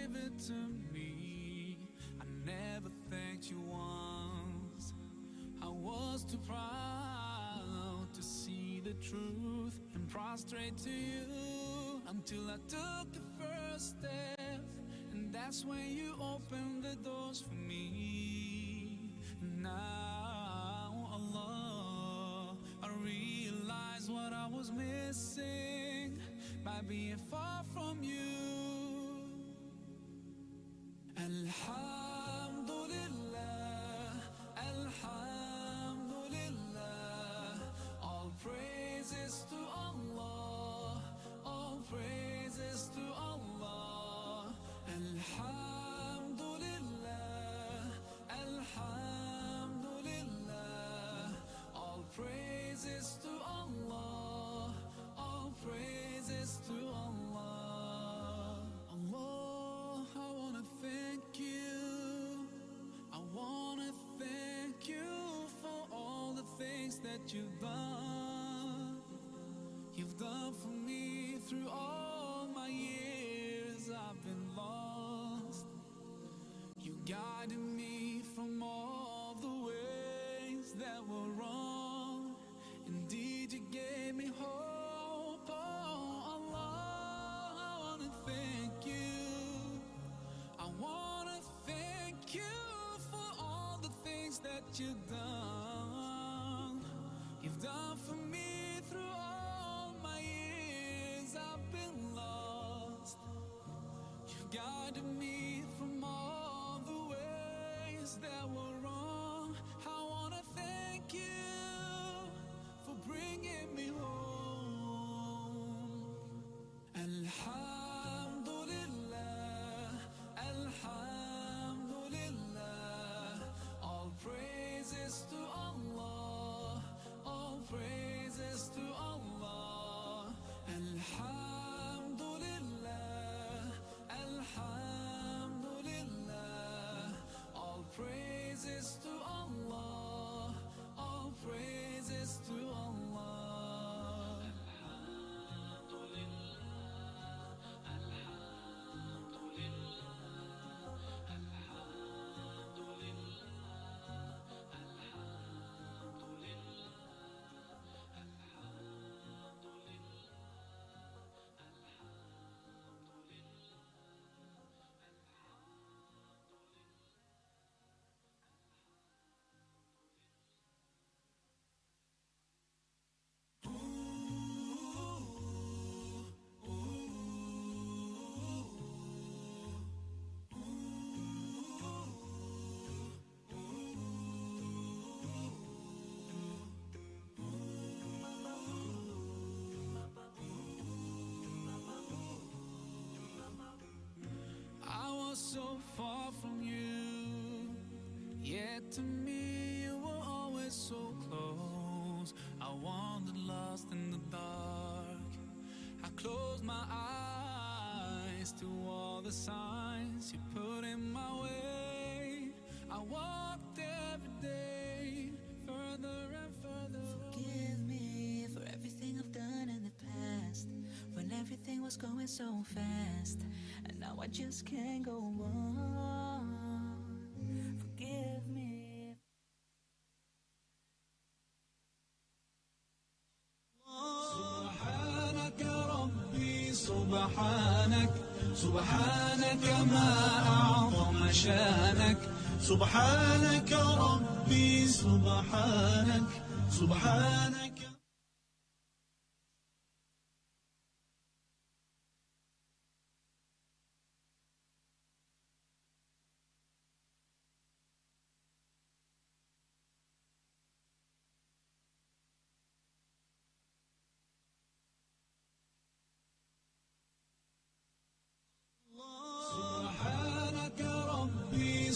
give it to me. I never thanked you once. I was too proud to see the truth and prostrate to you until I took the first step, and that's when you opened the doors for me. Now, Allah, I realize what I was missing by being far from you. Alhamdulillah, Alhamdulillah, all praises to Allah, all praises to Allah. Alhamdulillah, Alhamdulillah, all praises to Allah, all praises to Allah. Allah, I wanna thank you. I wanna thank you for all the things that you've done. You've done for me through all my years I've been lost. You guided me from all the ways that were wrong. Indeed, you gave me hope. Oh, Allah, I wanna thank you. I wanna thank you for all the things that you've done. You've done for me through all my years I've been lost. You guided me from all the ways that were wrong. I wanna thank you for bringing me home. Alhamdulillah, Alhamdulillah, all praises to Allah, all praises to Allah. Alhamdulillah, Alhamdulillah, all praises to Allah, all praises to Allah. So far from you, yet to me you were always so close. I wandered lost in the dark. I closed my eyes to all the signs you put in my way. I walked every day further and further. Forgive me for everything I've done in the past, when everything was going so fast, and now I just can't go on. Forgive me. سبحانك ربي سبحانك سبحانك ما أعظم شانك سبحانك ربي سبحانك سبحانك.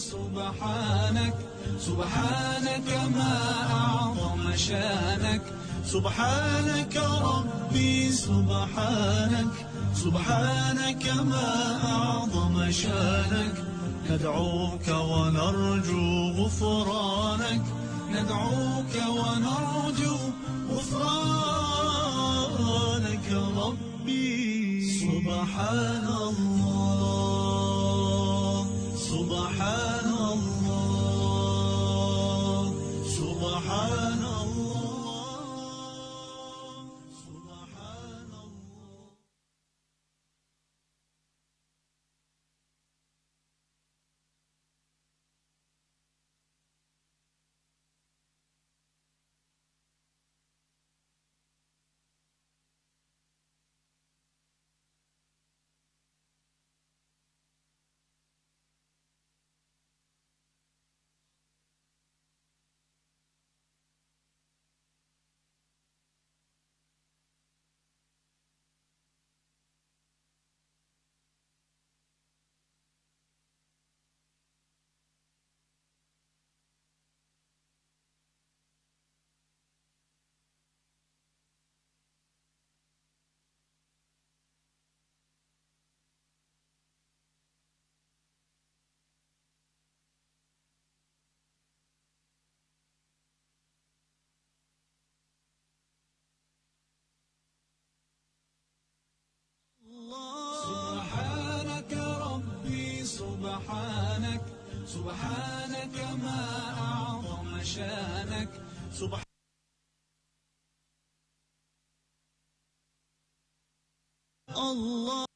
سبحانك سبحانك ما أعظم شانك سبحانك ربي سبحانك سبحانك ما أعظم شانك. ندعوك ونرجو غفرانك ندعوك ونرجو غفرانك ربي سبحان الله. سبحانك ما أعظم شانك سبحان الله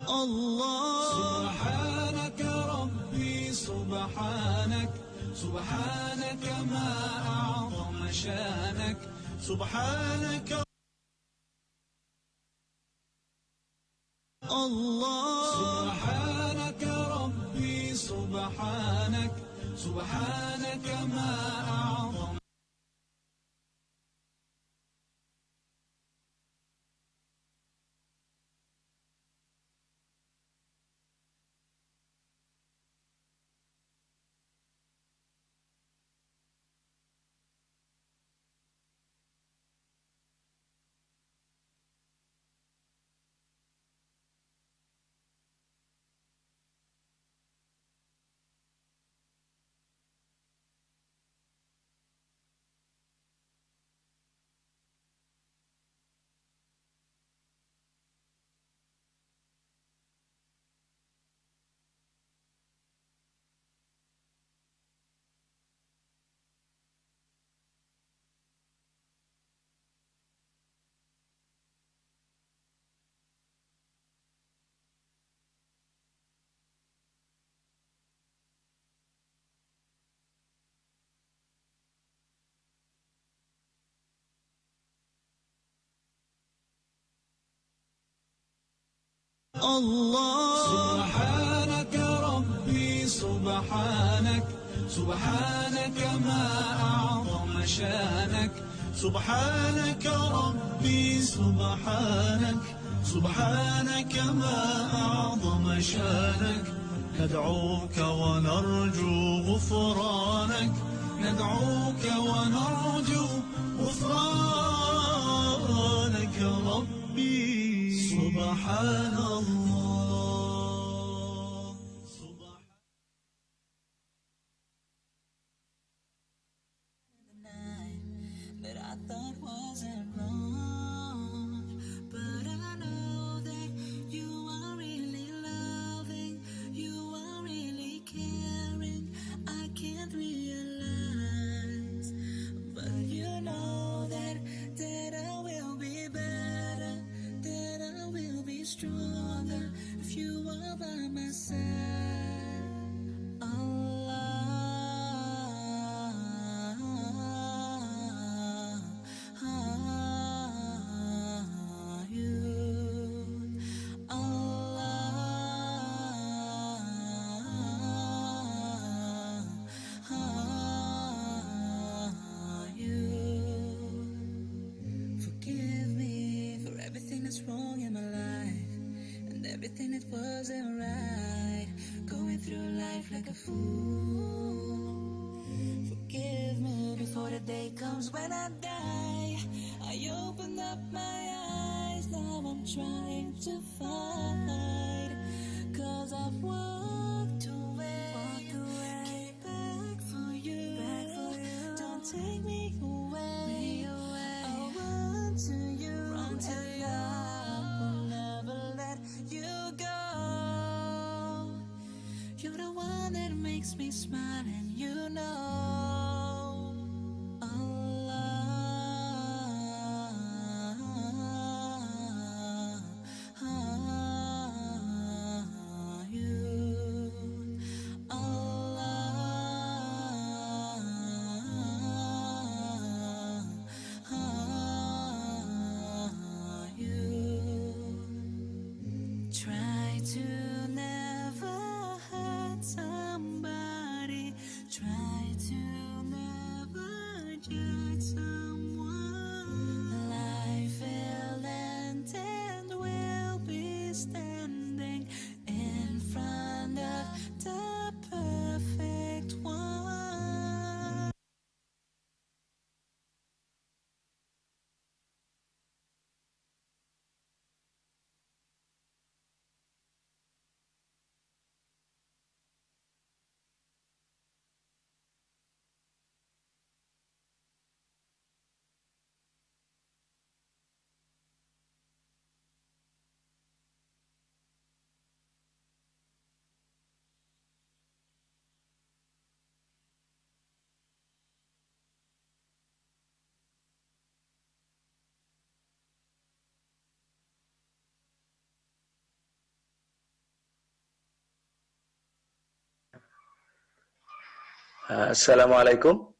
الله سبحانك ربي سبحانك سبحانك ما أعظم شانك سبحانك الله سبحانك ربي سبحانك سبحانك ما أعظم الله سبحانك ربي سبحانك سبحانك ما أعظم شانك سبحانك ربي سبحانك سبحانك ما أعظم شانك ندعوك ونرجو غفرانك ندعوك ونرجو غفرانك ربي سبحان الله The night that I thought wasn't wrong, but I know that you are really loving, you are really caring. I can't realize, but you know that I will be better, that I will be stronger if you are by my side. Forgive me for everything that's wrong in my life and everything that wasn't right. Going through life like a fool. Forgive me before the day comes when I die. I opened up my eyes, now I'm trying to fight. 'Cause I've walked away, came back for you. Don't take me away. I run to you, and I will never let you go. You're the one that makes me smile, and you know. Try to never hurt somebody. Try to Assalamualaikum.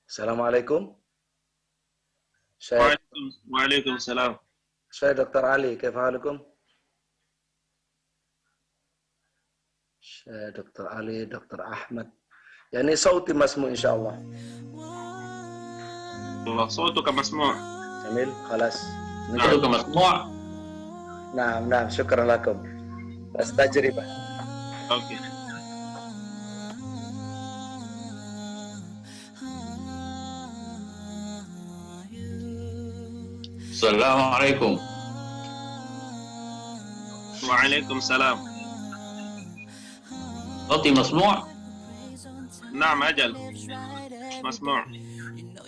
Assalamualaikum. Syekh, وعليكم السلام. Syekh Dr. Ali, كيف حالكم؟ Syekh Dr. Ali, Dr. Ahmad. يعني صوتي مسموع إن شاء الله. الله صوتك مسموع. جميل، خلاص. صوتك مسموع. نعم، شكرا لكم. بس تجربة. اوكي. السلام عليكم. وعليكم السلام. صوتي مسموع؟ نعم أجل مسموع.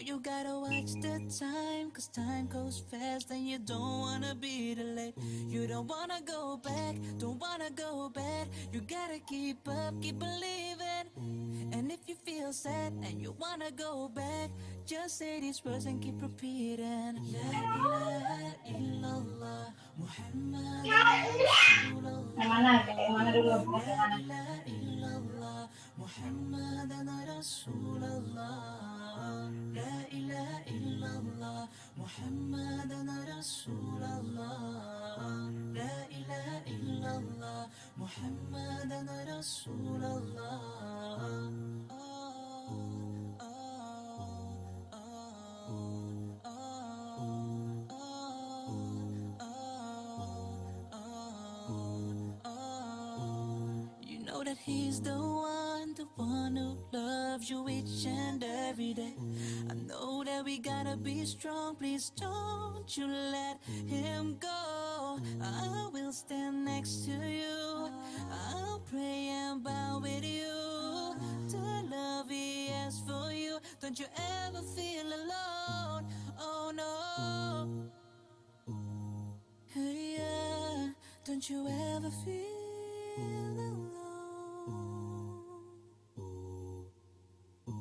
You gotta watch the time, cause time goes fast and you don't wanna be too late. You don't wanna go back, don't wanna go back. You gotta keep up, keep believing. And if you feel sad and you wanna go back, just say these words and keep repeating. La ilaha illallah Muhammad Rasulullah. La ilaha illallah Muhammad Rasulullah. La ilaha illallah Muhammad Rasulullah. La ilaha illallah Muhammad Rasulullah. You know that he's the one who loves you each and every day. I know that we gotta be strong, please don't you let him go. I will stand next to you, I'll pray and bow with you. The love he has for you, don't you ever feel alone, oh no. Hey, yeah, don't you ever feel alone.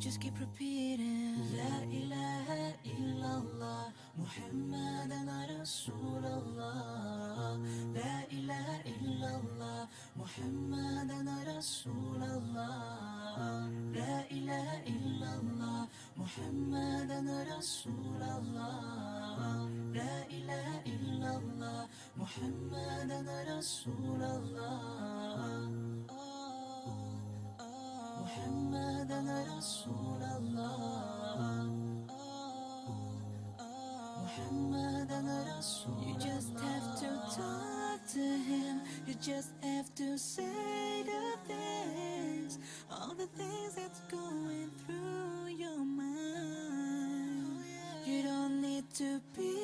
Just keep repeating. La ilaha illallah Muhammad Rasulullah. La ilaha illallah Muhammad Rasulullah. La ilaha illallah Muhammad Rasulullah. La ilaha illallah Muhammad Rasulullah. Muhammad Rasulullah. Muhammad Rasulullah. You just have to talk to him. You just have to say the things, all the things that's going through your mind. You don't need to be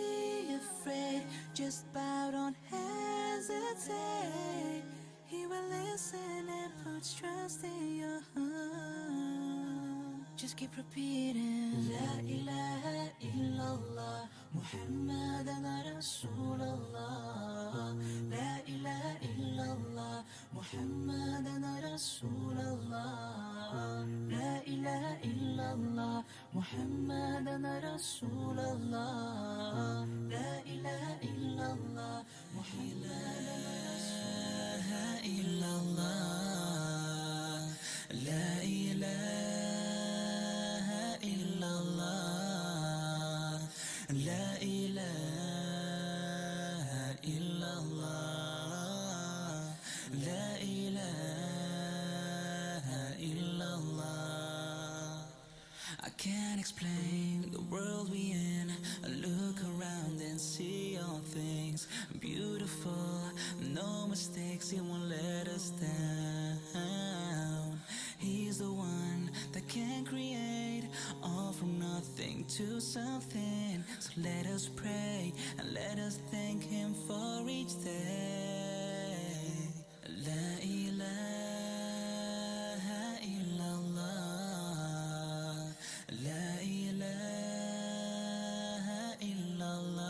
afraid. Just bow, don't hesitate. He will listen and puts trust in your heart. Just keep repeating. La ilaha illallah Muhammad Rasulullah. La ilaha illallah Muhammad Rasulullah. La ilaha illallah Muhammad Rasulullah. La ilaha illallah Muhammad illallah. La ilaha illallah. La ilaha illallah. La ilaha illallah. I can't explain the world we in. I look around and see all things beautiful, no mistakes, he won't let us down. He's the one that can create all from nothing to something. So let us pray and let us thank him for each day. La ilaha illallah. La ilaha illallah.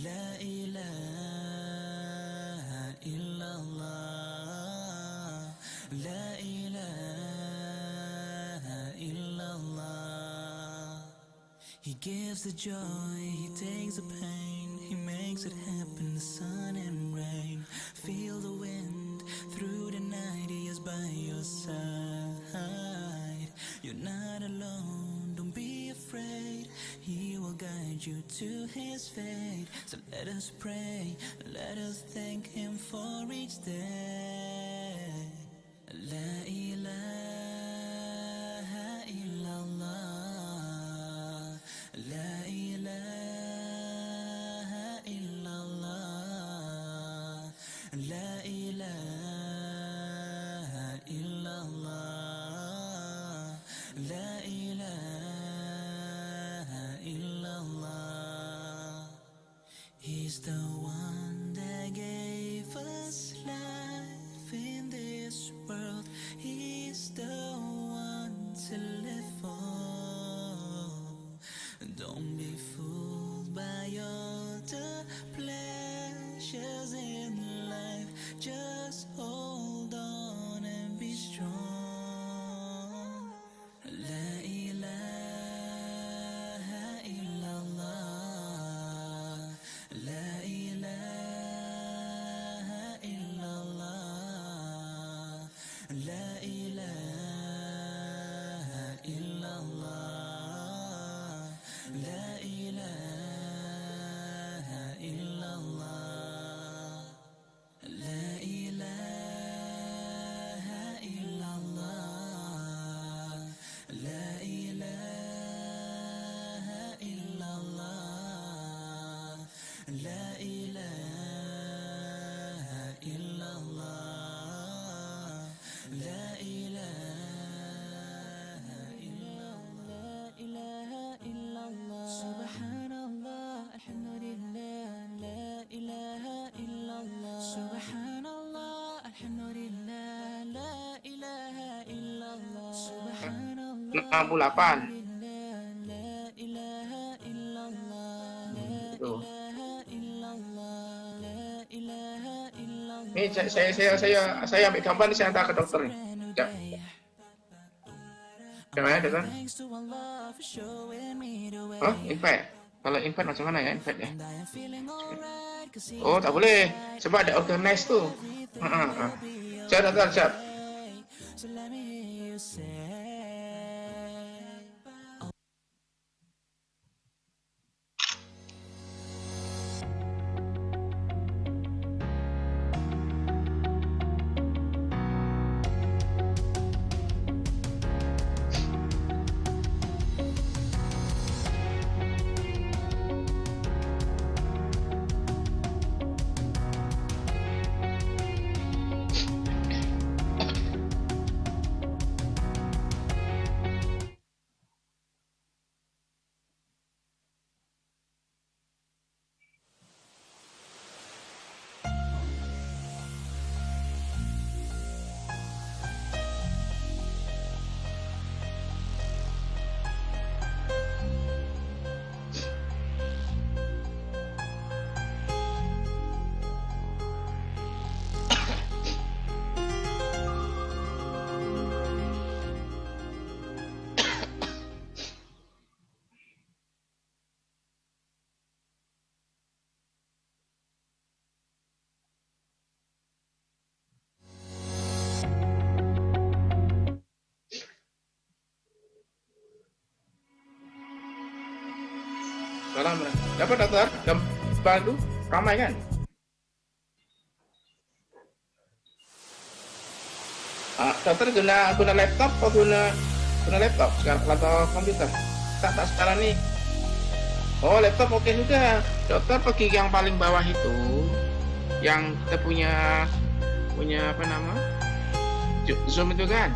La ilaha illallah. La ilaha illallah. He gives the joy, he takes the pain, he makes it happen, the sun and rain. Feel the wind through the night, he is by you to his fate. So let us pray, let us thank him for each day. La ilaha illallah, la ilaha illallah, la ilaha illallah, la ilaha illallah. He's the one that gave us life in this world. He's the one to live for. Don't be fooled by all the pleasures in life. Just hold on and be strong. La ilaha illallah, la ilaha illallah, la ilaha illallah, la ilaha illallah, la ilaha illallah, la ilaha illallah, la ilaha illallah, la ilaha illallah, subhanallah, alhamdulillah, la ilaha illallah, subhanallah, alhamdulillah, la ilaha illallah, subhanallah, 68. la ilaha illallah, la Tuh. ilaha illallah, la ilaha illallah. Ini saya ambil gambar nih, saya hantar ke dokter nih. Ya. Gimana dokter? Thanks to Allah for showing me the way. Oh, invite. Kalau invite macam mana ya invite ya? And I am feeling alright, 'cause he Oh, tak boleh. Sebab ada organize tuh. Siap dokter, siap. So let me hear you say. Salam. Dapat dokter? Gambar tuh ramai kan? Dokter guna laptop atau guna laptop sekarang atau komputer? Tak sekarang nih. Oh, laptop oke juga. Dokter pergi yang paling bawah itu, yang kita punya apa nama? Zoom itu kan?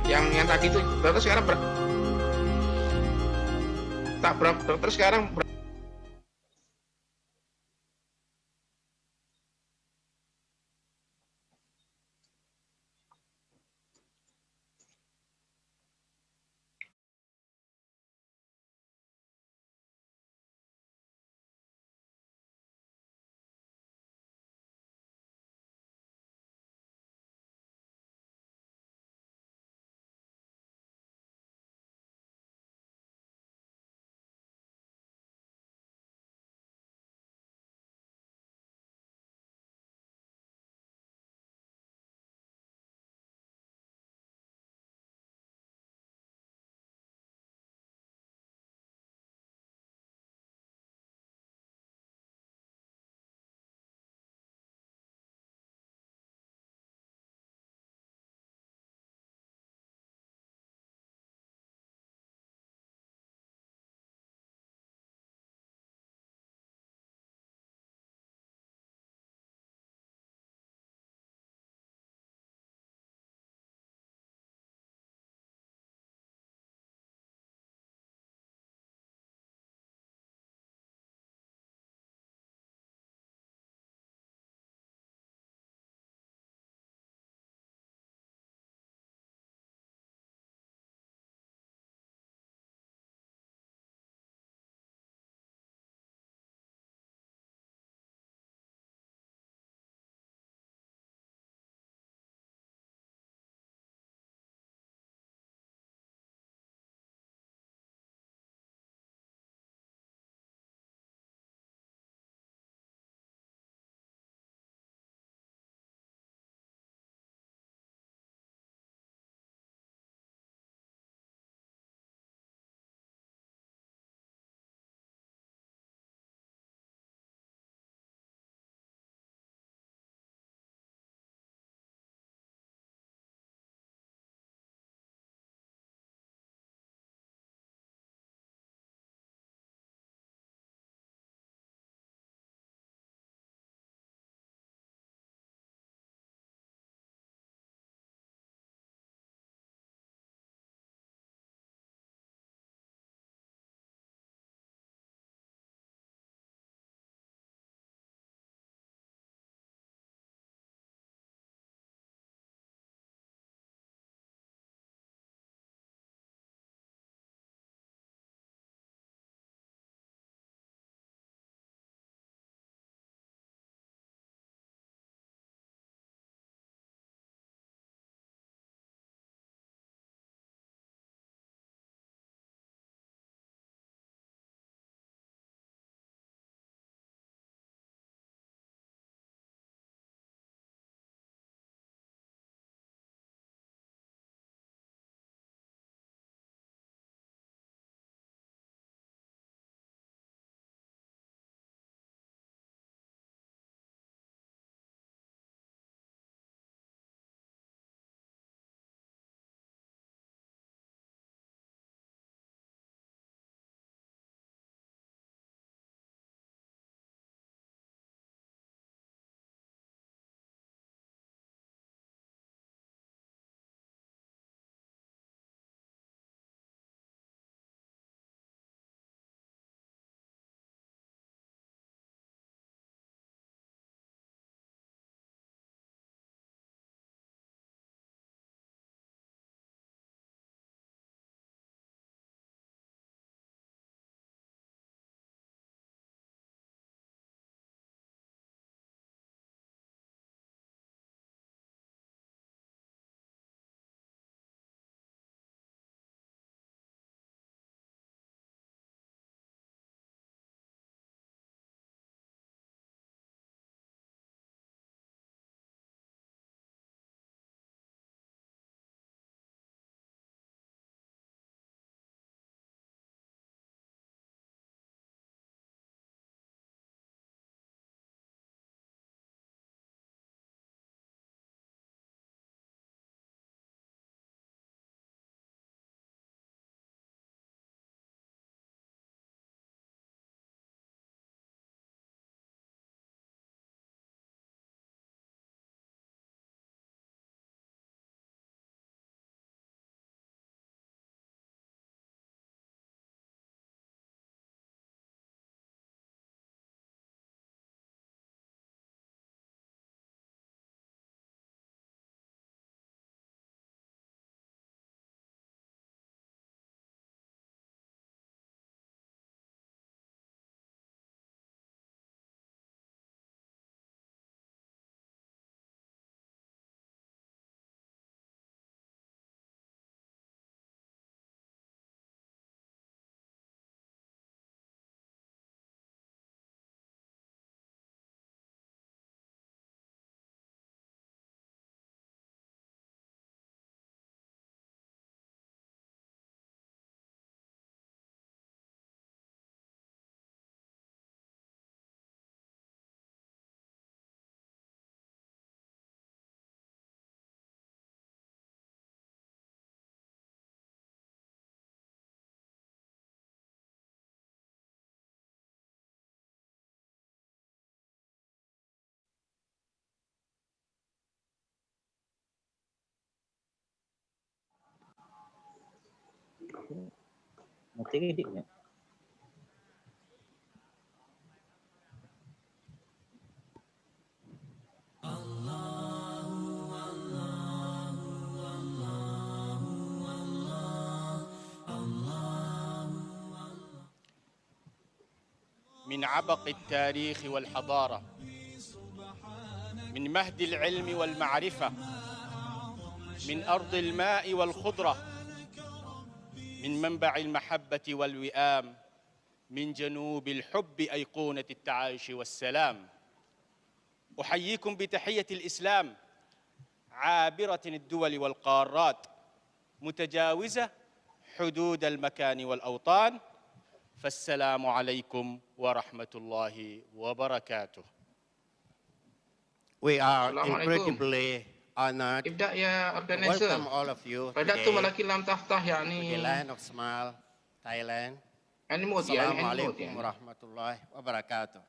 Yang tadi itu dokter sekarang dokter sekarang Mati ke editnya? من عبق التاريخ والحضارة، من مهد العلم والمعرفة، من أرض الماء والخضرة، من منبع المحبة والوئام، من جنوب الحب أيقونة التعايش والسلام. أحييكم بتحية الإسلام عابرة الدول والقارات، متجاوزة حدود المكان والأوطان. فالسلام عليكم ورحمة الله وبركاته. We are Assalamualaikum. incredibly honored Ibda ya to organizer. welcome all of you Pada today tu malaki lam tahtah to yani. the land of Smile, Thailand. Animut ya, animut Assalamualaikum ya. warahmatullahi wabarakatuh.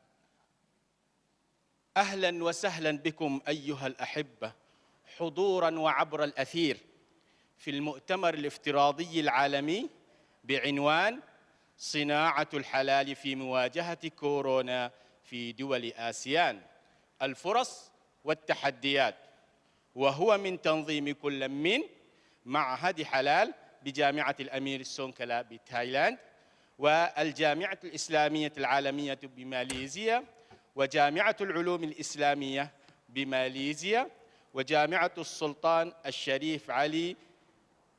أهلا وسهلا بكم أيها الأحبة حضورا وعبر الأثير في المؤتمر الافتراضي العالمي بعنوان صناعة الحلال في مواجهة كورونا في دول آسيان، الفرص والتحديات، وهو من تنظيم كل من معهد حلال بجامعة الأمير سونكلا بتايلاند، والجامعة الإسلامية العالمية بماليزيا، وجامعة العلوم الإسلامية بماليزيا، وجامعة السلطان الشريف علي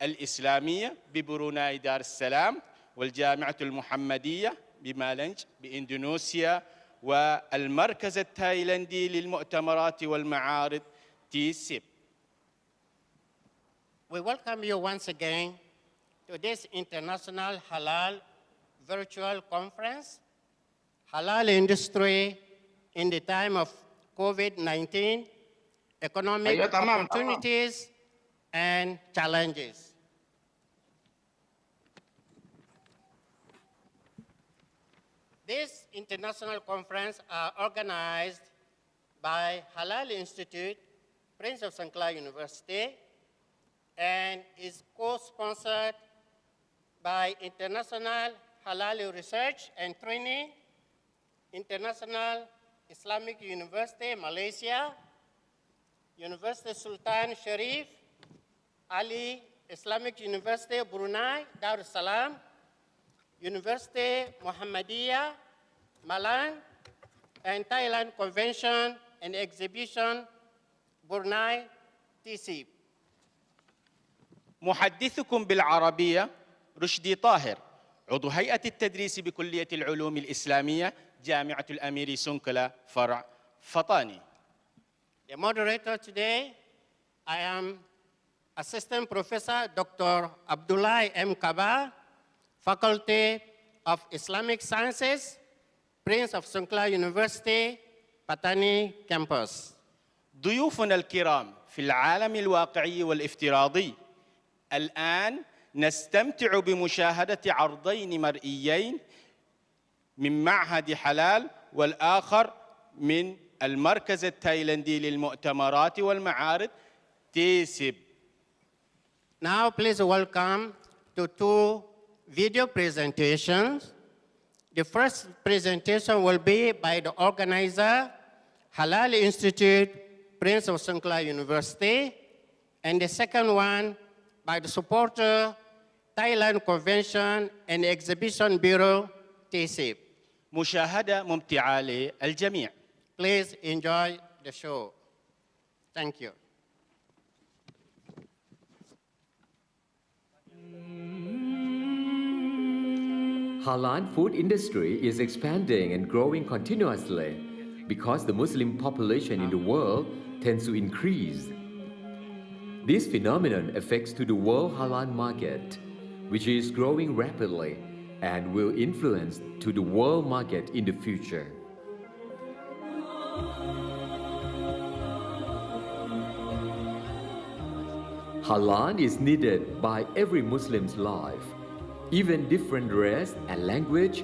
الإسلامية ببروناي دار السلام، والجامعة المحمدية بمالنج بإندونيسيا، والمركز التايلندي للمؤتمرات والمعارض TISIP. We welcome you once again to this international halal virtual conference, Halal Industry in the time of COVID-19, Economic Ayo, tamam. Opportunities and Challenges. This international conference are organized by Halal Institute, Prince of Songkla University, and is co-sponsored by International Halal Research and Training, International Islamic University, Malaysia, University Sultan Sharif Ali Islamic University, Brunei, Dar es Salaam, University Muhammadiyah, Malang, and Thailand Convention and Exhibition, Brunei, TC. محدثكم بالعربية رشدي طاهر، عضو هيئة التدريس بكلية العلوم الإسلامية جامعة الأمير سونكلا فرع فطاني. The moderator today, I am Assistant Professor Dr. Abdullah M. Kaba, Faculty of Islamic Sciences, Prince of Songkla University, Patani Campus. ضيوفنا الكرام في العالم الواقعي والافتراضي، الآن نستمتع بمشاهدة عرضين مرئيين من معهد حلال والآخر من المركز التايلندي للمؤتمرات والمعارض TISIP. Now please welcome to two video presentations. The first presentation will be by the organizer, Halal Institute, Prince of Songkla University, and the second one by the supporter, Thailand Convention and Exhibition Bureau, TISIP. مشاهدة ممتعة للجميع. Please enjoy the show. Thank you. Halal food industry is expanding and growing continuously because the Muslim population in the world tends to increase. This phenomenon affects to the world halal market, which is growing rapidly and will influence to the world market in the future. Halal is needed by every Muslim's life, even different race and language,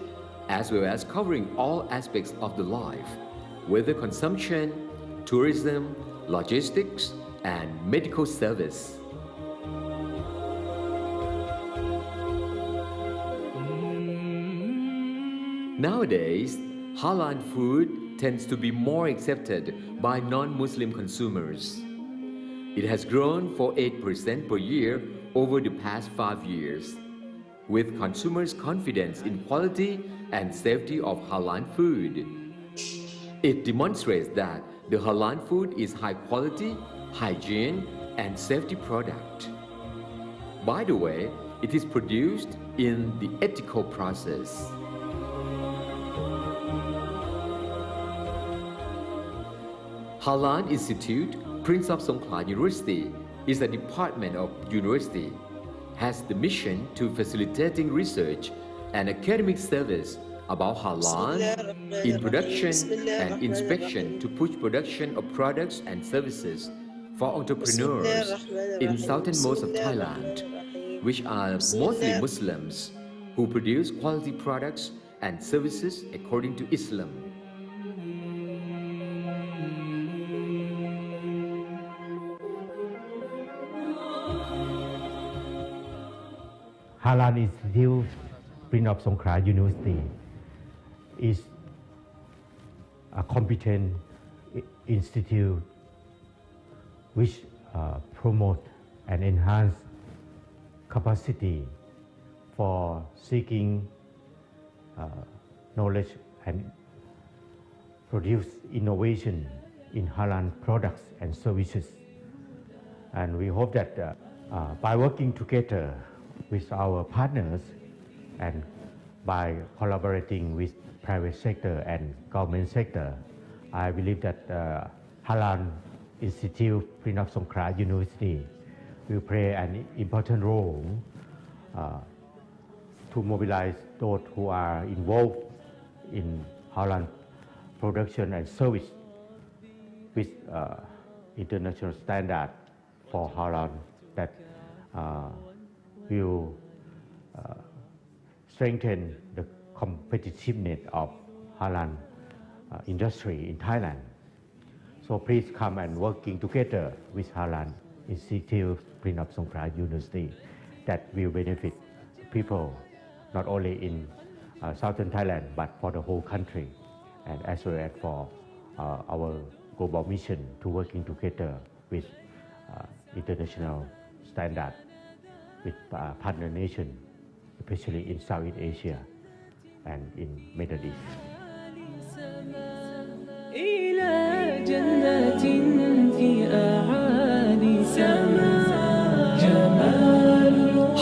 as well as covering all aspects of the life, whether consumption, tourism, logistics, and medical service. Nowadays, halal food tends to be more accepted by non-Muslim consumers. It has grown for 8% per year over the past 5 years, with consumers' confidence in quality and safety of halal food. It demonstrates that the halal food is high quality, hygiene, and safety product. By the way, it is produced in the ethical process. Halal Institute, Prince of Songkla University, is a department of university, has the mission to facilitating research and academic service about halal in production and inspection to push production of products and services for entrepreneurs in southernmost of Thailand, which are mostly Muslims who produce quality products and services according to Islam. Halal Institute, Prince of Songkla University, is a competent institute which promote and enhance capacity for seeking knowledge and produce innovation in halal products and services. And we hope that by working together with our partners and by collaborating with private sector and government sector, I believe that Halal Institute, Prince of Songkla University, will play an important role to mobilize those who are involved in halal production and service with international standard for halal that will strengthen the competitiveness of halal industry in Thailand. So please come and working together with Halal Institute, Prince of Songkla University, that will benefit people not only in southern Thailand but for the whole country, and as well as for our global mission to working together with international standard with partner nations, especially in Southeast Asia and in Middle East.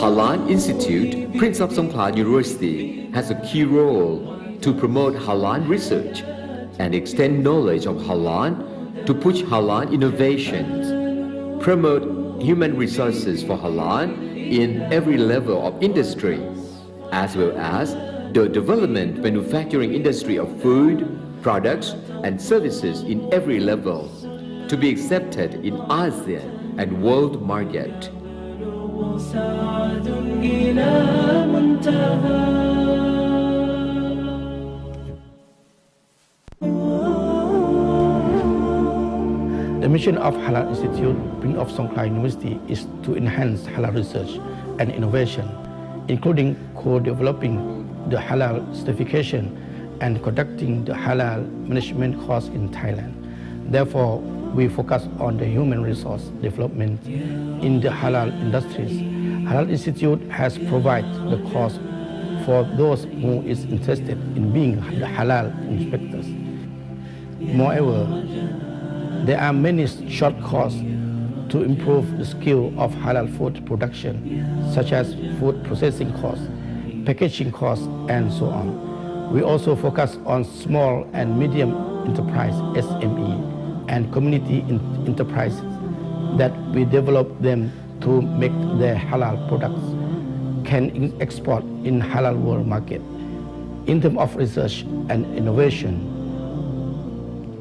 Halal Institute, Prince of Songkla University, has a key role to promote halal research and extend knowledge of halal to push halal innovations, promote human resources for halal in every level of industry, as well as the development manufacturing industry of food, products, and services in every level to be accepted in ASEAN and world market. The mission of Halal Institute, Prince of Songkla University, is to enhance halal research and innovation, including co-developing the halal certification and conducting the halal management course in Thailand. Therefore, we focus on the human resource development in the halal industries. Halal Institute has provided the course for those who is interested in being the halal inspectors. Moreover, there are many short courses to improve the skill of halal food production, such as food processing course, packaging course, and so on. We also focus on small and medium enterprise, SME, and community enterprises that we develop them to make their halal products can export in halal world market. In terms of research and innovation,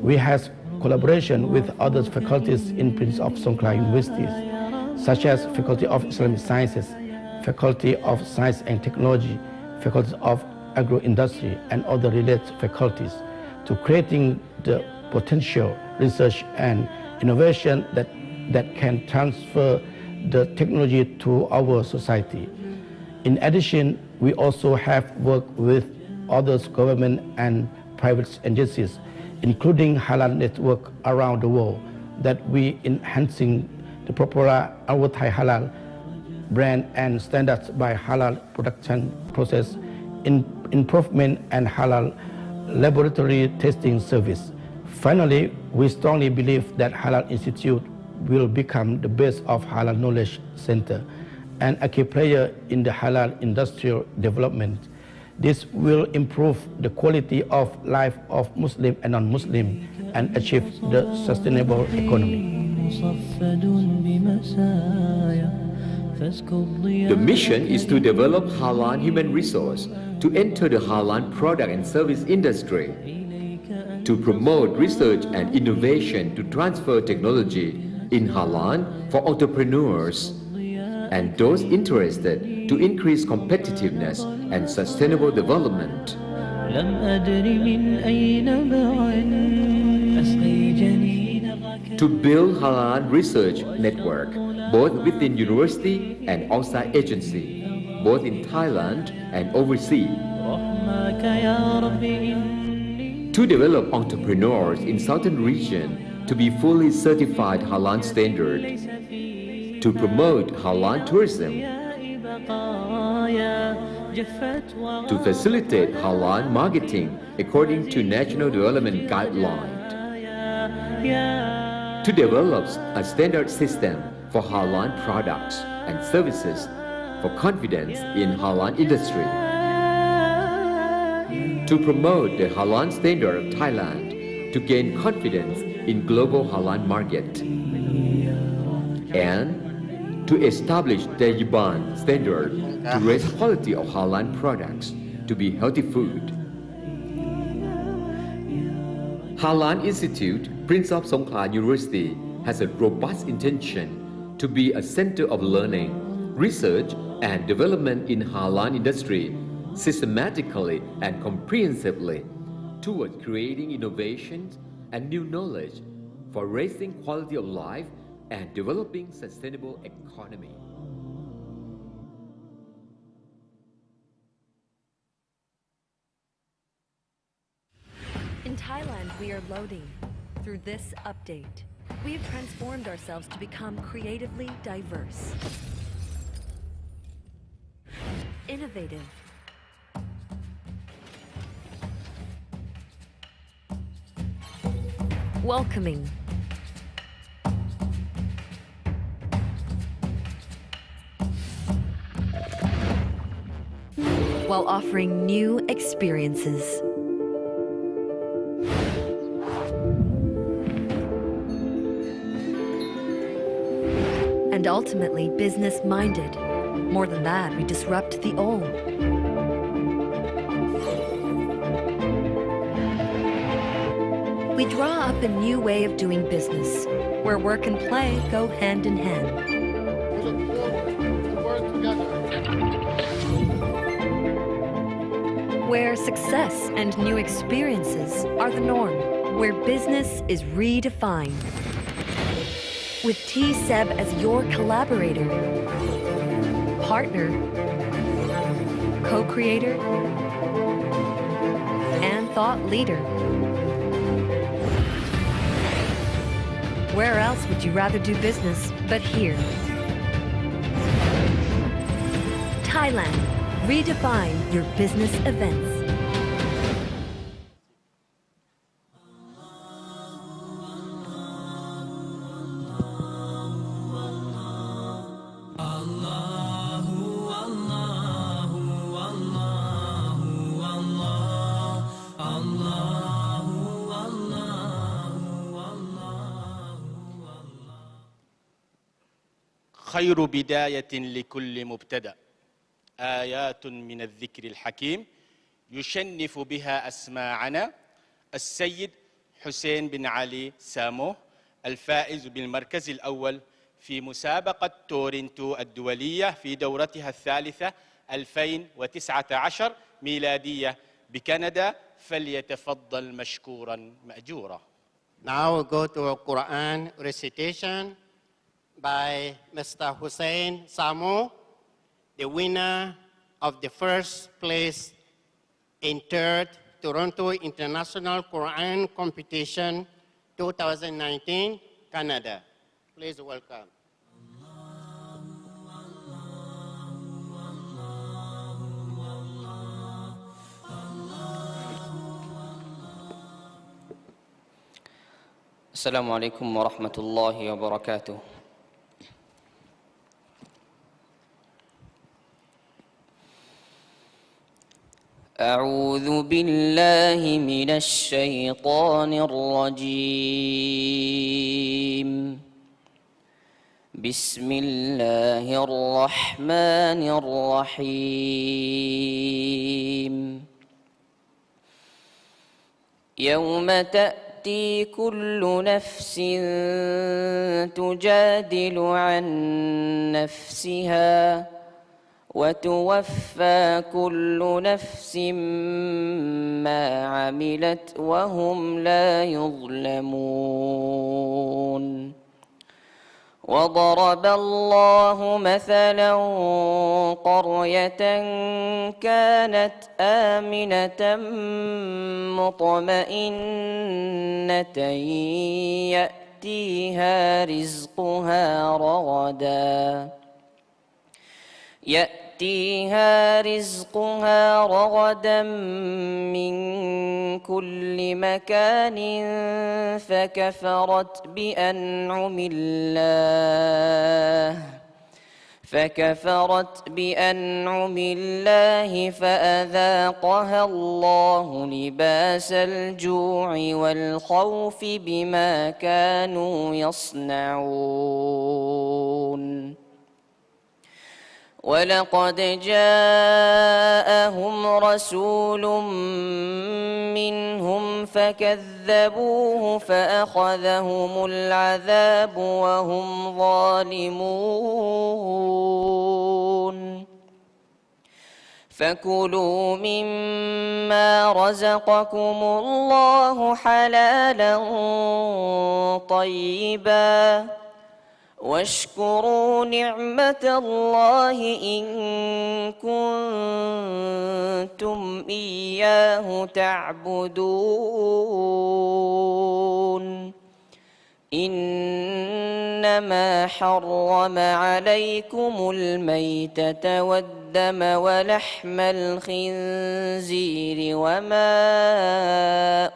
we have collaboration with other faculties in Prince of Songkla universities, such as Faculty of Islamic Sciences, Faculty of Science and Technology, Faculty of Agro-Industry, and other related faculties, to creating the potential research and innovation that can transfer the technology to our society. In addition, we also have worked with other government and private agencies, including Halal network around the world, that we enhancing the proper Thai Halal brand and standards by Halal production process, improvement and Halal laboratory testing service. Finally, we strongly believe that Halal Institute will become the base of Halal knowledge center and a key player in the Halal industrial development. This will improve the quality of life of Muslim and non-Muslim and achieve the sustainable economy. The mission is to develop Halal human resource to enter the Halal product and service industry, to promote research and innovation to transfer technology in Halal for entrepreneurs and those interested to increase competitiveness and sustainable development. To build Halal research network both within university and outside agency, both in Thailand and overseas. To develop entrepreneurs in southern region to be fully certified Halal standard. To promote Halal tourism. To facilitate Halal marketing according to National Development Guidelines. To develop a standard system for Halal products and services for confidence in Halal industry. To promote the Halal standard of Thailand to gain confidence in global Halal market. And to establish the Yaban standard to raise quality of Halal products to be healthy food. Halal Institute, Prince of Songkhla University, has a robust intention to be a center of learning, research, and development in Halal industry, systematically and comprehensively, toward creating innovations and new knowledge for raising quality of life and developing sustainable economy. In Thailand, we are loading. Through this update, we have transformed ourselves to become creatively diverse, innovative, welcoming, while offering new experiences. And ultimately business-minded. More than that, we disrupt the old. We draw up a new way of doing business, where work and play go hand in hand. Where success and new experiences are the norm, where business is redefined. With T-Seb as your collaborator, partner, co-creator, and thought leader. Where else would you rather do business but here? Thailand, redefine your business events. خير بداية لكل مبتدأ آيات من الذكر الحكيم يشنف بها أسماعنا السيد حسين بن علي سامو الفائز بالمركز الأول في مسابقة تورنتو الدولية في دورتها الثالثة 2019 ميلادية بكندا فليتفضل مشكورا مأجورا. Now we'll go to a Quran recitation by Mr. Hussein Samo, the winner of the first place in 3rd Toronto International Quran Competition 2019, Canada. Please welcome. السلام عليكم ورحمة الله وبركاته. أعوذ بالله من الشيطان الرجيم. بسم الله الرحمن الرحيم. يوم تأتي كل نفس تجادل عن نفسها وتوفى كل نفس ما عملت وهم لا يظلمون. وضرب الله مثلا قرية كانت آمنة مطمئنة يأتيها رزقها رغدا من كل مكان فكفرت بأنعم الله فأذاقها الله لباس الجوع والخوف بما كانوا يصنعون. ولقد جاءهم رسول منهم فكذبوه فأخذهم العذاب وهم ظالمون. فكلوا مما رزقكم الله حلالا طيبا واشكروا نعمة الله إن كنتم إياه تعبدون. إنما حرم عليكم الميتة والدم ولحم الخنزير وما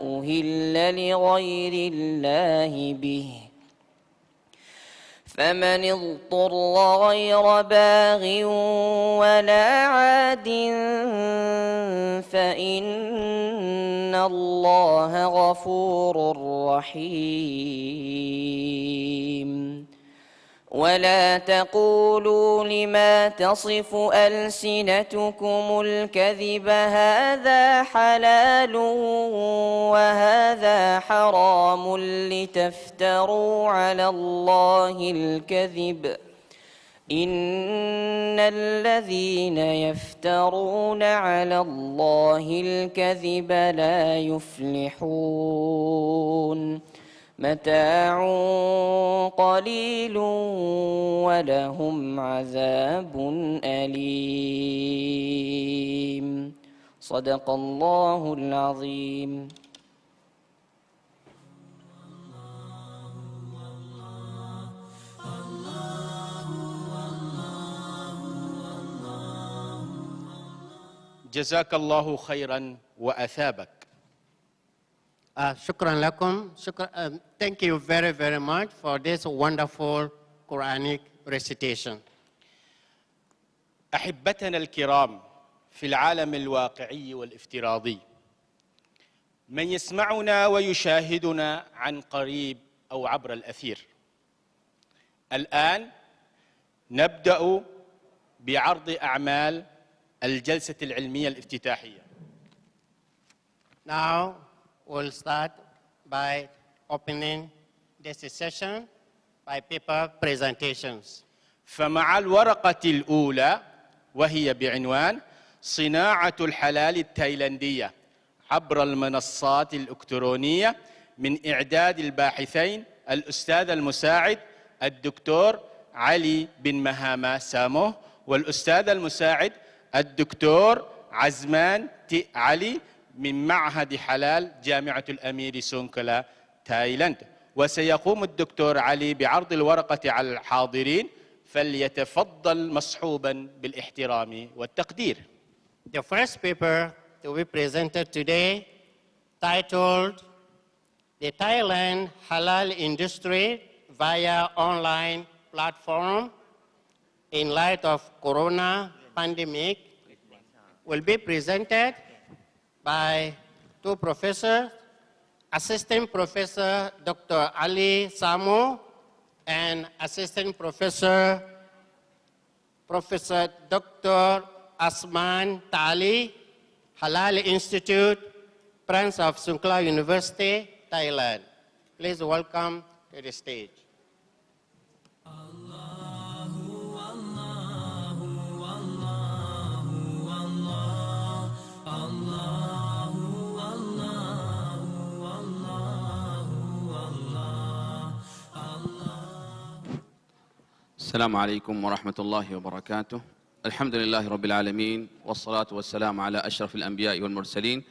أهل لغير الله به، فمن اضطر غير باغ ولا عاد فإن الله غفور رحيم. ولا تقولوا لما تصف ألسنتكم الكذب هذا حلال وهذا حرام لتفتروا على الله الكذب. إن الذين يفترون على الله الكذب لا يفلحون. متاع قليل ولهم عذاب أليم. صدق الله العظيم. جزاك الله خيرا وأثابك. Shukran lakum. Thank you very, very much for this wonderful Quranic recitation. أحبتنا الكرام في العالم الواقعي والافتراضي، من يسمعنا ويشاهدنا عن قريب أو عبر الأثير، الآن نبدأ بعرض أعمال الجلسة العلمية الافتتاحية. Now we'll start by opening this session by paper presentations. فمع الورقة الأولى وهي بعنوان صناعة الحلال التايلاندية عبر المنصات الإلكترونية من إعداد الباحثين الأستاذ المساعد الدكتور علي بن مهامة سامو والأستاذ المساعد الدكتور عزمان علي من معهد حلال جامعة الأمير سونكلا تايلاند. وسيقوم الدكتور علي بعرض الورقة على الحاضرين، فليتفضل مصحوبا بالاحترام والتقدير. The first paper to be presented today, titled The Thailand Halal Industry via Online Platform in Light of Corona Pandemic, will be presented by two professors, Assistant Professor Dr. Ali Samo and Assistant Professor Dr. Asman Tali, Halal Institute, branch of Songkhla University, Thailand. Please welcome to the stage. السلام عليكم ورحمة الله وبركاته. الحمد لله رب العالمين، والصلاة والسلام على أشرف الأنبياء والمرسلين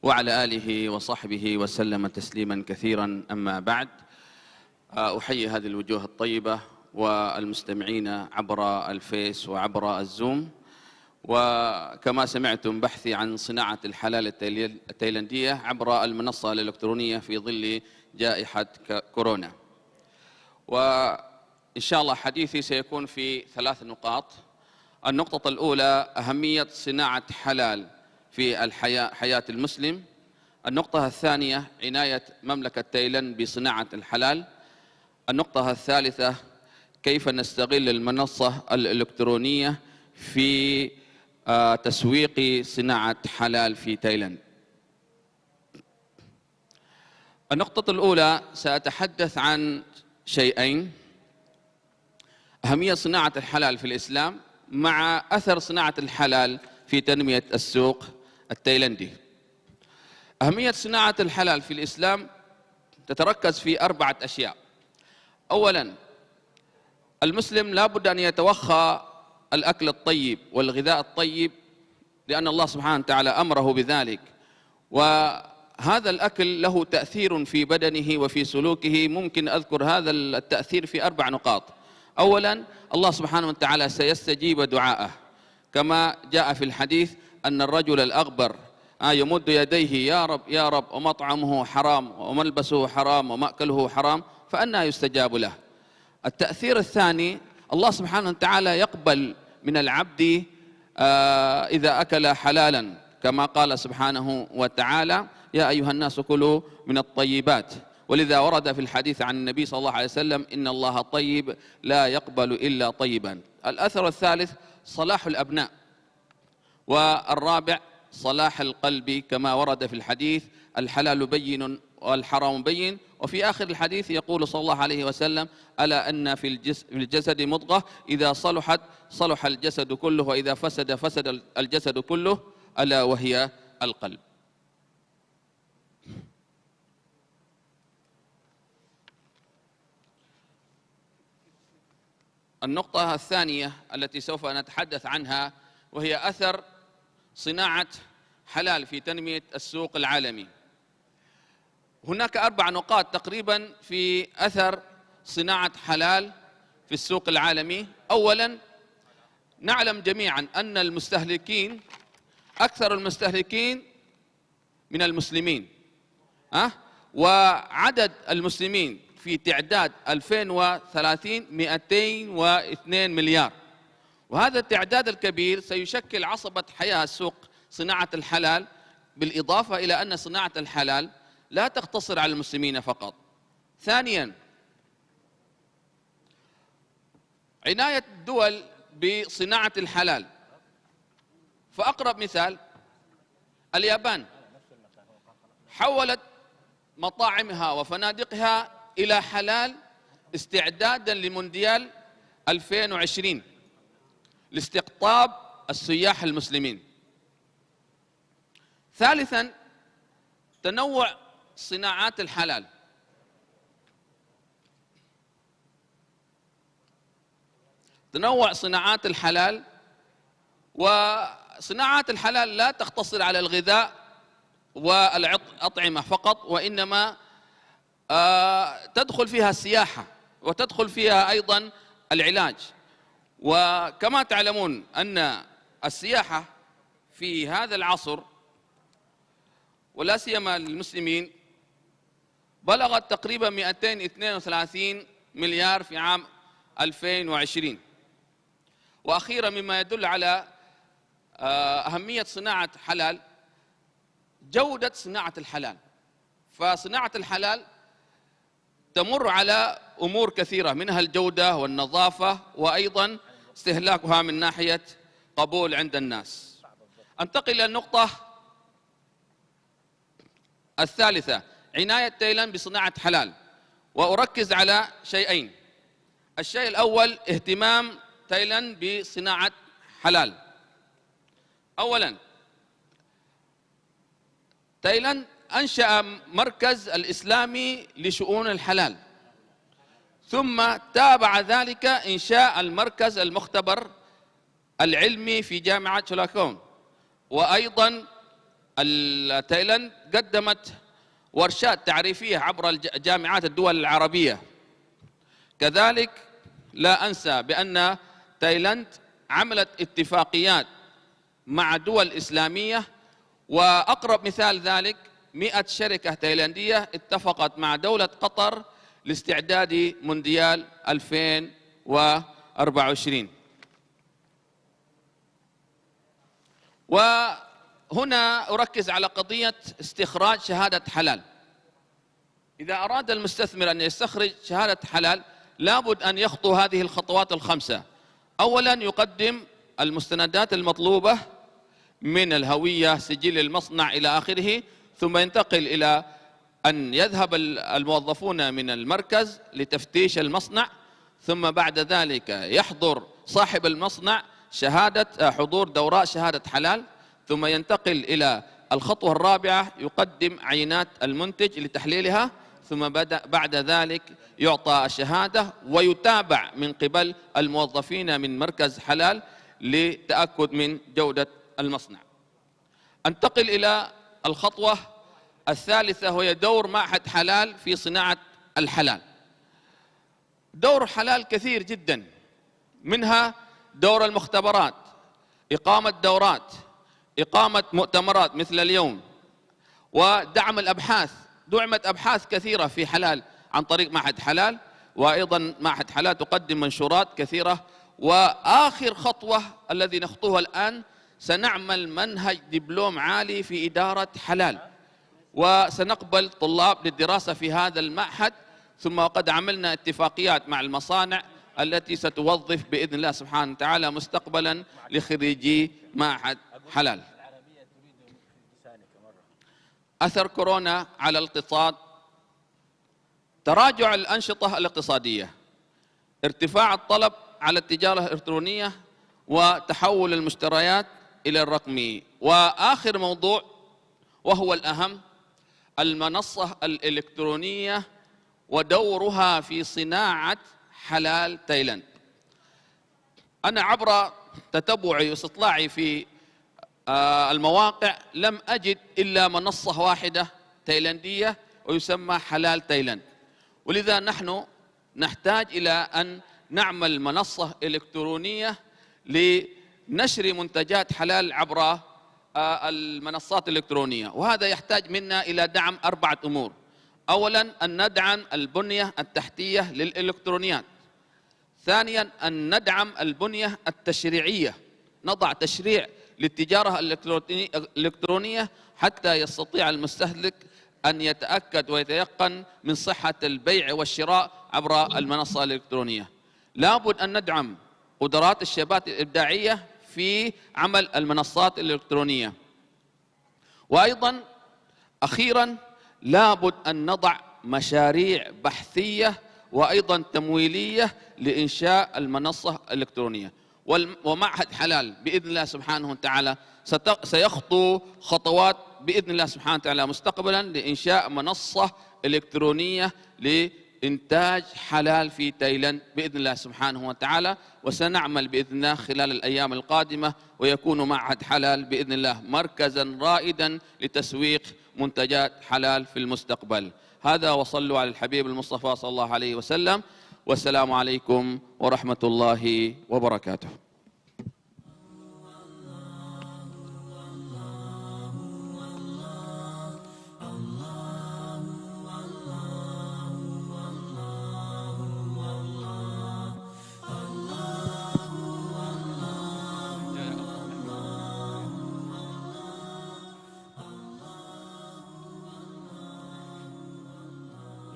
وعلى آله وصحبه وسلم تسليما كثيرا. أما بعد، أحيي هذه الوجوه الطيبة والمستمعين عبر الفيس وعبر الزوم. وكما سمعتم بحثي عن صناعة الحلال التايلاندية عبر المنصة الإلكترونية في ظل جائحة كورونا. وإن شاء الله حديثي سيكون في 3 نقاط. النقطة الأولى أهمية صناعة حلال في حياة المسلم. النقطة الثانية عناية مملكة تايلاند بصناعة الحلال. النقطة الثالثة كيف نستغل المنصة الإلكترونية في تسويق صناعة حلال في تايلاند. النقطة الأولى سأتحدث عن شيئين: أهمية صناعة الحلال في الإسلام مع أثر صناعة الحلال في تنمية السوق التايلندي. أهمية صناعة الحلال في الإسلام تتركز في 4 أشياء. أولاً، المسلم لا بد أن يتوخى الأكل الطيب والغذاء الطيب، لأن الله سبحانه وتعالى أمره بذلك، وهذا الأكل له تأثير في بدنه وفي سلوكه. ممكن أذكر هذا التأثير في 4 نقاط. أولاً، الله سبحانه وتعالى سيستجيب دعاءه، كما جاء في الحديث أن الرجل الأغبر يمد يديه: يا رب يا رب، ومطعمه حرام وملبسه حرام ومأكله حرام، فأنى يستجاب له. التأثير الثاني، الله سبحانه وتعالى يقبل من العبد إذا أكل حلالا، كما قال سبحانه وتعالى: يا أيها الناس كلوا من الطيبات. ولذا ورد في الحديث عن النبي صلى الله عليه وسلم: إن الله طيب لا يقبل إلا طيبا. الأثر الثالث صلاح الأبناء. والرابع صلاح القلب، كما ورد في الحديث: الحلال بين والحرام بين. وفي آخر الحديث يقول صلى الله عليه وسلم: ألا أن في الجسد مضغة إذا صلحت صلح الجسد كله، وإذا فسد فسد الجسد كله، ألا وهي القلب. النقطة الثانية التي سوف نتحدث عنها وهي أثر صناعة حلال في تنمية السوق العالمي. هناك 4 نقاط تقريبا في أثر صناعة حلال في السوق العالمي. أولا، نعلم جميعا أن المستهلكين أكثر المستهلكين من المسلمين، وعدد المسلمين في تعداد 2030 202 مليار، وهذا التعداد الكبير سيشكل عصبة حياة سوق صناعة الحلال، بالإضافة إلى أن صناعة الحلال لا تقتصر على المسلمين فقط. ثانياً، عناية الدول بصناعة الحلال. فأقرب مثال اليابان، حولت مطاعمها وفنادقها إلى حلال استعداداً لمونديال 2020 لاستقطاب السياح المسلمين. ثالثاً، تنوع صناعات الحلال. تنوع صناعات الحلال صناعات الحلال لا تقتصر على الغذاء والأطعمة فقط، وإنما تدخل فيها السياحة وتدخل فيها أيضا العلاج. وكما تعلمون أن السياحة في هذا العصر ولا سيما للمسلمين بلغت تقريبا 232 مليار في عام 2020. وأخيرا مما يدل على أهمية صناعة حلال جودة صناعة الحلال. فصناعة الحلال تمر على أمور كثيرة، منها الجودة والنظافة وأيضا استهلاكها من ناحية قبول عند الناس. أنتقل إلى النقطة الثالثة، عناية تايلاند بصناعة حلال، وأركز على شيئين. الشيء الأول اهتمام تايلاند بصناعة حلال. أولا تايلاند أنشأ مركز الإسلامي لشؤون الحلال، ثم تابع ذلك إنشاء المركز المختبر العلمي في جامعة شولاكون. وأيضا تايلاند قدمت ورشات تعريفية عبر جامعات الدول العربية. كذلك لا أنسى بأن تايلاند عملت اتفاقيات مع دول إسلامية، وأقرب مثال ذلك 100 شركة تايلاندية اتفقت مع دولة قطر لاستعداد مونديال 2024. وهنا أركز على قضية استخراج شهادة حلال. إذا أراد المستثمر أن يستخرج شهادة حلال لابد أن يخطو هذه الخطوات الخمسة. أولا يقدم المستندات المطلوبة من الهوية، سجل المصنع إلى آخره، ثم ينتقل إلى أن يذهب الموظفون من المركز لتفتيش المصنع، ثم بعد ذلك يحضر صاحب المصنع شهادة حضور دورات شهادة حلال، ثم ينتقل إلى الخطوة الرابعة يقدم عينات المنتج لتحليلها، ثم بعد ذلك يعطى الشهادة ويتابع من قبل الموظفين من مركز حلال لتأكد من جودة المصنع. أنتقل إلى الخطوة الثالثة وهي دور معهد حلال في صناعة الحلال. دور حلال كثير جدا، منها دور المختبرات، إقامة دورات، إقامة مؤتمرات مثل اليوم، ودعم الأبحاث. دعمت أبحاث كثيرة في حلال عن طريق معهد حلال، وأيضا معهد حلال تقدم منشورات كثيرة. وآخر خطوة الذي نخطوها الآن سنعمل منهج دبلوم عالي في إدارة حلال، وسنقبل طلاب للدراسة في هذا المعهد، ثم وقد عملنا اتفاقيات مع المصانع التي ستوظف بإذن الله سبحانه وتعالى مستقبلا لخريجي معهد حلال. أثر كورونا على الاقتصاد: تراجع الأنشطة الاقتصادية، ارتفاع الطلب على التجارة الإلكترونية، وتحول المشتريات إلى الرقمي. وآخر موضوع وهو الأهم، المنصة الإلكترونية ودورها في صناعة حلال تايلاند. أنا عبر تتبعي واستطلاعي في المواقع لم أجد إلا منصة واحدة تايلاندية ويسمى حلال تايلاند، ولذا نحن نحتاج إلى أن نعمل منصة إلكترونية لنشر منتجات حلال عبر المنصات الإلكترونية. وهذا يحتاج منا إلى دعم 4 أمور. أولا أن ندعم البنية التحتية للإلكترونيات. ثانيا أن ندعم البنية التشريعية، نضع تشريع للتجارة الإلكترونية حتى يستطيع المستهلك أن يتأكد ويتيقن من صحة البيع والشراء عبر المنصة الإلكترونية. لابد أن ندعم قدرات الشباب الإبداعية في عمل المنصات الإلكترونية. وأيضا أخيرا لابد أن نضع مشاريع بحثية وأيضا تمويلية لإنشاء المنصة الإلكترونية. ومعهد حلال بإذن الله سبحانه وتعالى سيخطو خطوات بإذن الله سبحانه وتعالى مستقبلا لإنشاء منصة إلكترونية إنتاج حلال في تايلاند بإذن الله سبحانه وتعالى، وسنعمل بإذن الله خلال الأيام القادمة، ويكون معهد حلال بإذن الله مركزا رائدا لتسويق منتجات حلال في المستقبل. هذا، وصلوا على الحبيب المصطفى صلى الله عليه وسلم، والسلام عليكم ورحمة الله وبركاته.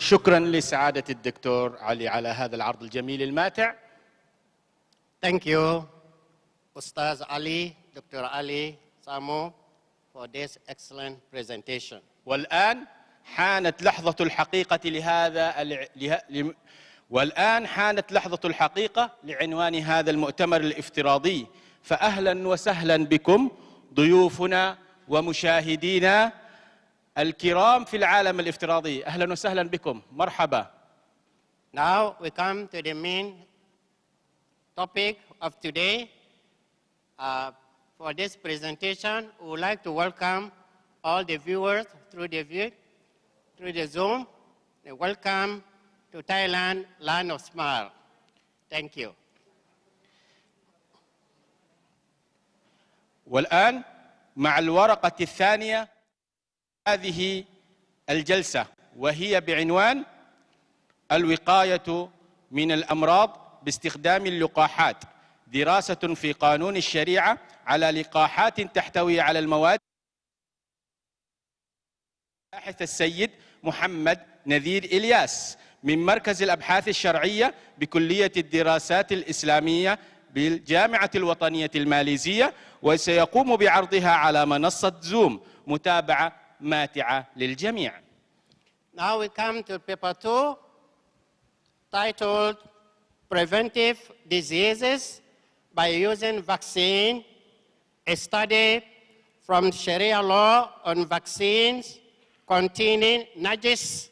شكرا لسعادة الدكتور علي على هذا العرض الجميل الماتع. Thank you, Ustaz Ali, Dr. Ali Samo, for this excellent presentation. والآن حانت لحظة الحقيقة لعنوان هذا المؤتمر الافتراضي. فأهلا وسهلا بكم ضيوفنا ومشاهدينا الكرام في العالم الافتراضي. أهلا وسهلا بكم، مرحبا. Now we come to the main topic of today. For this presentation, we would like to welcome all the viewers through the Zoom. Welcome to Thailand, land of smile. Thank you. والآن مع الورقة الثانية هذه الجلسة، وهي بعنوان الوقاية من الأمراض باستخدام اللقاحات، دراسة في قانون الشريعة على لقاحات تحتوي على المواد. الباحث السيد محمد نذير إلياس من مركز الأبحاث الشرعية بكلية الدراسات الإسلامية بالجامعة الوطنية الماليزية، وسيقوم بعرضها على منصة زوم. متابعة ماتعة للجميع. Now we come to paper 2, titled Preventive Diseases by Using Vaccine, a study from Sharia law on vaccines containing najis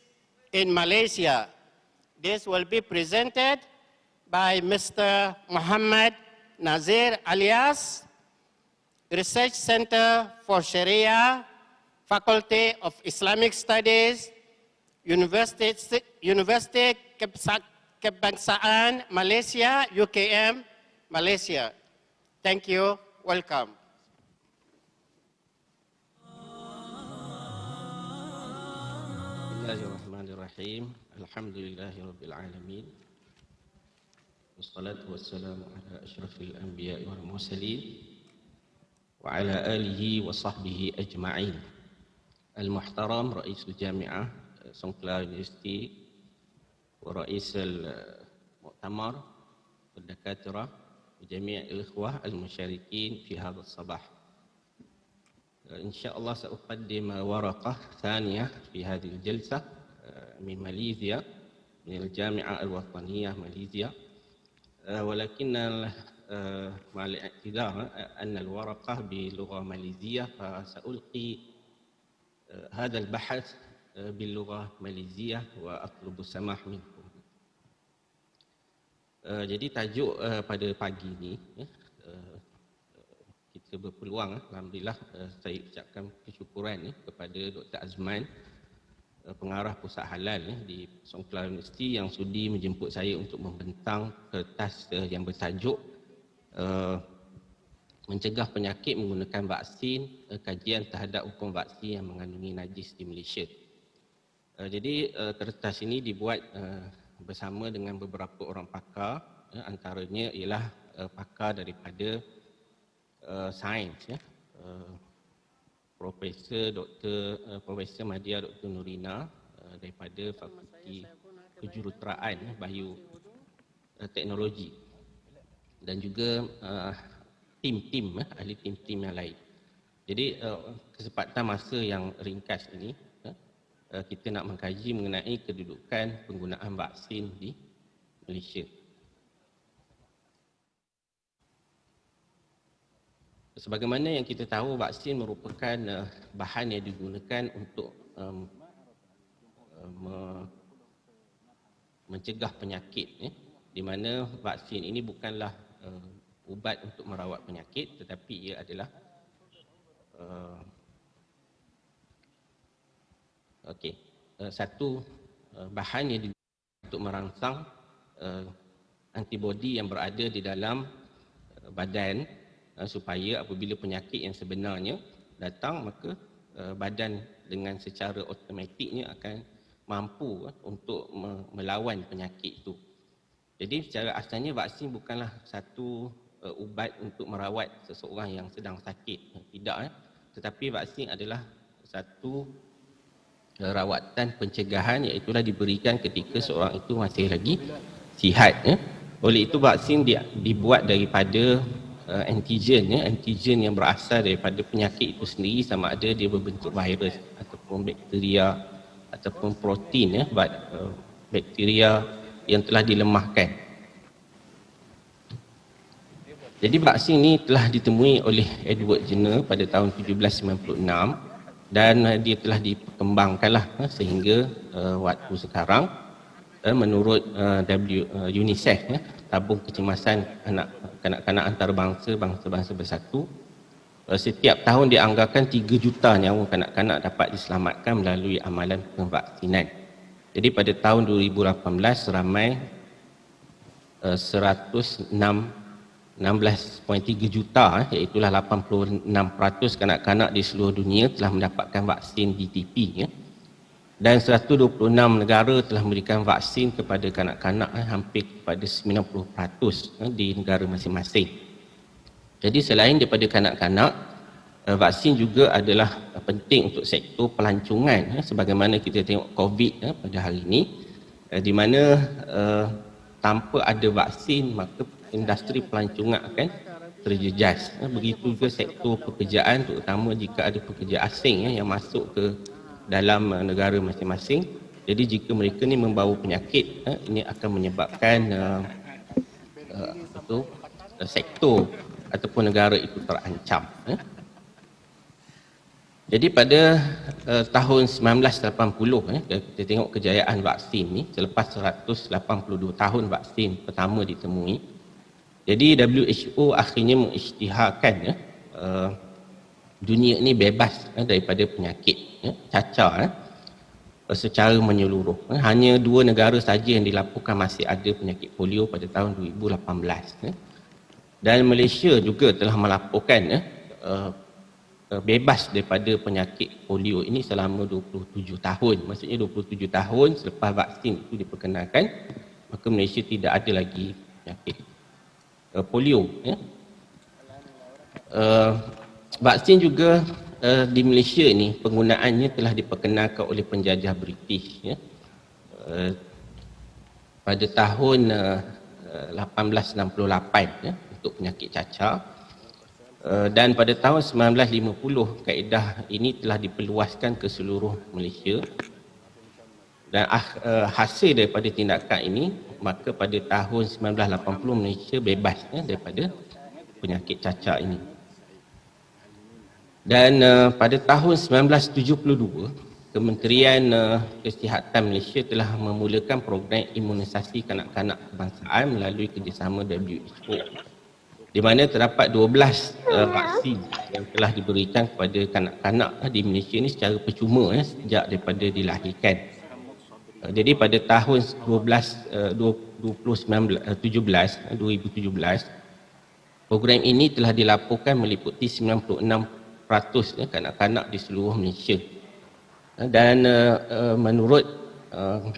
in Malaysia. This will be presented by Mr. Muhammad Nazir Alias, Research Center for Sharia, Faculty of Islamic Studies, University Kebangsaan Malaysia, UKM, Malaysia. Thank you. Welcome. Bismillahirrahmanirrahim. Alhamdulillahi Rabbil Alamin. Wassalatu wassalamu ala ashrafil anbiya'i wal mursalin wa ala alihi wa sahbihi ajma'in. Al-Muhtaram Rais Al-Jami'ah Songkla University wa Rais Al-Mu'tamar Al-Dakatira wa Jami' Al-Ikhwah Al-Musyarikin fi hadha al-sabah. إن شاء الله سأقدم ورقة ثانية في هذه الجلسة من ماليزيا، من الجامعة الوطنية ماليزيا، ولكن مع الاعتذار أن الورقة بلغة ماليزية، فسألقي هذا البحث باللغة ماليزية وأطلب السماح منكم. Jadi tajuk pada pagi ini, kita berpeluang, alhamdulillah, saya ucapkan kesyukuran kepada Dr. Azman, pengarah pusat halal di Songkla University, yang sudi menjemput saya untuk membentang kertas yang bertajuk mencegah penyakit menggunakan vaksin, kajian terhadap hukum vaksin yang mengandungi najis di Malaysia. Jadi kertas ini dibuat bersama dengan beberapa orang pakar, antaranya ialah pakar daripada sains, Profesor Madya Dr. Nurina daripada Fakulti Kejuruteraan Bioteknologi, dan juga tim-tim, ahli tim-tim yang lain. Jadi kesempatan masa yang ringkas ini, kita nak mengkaji mengenai kedudukan penggunaan vaksin di Malaysia. Sebagaimana yang kita tahu, vaksin merupakan bahan yang digunakan untuk mencegah penyakit, di mana vaksin ini bukanlah ubat untuk merawat penyakit, tetapi ia adalah satu bahan yang untuk merangsang antibodi yang berada di dalam badan supaya apabila penyakit yang sebenarnya datang, maka badan dengan secara automatiknya akan mampu untuk melawan penyakit itu. Jadi secara asalnya vaksin bukanlah satu ubat untuk merawat seseorang yang sedang sakit, tidak, tetapi vaksin adalah satu rawatan pencegahan, iaitulah diberikan ketika seorang itu masih lagi sihat. Oleh itu vaksin dibuat daripada antigen, antigen yang berasal daripada penyakit itu sendiri, sama ada dia berbentuk virus ataupun bakteria ataupun protein, bakteria yang telah dilemahkan. Jadi vaksin ini telah ditemui oleh Edward Jenner pada tahun 1796 dan dia telah dikembangkanlah sehingga waktu sekarang menurut UNICEF, tabung kecemasan kanak-kanak antarabangsa, bangsa-bangsa bersatu, setiap tahun dianggarkan 3 juta nyawa kanak-kanak dapat diselamatkan melalui amalan pemvaksinan. Jadi pada tahun 2018 ramai 16.3 juta, iaitulah 86% kanak-kanak di seluruh dunia telah mendapatkan vaksin DTP, dan 126 negara telah memberikan vaksin kepada kanak-kanak, hampir kepada 90% di negara masing-masing. Jadi selain daripada kanak-kanak, vaksin juga adalah penting untuk sektor pelancongan, sebagaimana kita tengok COVID pada hari ini, di mana tanpa ada vaksin maka industri pelancongan akan terjejas. Begitu juga sektor pekerjaan, terutama jika ada pekerja asing yang masuk ke dalam negara masing-masing. Jadi jika mereka ni membawa penyakit, ini akan menyebabkan sektor ataupun negara itu terancam. Jadi pada tahun 1980, kita tengok kejayaan vaksin ni selepas 182 tahun vaksin pertama ditemui. Jadi WHO akhirnya mengisytiharkan dunia ini bebas daripada penyakit cacar secara menyeluruh. Hanya 2 negara saja yang dilaporkan masih ada penyakit polio pada tahun 2018. Dan Malaysia juga telah melaporkan bebas daripada penyakit polio ini selama 27 tahun. Maksudnya 27 tahun selepas vaksin itu diperkenalkan, maka Malaysia tidak ada lagi penyakit polio. Vaksin juga di Malaysia ni penggunaannya telah diperkenalkan oleh penjajah British pada tahun 1868 untuk penyakit cacar, dan pada tahun 1950 kaedah ini telah diperluaskan ke seluruh Malaysia, dan hasil daripada tindakan ini maka pada tahun 1980 Malaysia bebas daripada penyakit cacar ini. Dan pada tahun 1972 Kementerian Kesihatan Malaysia telah memulakan program imunisasi kanak-kanak kebangsaan melalui kerjasama WHO, di mana terdapat 12 vaksin yang telah diberikan kepada kanak-kanak di Malaysia ini secara percuma sejak daripada dilahirkan. Jadi pada tahun 2017 program ini telah dilaporkan meliputi 96% kanak-kanak di seluruh Malaysia. Dan menurut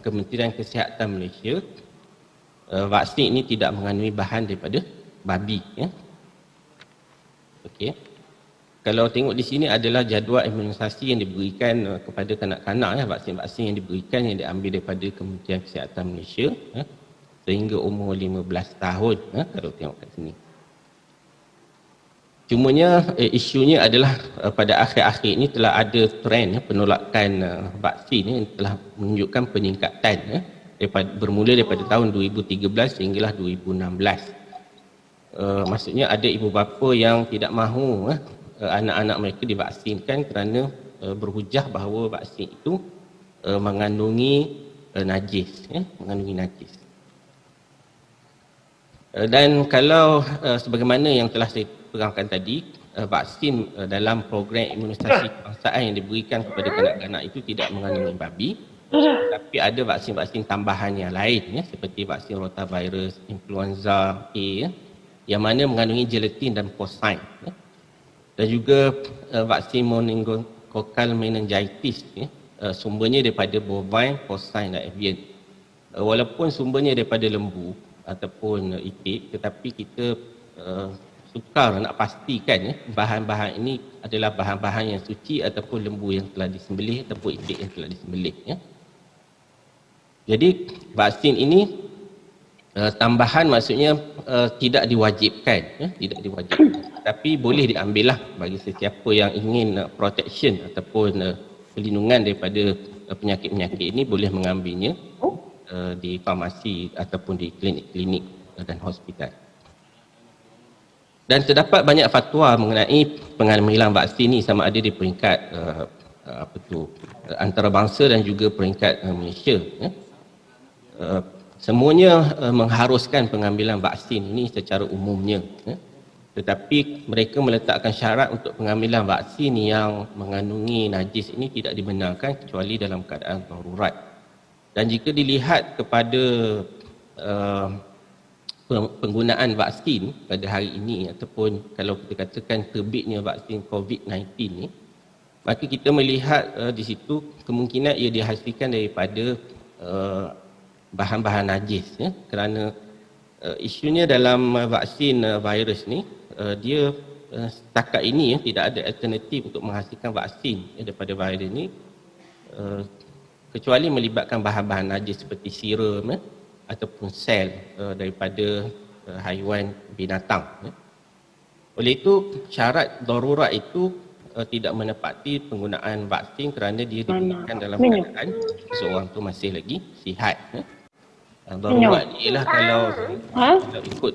Kementerian Kesihatan Malaysia, vaksin ini tidak mengandungi bahan daripada babi. Okey. Kalau tengok di sini adalah jadual imunisasi yang diberikan kepada kanak-kanak, vaksin-vaksin yang diberikan yang diambil daripada Kementerian Kesihatan Malaysia sehingga umur 15 tahun, kalau tengok kat sini. Cumanya isunya adalah pada akhir-akhir ini telah ada trend penolakan vaksin yang telah menunjukkan peningkatan bermula daripada tahun 2013 sehinggalah 2016. Maksudnya ada ibu bapa yang tidak mahu anak-anak mereka divaksinkan kerana berhujah bahawa vaksin itu mengandungi najis, mengandungi najis. Dan kalau sebagaimana yang telah saya terangkan tadi, vaksin dalam program imunisasi kebangsaan yang diberikan kepada kanak-kanak itu tidak mengandungi babi, tapi ada vaksin-vaksin tambahan yang lain seperti vaksin rotavirus, influenza A yang mana mengandungi gelatin dan porcine, dan juga vaksin meningococcal meningitis sumbernya daripada bovine, porcine dan avian. Walaupun sumbernya daripada lembu ataupun itik, tetapi kita sukar nak pastikan bahan-bahan ini adalah bahan-bahan yang suci ataupun lembu yang telah disembelih ataupun itik yang telah disembelih. Jadi vaksin ini tambahan maksudnya tidak diwajibkan, tidak diwajibkan, tapi boleh diambil lah bagi sesiapa yang ingin protection ataupun perlindungan daripada penyakit-penyakit ini, boleh mengambilnya di farmasi ataupun di klinik-klinik dan hospital. Dan terdapat banyak fatwa mengenai pengambilan vaksin ini sama ada di peringkat antarabangsa dan juga peringkat Malaysia. Semuanya mengharuskan pengambilan vaksin ini secara umumnya. Tetapi mereka meletakkan syarat untuk pengambilan vaksin yang mengandungi najis ini tidak dibenarkan kecuali dalam keadaan darurat. Dan jika dilihat kepada penggunaan vaksin pada hari ini ataupun kalau kita katakan terbitnya vaksin COVID-19 ni, maka kita melihat di situ kemungkinan ia dihasilkan daripada bahan-bahan najis kerana isunya dalam vaksin virus ni dia setakat ini tidak ada alternatif untuk menghasilkan vaksin daripada virus ni kecuali melibatkan bahan-bahan najis seperti serum ataupun sel daripada haiwan binatang. Oleh itu syarat darurat itu tidak menepati penggunaan vaksin kerana dia digunakan dalam keadaan seseorang tu masih lagi sihat. Darurat ni ialah kalau ikut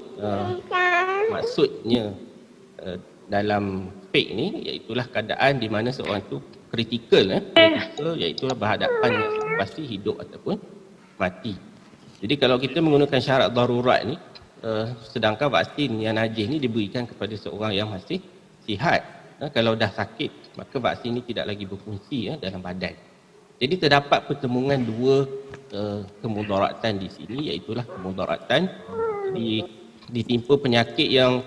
maksudnya dalam fake ni, iaitulah keadaan di mana seorang tu kritikal, iaitulah berhadapan yang pasti hidup ataupun mati. Jadi kalau kita menggunakan syarat darurat ni, sedangkan vaksin yang najis ni diberikan kepada seorang yang masih sihat. Kalau dah sakit, maka vaksin ini tidak lagi berfungsi dalam badan. Jadi terdapat pertemuan dua kemudaratan di sini, iaitulah kemudaratan ditimpa penyakit yang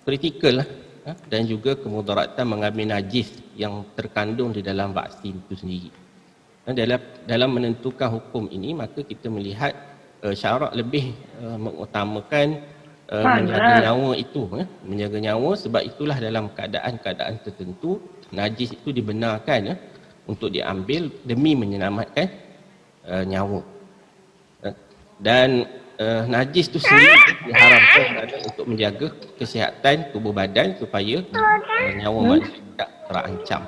kritikal dan juga kemudaratan mengambil najis yang terkandung di dalam vaksin itu sendiri. Dalam menentukan hukum ini, maka kita melihat syarat lebih mengutamakan menjaga nyawa itu, menjaga nyawa, sebab itulah dalam keadaan-keadaan tertentu najis itu dibenarkan untuk diambil demi menyelamatkan nyawa. Dan najis itu sendiri diharamkan untuk menjaga kesihatan tubuh badan supaya nyawa manusia tidak terancam.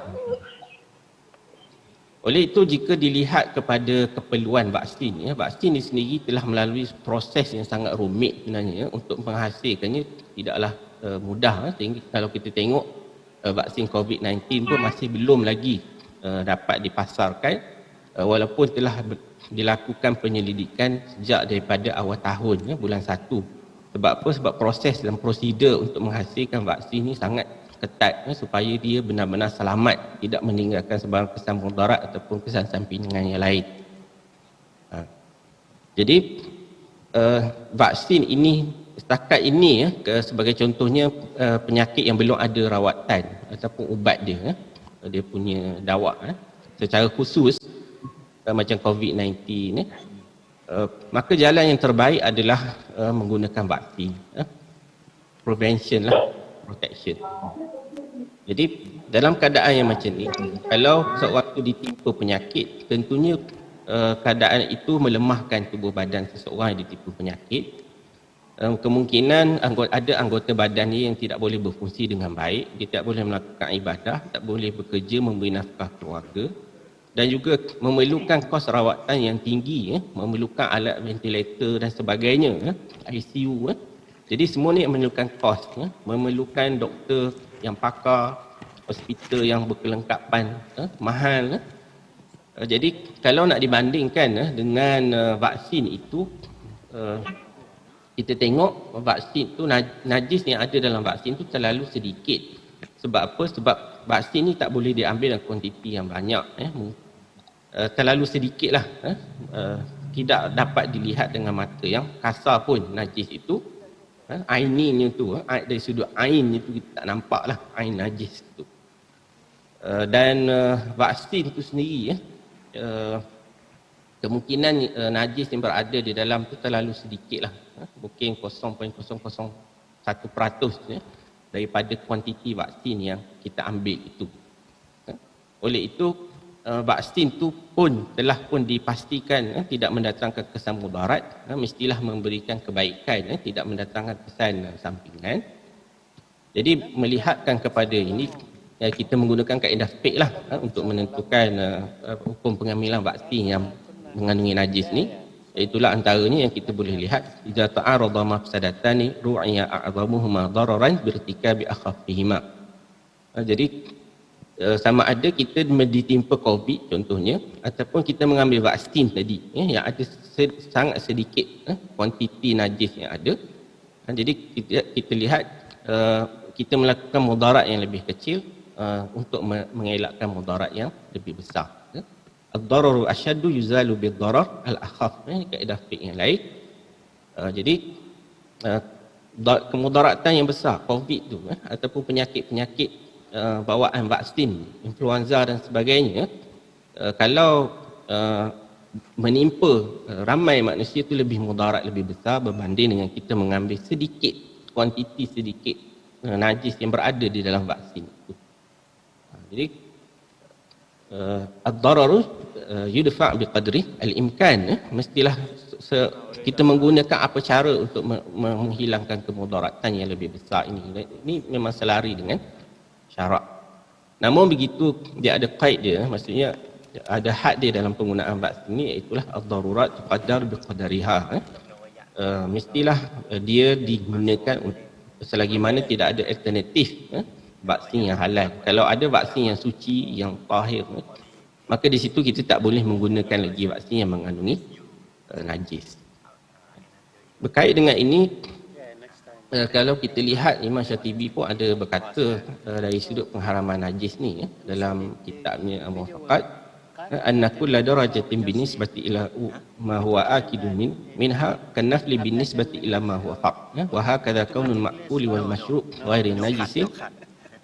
Oleh itu jika dilihat kepada keperluan vaksin, vaksin ini sendiri telah melalui proses yang sangat rumit sebenarnya untuk menghasilkannya tidaklah mudah, sehingga kalau kita tengok vaksin COVID-19 pun masih belum lagi dapat dipasarkan walaupun telah dilakukan penyelidikan sejak daripada awal tahun bulan 1. Sebab apa? Sebab proses dan prosedur untuk menghasilkan vaksin ini sangat ketat supaya dia benar-benar selamat, tidak meninggalkan sebarang kesan mudarat ataupun kesan sampingan yang lain. Jadi vaksin ini setakat ini sebagai contohnya penyakit yang belum ada rawatan ataupun ubat dia punya dawa secara khusus macam COVID-19 maka jalan yang terbaik adalah menggunakan vaksin, prevention lah, protection. Jadi dalam keadaan yang macam ni, kalau sewaktu ditimpa penyakit, tentunya keadaan itu melemahkan tubuh badan seseorang yang ditimpa penyakit. Kemungkinan ada anggota badan dia yang tidak boleh berfungsi dengan baik, dia tak boleh melakukan ibadah, tak boleh bekerja, memberi nafkah keluarga, dan juga memerlukan kos rawatan yang tinggi, memerlukan alat ventilator dan sebagainya, ICU. Jadi semua ni memerlukan kos, memerlukan doktor yang pakar, hospital yang berkelengkapan mahal. Jadi kalau nak dibandingkan dengan vaksin itu, kita tengok vaksin tu najis yang ada dalam vaksin tu terlalu sedikit. Sebab apa? Sebab vaksin ni tak boleh diambil dalam kuantiti yang banyak. Terlalu sedikit lah. Tidak dapat dilihat dengan mata yang kasar pun najis itu. Aininya tu, dari sudut ain itu kita tak nampak lah ain najis tu. Dan vaksin tu sendiri kemungkinan najis yang berada di dalam tu terlalu sedikit lah. Mungkin 0.001% daripada kuantiti vaksin yang kita ambil itu. Oleh itu vaksin tu pun telah pun dipastikan tidak mendatangkan kesan mudarat, mestilah memberikan kebaikan, tidak mendatangkan kesan sampingan. Jadi melihatkan kepada ini, kita menggunakan kaedah fiqh lah untuk menentukan hukum pengambilan vaksin yang mengandungi najis ni. Itulah antaranya yang kita boleh lihat, idza ta'arada mafsadatani ru'iya a'zamuhuma dararan birtikabi akhaffihima. Jadi sama ada kita ditimpa COVID contohnya, ataupun kita mengambil vaksin tadi yang ada sangat sedikit kuantiti najis yang ada. Jadi kita lihat kita melakukan mudarat yang lebih kecil untuk mengelakkan mudarat yang lebih besar. Ad-dararu asyaddu yuzalu bid-darar al-akhaf. Kaedah fiqh yang lain. Jadi kemudaratan yang besar COVID tu ataupun penyakit-penyakit bawaan vaksin, influenza dan sebagainya, kalau menimpa ramai manusia itu lebih mudarat, lebih besar berbanding dengan kita mengambil sedikit, kuantiti sedikit najis yang berada di dalam vaksin itu. Jadi ad-dararu yudfa' biqadri al-imkan, mestilah kita menggunakan apa cara untuk menghilangkan kemudaratan yang lebih besar ini. Ini memang selari dengan syarak. Namun begitu dia ada qaid dia, maksudnya ada had dia dalam penggunaan vaksin ini, iaitulah ad-darurat tuqaddar biqadariha. Mestilah dia digunakan selagi mana tidak ada alternatif vaksin yang halal. Kalau ada vaksin yang suci, yang tahir, maka di situ kita tak boleh menggunakan lagi vaksin yang mengandungi najis. Berkait dengan ini, kalau kita lihat Imam Syatibi pun ada berkata dari sudut pengharaman najis ni dalam kitabnya Al-Muwafaqat, anna kulla darajatin binisbati ila ma huwa akidun minha kanafli binisbati ila ma huwa faq, wa hakadha kaunul ma'kuli wal mashru' ghairi najisin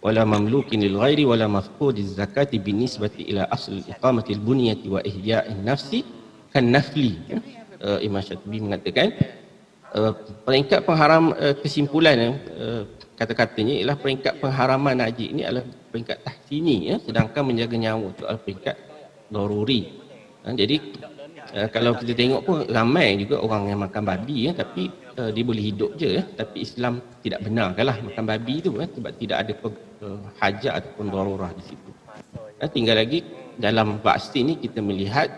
wala mamlukin lil ghairi wala mafqudiz zakati binisbati ila asl iqamatil bunyati wa ihya'in nafsi kan nafli. Imam Syatibi mengatakan peringkat pengharam, kesimpulan kata-katanya ialah peringkat pengharaman najis ini adalah peringkat tahsini, sedangkan menjaga nyawa itu adalah peringkat daruri. Jadi kalau kita tengok pun ramai juga orang yang makan babi, tapi dia boleh hidup je, tapi Islam tidak benarkanlah makan babi tu, sebab tidak ada hajat ataupun darurah di situ. Tinggal lagi dalam vaksin ni kita melihat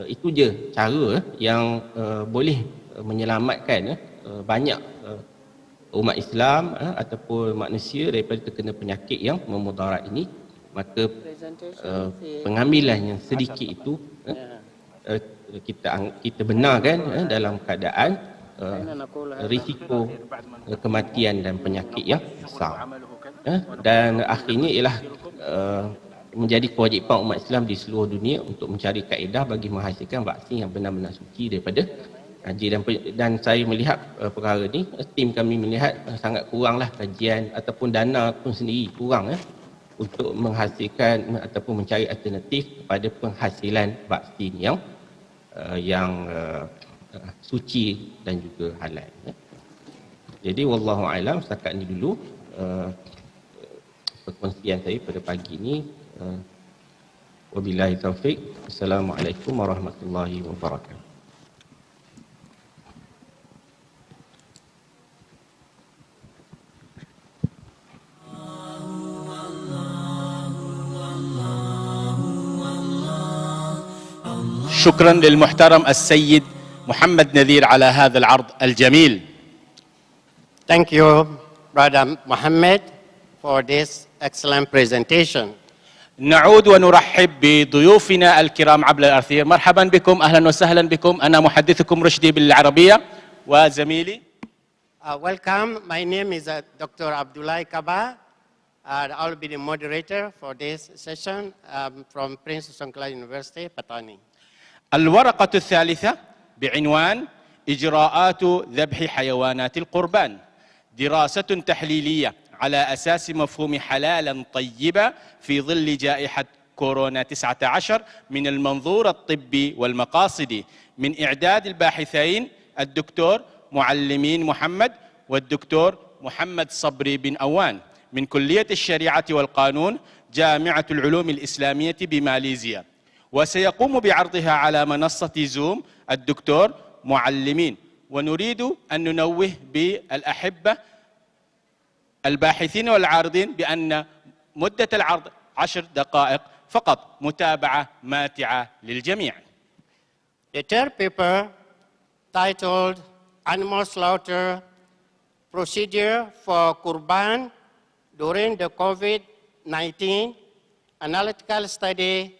itu je cara yang boleh menyelamatkan banyak umat Islam ataupun manusia daripada terkena penyakit yang memudarat ini. Maka pengambilan yang sedikit itu kita benarkan dalam keadaan risiko kematian dan penyakit yang besar. Dan akhirnya ialah menjadi kewajipan umat Islam di seluruh dunia untuk mencari kaedah bagi menghasilkan vaksin yang benar-benar suci daripada najis. Dan saya melihat perkara ni, tim kami melihat sangat kuranglah kajian ataupun dana pun sendiri kurang untuk menghasilkan ataupun mencari alternatif kepada penghasilan vaksin yang suci dan juga halal. Jadi wallahu alam, setakat ini dulu perkongsian saya pada pagi ini. Wabillahi taufik. Assalamualaikum warahmatullahi wabarakatuh. شكرا للمحترم السيد محمد نذير على هذا العرض الجميل. Thank you, Brother Muhammad, for this excellent presentation. نعود ونرحب بضيوفنا الكرام عبر الأثير. مرحبا بكم، أهلا وسهلا بكم. أنا محدثكم رشدي بالعربية وزميلي. Welcome. My name is Dr. Abdullah Kaba. I'll be the moderator for this session from Prince Songkla University, Patani. الورقة الثالثة بعنوان إجراءات ذبح حيوانات القربان، دراسة تحليلية على أساس مفهوم حلالا طيبا في ظل جائحة كورونا 19 من المنظور الطبي والمقاصدي، من إعداد الباحثين الدكتور معلمين محمد والدكتور محمد صبري بن أوان من كلية الشريعة والقانون جامعة العلوم الإسلامية بماليزيا. وسيقوم بعرضها على منصة زوم الدكتور معلمين. ونريد أن ننوه بالأحبة الباحثين والعارضين بأن مدة العرض 10 دقائق فقط، متابعة ماتعة للجميع. The third paper, titled Animal Slaughter Procedure for Kurban During the COVID-19 Analytical Study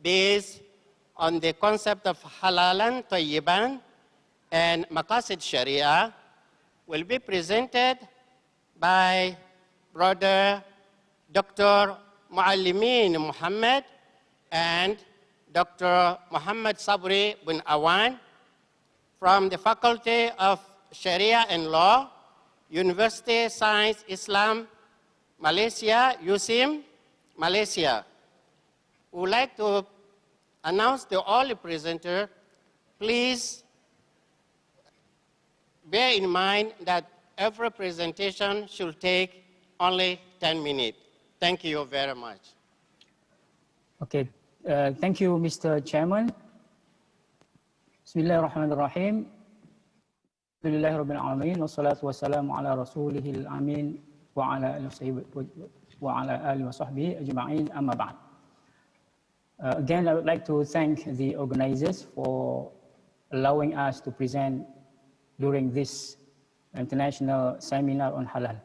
based on the concept of Halalan Tayyiban and Maqasid Sharia, will be presented by Brother Dr. Muallimin Muhammad and Dr. Muhammad Sabri bin Awan from the Faculty of Sharia and Law, University Science Islam, Malaysia, USIM, Malaysia. We would like to announce to all the presenters, please bear in mind that every presentation should take only 10 minutes. Thank you very much. Okay, thank you, Mr. Chairman. Bismillahirrahmanirrahim. Alhamdulillahi Rabbil Alamin. Wassalatu wassalamu ala rasulihil amin wa ala alihi wa sahbihi ajma'in amma ba'd. Again, I would like to thank the organizers for allowing us to present during this international seminar on halal.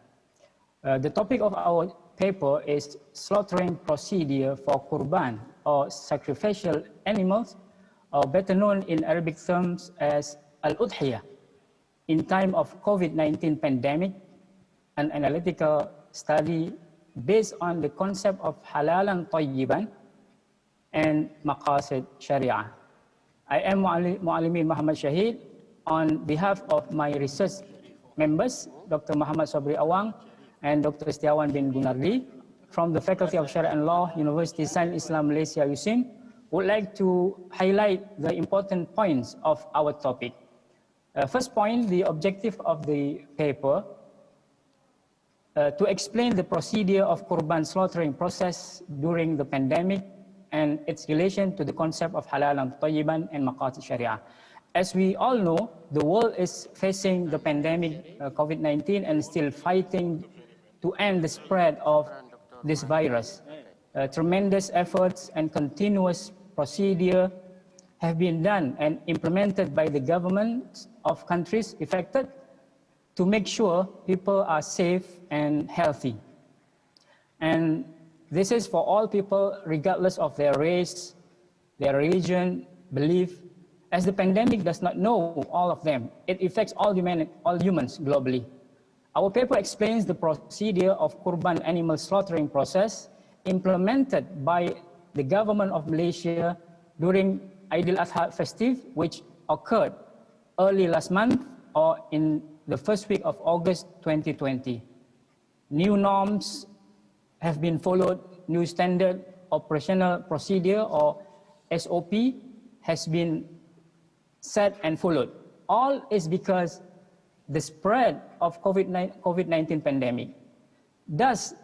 The topic of our paper is slaughtering procedure for kurban or sacrificial animals, or better known in Arabic terms as al-udhiyah. In time of COVID-19 pandemic, an analytical study based on the concept of halalan tayyiban and maqasid sharia. I am Muallimin Muhammad Shahid on behalf of my research members, Dr. Muhammad Sabri Awang and Dr. Setiawan bin Gunardi from the Faculty of Sharia and Law, University Science Islam Malaysia, USIM, would like to highlight the important points of our topic. First point, the objective of the paper, to explain the procedure of kurban slaughtering process during the pandemic and its relation to the concept of halal and tayyiban and maqasid sharia. As we all know, the world is facing the pandemic COVID-19 and still fighting to end the spread of this virus. Tremendous efforts and continuous procedure have been done and implemented by the governments of countries affected to make sure people are safe and healthy. And this is for all people regardless of their race, their religion, belief, as the pandemic does not know all of them. It affects all humans globally. Our paper explains the procedure of kurban animal slaughtering process implemented by the government of Malaysia during Eid al-Adha festive, which occurred early last month or in the first week of August 2020. New norms have been followed, new standard operational procedure or SOP has been set and followed. All is because the spread of COVID-19 pandemic. Does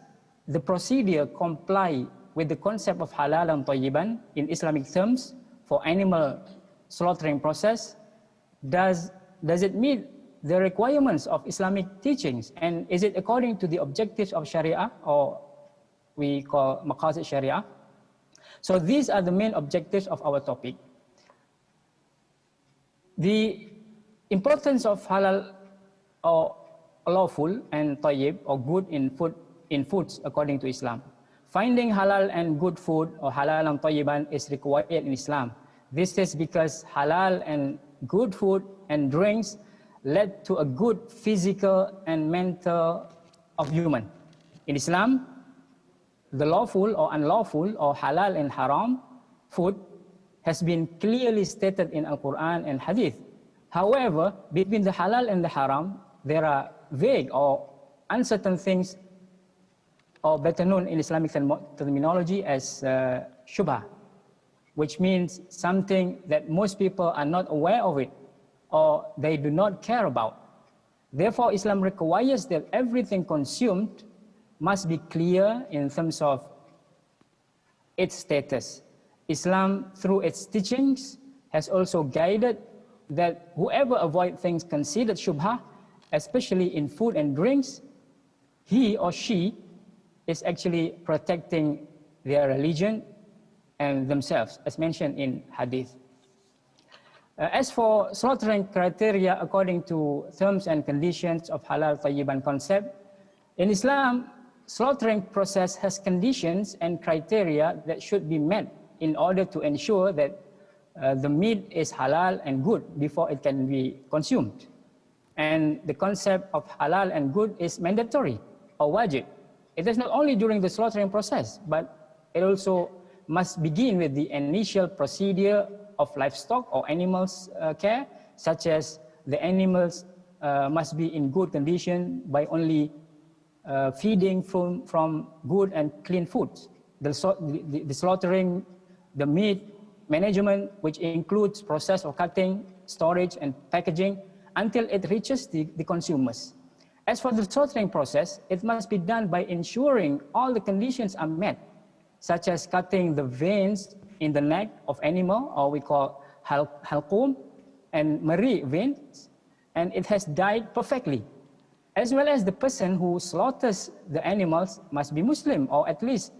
the procedure comply with the concept of halal and tayyiban in Islamic terms for animal slaughtering process? Does it meet the requirements of Islamic teachings, and is it according to the objectives of Sharia, or we call maqasid Sharia? So these are the main objectives of our topic. The importance of halal or lawful and tayyib or good in foods according to Islam. Finding halal and good food, or halal and tayyiban, is required in Islam. This is because halal and good food and drinks led to a good physical and mental of human. In Islam, the lawful or unlawful, or halal and haram food has been clearly stated in Al-Quran and Hadith. However, between the halal and the haram, there are vague or uncertain things, or better known in Islamic terminology as shubha, which means something that most people are not aware of it, or they do not care about. Therefore, Islam requires that everything consumed must be clear in terms of its status. Islam, through its teachings, has also guided that whoever avoids things considered shubha, especially in food and drinks, he or she is actually protecting their religion and themselves, as mentioned in Hadith. As for slaughtering criteria according to terms and conditions of halal tayyiban concept, in Islam, slaughtering process has conditions and criteria that should be met in order to ensure that the meat is halal and good before it can be consumed. And the concept of halal and good is mandatory or wajib. It is not only during the slaughtering process, but it also must begin with the initial procedure of livestock or animals care, such as the animals must be in good condition by only feeding from good and clean foods. The slaughtering, the meat management, which includes process of cutting, storage, and packaging until it reaches the consumers. As for the slaughtering process, it must be done by ensuring all the conditions are met, such as cutting the veins in the neck of animal, or we call halqum, and mari veins, and it has died perfectly. As well as the person who slaughters the animals must be Muslim, or at least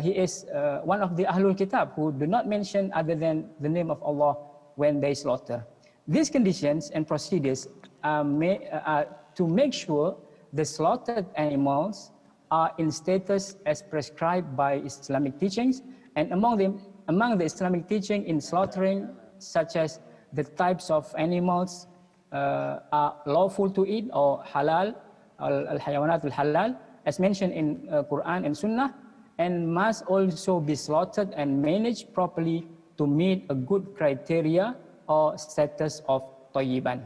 he is one of the Ahlul Kitab who do not mention other than the name of Allah when they slaughter. These conditions and procedures are to make sure the slaughtered animals are in status as prescribed by Islamic teachings, and among the Islamic teaching in slaughtering, such as the types of animals are lawful to eat, or halal, al-hayawanat al-halal, as mentioned in Quran and Sunnah, and must also be slaughtered and managed properly to meet a good criteria or status of tayyiban.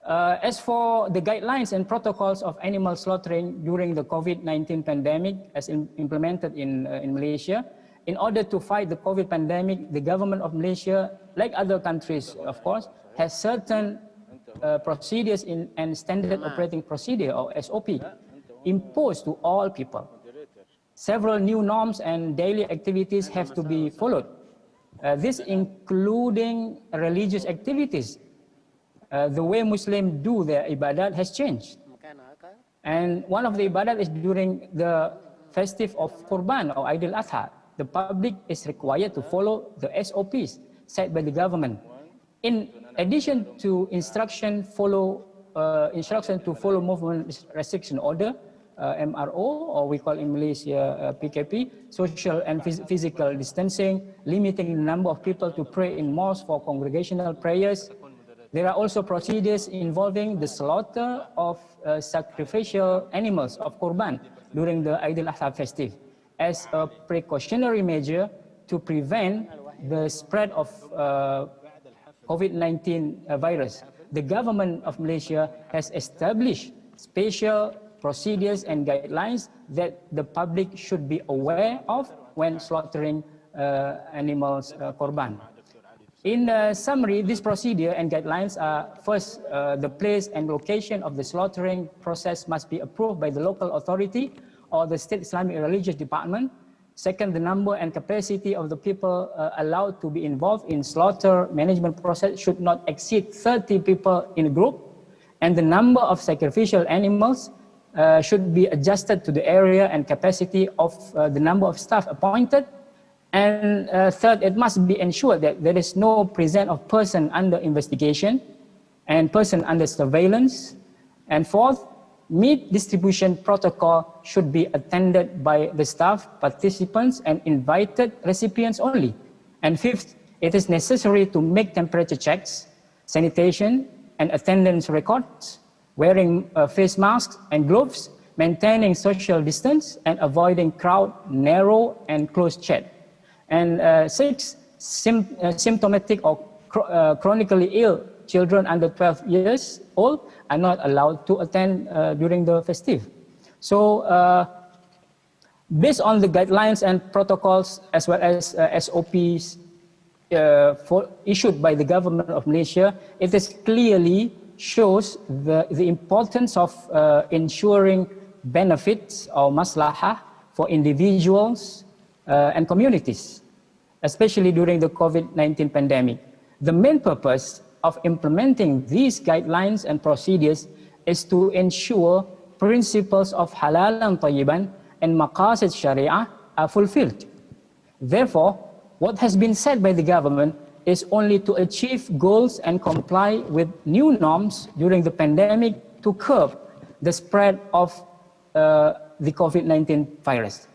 As for the guidelines and protocols of animal slaughtering during the COVID-19 pandemic as implemented in Malaysia, in order to fight the COVID pandemic, the government of Malaysia, like other countries, of course, has certain procedures and standard operating procedure, or SOP, imposed to all people. Several new norms and daily activities have to be followed. This including religious activities. The way Muslims do their ibadat has changed. And one of the ibadat is during the festive of Qurban or Eid al-Adha. The public is required to follow the SOPs set by the government. In addition to instruction to follow movement restriction order, MRO, or we call in Malaysia PKP, social and physical distancing, limiting the number of people to pray in mosques for congregational prayers. There are also procedures involving the slaughter of sacrificial animals of Qurban during the Eid al-Adha festive as a precautionary measure to prevent the spread of COVID-19 virus. The government of Malaysia has established special procedures and guidelines that the public should be aware of when slaughtering animals Qurban. In summary, this procedure and guidelines are: first, the place and location of the slaughtering process must be approved by the local authority or the state Islamic religious department. Second, the number and capacity of the people allowed to be involved in slaughter management process should not exceed 30 people in a group, and the number of sacrificial animals should be adjusted to the area and capacity of the number of staff appointed. And third, it must be ensured that there is no presence of person under investigation and person under surveillance. And fourth, meat distribution protocol should be attended by the staff, participants, and invited recipients only. And fifth, it is necessary to make temperature checks, sanitation, and attendance records, wearing face masks and gloves, maintaining social distance, and avoiding crowd, narrow and close chat. And six, symptomatic or chronically ill children under 12 years old are not allowed to attend during the festive. So based on the guidelines and protocols as well as SOPs issued by the government of Malaysia, it is clearly shows the importance of ensuring benefits or maslahah for individuals and communities, especially during the COVID-19 pandemic. The main purpose of implementing these guidelines and procedures is to ensure principles of halal and tayyiban and maqasid sharia are fulfilled. Therefore, what has been said by the government is only to achieve goals and comply with new norms during the pandemic to curb the spread of the COVID-19 virus.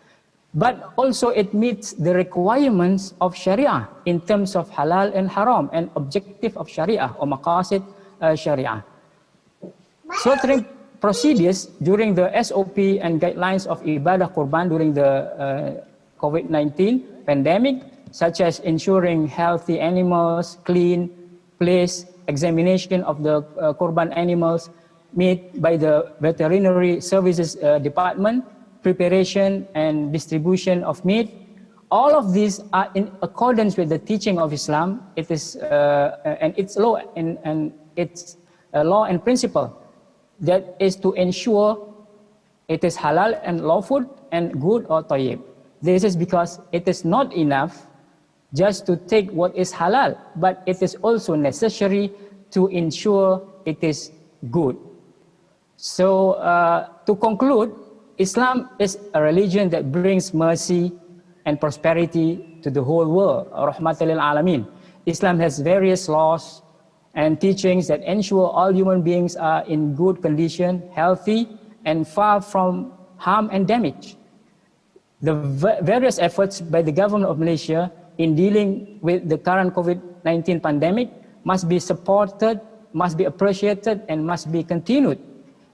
But also it meets the requirements of Sharia in terms of halal and haram and objective of Sharia or maqasid Sharia. Slaughtering procedures during the SOP and guidelines of ibadah qurban during the COVID-19 pandemic, such as ensuring healthy animals, clean place, examination of the qurban animals made by the Veterinary Services Department, preparation and distribution of meat. All of these are in accordance with the teaching of Islam. It is and its law and its law and principle that is to ensure it is halal and lawful and good or tayyib. This is because it is not enough just to take what is halal, but it is also necessary to ensure it is good. So to conclude, Islam is a religion that brings mercy and prosperity to the whole world, rahmatan lil alamin. Islam has various laws and teachings that ensure all human beings are in good condition, healthy, and far from harm and damage. The various efforts by the government of Malaysia in dealing with the current COVID-19 pandemic must be supported, must be appreciated, and must be continued,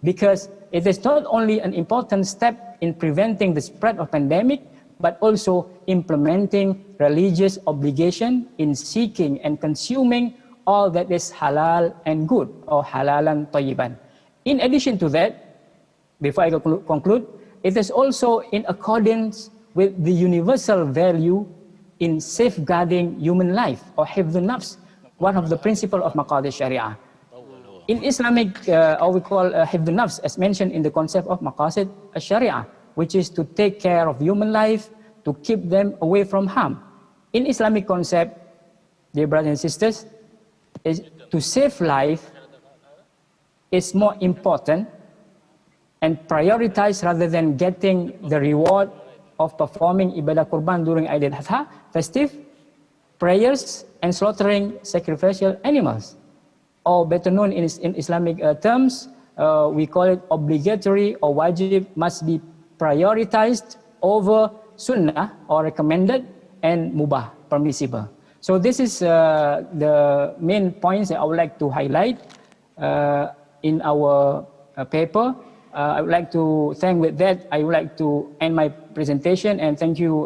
because it is not only an important step in preventing the spread of pandemic, but also implementing religious obligation in seeking and consuming all that is halal and good, or halalan tayyiban. In addition to that, before I conclude, it is also in accordance with the universal value in safeguarding human life, or hifdhun nafs, one of the principles of maqasid sharia. In Islamic, or we call hifdhun nafs, as mentioned in the concept of maqasid sharia, which is to take care of human life, to keep them away from harm. In Islamic concept, dear brothers and sisters, is to save life is more important and prioritized rather than getting the reward of performing ibadah qurban during Eid al-Adha, festive, prayers, and slaughtering sacrificial animals. Or better known in Islamic terms, we call it obligatory or wajib, must be prioritized over sunnah or recommended, and mubah, permissible. So this is the main points that I would like to highlight in our paper. I would like to thank with that, I would like to end my presentation, and thank you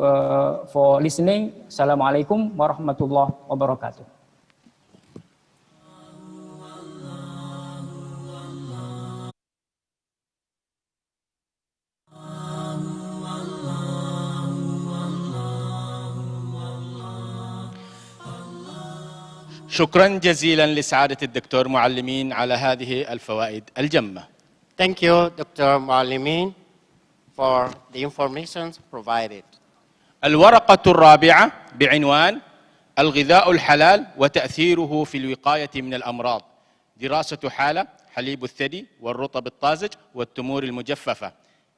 for listening. Assalamualaikum warahmatullahi wabarakatuh. شكرا جزيلا لسعادة الدكتور معلمين على هذه الفوائد الجمة. Thank you, Dr. Muallimin, for the information provided. الورقة الرابعة بعنوان الغذاء الحلال وتأثيره في الوقاية من الأمراض، دراسة حالة حليب الثدي والرطب الطازج والتمور المجففة،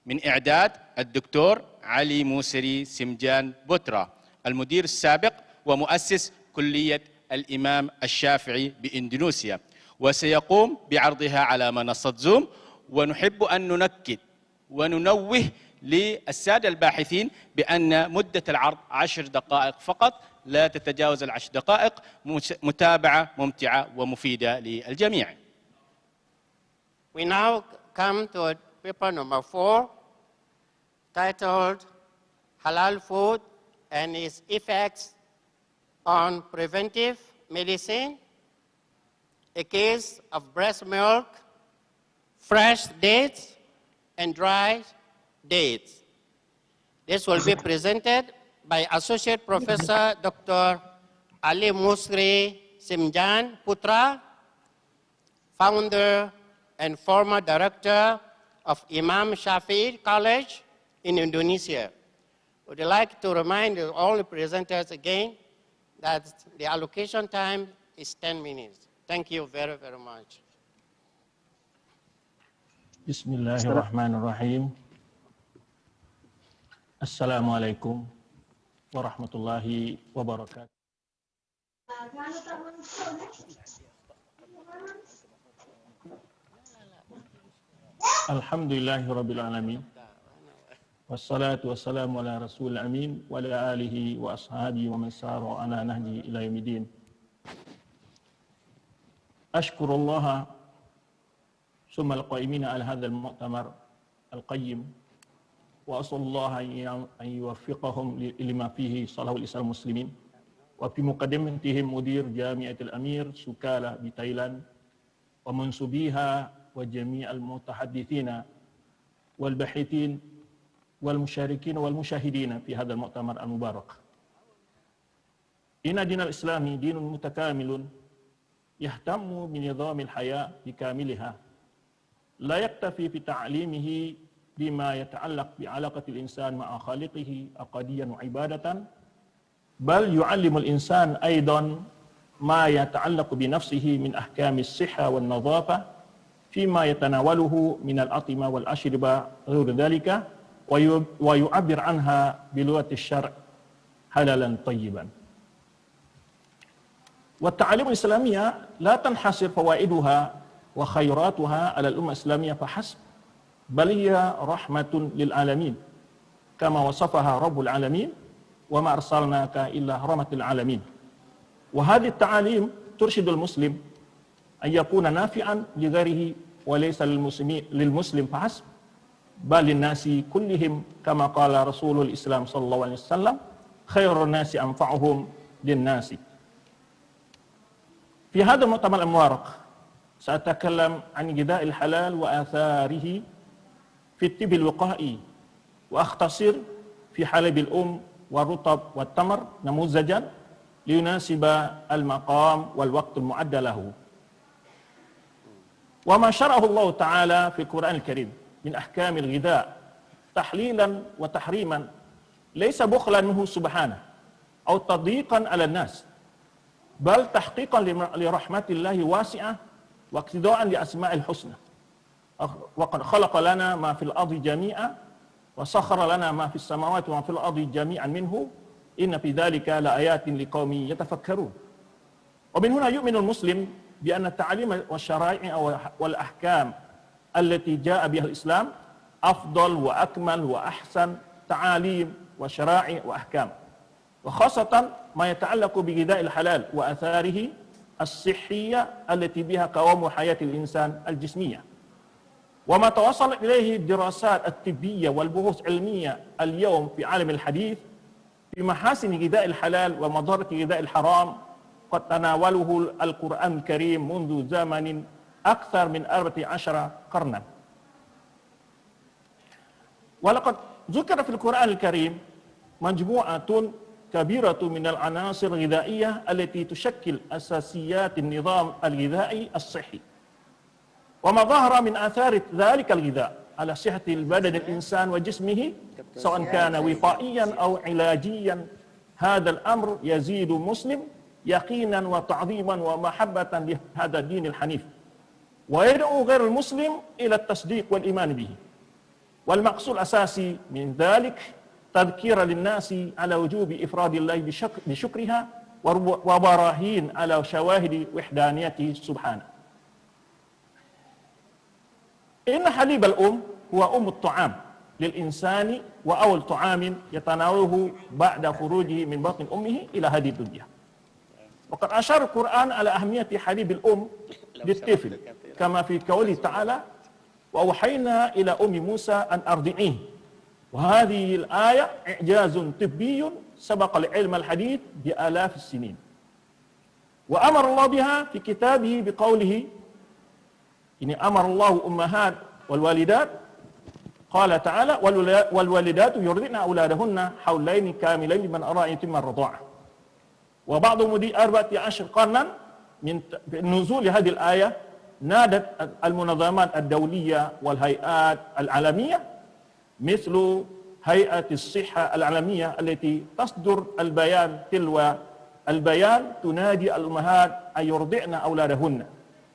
من إعداد الدكتور علي موسري سمجان بوترا، المدير السابق ومؤسس كلية الإمام الشافعي بإندونيسيا، وسيقوم بعرضها على منصة زوم ونحب أن ننكد وننوه للسادة الباحثين بأن مدة العرض 10 دقائق فقط، لا تتجاوز 10 دقائق، متابعة ممتعة ومفيدة للجميع. We now come to paper number 4, titled Halal Food and its Effects on Preventive Medicine, a case of breast milk, fresh dates, and dry dates. This will be presented by Associate Professor Dr. Ali Musri Simjan Putra, founder and former director of Imam Shafi'i College in Indonesia. Would like to remind all the presenters again that the allocation time is 10 minutes. Thank you very, very much. Bismillahirrahmanirrahim. Assalamualaikum warahmatullahi wabarakatuh. Alhamdulillahirabbil alamin. Wassalatu wassalamu ala rasul amin wa ala alihi wa ashabihi wa man sara ala nahji ila yaumiddin. Ashkurullaha summa al-qaimina ala hadzal mu'tamar al-qayyim wa asallallahu an yuwaffiqahum lima fihi salahul islam muslimin wa fi muqaddimatihim mudir jami'atil amir Sukala di Thailand wa mansubiha wa jami'al mutahaddithina wal bahithin wal musyarikin wal musyahidina fi hadzal mu'tamar al-mubarak. Inna dinal islami dinun mutakamilun yahtammu bi nizamil haya bikamiliha la yaktafi fi ta'limihi bima yata'allaq bi alaqatil insan ma'a khaliqihi aqadiyan wa ibadatan bal yu'allimul insan aidan ma yata'allaq bi nafsihi min ahkamis sihha wan nadhafa fima yatanawaluhu min al-atima wal ashriba ghairu dhalika wa yu'abbir anha bi lughati asy-syar' halalan tayyiban. Wa ta'alim al-islamiyah la tanhasir fawaiduha wa khairatuha ala al-ummah islamiyah fahasb bal hiya rahmatun lil alamin kama wasafaha rabbul alamin wa ma arsalnaka illa rahmatil alamin. Wa hadhihi at-ta'alim turshidul muslim an yakuna nafi'an li ghairihi wa laysa lil muslim fahasb bal lin nasi kullihim kama qala rasulul islam sallallahu alaihi wasallam khairun nasi anfa'uhum lin nasi. Fi hadha al-mu'tamar al-mubarak سأتكلم عن غذاء الحلال وآثاره في الطب الوقائي وأختصر في حليب الأم والرطب والتمر نموذجا ليناسب المقام والوقت المعد له. وما شرعه الله تعالى في القرآن الكريم من أحكام الغذاء تحليلا وتحريما ليس بخلا منه سبحانه أو تضييقا على الناس بل تحقيقا لرحمة الله واسعة واقتداء لأسماء الحسنى. وقد خلق لنا ما في الأرض جميعا وسخر لنا ما في السماوات وما في الأرض جميعا منه إن في ذلك لآيات لقوم يتفكرون. ومن هنا يؤمن المسلم بأن التعاليم والشرائع والأحكام التي جاء بها الإسلام أفضل وأكمل وأحسن تعاليم وشرائع وأحكام، وخاصة ما يتعلق بغذاء الحلال وآثاره الصحية التي بها قوام حياة الإنسان الجسمية. وما توصل إليه الدراسات الطبية والبحوث العلمية اليوم في عالم الحديث في محاسن غذاء الحلال ومضرة غذاء الحرام قد تناوله القرآن الكريم منذ زمن أكثر من 14 قرنا. ولقد ذكر في القرآن الكريم مجموعة كبيرة من العناصر الغذائية التي تشكل أساسيات النظام الغذائي الصحي، وما ظهر من آثار ذلك الغذاء على صحة البدن الإنسان وجسمه سواء كان وقائيا أو علاجيا، هذا الأمر يزيد مسلم يقينا وتعظيما ومحبة لهذا الدين الحنيف، ويدعو غير المسلم إلى التصديق والإيمان به. والمقصود الأساسي من ذلك تذكير للناس على وجوب إفراد الله بشكرها وبراهين على شواهد وحدانيته سبحانه. إن حليب الأم هو أم الطعام للإنسان وأول طعام يتناوله بعد خروجه من بطن أمه إلى هذه الدنيا. وقد أشار القرآن على أهمية حليب الأم للطفل كما في قوله تعالى: وأوحينا إلى أم موسى أن أرضعيه. وهذه الآية إعجاز طبي سبق العلم الحديث بآلاف السنين، وأمر الله بها في كتابه بقوله: إن أمر الله أمهات والوالدات، قال تعالى: والوالدات يرضعن أولادهن حولين كاملين لمن أراد أن يتم الرضاعة. وبعض مدي 14 قرنا من نزول هذه الآية نادت المنظمات الدولية والهيئات العالمية مثل هيئة الصحة العالمية التي تصدر البيان تلو البيان تنادي الأمهات أن يرضعن أولادهن،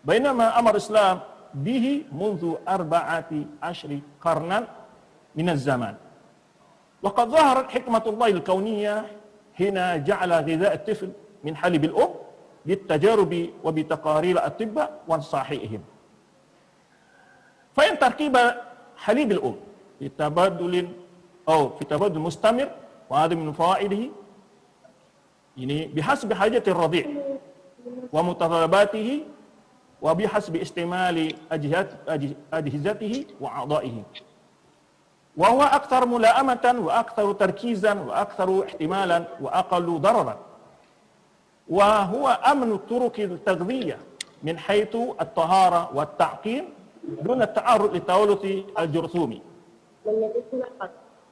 بينما أمر الإسلام به منذ 14 قرنا من الزمان. وقد ظهرت حكمة الله الكونية حين جعل غذاء الطفل من حليب الأم بالتجارب وبتقارير الأطباء ونصائحهم. فإن تركيب حليب الأم في تبادل مستمر، وهذا من فوائده، يعني بحسب حاجة الرضيع ومتطلباته وبحسب استعمال أجهزته وأعضائه، وهو أكثر ملائمة وأكثر تركيزا وأكثر احتمالا وأقل ضررا، وهو أمن طرق التغذية من حيث الطهارة والتعقيم دون التعرض للتولث الجرثومي.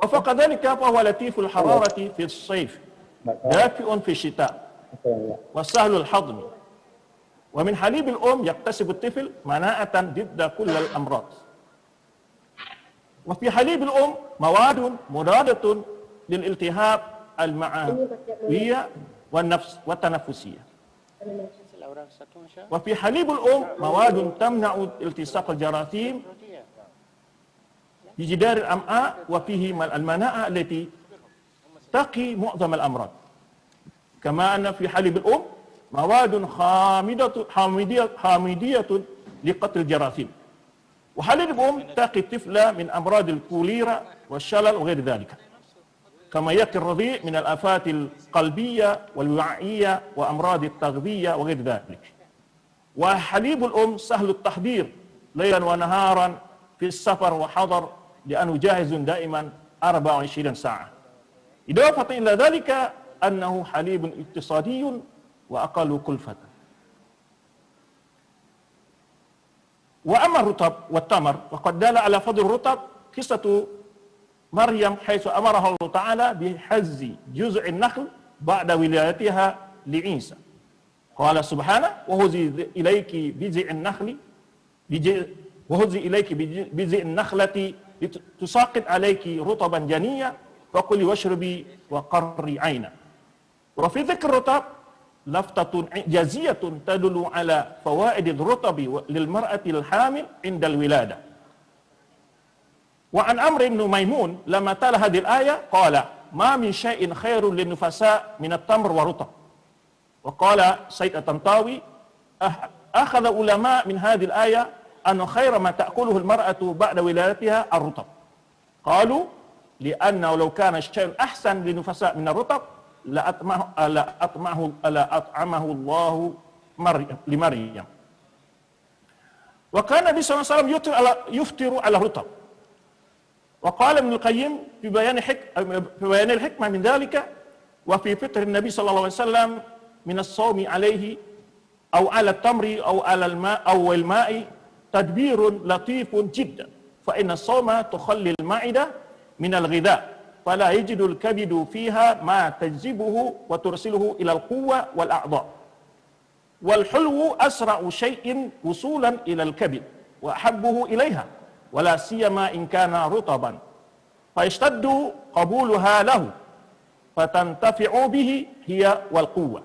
وفوق ذلك فهو لطيف الحرارة في الصيف، دافئ في الشتاء، وسهل الهضم. ومن حليب الأم يكتسب الطفل مناعة ضد كل الأمراض. وفي حليب الأم مواد مضادة للالتهاب المعوية والتنفسية. وفي حليب الأم مواد تمنع التصاق الجراثيم بجدار الأمعاء، وفيه المناعة التي تقي معظم الأمراض. كما أن في حليب الأم مواد حامضية لقتل الجراثيم. وحليب الأم تقي الطفل من أمراض الكوليرا والشلل وغير ذلك، كما يقي الرضيع من الآفات القلبية والوعائية وأمراض التغذية وغير ذلك. وحليب الأم سهل التحضير ليلا ونهارا في السفر وحضر، لأنه جاهز دائما 24 ساعة. إضافة إلى ذلك أنه حليب اقتصادي وأقل كلفة. وأما الرطب والتمر وقد دل على فضل الرطب قصة مريم، حيث أمرها الله تعالى بحز جزء النخل بعد ولادتها لعيسى. قال سبحانه: وهزي إليك بجذع النخلة لتساقط عليك رطبا جنيا فكلي واشربي وقري عينا. وفي ذكر الرطب لفتة إعجازية تدل على فوائد الرطب للمرأة الحامل عند الولادة. وعن عمرو بن ميمون لما تلا هذه الآية قال: ما من شيء خير للنفساء من التمر والرطب. وقال سيد الطنطاوي: أخذ علماء من هذه الآية أن خير ما تأكله المرأة بعد ولادتها الرطب. قالوا: لأنه لو كان الشيء أحسن للنفساء من الرطب لأطعمه الله لمريم. وكان النبي صلى الله عليه وسلم يفطر على الرطب. وقال ابن القيم في بيان الحكمة من ذلك: وفي فطر النبي صلى الله عليه وسلم من الصوم عليه أو على التمر أو على الماء تدبير لطيف جدا، فإن الصوم تخلي المعدة من الغذاء فلا يجد الكبد فيها ما تجذبه وترسله إلى القوة والأعضاء. والحلو أسرع شيء وصولا إلى الكبد وأحبه إليها، ولا سيما إن كان رطبا، فيشتد قبولها له فتنتفع به هي والقوة.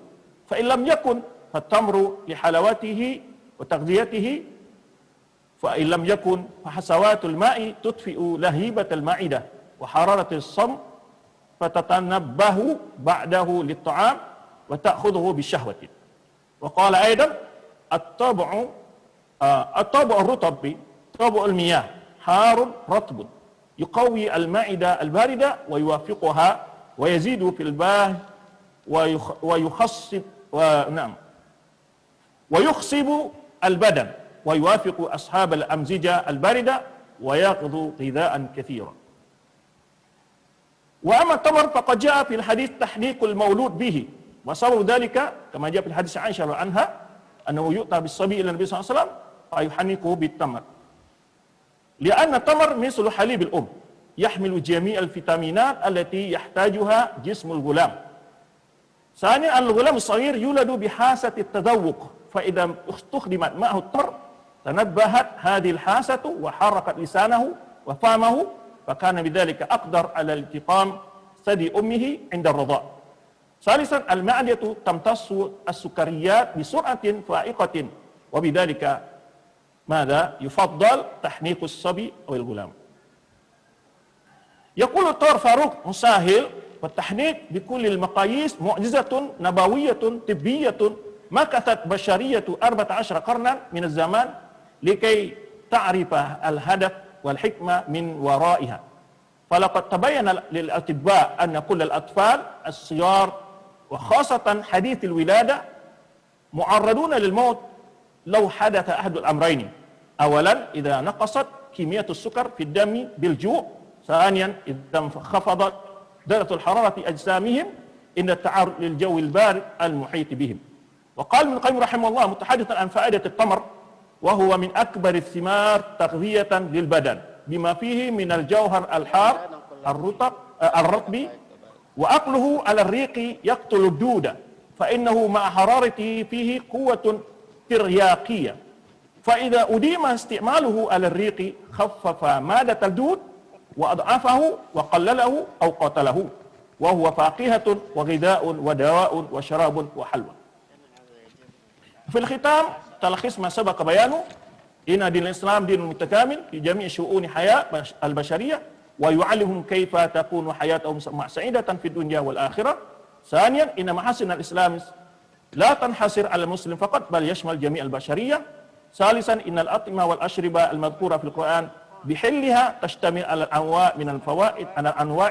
فإن لم يكن فالتمر لحلاوته وتغذيته، فإن لم يكن فحسوات الماء تطفئ لهيبة المعدة وحرارة الصم فتتنبه بعده للطعام وتأخذه بالشهوة. وقال أيضا: الطبع الرطب طبع المياه حار رطب يقوي المعدة الباردة ويوافقها ويزيد في الباه ويخصب البدن ويوافق أصحاب الأمزجة الباردة ويأخذ غذاء كثيرا. وأما التمر فقد جاء في الحديث تحنيك المولود به، وسبب ذلك كما جاء في الحديث عائشة عنها أنه يؤتى بالصبي إلى النبي صلى الله عليه وسلم فيحنكه بالتمر، لأن التمر مثل حليب الأم يحمل جميع الفيتامينات التي يحتاجها جسم الغلام. ثانيا الغلام الصغير يولد بحاسة التذوق، فإذا استخدمت معه التمر تنبهت هذه الحاسة وحركت لسانه وفمه، فكان بذلك أقدر على التقام ثدي أمه عند الرضاع. ثالثا المعدة تمتص السكريات بسرعة فائقة، وبذلك ماذا يفضل تحنيك الصبي أو الغلام. يقول الدكتور فاروق مساهل والتحنيك بكل المقاييس معجزة نبوية طبية مكثت بشرية 14 قرنا من الزمان لكي تعرف الهدف والحكمة من ورائها. فلقد تبين للأطباء أن كل الأطفال الصغار وخاصة حديث الولادة معرضون للموت لو حدث أحد الأمرين: أولا إذا نقصت كمية السكر في الدم بالجوع، ثانيا إذا انخفضت درجة الحرارة في أجسامهم إن التعرض للجو البارد المحيط بهم. وقال ابن القيم رحمه الله متحدثا عن فائدة التمر: وهو من أكبر الثمار تغذية للبدن بما فيه من الجوهر الحار الرطب، وأكله على الريق يقتل الدودة، فإنه مع حرارته فيه قوة ترياقية، فإذا أديم استعماله على الريق خفف مادة الدود وأضعفه وقلله أو قتله، وهو فاكهة وغذاء ودواء وشراب وحلوى. في الختام تلخيص ما سبق بيانه: إن دين الإسلام دين متكامل في جميع شؤون حياة البشرية، ويعلمهم كيف تكون حياتهم سعيدة في الدنيا والآخرة. ثانيا إن محاسن الإسلام لا تنحصر على المسلم فقط بل يشمل جميع البشرية. ثالثا إن الأطعمة والأشربة المذكورة في القرآن بحلها تشتمل على أنواع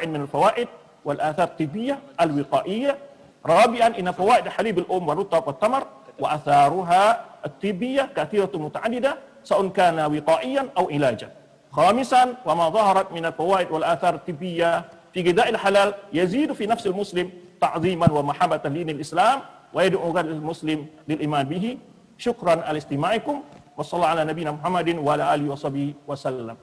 من الفوائد والآثار الطبية الوقائية. رابعا إن فوائد حليب الأم والرطب والتمر وآثارها الطبية كثيرة متعددة سواء كان وقائيا أو علاجا. خامسا وما ظهرت من الفوائد والآثار الطبية في غذاء الحلال يزيد في نفس المسلم تعظيما ومحبة لدين الإسلام ويدعو غير المسلم للإيمان به. شكرا على استماعكم، وصلى الله على نبينا محمد وعلى آله وصحبه وسلم.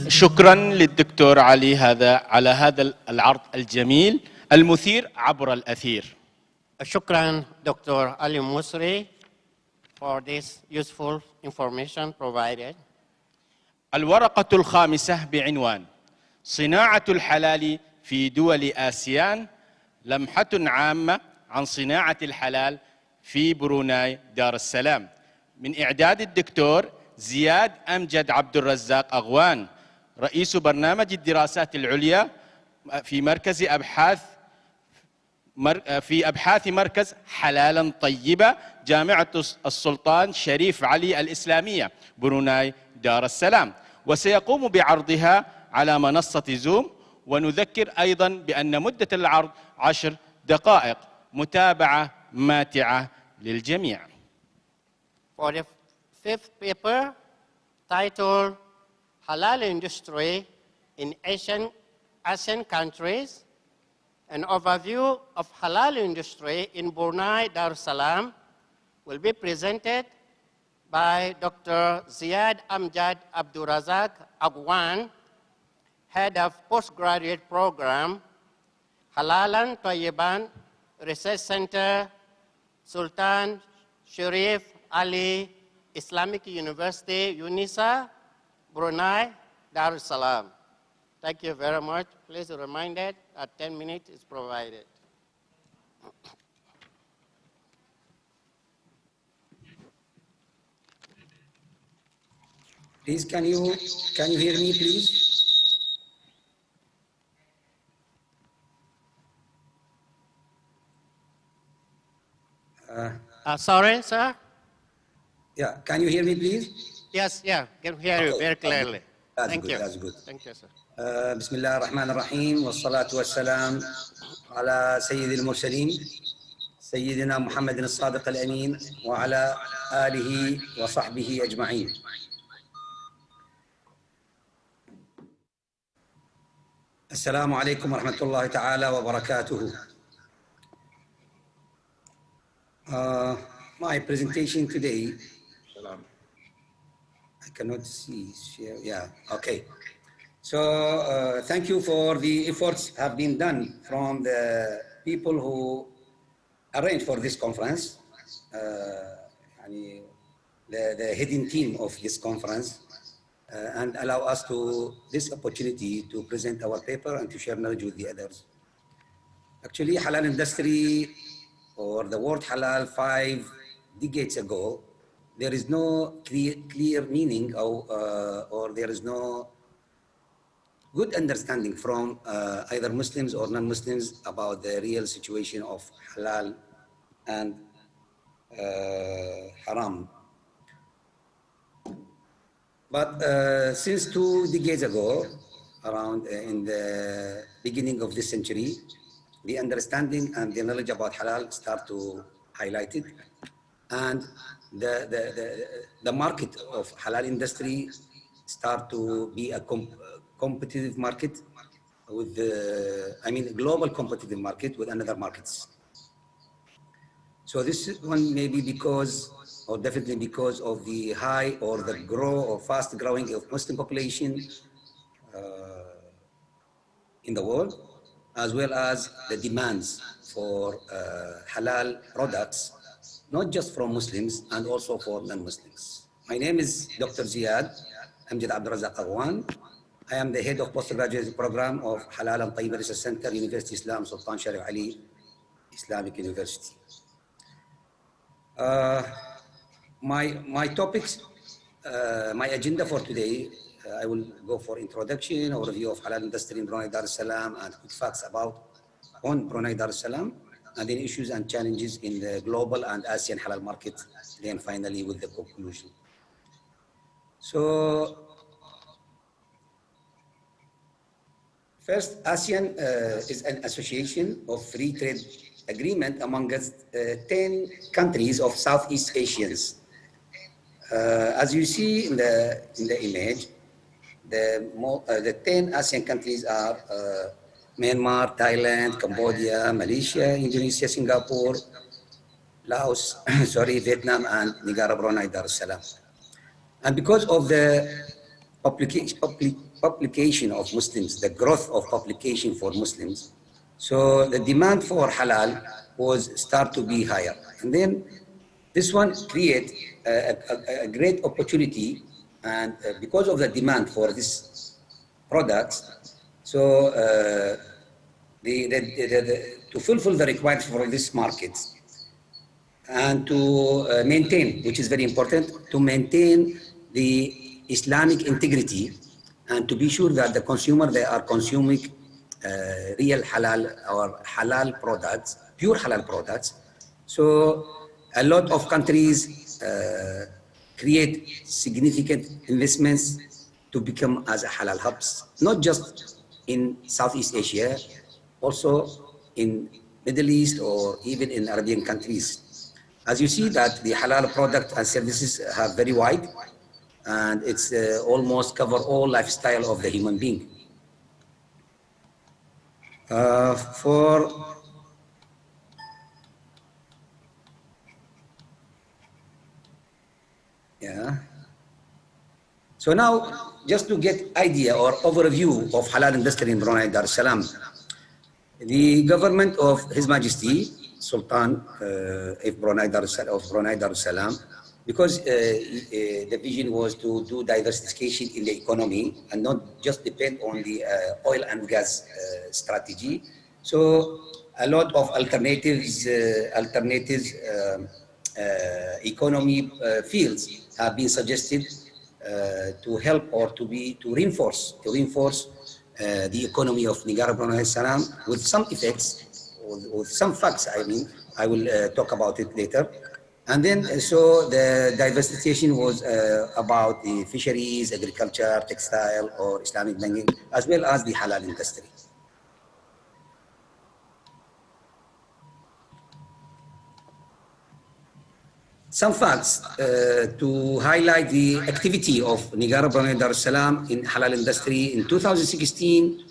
شكرا للدكتور علي على هذا العرض الجميل المثير عبر الأثير. شكرا دكتور علي مسري for this useful information provided. الورقة الخامسة بعنوان صناعة الحلال في دول آسيان، لمحة عامة عن صناعة الحلال في بروناي دار السلام، من إعداد الدكتور زياد أمجد عبد الرزاق أغوان، رئيس برنامج الدراسات العليا في مركز أبحاث مركز حلالا طيبة جامعة السلطان شريف علي الإسلامية بروناي دار السلام، وسيقوم بعرضها على منصة زوم. ونذكر أيضا بأن مدة العرض 10 دقائق، متابعة ماتعة للجميع. For the fifth paper titled Halal Industry in Asian Countries, an overview of halal industry in Brunei Darussalam will be presented by Dr. Ziad Amjad Abdurazak Agwan, Head of Postgraduate Program, Halalan Tayyiban Research Center, Sultan Sharif Ali Islamic University, UNISA, Brunei Darussalam. Thank you very much. Please be reminded that 10 minutes is provided. Please, can you hear me, please? Sorry, sir? Yeah, can you hear me, please? Yes, yeah, can hear you very clearly. That's Thank good, you. that's good. Thank you, sir. بسم الله الرحمن الرحيم والصلاة والسلام على سيد المرسلين سيدنا محمد الصادق الأمين وعلى آله وصحبه أجمعين. السلام عليكم ورحمة الله تعالى وبركاته. My presentation today, I cannot see, yeah, okay. So thank you for the efforts have been done from the people who arranged for this conference, the heading team of this conference, and allow us to this opportunity to present our paper and to share knowledge with the others. Actually, halal industry or the word halal 5 decades ago, there is no clear meaning or there is no good understanding from either Muslims or non-Muslims about the real situation of halal and haram. But since 2 decades ago, around in the beginning of this century, the understanding and the knowledge about halal start to highlight it, and the market of halal industry start to be a competitive market with global competitive market with another markets. So this one may be because, or definitely because of the high or the fast growing of Muslim population in the world, as well as the demands for halal products, not just from Muslims and also for non-Muslims. My name is Dr. Ziad Amjad Abdurazak Aghwan. I am the head of postgraduate program of Halal and Tayyiba Research Center, University Islam Sultan Sharif Ali Islamic University. My topics, my agenda for today, I will go for introduction, overview of halal industry in Brunei Dar es Salaam, and quick facts on Brunei Dar es Salaam, and then issues and challenges in the global and ASEAN halal market, then finally with the conclusion. So, first, ASEAN is an association of free trade agreement among 10 countries of Southeast Asians. As you see in the image, the 10 ASEAN countries are Myanmar, Thailand, Cambodia, Malaysia, Indonesia, Singapore, Laos, Vietnam, and Negara Brunei Dar es Salaam. And because of the publication of Muslims, the growth of publication for Muslims, so the demand for halal start to be higher. And then this one create a great opportunity, and because of the demand for these products, so to fulfill the requirements for this market and to maintain, which is very important, to maintain the Islamic integrity and to be sure that the consumer, they are consuming real halal or halal products, pure halal products. So a lot of countries create significant investments to become as a halal hubs, not just in Southeast Asia, also in Middle East or even in Arabian countries. As you see that the halal product and services are very wide, and it's almost cover all lifestyle of the human being. So now, just to get idea or overview of halal industry in Brunei Dar es Salaam, the government of His Majesty Sultan of Brunei Dar es Salaam, because the vision was to do diversification in the economy and not just depend on the oil and gas strategy. So a lot of alternatives economy fields have been suggested to help or to reinforce the economy of Negara Brunei Dar es Salaam with some effects with some facts. I mean, I will talk about it later. And then, so the diversification was about the fisheries, agriculture, textile, or Islamic banking, as well as the halal industry. Some facts to highlight the activity of Negara Brunei Darussalam in halal industry. In 2016,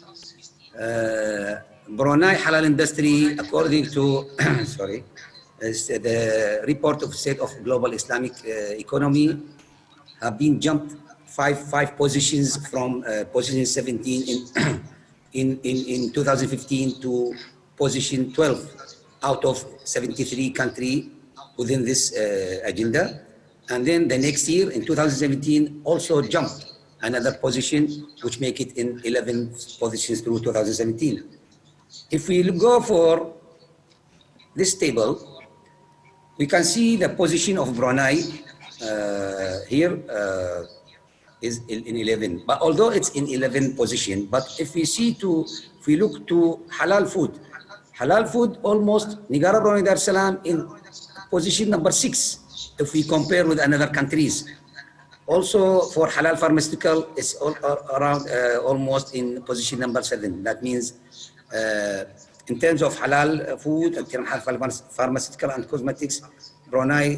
Brunei halal industry, according to the report of State of Global Islamic Economy, have been jumped five positions from position 17 in 2015 to position 12 out of 73 countries within this agenda. And then the next year, in 2017, also jumped another position, which make it in 11 positions through 2017. If we go for this table, we can see the position of Brunei here is in 11. But although it's in 11 position, but if we look to halal food almost Negara Brunei Darussalam in position number 6 if we compare with other countries. Also for halal pharmaceutical, it's around almost in position number 7. That means in terms of halal food, in terms of pharmaceutical and cosmetics, Brunei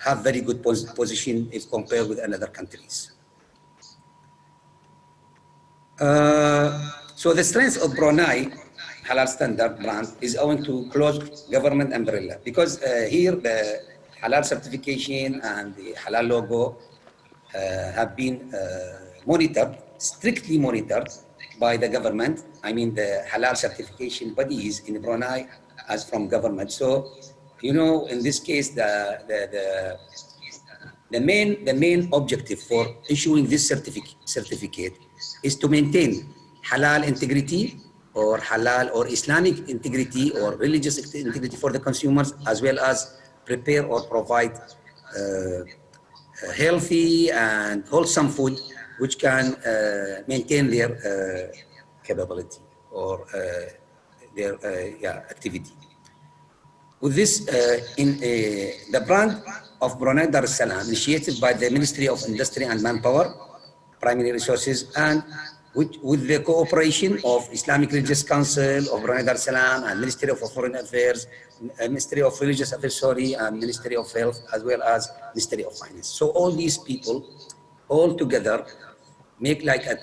have very good position if compared with other countries. So the strength of Brunei halal standard brand is owing to close government umbrella, because here the halal certification and the halal logo have been strictly monitored by the government. I mean, the halal certification bodies in Brunei as from government. So, you know, in this case, the main objective for issuing this certificate is to maintain halal integrity, or halal or Islamic integrity or religious integrity for the consumers, as well as prepare or provide healthy and wholesome food which can maintain their capability or their activity. With this, the brand of Brunei Darussalam, initiated by the Ministry of Industry and Manpower, Primary Resources, and with the cooperation of Islamic Religious Council of Brunei Darussalam and Ministry of Foreign Affairs, Ministry of Religious Affairs, and Ministry of Health, as well as Ministry of Finance. So all these people, all together, make like a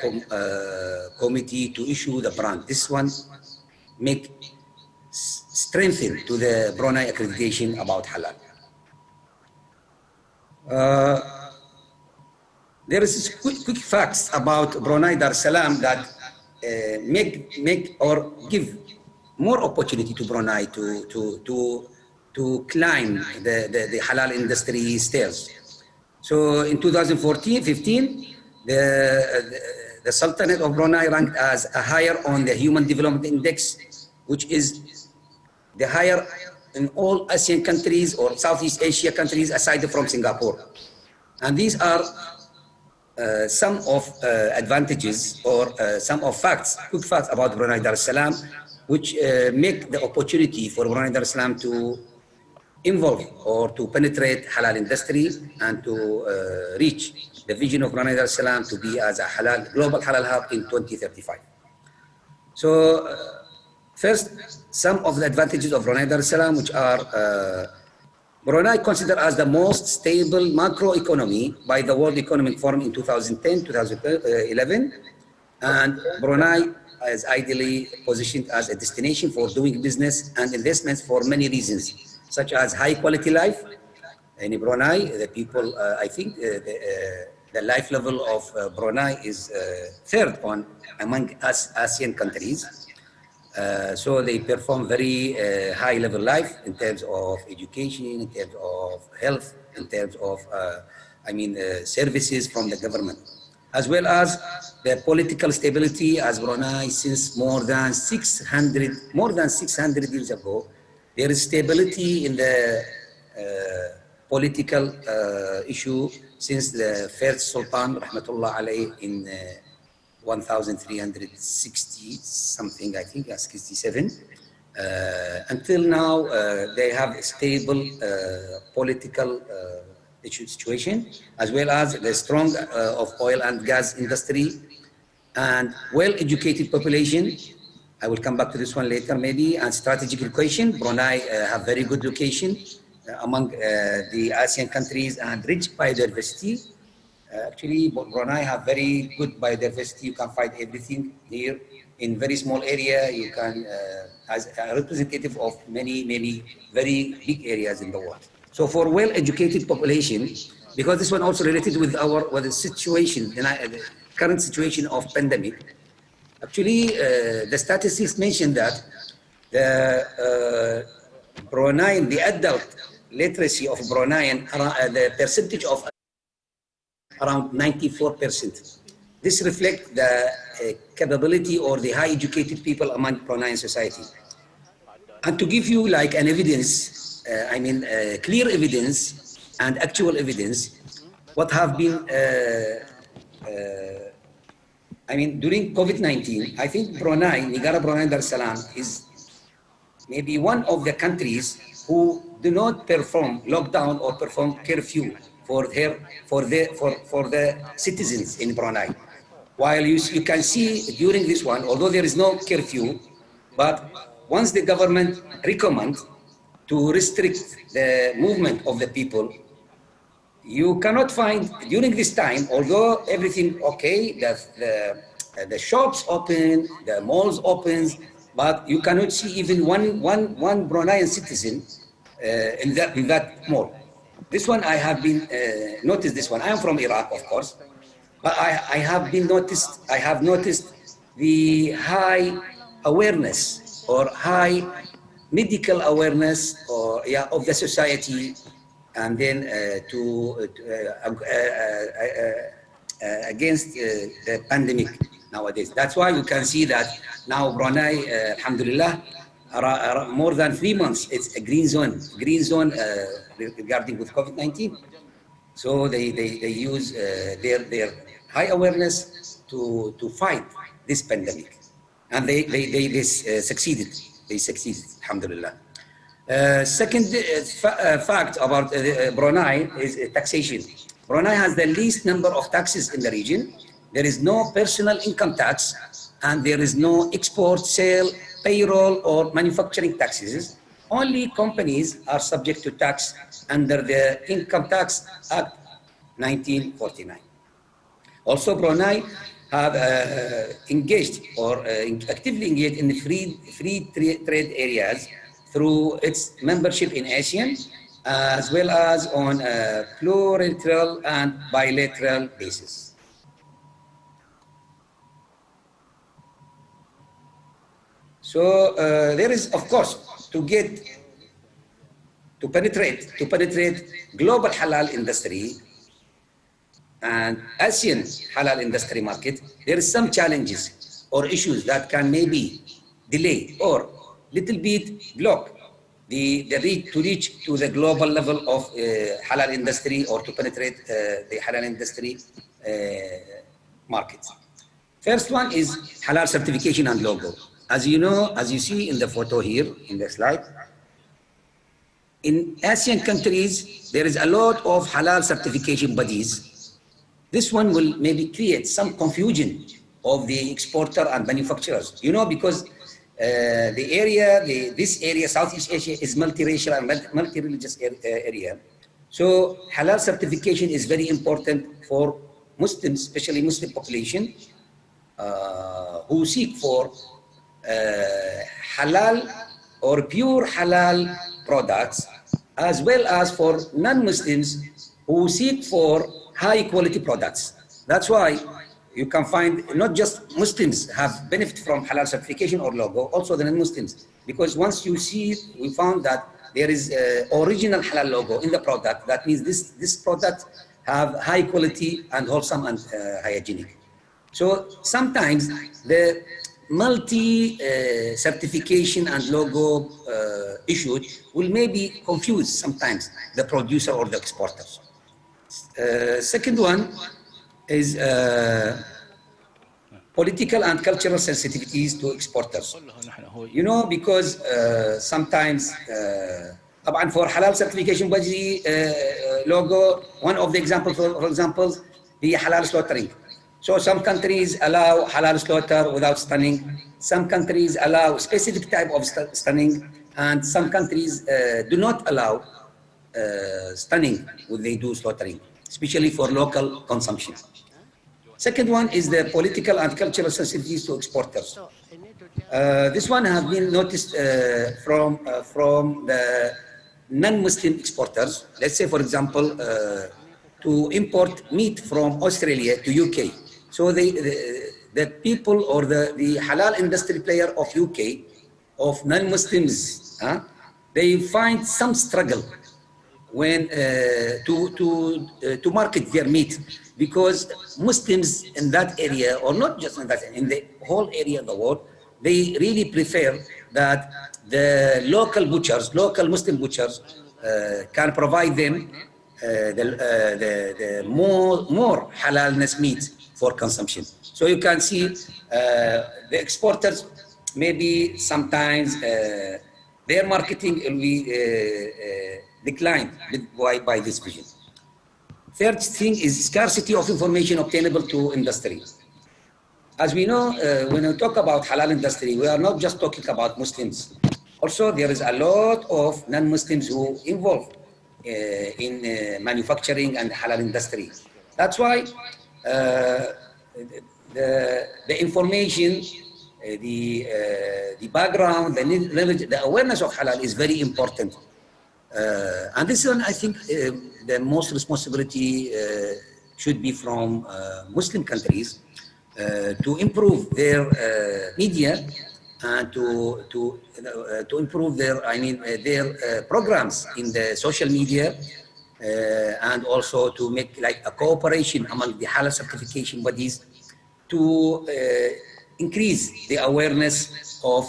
committee to issue the brand. This one make strengthen to the Brunei accreditation about halal. There is quick facts about Brunei Darussalam that make or give more opportunity to Brunei to climb the halal industry stairs. So in 2014-15, the Sultanate of Brunei ranked as a higher on the Human Development Index, which is the higher in all Asian countries or Southeast Asia countries aside from Singapore. And these are some of advantages or some of facts, quick facts about Brunei Darussalam, which make the opportunity for Brunei Darussalam to involve or to penetrate halal industry and to reach the vision of Brunei Darussalam to be as a global halal hub in 2035. So first, some of the advantages of Brunei Darussalam, which are Brunei considered as the most stable macro economy by the World Economic Forum in 2010-2011, and Brunei is ideally positioned as a destination for doing business and investments for many reasons, such as high quality life. In Brunei, the people, I think the life level of Brunei is third on among us Asian countries. So they perform very high level life in terms of education, in terms of health, in terms of, services from the government, as well as the political stability. As Brunei, since more than 600 years ago, there is stability in the political issue since the first Sultan, Rahmatullah alayhi, in 1360 something, I think, 67. Until now, they have a stable political situation, as well as the strong of oil and gas industry and well-educated population. I will come back to this one later maybe. And strategic location, Brunei have very good location among the ASEAN countries and rich biodiversity. Actually, Brunei have very good biodiversity. You can find everything here in very small area. You can, as a representative of many very big areas in the world. So for well-educated population, because this one also related with the situation, the current situation of pandemic. Actually, the statistics mention that the Bruneian, the adult literacy of Bruneian, the percentage of around 94%. This reflects the capability or the high educated people among Bruneian society. And to give you like an evidence, clear evidence and actual evidence, what have been, during COVID-19, I think Brunei, Negara Brunei Darussalam is maybe one of the countries who do not perform lockdown or perform curfew for the citizens in Brunei. While you can see during this one, although there is no curfew, but once the government recommend to restrict the movement of the people, you cannot find during this time, although everything okay, the shops open, the malls opens, but you cannot see even one Bruneian citizen in that mall. This one I have been noticed. This one I am from Iraq, of course, but I have noticed the high awareness or high medical awareness of the society, and then against the pandemic nowadays. That's why you can see that now Brunei, alhamdulillah, more than 3 months, it's a green zone regarding with COVID-19. So they use their high awareness to fight this pandemic, and they succeeded. They succeeded, alhamdulillah. Second fact about Brunei is taxation. Brunei has the least number of taxes in the region. There is no personal income tax, and there is no export, sale, payroll, or manufacturing taxes. Only companies are subject to tax under the Income Tax Act 1949. Also, Brunei have engaged or actively engaged in the free trade areas through its membership in ASEAN, as well as on a plurilateral and bilateral basis. So there is, of course, to penetrate global halal industry and ASEAN halal industry market, there is some challenges or issues that can maybe delay or little bit block the reach to the global level of halal industry or to penetrate the halal industry markets. First one is halal certification and logo. As you know, as you see in the photo here in the slide, in ASEAN countries, there is a lot of halal certification bodies. This one will maybe create some confusion of the exporter and manufacturers. You know, because this area, Southeast Asia, is multiracial and multi-religious area. So halal certification is very important for Muslims, especially Muslim population, who seek for halal or pure halal products, as well as for non-Muslims who seek for high quality products. That's why you can find not just Muslims have benefit from halal certification or logo, also the non-Muslims. Because once you see, we found that there is original halal logo in the product. That means this product have high quality and wholesome and hygienic. So sometimes the multi-certification and logo issued will maybe confuse sometimes the producer or the exporters. Second one is political and cultural sensitivities to exporters. You know, because sometimes, طبعا for halal certification body logo, one of the examples, for example, the halal slaughtering. So some countries allow halal slaughter without stunning. Some countries allow specific type of stunning, and some countries do not allow stunning when they do slaughtering, especially for local consumption. Second one is the political and cultural sensitivities to exporters. This one has been noticed from the non-Muslim exporters. Let's say, for example, to import meat from Australia to UK. So the people or the halal industry player of UK, of non-Muslims, they find some struggle when to market their meat, because Muslims in that area, or not just in that, in the whole area of the world, they really prefer that the local butchers, local Muslim butchers, can provide them the more halalness meat for consumption. So you can see the exporters, maybe sometimes their marketing will be declined by this vision. Third thing is scarcity of information obtainable to industry. As we know, when we talk about halal industry, we are not just talking about Muslims. Also, there is a lot of non-Muslims who involved in manufacturing and halal industry. That's why the information, the background, the awareness of halal is very important. And this one, I think, the most responsibility should be from Muslim countries to improve their media and to improve their, their programs in the social media, and also to make like a cooperation among the halal certification bodies to increase the awareness of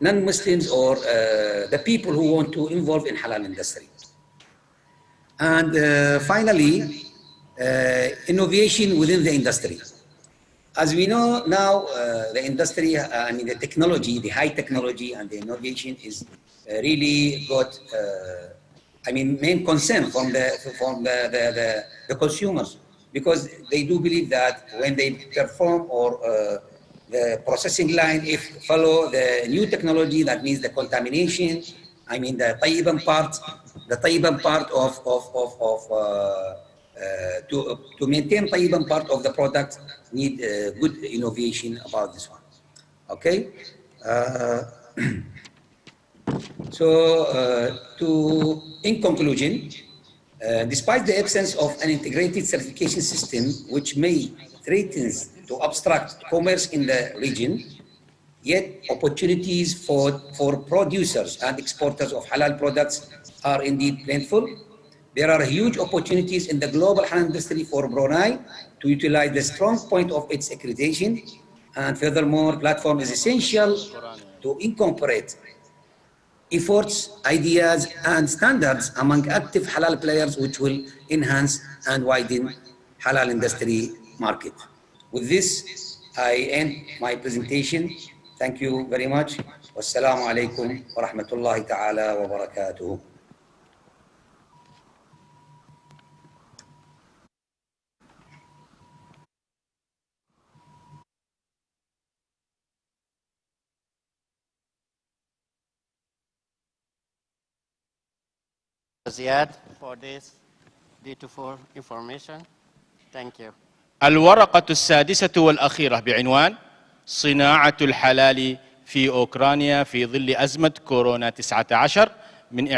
non-Muslims or the people who want to involve in halal industry. And finally, innovation within the industry. As we know now, the industry, the technology, the high technology and the innovation is really got, main concern from the consumers, because they do believe that when they perform or the processing line, if follow the new technology, that means the contamination, the tayyiban part of to maintain tayyiban part of the product need good innovation about this one. Okay. In conclusion, despite the absence of an integrated certification system which may threaten to obstruct commerce in the region, yet opportunities for producers and exporters of halal products are indeed plentiful. There are huge opportunities in the global halal industry for Brunei to utilize the strong point of its accreditation, and furthermore, platform is essential to incorporate efforts, ideas, and standards among active halal players, which will enhance and widen halal industry market. With this, I end my presentation. Thank you very much. Wassalamu alaikum wa rahmatullahi ta'ala wa barakatuhu. Ziad for this beautiful information. Thank you. الورقة السادسة والأخيرة بعنوان صناعة الحلال في أوكرانيا في ظل أزمة كورونا 19 من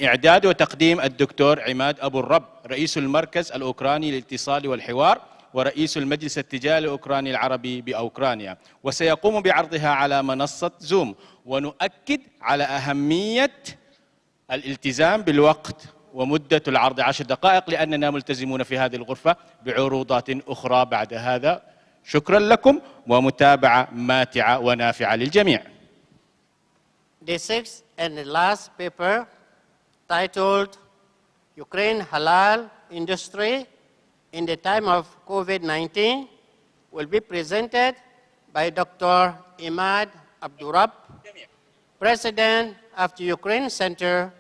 إعداد وتقديم الدكتور عماد أبو الرب، رئيس المركز الأوكراني للاتصال والحوار ورئيس المجلس التجاري الأوكراني العربي بأوكرانيا، وسيقوم بعرضها على منصة زوم. ونؤكد على أهمية الالتزام بالوقت ومدة العرض 10 دقائق، لأننا ملتزمون في هذه الغرفة بعروضات أخرى بعد هذا. شكرا لكم ومتابعة ماتعة ونافعة للجميع. The sixth and the last paper titled Ukraine Halal Industry in the time of COVID-19 will be presented by Dr. Imad Abdurab, President of the Ukraine Center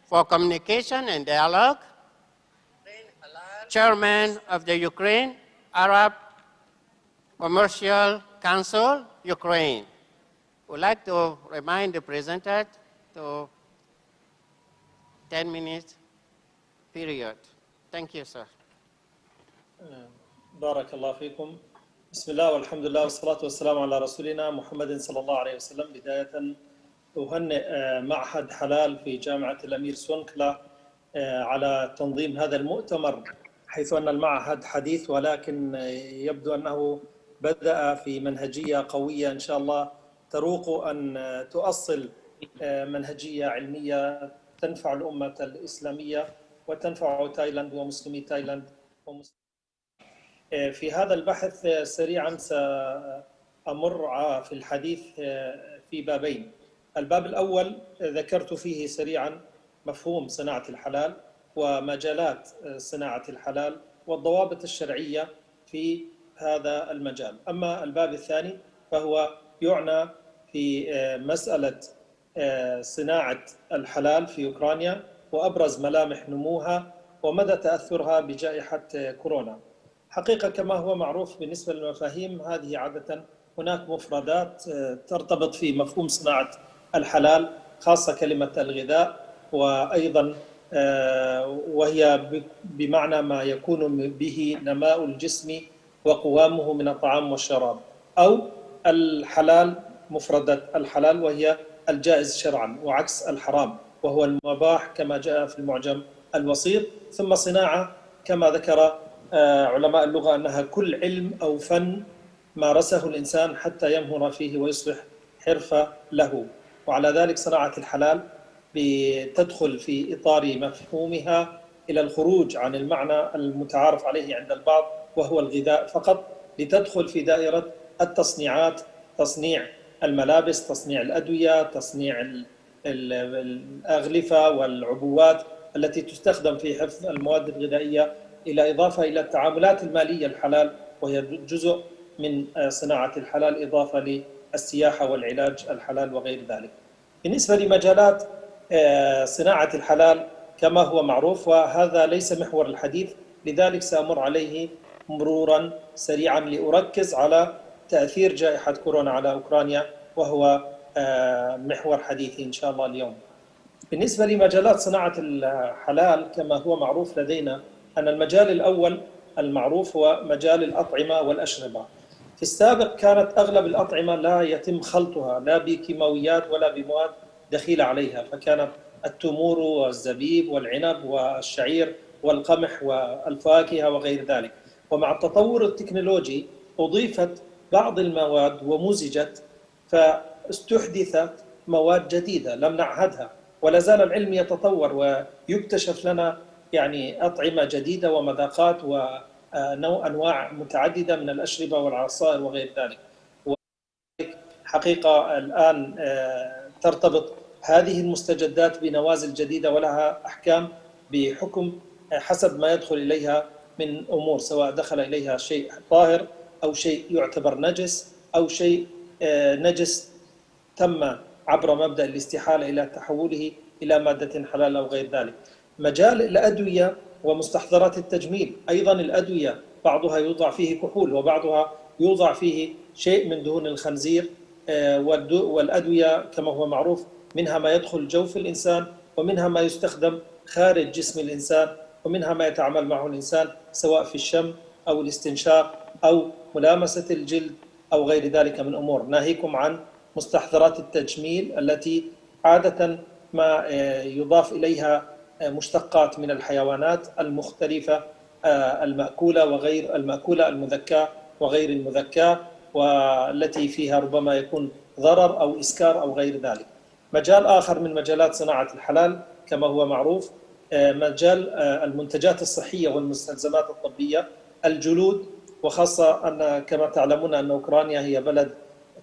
for Communication and Dialogue, Chairman of the Ukraine Arab Commercial Council, Ukraine. Would like to remind the presenter to 10 minutes period. Thank you, sir. بارك الله فيكم. بسم الله والحمد لله والصلاة والسلام على رسولنا محمد صلى الله عليه وسلم. بداية أهنئ معهد حلال في جامعة الأمير سونكلا على تنظيم هذا المؤتمر، حيث أن المعهد حديث ولكن يبدو أنه بدأ في منهجية قوية إن شاء الله تروق أن تؤصل منهجية علمية تنفع الأمة الإسلامية وتنفع تايلاند ومسلمي تايلاند. في هذا البحث سريعا سأمر في الحديث في بابين. الباب الأول ذكرت فيه سريعا مفهوم صناعة الحلال ومجالات صناعة الحلال والضوابط الشرعية في هذا المجال. أما الباب الثاني فهو يعنى في مسألة صناعة الحلال في أوكرانيا وأبرز ملامح نموها ومدى تأثرها بجائحة كورونا. حقيقة كما هو معروف بالنسبة للمفاهيم هذه عادة هناك مفردات ترتبط في مفهوم صناعة الحلال، خاصة كلمة الغذاء، وأيضا وهي بمعنى ما يكون به نماء الجسم وقوامه من الطعام والشراب، أو الحلال مفردة الحلال وهي الجائز شرعا وعكس الحرام وهو المباح كما جاء في المعجم الوسيط. ثم صناعة كما ذكر علماء اللغة أنها كل علم أو فن مارسه الإنسان حتى يمهر فيه ويصبح حرفة له، وعلى ذلك صناعة الحلال بتدخل في إطار مفهومها إلى الخروج عن المعنى المتعارف عليه عند البعض وهو الغذاء فقط، لتدخل في دائرة التصنيعات، تصنيع الملابس، تصنيع الأدوية، تصنيع الأغلفة والعبوات التي تستخدم في حفظ المواد الغذائية، إلى إضافة إلى التعاملات المالية الحلال وهي جزء من صناعة الحلال، إضافة للسياحة والعلاج الحلال وغير ذلك. بالنسبة لمجالات صناعة الحلال كما هو معروف، وهذا ليس محور الحديث، لذلك سأمر عليه مرورا سريعا لأركز على تأثير جائحة كورونا على أوكرانيا وهو محور حديثي إن شاء الله اليوم. بالنسبة لمجالات صناعة الحلال كما هو معروف لدينا أن المجال الأول المعروف هو مجال الأطعمة والأشربة. في السابق كانت أغلب الأطعمة لا يتم خلطها لا بكيماويات ولا بمواد دخيلة عليها، فكانت التمور والزبيب والعنب والشعير والقمح والفاكهة وغير ذلك. ومع التطور التكنولوجي أضيفت بعض المواد ومزجت فاستحدثت مواد جديدة لم نعهدها، ولا زال العلم يتطور ويكتشف لنا يعني أطعمة جديدة ومذاقات وأنواع متعددة من الأشربة والعصائر وغير ذلك. حقيقة الآن ترتبط هذه المستجدات بنوازل جديدة ولها أحكام بحكم حسب ما يدخل إليها من أمور، سواء دخل إليها شيء طاهر أو شيء يعتبر نجس أو شيء نجس تم عبر مبدأ الاستحالة إلى تحوله إلى مادة حلال أو غير ذلك. مجال الأدوية ومستحضرات التجميل، أيضا الأدوية بعضها يوضع فيه كحول وبعضها يوضع فيه شيء من دهون الخنزير، والأدوية كما هو معروف منها ما يدخل جوف الإنسان ومنها ما يستخدم خارج جسم الإنسان ومنها ما يتعامل معه الإنسان سواء في الشم أو الاستنشاق أو ملامسة الجلد أو غير ذلك من أمور. ناهيكم عن مستحضرات التجميل التي عادة ما يضاف إليها مشتقات من الحيوانات المختلفة المأكولة وغير المأكولة، المذكاة وغير المذكاة، والتي فيها ربما يكون ضرر أو إسكار أو غير ذلك. مجال آخر من مجالات صناعة الحلال كما هو معروف مجال المنتجات الصحية والمستلزمات الطبية، الجلود، وخاصة أن كما تعلمون أن أوكرانيا هي بلد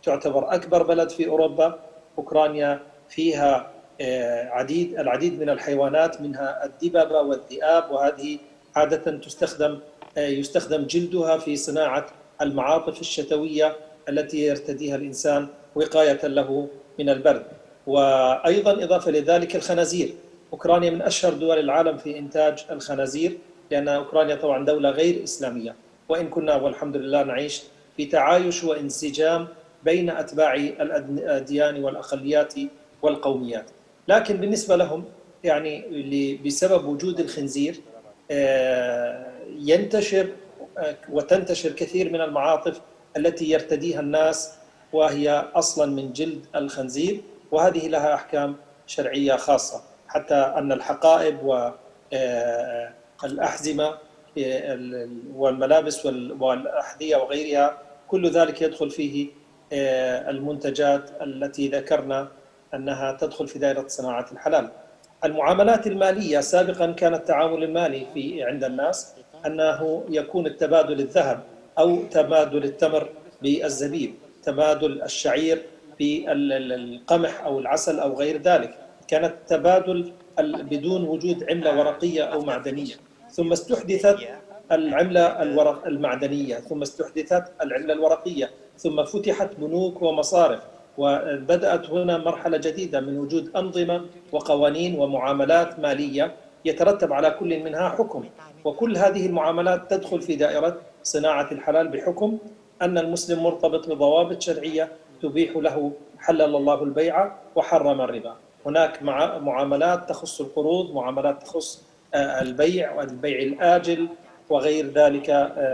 تعتبر أكبر بلد في أوروبا. أوكرانيا فيها العديد من الحيوانات منها الدببة والذئاب، وهذه عادة يستخدم جلدها في صناعة المعاطف الشتوية التي يرتديها الإنسان وقاية له من البرد. وأيضا إضافة لذلك الخنازير، أوكرانيا من أشهر دول العالم في إنتاج الخنازير، لأن أوكرانيا طبعا دولة غير إسلامية، وإن كنا والحمد لله نعيش في تعايش وانسجام بين أتباع الأديان والأقليات والقوميات. لكن بالنسبة لهم يعني بسبب وجود الخنزير ينتشر وتنتشر كثير من المعاطف التي يرتديها الناس وهي أصلا من جلد الخنزير، وهذه لها أحكام شرعية خاصة، حتى أن الحقائب والأحزمة والملابس والأحذية وغيرها كل ذلك يدخل فيه المنتجات التي ذكرنا أنها تدخل في دائرة صناعة الحلال. المعاملات المالية سابقا كان التعامل المالي عند الناس أنه يكون التبادل الذهب أو تبادل التمر بالزبيب، تبادل الشعير بالقمح أو العسل أو غير ذلك، كانت تبادل بدون وجود عملة ورقية أو معدنية، ثم استحدثت العملة المعدنية، ثم استحدثت العملة الورقية، ثم فتحت بنوك ومصارف، وبدأت هنا مرحلة جديدة من وجود أنظمة وقوانين ومعاملات مالية يترتب على كل منها حكم، وكل هذه المعاملات تدخل في دائرة صناعة الحلال بحكم أن المسلم مرتبط بضوابط شرعية تبيح له، حلل الله البيع وحرم الربا. هناك معاملات تخص القروض، معاملات تخص البيع والبيع الآجل وغير ذلك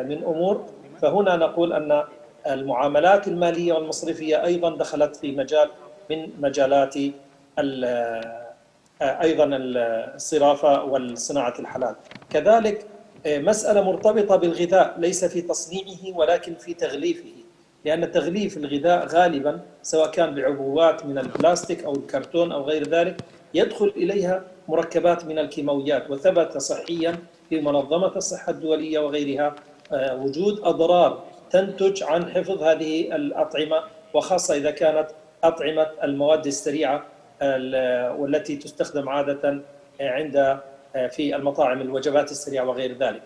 من أمور. فهنا نقول أن المعاملات المالية والمصرفية أيضا دخلت في مجال من مجالات أيضا الصرافة والصناعة الحلال. كذلك مسألة مرتبطة بالغذاء، ليس في تصنيعه ولكن في تغليفه، لأن تغليف الغذاء غالبا سواء كان بعبوات من البلاستيك أو الكرتون أو غير ذلك يدخل إليها مركبات من الكيماويات، وثبت صحيا في منظمة الصحة الدولية وغيرها وجود أضرار تنتج عن حفظ هذه الأطعمة، وخاصة إذا كانت أطعمة المواد السريعة والتي تستخدم عادة عند في المطاعم الوجبات السريعة وغير ذلك،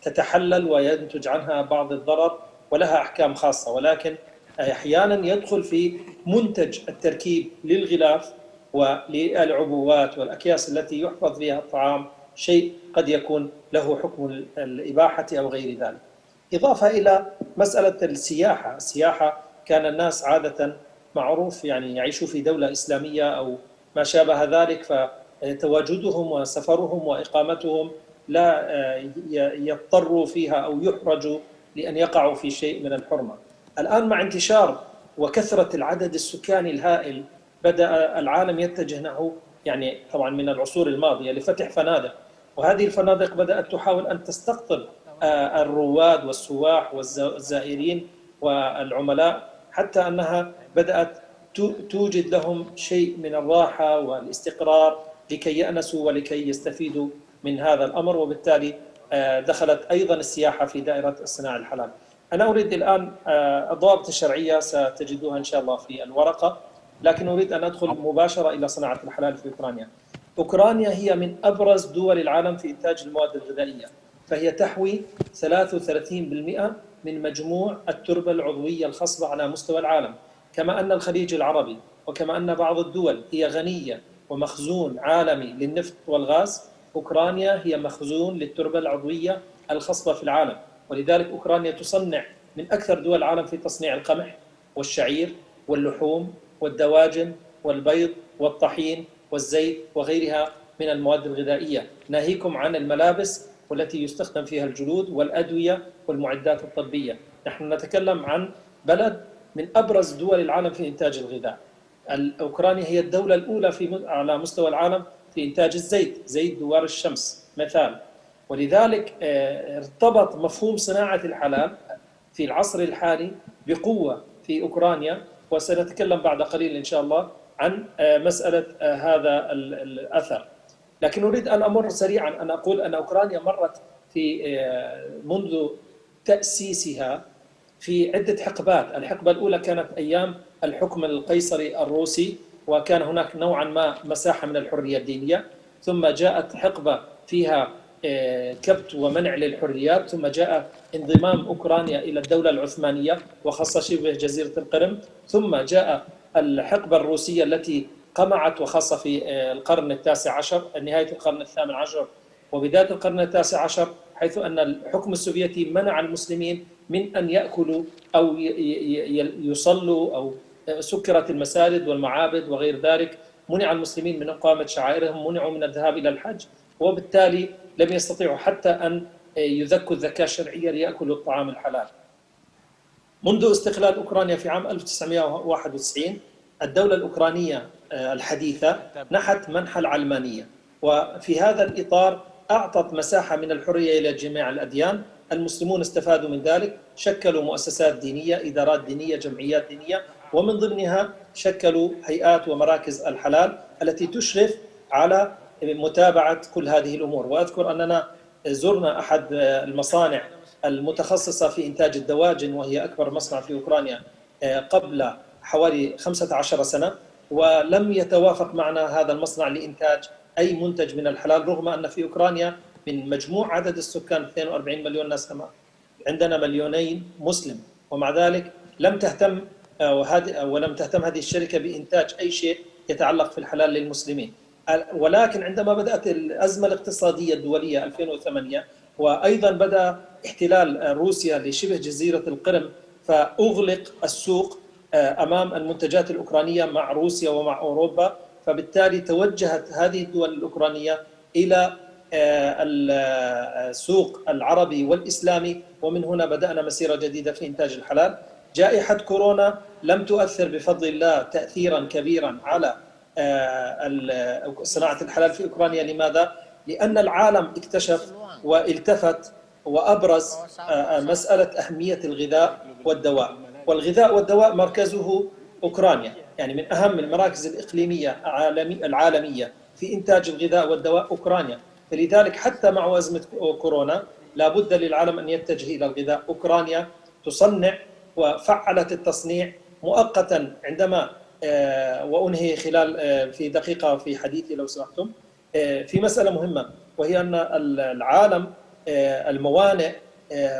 تتحلل وينتج عنها بعض الضرر ولها أحكام خاصة، ولكن أحيانا يدخل في منتج التركيب للغلاف وللعبوات والأكياس التي يحفظ فيها الطعام شيء قد يكون له حكم الإباحة أو غير ذلك. إضافة إلى مسألة السياحة كان الناس عادة معروف يعني يعيشوا في دولة إسلامية أو ما شابه ذلك، فتواجدهم وسفرهم وإقامتهم لا يضطروا فيها أو يحرجوا لأن يقعوا في شيء من الحرمة. الآن مع انتشار وكثرة العدد السكاني الهائل بدأ العالم يتجه نحو يعني طبعا من العصور الماضية لفتح فنادق، وهذه الفنادق بدأت تحاول أن تستقطب الرواد والسواح والزائرين والعملاء، حتى أنها بدأت توجد لهم شيء من الراحة والاستقرار لكي يأنسوا ولكي يستفيدوا من هذا الأمر، وبالتالي دخلت أيضا السياحة في دائرة الصناعة الحلال. أنا أريد الآن الضوابط الشرعية ستجدوها إن شاء الله في الورقة، لكن أريد أن أدخل مباشرة إلى صناعة الحلال في أوكرانيا. أوكرانيا هي من أبرز دول العالم في إنتاج المواد الغذائية، فهي تحوي 33% من مجموع التربة العضوية الخصبة على مستوى العالم، كما أن الخليج العربي وكما أن بعض الدول هي غنية ومخزون عالمي للنفط والغاز، أوكرانيا هي مخزون للتربة العضوية الخصبة في العالم، ولذلك أوكرانيا تصنع من أكثر دول العالم في تصنيع القمح والشعير واللحوم والدواجن والبيض والطحين والزيت وغيرها من المواد الغذائية، ناهيكم عن الملابس والتي يستخدم فيها الجلود والأدوية والمعدات الطبية. نحن نتكلم عن بلد من أبرز دول العالم في إنتاج الغذاء. أوكرانيا هي الدولة الأولى على مستوى العالم في إنتاج الزيت، زيت دوار الشمس مثال. ولذلك ارتبط مفهوم صناعة الحلال في العصر الحالي بقوة في أوكرانيا، وسنتكلم بعد قليل إن شاء الله عن مسألة هذا الأثر. لكن أريد أن أمر سريعا أن أقول أن أوكرانيا مرت في منذ تأسيسها في عدة حقبات. الحقبة الأولى كانت أيام الحكم القيصري الروسي، وكان هناك نوعا ما مساحة من الحرية الدينية، ثم جاءت حقبة فيها كبت ومنع للحريات، ثم جاء انضمام أوكرانيا إلى الدولة العثمانية وخاصة شبه جزيرة القرم، ثم جاء الحقبة الروسية التي قمعت وخاصة في القرن التاسع عشر، نهاية القرن الثامن عشر وبداية القرن التاسع عشر، حيث أن الحكم السوفيتي منع المسلمين من أن يأكلوا أو يصلوا، أو سكرت المساجد والمعابد وغير ذلك، منع المسلمين من إقامة شعائرهم، منعوا من الذهاب إلى الحج، وبالتالي لم يستطيعوا حتى أن يذكوا الزكاة الشرعية ليأكلوا الطعام الحلال. منذ استقلال أوكرانيا في عام 1991 الدولة الأوكرانية الحديثة نحت منح العلمانية، وفي هذا الإطار أعطت مساحة من الحرية إلى جميع الأديان. المسلمون استفادوا من ذلك، شكلوا مؤسسات دينية، إدارات دينية، جمعيات دينية، ومن ضمنها شكلوا هيئات ومراكز الحلال التي تشرف على متابعة كل هذه الأمور. وأذكر أننا زرنا أحد المصانع المتخصصة في إنتاج الدواجن، وهي أكبر مصنع في أوكرانيا، قبل حوالي 15 سنة، ولم يتوافق معنا هذا المصنع لإنتاج أي منتج من الحلال، رغم أن في أوكرانيا من مجموع عدد السكان 42 مليون نسمة عندنا 2 مليون مسلم، ومع ذلك لم تهتم هذه الشركة بإنتاج أي شيء يتعلق في الحلال للمسلمين. ولكن عندما بدأت الأزمة الاقتصادية الدولية 2008، وأيضا بدأ احتلال روسيا لشبه جزيرة القرم، فأغلق السوق أمام المنتجات الأوكرانية مع روسيا ومع أوروبا، فبالتالي توجهت هذه الدول الأوكرانية إلى السوق العربي والإسلامي، ومن هنا بدأنا مسيرة جديدة في إنتاج الحلال. جائحة كورونا لم تؤثر بفضل الله تأثيرا كبيرا على صناعة الحلال في أوكرانيا. لماذا؟ لأن العالم اكتشف والتفت وأبرز مسألة أهمية الغذاء والدواء، والغذاء والدواء مركزه أوكرانيا، يعني من أهم المراكز الإقليمية العالمية في إنتاج الغذاء والدواء أوكرانيا. فلذلك حتى مع أزمة كورونا لابد للعالم أن يتجه إلى الغذاء. أوكرانيا تصنع وفعلت التصنيع مؤقتا عندما وأنهي خلال في دقيقة في حديثي لو سمحتم في مسألة مهمة، وهي أن العالم الموانئ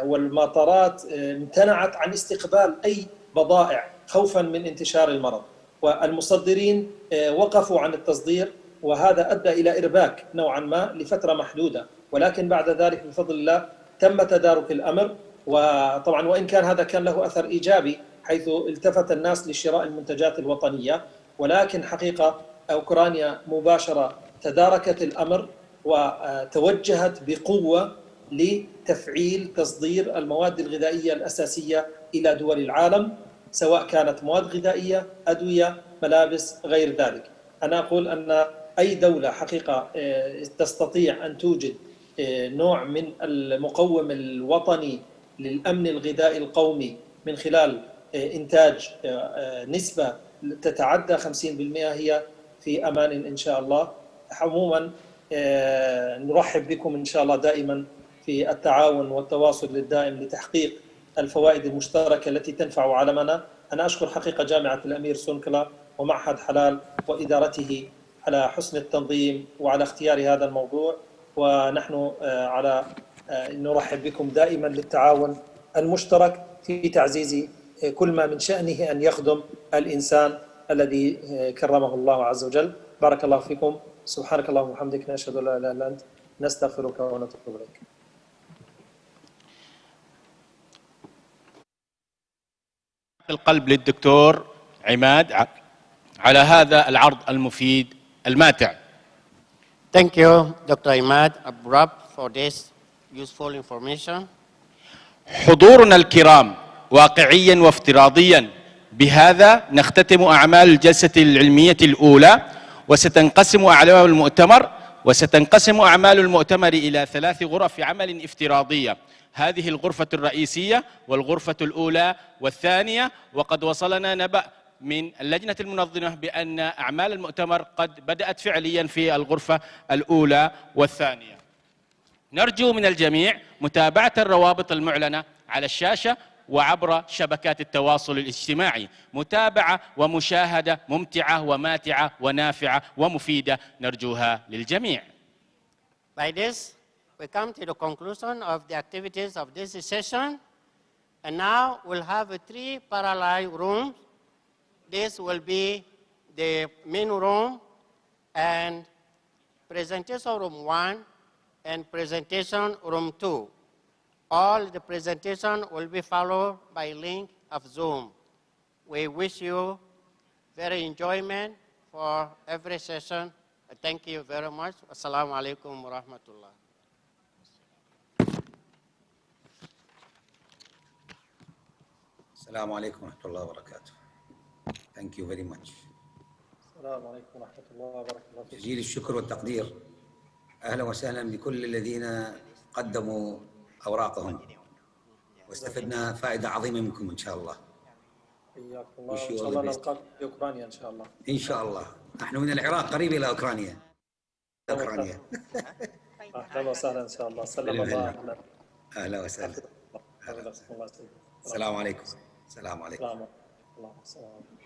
والمطارات امتنعت عن استقبال أي بضائع خوفا من انتشار المرض، والمصدرين وقفوا عن التصدير، وهذا أدى إلى إرباك نوعا ما لفترة محدودة، ولكن بعد ذلك بفضل الله تم تدارك الأمر. وطبعا وإن كان هذا كان له أثر إيجابي حيث التفت الناس لشراء المنتجات الوطنية، ولكن حقيقة أوكرانيا مباشرة تداركت الأمر وتوجهت بقوة لتفعيل تصدير المواد الغذائية الأساسية إلى دول العالم، سواء كانت مواد غذائية، أدوية، ملابس، غير ذلك. أنا أقول أن أي دولة حقيقة تستطيع أن توجد نوع من المقوم الوطني للأمن الغذائي القومي من خلال إنتاج نسبة تتعدى 50% هي في أمان إن شاء الله. عموما نرحب بكم إن شاء الله دائما في التعاون والتواصل الدائم لتحقيق الفوائد المشتركة التي تنفع عالمنا. أنا أشكر حقيقة جامعة الأمير سونكلا ومعهد حلال وإدارته على حسن التنظيم وعلى اختيار هذا الموضوع، ونحن على نرحب بكم دائما للتعاون المشترك في تعزيز كل ما من شأنه أن يخدم الإنسان الذي كرمه الله عز وجل. بارك الله فيكم. سبحانك اللهم وبحمدك، نشهد أن لا إله إلا أنت، نستغفرك ونتوب إليك. القلب للدكتور عماد على هذا العرض المفيد الماتع. Thank you, Dr. Imad Abrab, for this useful information. حضورنا الكرام، واقعيا وافتراضيا بهذا نختتم أعمال الجلسة العلمية الأولى، وستنقسم أعمال المؤتمر إلى 3 غرف عمل افتراضية. هذه الغرفة الرئيسية والغرفة الأولى والثانية، وقد وصلنا نبأ من اللجنة المنظمة بأن أعمال المؤتمر قد بدأت فعليا في الغرفة الأولى والثانية. نرجو من الجميع متابعة الروابط المعلنة على الشاشة وعبر شبكات التواصل الاجتماعي، متابعة ومشاهدة ممتعة وماتعة ونافعة ومفيدة نرجوها للجميع. By this, we come to the conclusion of the activities of this session. And now we'll have 3 parallel rooms. This will be the main room and presentation room 1 and presentation room 2. All the presentation will be followed by link of Zoom. We wish you very enjoyment for every session. Thank you very much. Assalamu alaikum wa rahmatullah. السلام عليكم ورحمة الله وبركاته. Thank you very much. السلام عليكم ورحمة الله وبركاته. جزيل الشكر والتقدير. أهلا وسهلا بكل الذين قدموا أوراقهم واستفدنا فائدة عظيمة منكم إن شاء الله. حياكم الله. إن شاء الله نلقاكم في أوكرانيا إن شاء الله. إن شاء الله. نحن من العراق قريب إلى أوكرانيا. أهلا وسهلا إن شاء الله. سلم الله. أهلا وسهلا. السلام عليكم. السلام عليكم. السلام عليكم.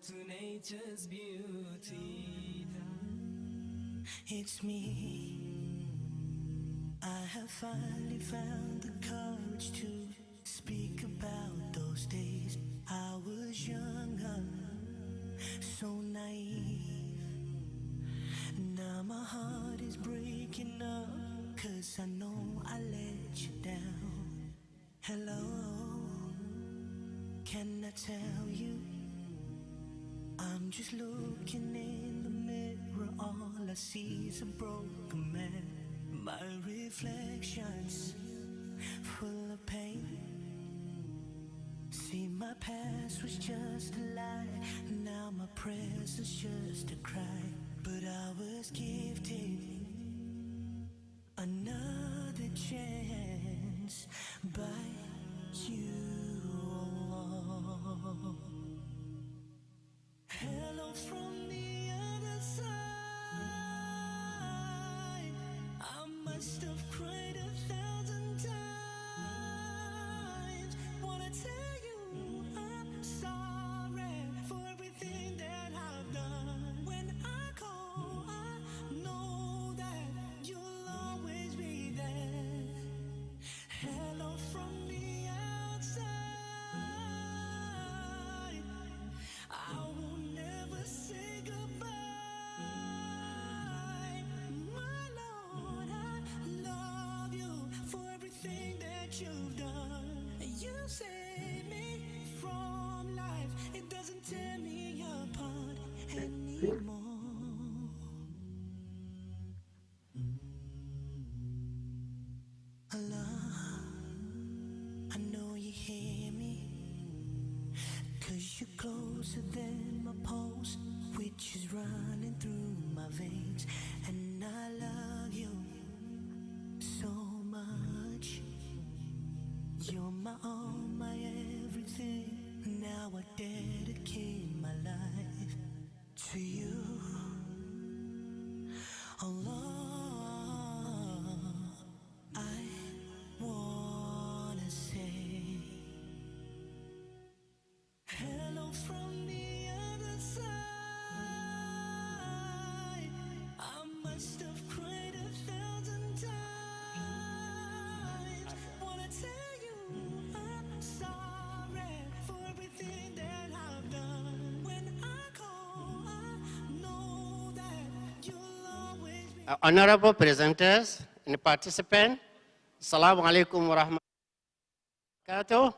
To nature's beauty, it's me. I have finally found the courage to speak about those days I was younger, so naive. Now my heart is breaking up, 'cause I know I let you down. Hello, can I tell you? I'm just looking in the mirror all I see is a broken man. My reflections full of pain. See, my past was just a lie, now my present's just a cry. But I was gifted another chance by you, Allah. Hello from the other side. I must have cried 1,000 times. Wanna tell you I'm sorry for everything that I've done. When I call, I know that you'll always be there. Hello from the outside. I will never say goodbye. My Lord, I love you for everything that you've done. You saved me from life. It doesn't tear me apart anymore. Allah, I know you hear me, 'cause you're closer than my pulse, which is running through my veins. And I love you so much. You're my all, my everything. Now I dedicate my life to you, Allah. I wanna say hello from the other side. I must have cried 1,000 times. Wanna tell you I'm sorry for everything that I've done. When I call, I know that you'll always be. Honorable presenters and participants, Assalamu alaikum warahmatullahi wabarakatuh.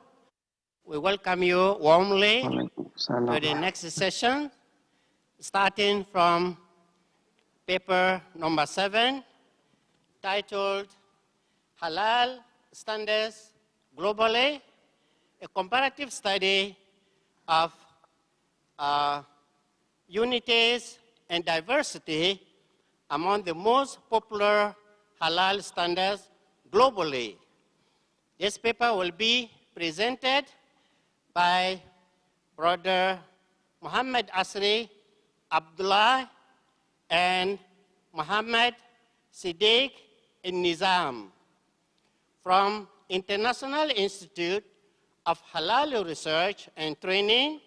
We welcome you warmly to the next session, starting from paper number 7, titled Halal Standards Globally, a comparative study of unities and diversity among the most popular halal standards globally. This paper will be presented by Brother Muhammad Asri Abdullah and Muhammad Siddiq Nizam from International Institute of Halal Research and Training,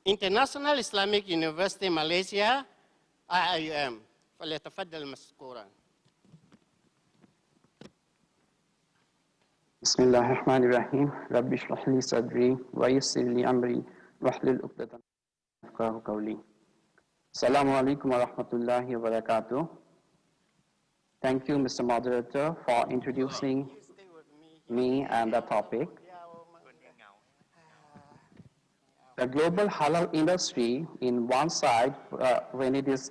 International Islamic University Malaysia, IIUM. فليتفضل مشكورا. بسم الله الرحمن الرحيم رب اشرح لي صدري ويسر لي أمري واحلل عقدة من لساني يفقهوا قولي. السلام عليكم ورحمة الله وبركاته. Thank you, Mr. Moderator, for introducing me and the topic. The global halal industry, in one side, when it is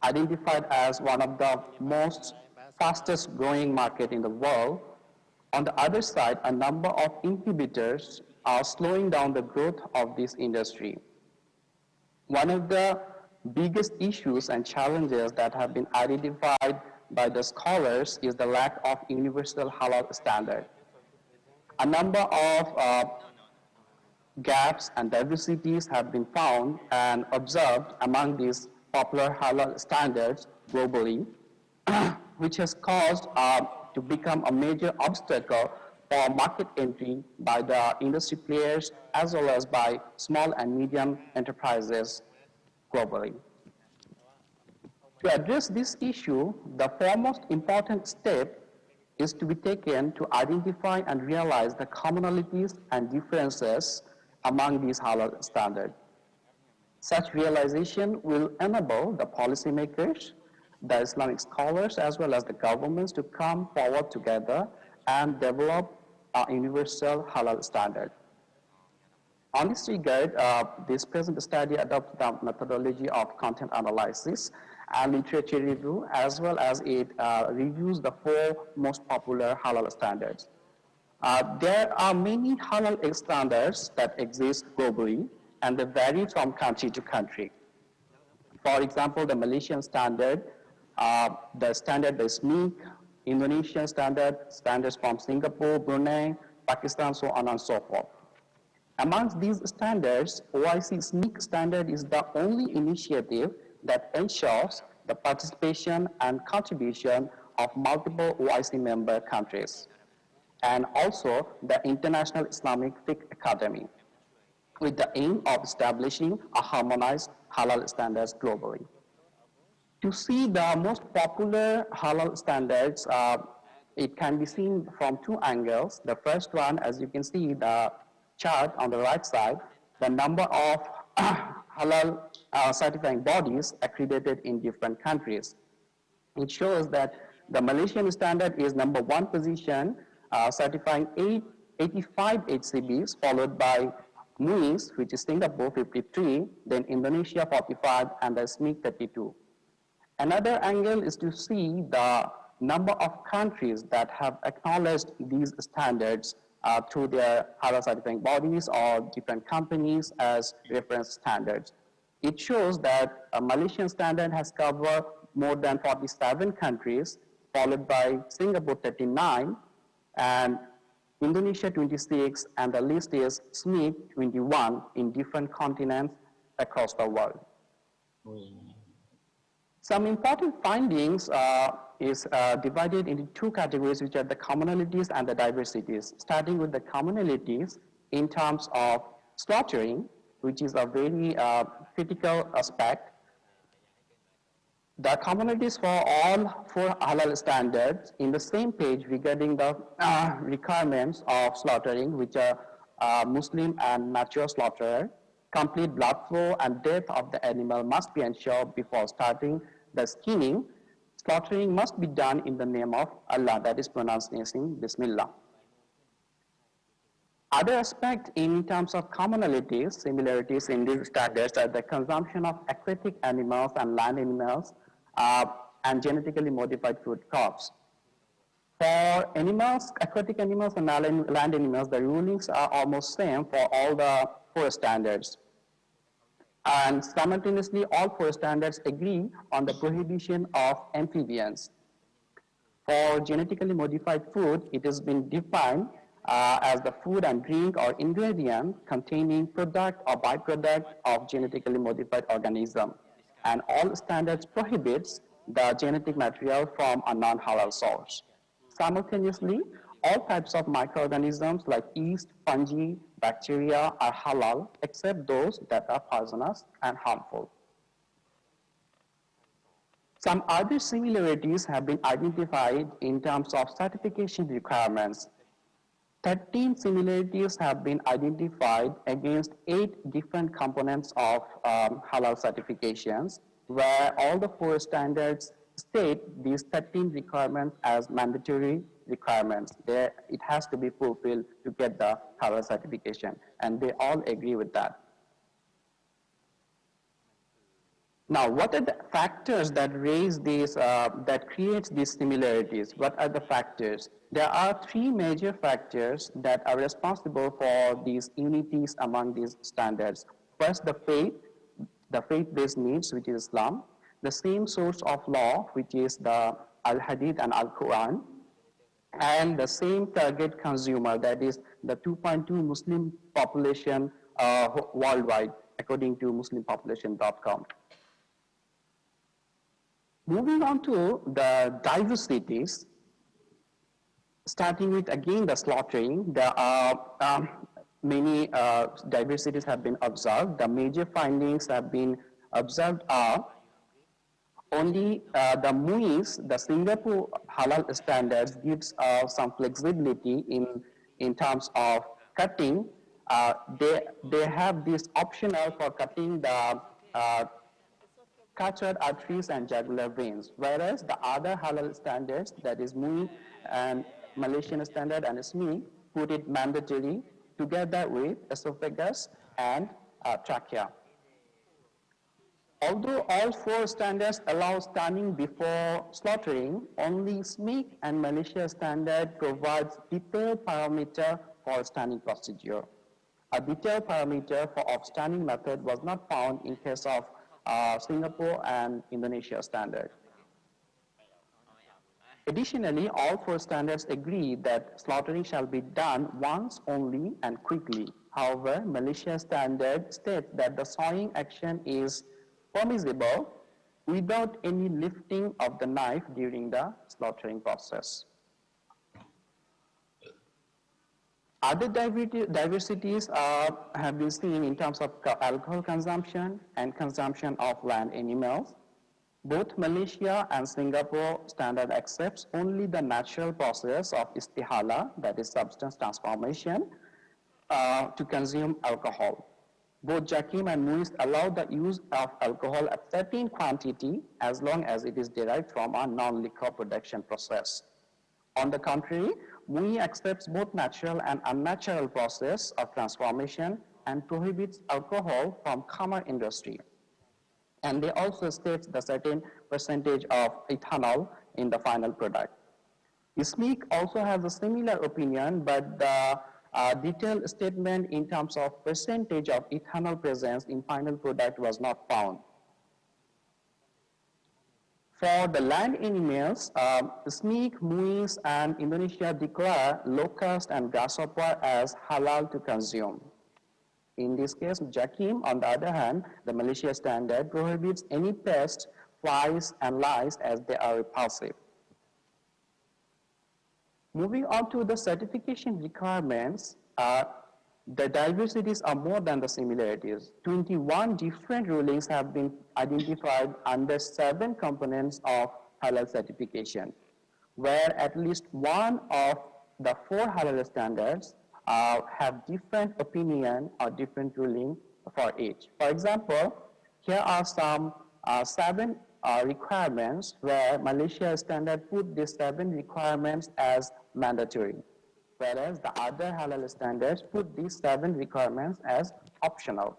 identified as one of the most fastest growing market in the world, on the other side, a number of inhibitors are slowing down the growth of this industry. One of the biggest issues and challenges that have been identified by the scholars is the lack of universal halal standard. A number of gaps and diversities have been found and observed among these popular halal standards globally, which has caused to become a major obstacle for market entry by the industry players as well as by small and medium enterprises globally. To address this issue, the foremost important step is to be taken to identify and realize the commonalities and differences among these halal standards. Such realization will enable the policymakers, the Islamic scholars, as well as the governments to come forward together and develop a universal halal standard. On this regard, this present study adopts the methodology of content analysis and literature review, as well as it reviews the 4 most popular halal standards. There are many halal standards that exist globally, and they vary from country to country. For example, the Malaysian standard, the standard is SMEEK, Indonesian standards from Singapore, Brunei, Pakistan, so on and so forth. Amongst these standards, OIC SMEEK standard is the only initiative that ensures the participation and contribution of multiple OIC member countries, and also the International Islamic Fiqh Academy, with the aim of establishing a harmonized halal standards globally. To see the most popular halal standards, it can be seen from 2 angles. The first one, as you can see the chart on the right side, the number of halal certifying bodies accredited in different countries. It shows that the Malaysian standard is number 1 position, certifying 85 HCBs, followed by MUIS, which is Singapore 53, then Indonesia 45, and the SMEEK 32. Another angle is to see the number of countries that have acknowledged these standards through their halal certifying bodies or different companies as reference standards. It shows that a Malaysian standard has covered more than 47 countries, followed by Singapore 39, and Indonesia 26, and the list is SMEEK 21 in different continents across the world. Some important findings is divided into 2 categories, which are the commonalities and the diversities. Starting with the commonalities in terms of slaughtering, which is a very critical aspect. The commonalities for all 4 halal standards in the same page regarding the requirements of slaughtering, which are Muslim and mature slaughterer. Complete blood flow and death of the animal must be ensured before starting the skinning. Slaughtering must be done in the name of Allah, that is pronouncing Bismillah. Other aspect in terms of commonalities, similarities in these standards are the consumption of aquatic animals and land animals and genetically modified food crops. For animals, aquatic animals and land animals, the rulings are almost same for all the 4 standards. And simultaneously, all 4 standards agree on the prohibition of amphibians. For genetically modified food, it has been defined as the food and drink or ingredient containing product or byproduct of genetically modified organism. And all standards prohibits the genetic material from a non-halal source. Simultaneously, all types of microorganisms like yeast, fungi, bacteria are halal, except those that are poisonous and harmful. Some other similarities have been identified in terms of certification requirements. 13 similarities have been identified against 8 different components of halal certifications, where all the 4 standards state these 13 requirements as mandatory requirements. It has to be fulfilled to get the halal certification, and they all agree with that. Now, what are the factors that raise these, that creates these similarities? What are the factors? There are 3 major factors that are responsible for these unities among these standards. First, the faith-based needs, which is Islam. The same source of law, which is the Al-Hadith and Al-Quran. And the same target consumer, that is the 2.2 Muslim population worldwide, according to muslimpopulation.com. Moving on to the diversities, starting with again the slaughtering, there are many diversities have been observed. The major findings have been observed are only the MUIS, the Singapore halal standards, gives some flexibility in terms of cutting. They have this optional for cutting the carotid arteries and jugular veins, whereas the other halal standards, that is MUI and Malaysian standard and SMEEK, put it mandatory together with esophagus and trachea. Although all four standards allow stunning before slaughtering, only SMIC and Malaysia standard provides detailed parameter for stunning procedure. A detailed parameter of stunning method was not found in case of Singapore and Indonesia standard. Additionally, all four standards agree that slaughtering shall be done once only and quickly. However, Malaysia standard states that the sawing action is permissible without any lifting of the knife during the slaughtering process. Other diversities have been seen in terms of alcohol consumption and consumption of land animals. Both Malaysia and Singapore standard accepts only the natural process of istihala, that is substance transformation, to consume alcohol. Both JAKIM and MUIS allow the use of alcohol at certain quantity as long as it is derived from a non-liquor production process. On the contrary, MUI accepts both natural and unnatural process of transformation and prohibits alcohol from common industry. And they also state the certain percentage of ethanol in the final product. SMIC also has a similar opinion, but the detailed statement in terms of percentage of ethanol presence in final product was not found. For the land animals, SMIC, MUIS, and Indonesia declare locust and grasshopper as halal to consume. In this case, JAKIM, on the other hand, the Malaysia standard prohibits any pest, flies, and lice as they are repulsive. Moving on to the certification requirements, the diversities are more than the similarities. 21 different rulings have been identified under 7 components of halal certification, where at least one of the 4 halal standards have different opinion or different ruling for each. For example, here are some 7 requirements where Malaysia standard put these 7 requirements as mandatory, whereas the other halal standards put these 7 requirements as optional.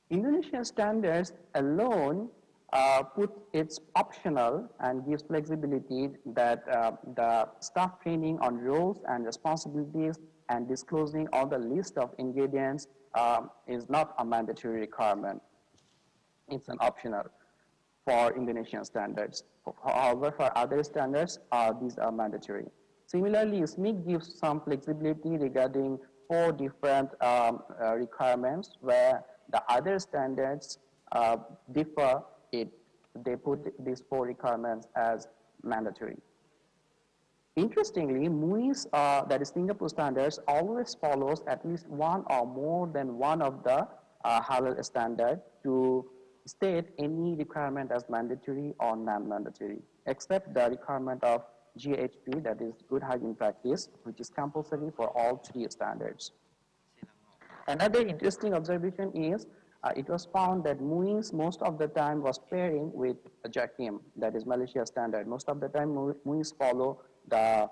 Indonesian standards alone put its optional and gives flexibility that the staff training on roles and responsibilities and disclosing all the list of ingredients is not a mandatory requirement. It's an optional for Indonesian standards. However, for other standards, these are mandatory. Similarly, SMIC gives some flexibility regarding 4 different requirements where the other standards differ. They put these 4 requirements as mandatory. Interestingly, MUIS, that is Singapore standards, always follows at least one or more than one of the halal standard to state any requirement as mandatory or non-mandatory, except the requirement of GHP, that is good hygiene practice, which is compulsory for all 3 standards. Another interesting observation is it was found that MUIS most of the time was pairing with JAKIM, that is Malaysia standard. Most of the time MUIS follow the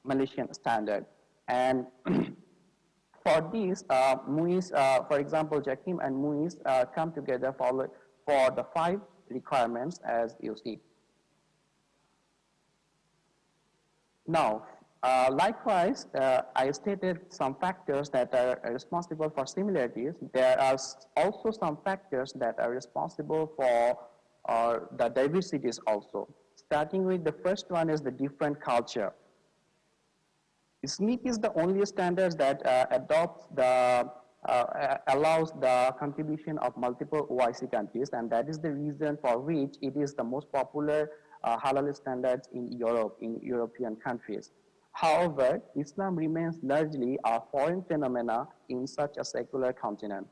Malaysian standard. And for this, MUIS, for example, JAKIM and MUIS come together for the 5 requirements as you see. Now, likewise, I stated some factors that are responsible for similarities. There are also some factors that are responsible for the diversities also. Starting with the first one is the different culture. SMIC is the only standard that allows the contribution of multiple OIC countries, and that is the reason for which it is the most popular halal standards in Europe, in European countries. However, Islam remains largely a foreign phenomena in such a secular continent,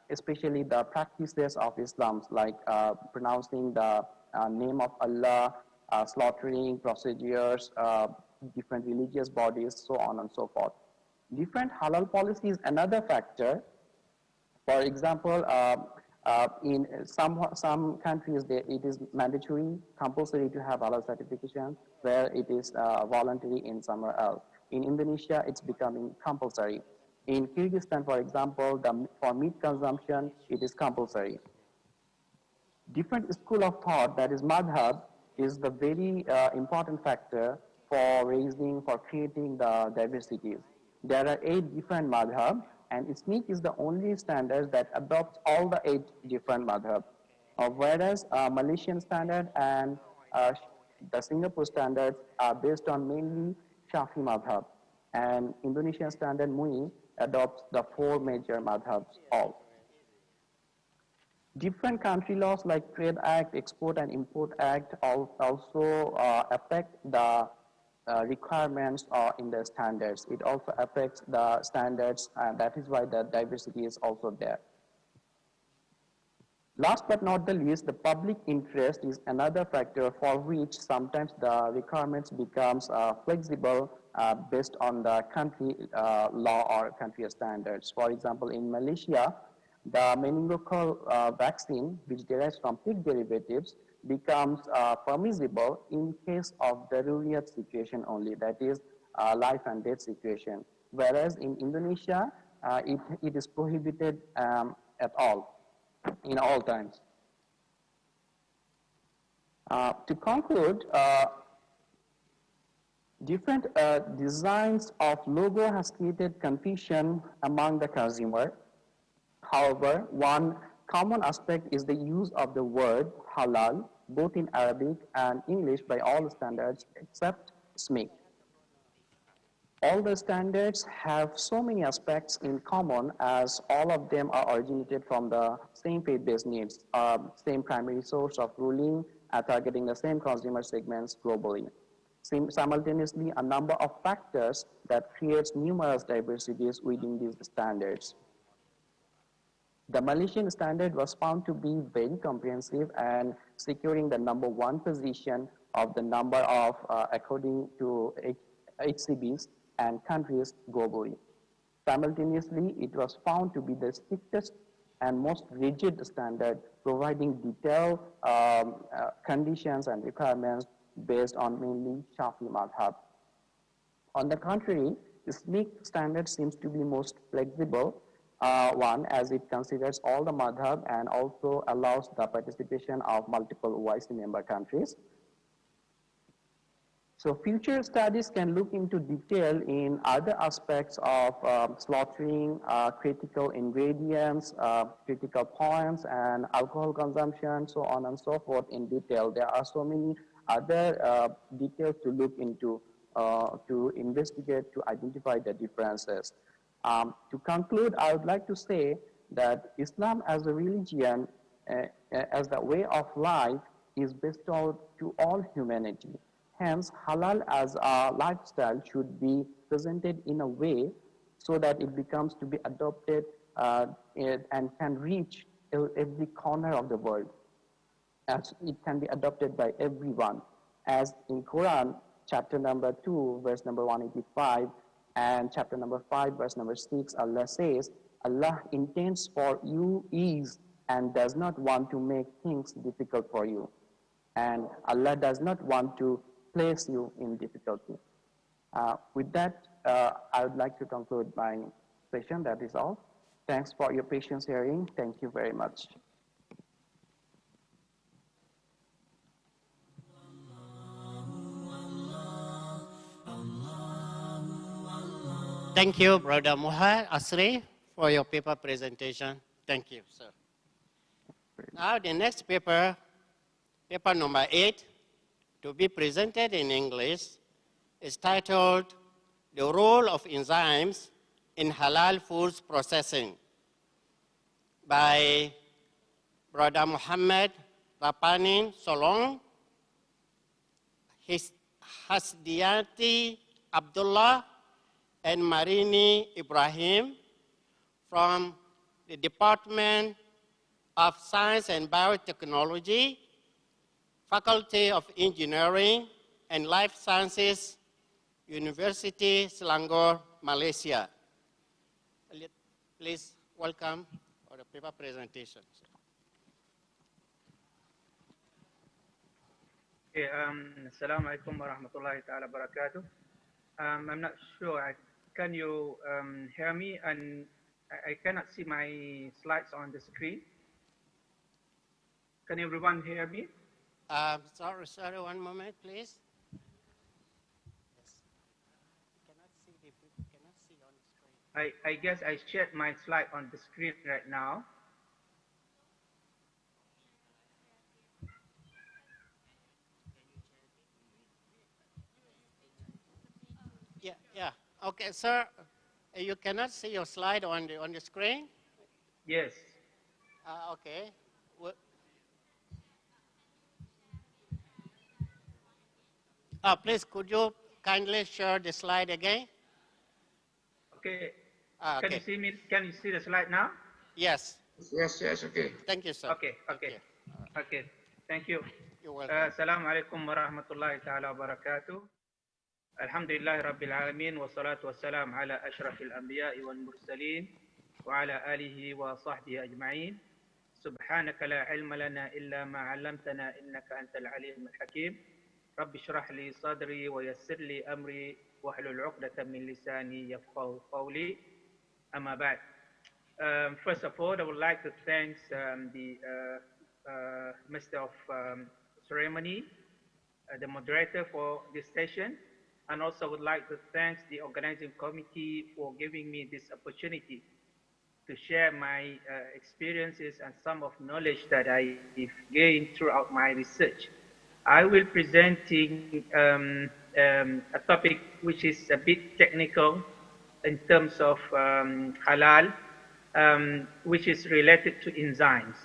especially the practices of Islam, like pronouncing the name of Allah, slaughtering procedures, different religious bodies, so on and so forth. Different halal policy is another factor. For example, in some countries, it is mandatory, compulsory to have halal certification, where it is voluntary in somewhere else. In Indonesia, it's becoming compulsory. In Kyrgyzstan, for example, for meat consumption, it is compulsory. Different school of thought, that is madhab, is the very important factor for creating the diversities. There are 8 different madhab, and SNCC is the only standard that adopts all the 8 different madhab. Whereas Malaysian standard and the Singapore standards are based on mainly Shafi madhab, and Indonesian standard MUI adopts the 4 major madhabs all. Different country laws like Trade Act, Export and Import Act also affect the requirements in the standards. It also affects the standards, and that is why the diversity is also there. Last but not the least, the public interest is another factor for which sometimes the requirements becomes flexible based on the country law or country standards. For example, in Malaysia, the meningococcal vaccine, which derives from pig derivatives, becomes permissible in case of the daruriyat situation only, that is life and death situation. Whereas in Indonesia, it is prohibited at all, in all times. To conclude, different designs of logo has created confusion among the consumer. However, one common aspect is the use of the word halal, both in Arabic and English by all standards except SMIC. All the standards have so many aspects in common, as all of them are originated from the same faith-based needs, same primary source of ruling, targeting the same consumer segments globally. Simultaneously, a number of factors that creates numerous diversities within these standards. The Malaysian standard was found to be very comprehensive and securing the #1 position of the number of, according to HCBs and countries globally. Simultaneously, it was found to be the strictest and most rigid standard, providing detailed conditions and requirements based on mainly Shafi madhab. On the contrary, the SMIC standard seems to be most flexible one, as it considers all the madhab and also allows the participation of multiple OIC member countries. So future studies can look into detail in other aspects of slaughtering, critical ingredients, critical points, and alcohol consumption, so on and so forth in detail. There are so many other details to look into, to investigate, to identify the differences. To conclude, I would like to say that Islam as a religion, as the way of life, is bestowed to all humanity. Hence, halal as a lifestyle should be presented in a way so that it becomes to be adopted and can reach every corner of the world, as it can be adopted by everyone. As in Quran, chapter number 2, verse number 185, and chapter number 5, verse number 6, Allah says, Allah intends for you ease and does not want to make things difficult for you. And Allah does not want to place you in difficulty. With that, I would like to conclude my session. That is all. Thanks for your patience hearing. Thank you very much. Thank you, Brother Muhammad Asri, for your paper presentation. Thank you, sir. Now the next paper, paper number 8, to be presented in English, is titled The Role of Enzymes in Halal Foods Processing by Brother Muhammad Rapanin Solong, Hasdiati Abdullah, and Marini Ibrahim from the Department of Science and Biotechnology, Faculty of Engineering and Life Sciences, University Selangor, Malaysia. Please welcome for the paper presentation. Assalamu alaikum wa rahmatullahi ta'ala barakatuh. I'm not sure I can you hear me? And I cannot see my slides on the screen. Can everyone hear me? Sorry, one moment, please. I guess I shared my slide on the screen right now. Yeah. Okay, sir. You cannot see your slide on the screen? Yes. Okay. Please, could you kindly share the slide again? Okay. Okay. Can you see me? Can you see the slide now? Yes. Yes, okay. Thank you, sir. Okay. Okay. Thank you. You're welcome. Assalamu alaikum warahmatullahi ta'ala wabarakatuh. Alhamdulillah rabbil alamin wa salatu wassalam ala ashrafil anbiya'i wal mursalin wa ala alihi wa sahbihi ajma'in. Subhanaka la ilma lana illa ma 'allamtana innaka antal alimul hakim. Rabbi shrah li sadri wa yassir li amri wahlul 'uqdatam min lisani yafqahu qawli. Amma ba'd. First of all, I would like to thank the Master of Ceremony, the moderator for this session, and also would like to thank the organizing committee for giving me this opportunity to share my experiences and some of knowledge that I've gained throughout my research. I will be presenting a topic which is a bit technical in terms of halal, which is related to enzymes.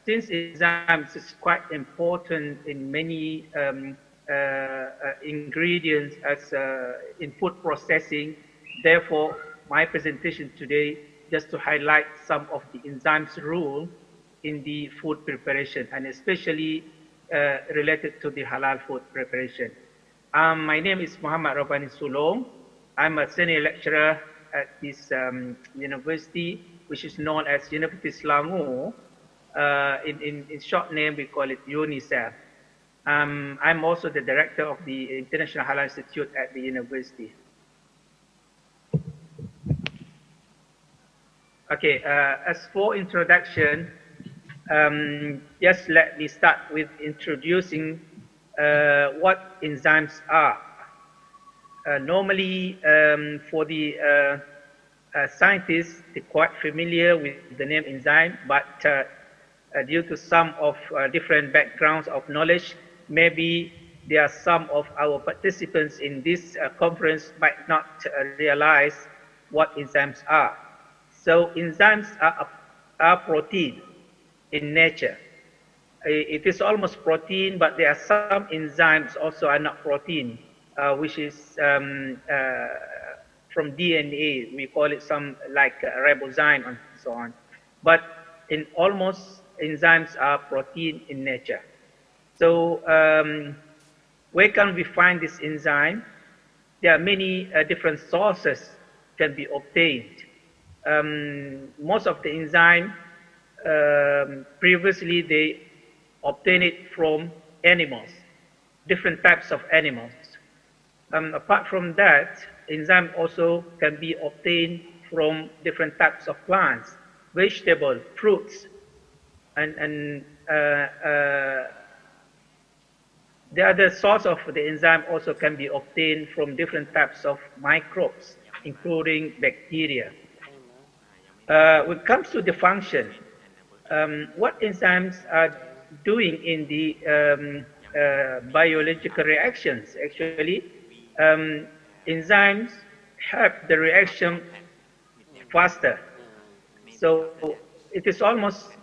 Since enzymes is quite important in many ingredients as in food processing, therefore my presentation today just to highlight some of the enzymes role in the food preparation, and especially related to the halal food preparation. My name is Muhammad Rabbani Sulong. I'm a senior lecturer at this university, which is known as University Selangor. In short name, we call it UNICEF. I'm also the director of the International Halal Institute at the university. Okay, as for introduction, just let me start with introducing what enzymes are. Normally, for the scientists, they're quite familiar with the name enzyme, but due to some of different backgrounds of knowledge, maybe there are some of our participants in this conference might not realize what enzymes are. So enzymes are protein in nature. It is almost protein, but there are some enzymes also are not protein, which is from DNA. We call it some like ribozyme and so on. But in almost enzymes are protein in nature. So where can we find this enzyme? There are many different sources can be obtained. Most of the enzyme previously they obtained it from animals, different types of animals. Apart from that, enzyme also can be obtained from different types of plants, vegetables, fruits, and the other source of the enzyme also can be obtained from different types of microbes, including bacteria. When it comes to the function, what enzymes are doing in the biological reactions, actually, enzymes help the reaction faster. So it is almost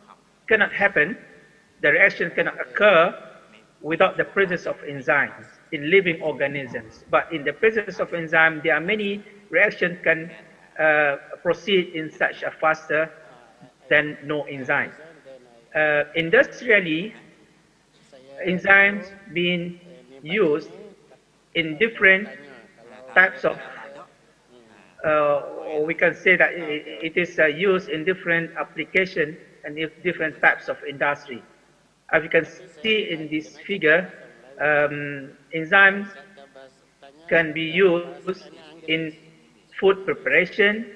cannot happen, the reaction cannot occur without the presence of enzymes in living organisms. But in the presence of enzyme, there are many reactions can proceed in such a faster than no enzyme. Industrially, enzymes being used in different types of, or we can say that it is used in different applications and different types of industry. As you can see in this figure, enzymes can be used in food preparation,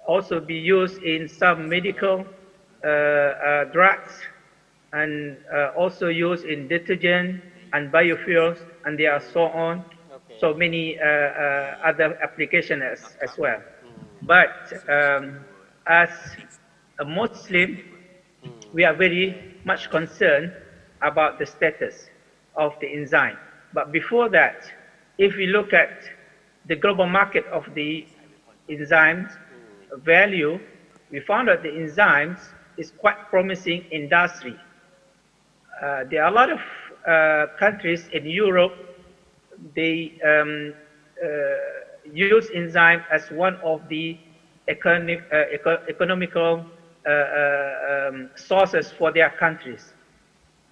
also be used in some medical drugs, and also used in detergent and biofuels, and there are so on. So many other applications as well. But as a Muslim, we are very much concerned about the status of the enzyme. But before that, if we look at the global market of the enzymes value, we found that the enzymes is quite promising industry. There are a lot of countries in Europe, they use enzyme as one of the economical sources for their countries.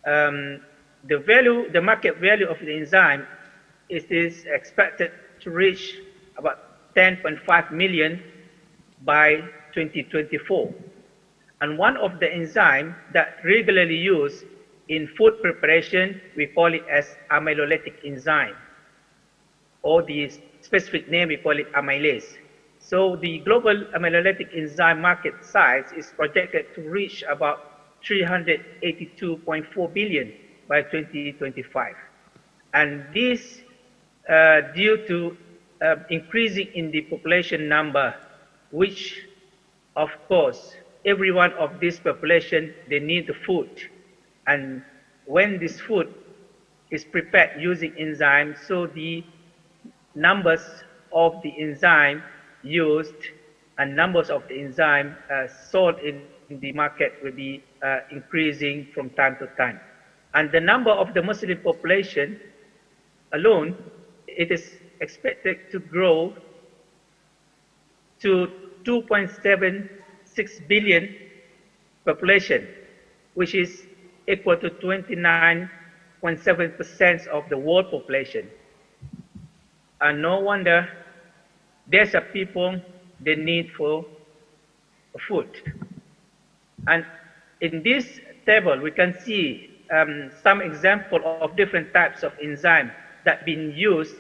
The market value of the enzyme is expected to reach about 10.5 million by 2024. And one of the enzymes that regularly used in food preparation, we call it as amylolytic enzyme, or the specific name we call it amylase. So the global amylolytic enzyme market size is projected to reach about 382.4 billion by 2025. And this due to increasing in the population number, which of course every one of this population, they need the food. And when this food is prepared using enzymes, so the numbers of the enzyme used and numbers of the enzyme sold in the market will be increasing from time to time. And the number of the Muslim population alone, it is expected to grow to 2.76 billion population, which is equal to 29.7% of the world population. And no wonder there's a people they need for food. And in this table, we can see some example of different types of enzymes that been used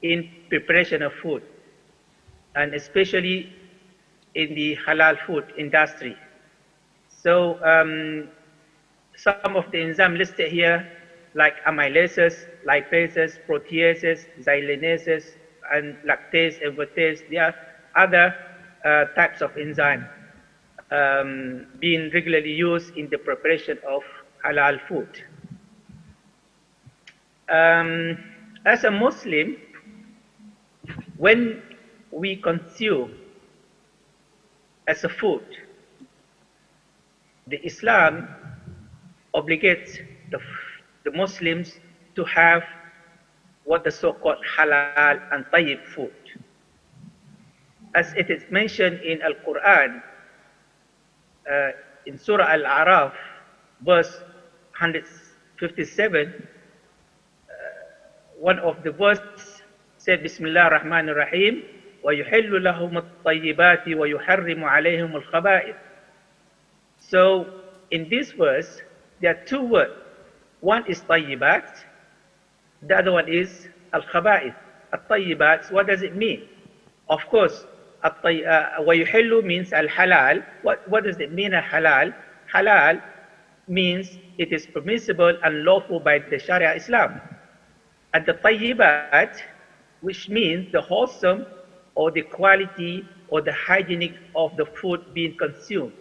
in preparation of food, and especially in the halal food industry. So some of the enzymes listed here, like amylases, lipases, proteases, xylanases, and lactase, invertase, there are other types of enzymes being regularly used in the preparation of halal food. As a Muslim, when we consume as a food, the Islam obligates the Muslims to have what the so-called halal and tayyib food. As it is mentioned in Al-Quran, in Surah Al-A'raf, verse 157, one of the verses said, Bismillah ar-Rahman ar-Rahim, وَيُحِلُّ لَهُمُ الطَّيِّبَاتِ وَيُحَرِّمُ عَلَيْهِمُ الْخَبَائِثِ. So in this verse, there are two words. One is tayyibat, the other one is al-khaba'ith. Al-tayyibat, what does it mean? Of course, وَيُحِلُّ means al-halal. What does it mean, al-halal? Halal means it is permissible and lawful by the Sharia Islam. And the tayyibat, which means the wholesome or the quality or the hygienic of the food being consumed.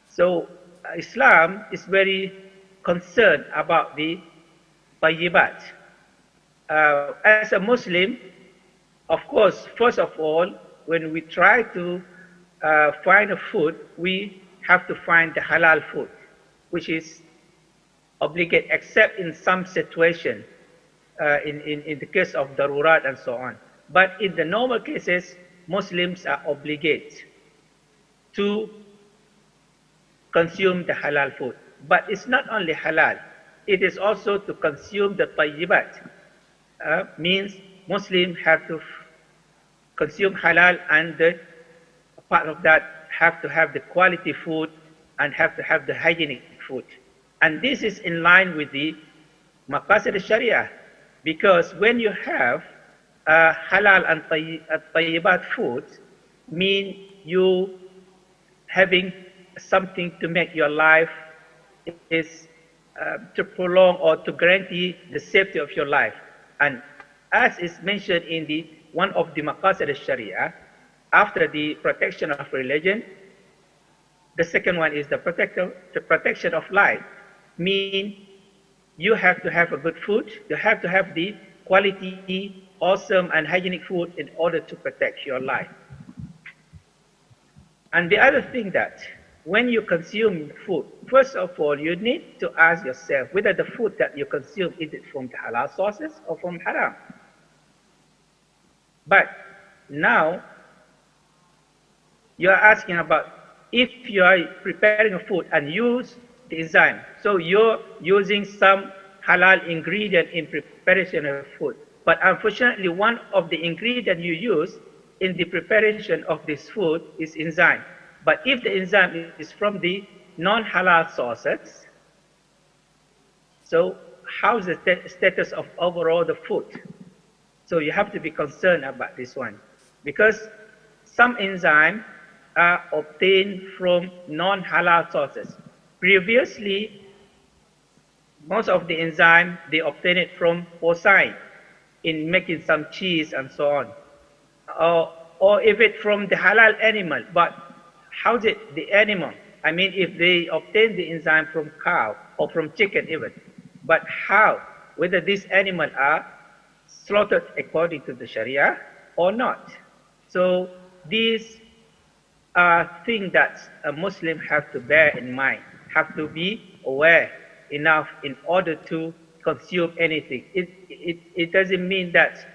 So Islam is very concerned about the tayyibat. As a Muslim, of course, first of all, when we try to find a food, we have to find the halal food, which is obligate except in some situation, in the case of darurat and so on. But in the normal cases, Muslims are obligated to consume the halal food. But it's not only halal, it is also to consume the tayyibat. Means Muslims have to consume halal, and part of that have to have the quality food and have to have the hygienic food. And this is in line with the maqasid al-sharia, because when you have halal and tayyibat food mean you having something to make your life is to prolong or to guarantee the safety of your life. And as is mentioned in the one of the maqasid al-sharia, after the protection of religion, the second one is the protection of life. Mean you have to have a good food, you have to have the quality, awesome and hygienic food in order to protect your life. And the other thing that when you consume food, first of all, you need to ask yourself whether the food that you consume, is it from the halal sources or from haram? But now you are asking about if you are preparing a food and use the enzyme. So you're using some halal ingredient in preparation of food. But unfortunately, one of the ingredients you use in the preparation of this food is enzyme. But if the enzyme is from the non-halal sources, so how's the status of overall the food? So you have to be concerned about this one, because some enzymes are obtained from non-halal sources. Previously, most of the enzyme, they obtain it from porcine in making some cheese and so on. Or if it from the halal animal, but how's it the animal? I mean, if they obtain the enzyme from cow or from chicken even, but how? Whether these animals are slaughtered according to the Sharia or not. So these are things that a Muslim have to bear in mind, have to be aware enough in order to consume anything. It doesn't mean that,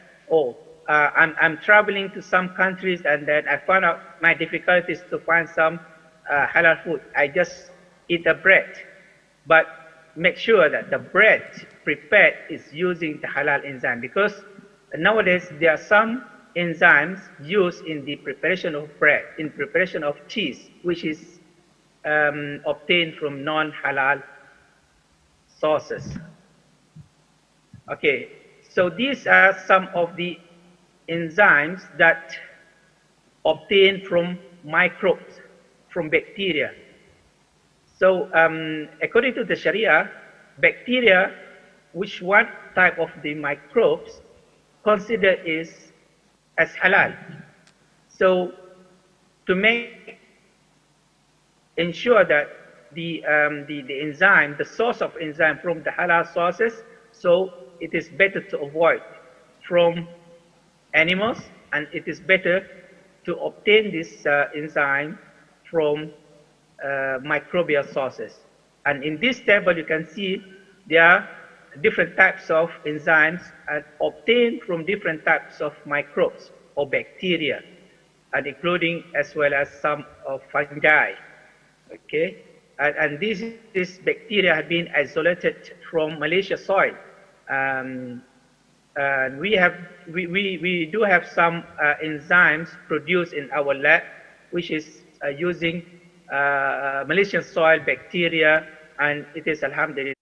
I'm traveling to some countries and then I found out my difficulties to find some halal food. I just eat the bread. But make sure that the bread prepared is using the halal enzyme, because nowadays there are some enzymes used in the preparation of bread, in preparation of cheese, which is obtained from non-halal sources. Okay, so these are some of the enzymes that obtained from microbes, from bacteria. So according to the Sharia, bacteria, which one type of the microbes considered is as halal. So to ensure that the enzyme, the source of enzyme from the halal sources, so it is better to avoid from animals, and it is better to obtain this enzyme from microbial sources. And in this table you can see there are different types of enzymes obtained from different types of microbes or bacteria, and including as well as some of fungi. Okay, and this bacteria have been isolated from Malaysia soil. And we do have some enzymes produced in our lab, which is using Malaysian soil bacteria, and it is alhamdulillah.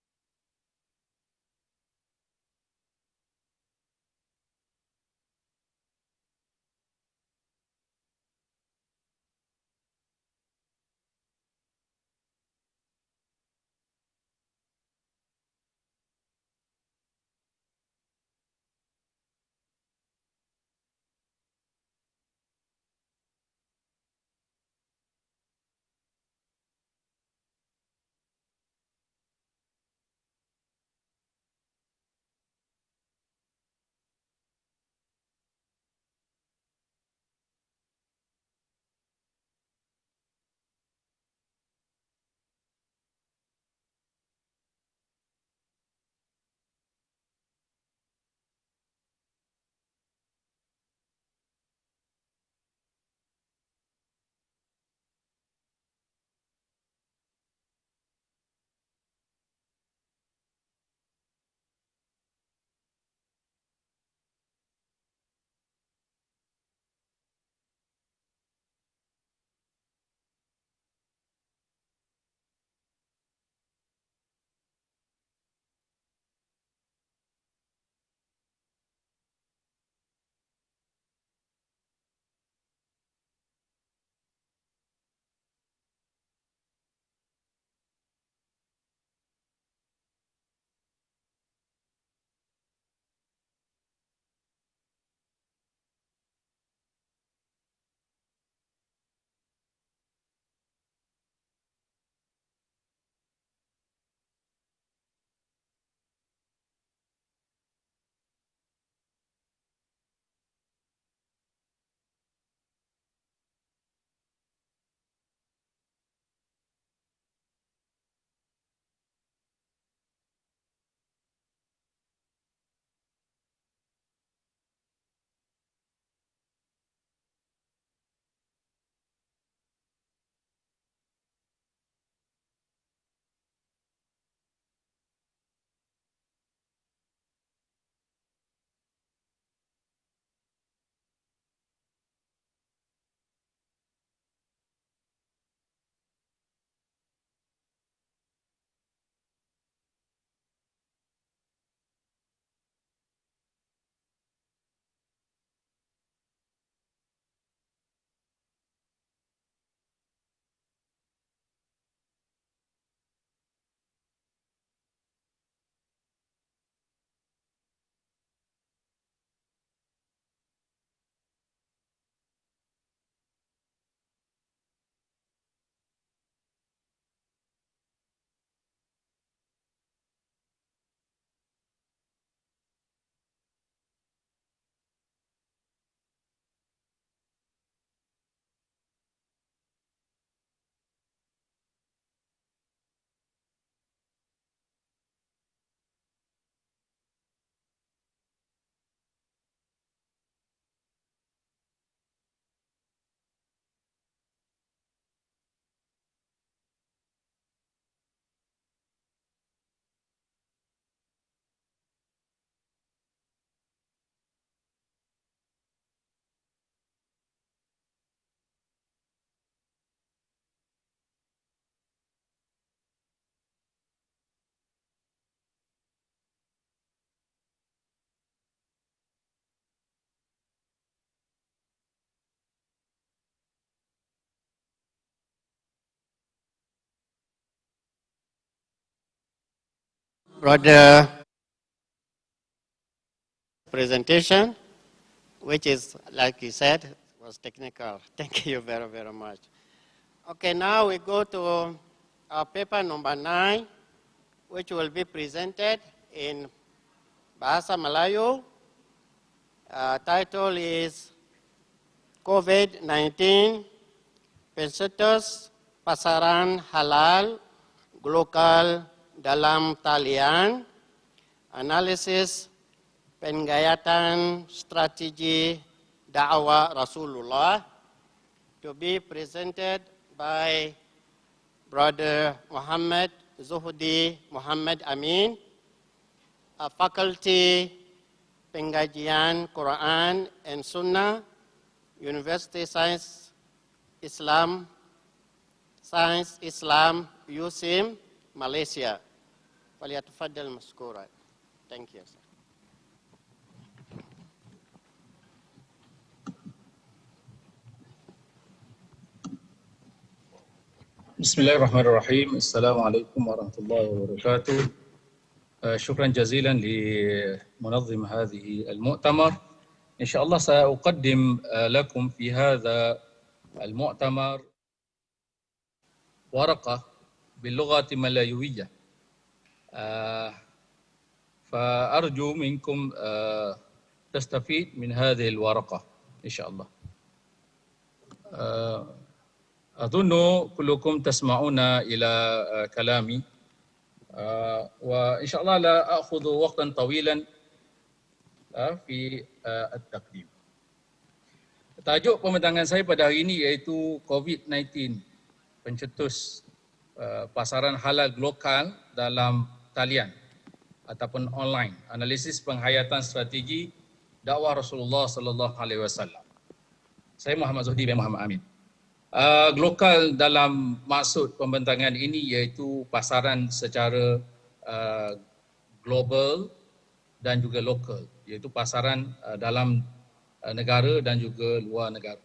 Brother presentation, which is, like you said, was technical. Thank you very, very much. Okay, now we go to our paper number 9, which will be presented in Bahasa Melayu. Title is COVID-19, Pencetus Pasaran Halal Global dalam Talian, Analisis Penggayatan Strategi Dakwah Rasulullah, to be presented by Brother Muhammad Zuhdi Muhammad Amin, a faculty Pengkajian Quran and Sunnah, University Science Islam, USIM, Malaysia. Falyatafaddal mashkuran. Thank you, sir. Bismillahirrahmanirrahim. Assalamualaikum warahmatullahi wabarakatuh. شكرا جزيلا لمنظم هذه المؤتمر. إن شاء الله سأقدم لكم في هذا المؤتمر ورقة باللغة الملايوية، فأرجو منكم تستفيد من هذه الورقة إن شاء الله. أظن كلكم تسمعون إلى كلامي، وإن شاء الله لا أخذ وقتا طويلا في التقديم. Tajuk pembentangan saya pada hari ini iaitu COVID-19, pencetus pasaran halal lokal dalam talian ataupun online, analisis penghayatan strategi dakwah Rasulullah sallallahu alaihi wasallam. Saya Muhammad Zuhdi bin Muhammad Amin. Lokal dalam maksud pembentangan ini iaitu pasaran secara global dan juga lokal, iaitu pasaran dalam negara dan juga luar negara.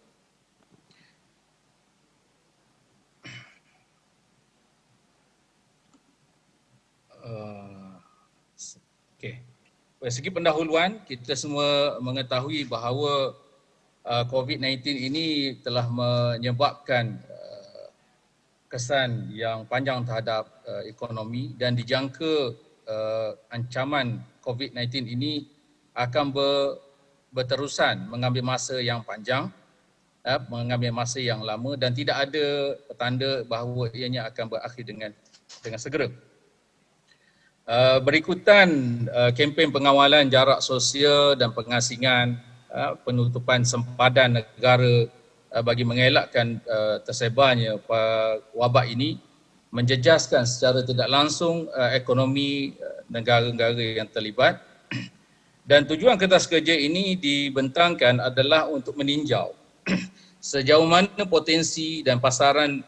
Dari segi pendahuluan, kita semua mengetahui bahawa COVID-19 ini telah menyebabkan kesan yang panjang terhadap ekonomi, dan dijangka ancaman COVID-19 ini akan berterusan mengambil masa yang panjang, mengambil masa yang lama, dan tidak ada petanda bahawa ianya akan berakhir dengan segera. Berikutan kempen pengawalan jarak sosial dan pengasingan, penutupan sempadan negara bagi mengelakkan tersebarnya wabak ini menjejaskan secara tidak langsung ekonomi negara-negara yang terlibat, dan tujuan kertas kerja ini dibentangkan adalah untuk meninjau sejauh mana potensi dan pasaran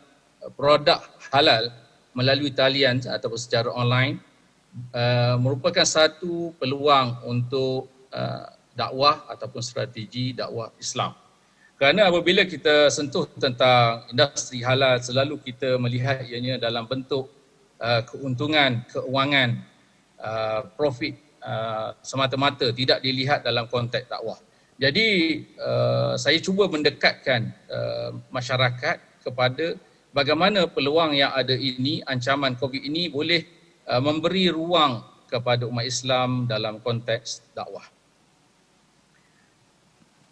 produk halal melalui talian ataupun secara online merupakan satu peluang untuk dakwah ataupun strategi dakwah Islam. Kerana apabila kita sentuh tentang industri halal, selalu kita melihat ianya dalam bentuk keuntungan, keuangan, profit semata-mata, tidak dilihat dalam konteks dakwah. Jadi saya cuba mendekatkan masyarakat kepada bagaimana peluang yang ada ini, ancaman COVID ini boleh memberi ruang kepada umat Islam dalam konteks dakwah.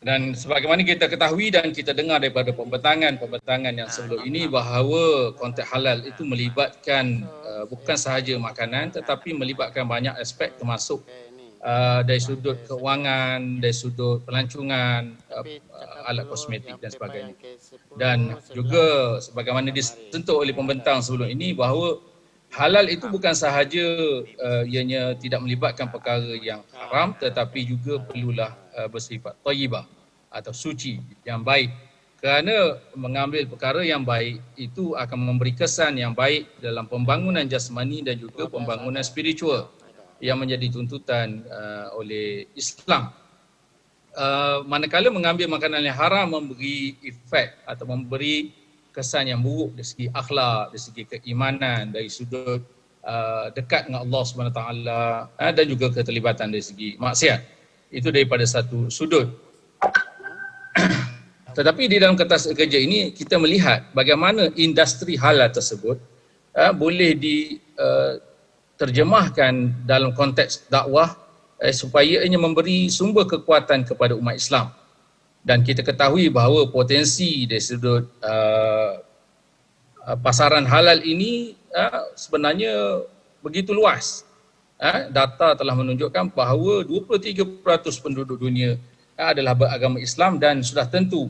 Dan sebagaimana kita ketahui dan kita dengar daripada pembentangan yang sebelum ini, bahawa konteks halal itu melibatkan bukan sahaja makanan tetapi melibatkan banyak aspek, termasuk dari sudut keuangan, dari sudut pelancongan, alat kosmetik dan sebagainya. Dan juga sebagaimana disentuh oleh pembentang sebelum ini, bahawa halal itu bukan sahaja ianya tidak melibatkan perkara yang haram, tetapi juga perlulah bersifat thayyibah atau suci, yang baik. Kerana mengambil perkara yang baik itu akan memberi kesan yang baik dalam pembangunan jasmani dan juga pembangunan spiritual yang menjadi tuntutan oleh Islam. Manakala mengambil makanan yang haram memberi efek atau memberi kesan yang buruk dari segi akhlak, dari segi keimanan, dari sudut dekat dengan Allah Subhanahu Taala dan juga keterlibatan dari segi maksiat. Itu daripada satu sudut. Tetapi di dalam kertas kerja ini kita melihat bagaimana industri halal tersebut boleh diterjemahkan dalam konteks dakwah supaya ianya memberi sumber kekuatan kepada umat Islam. Dan kita ketahui bahawa potensi dari sudut pasaran halal ini sebenarnya begitu luas. Data telah menunjukkan bahawa 23% penduduk dunia adalah beragama Islam dan sudah tentu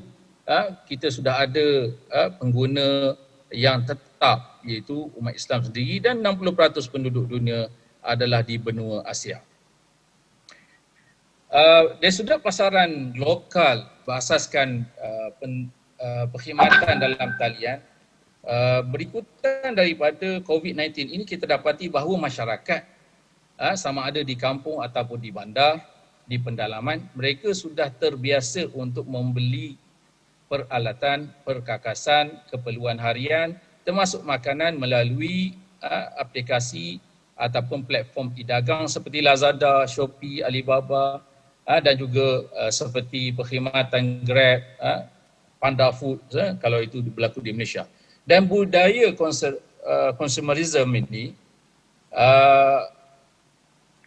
kita sudah ada pengguna yang tetap iaitu umat Islam sendiri dan 60% penduduk dunia adalah di benua Asia. Dari sudut pasaran lokal berasaskan perkhidmatan dalam talian, berikutan daripada COVID-19 ini kita dapati bahawa masyarakat sama ada di kampung ataupun di bandar, di pendalaman, mereka sudah terbiasa untuk membeli peralatan, perkakasan, keperluan harian termasuk makanan melalui aplikasi ataupun platform e-dagang seperti Lazada, Shopee, Alibaba dan juga seperti perkhidmatan Grab, Panda Food kalau itu berlaku di Malaysia. Dan budaya consumerism ini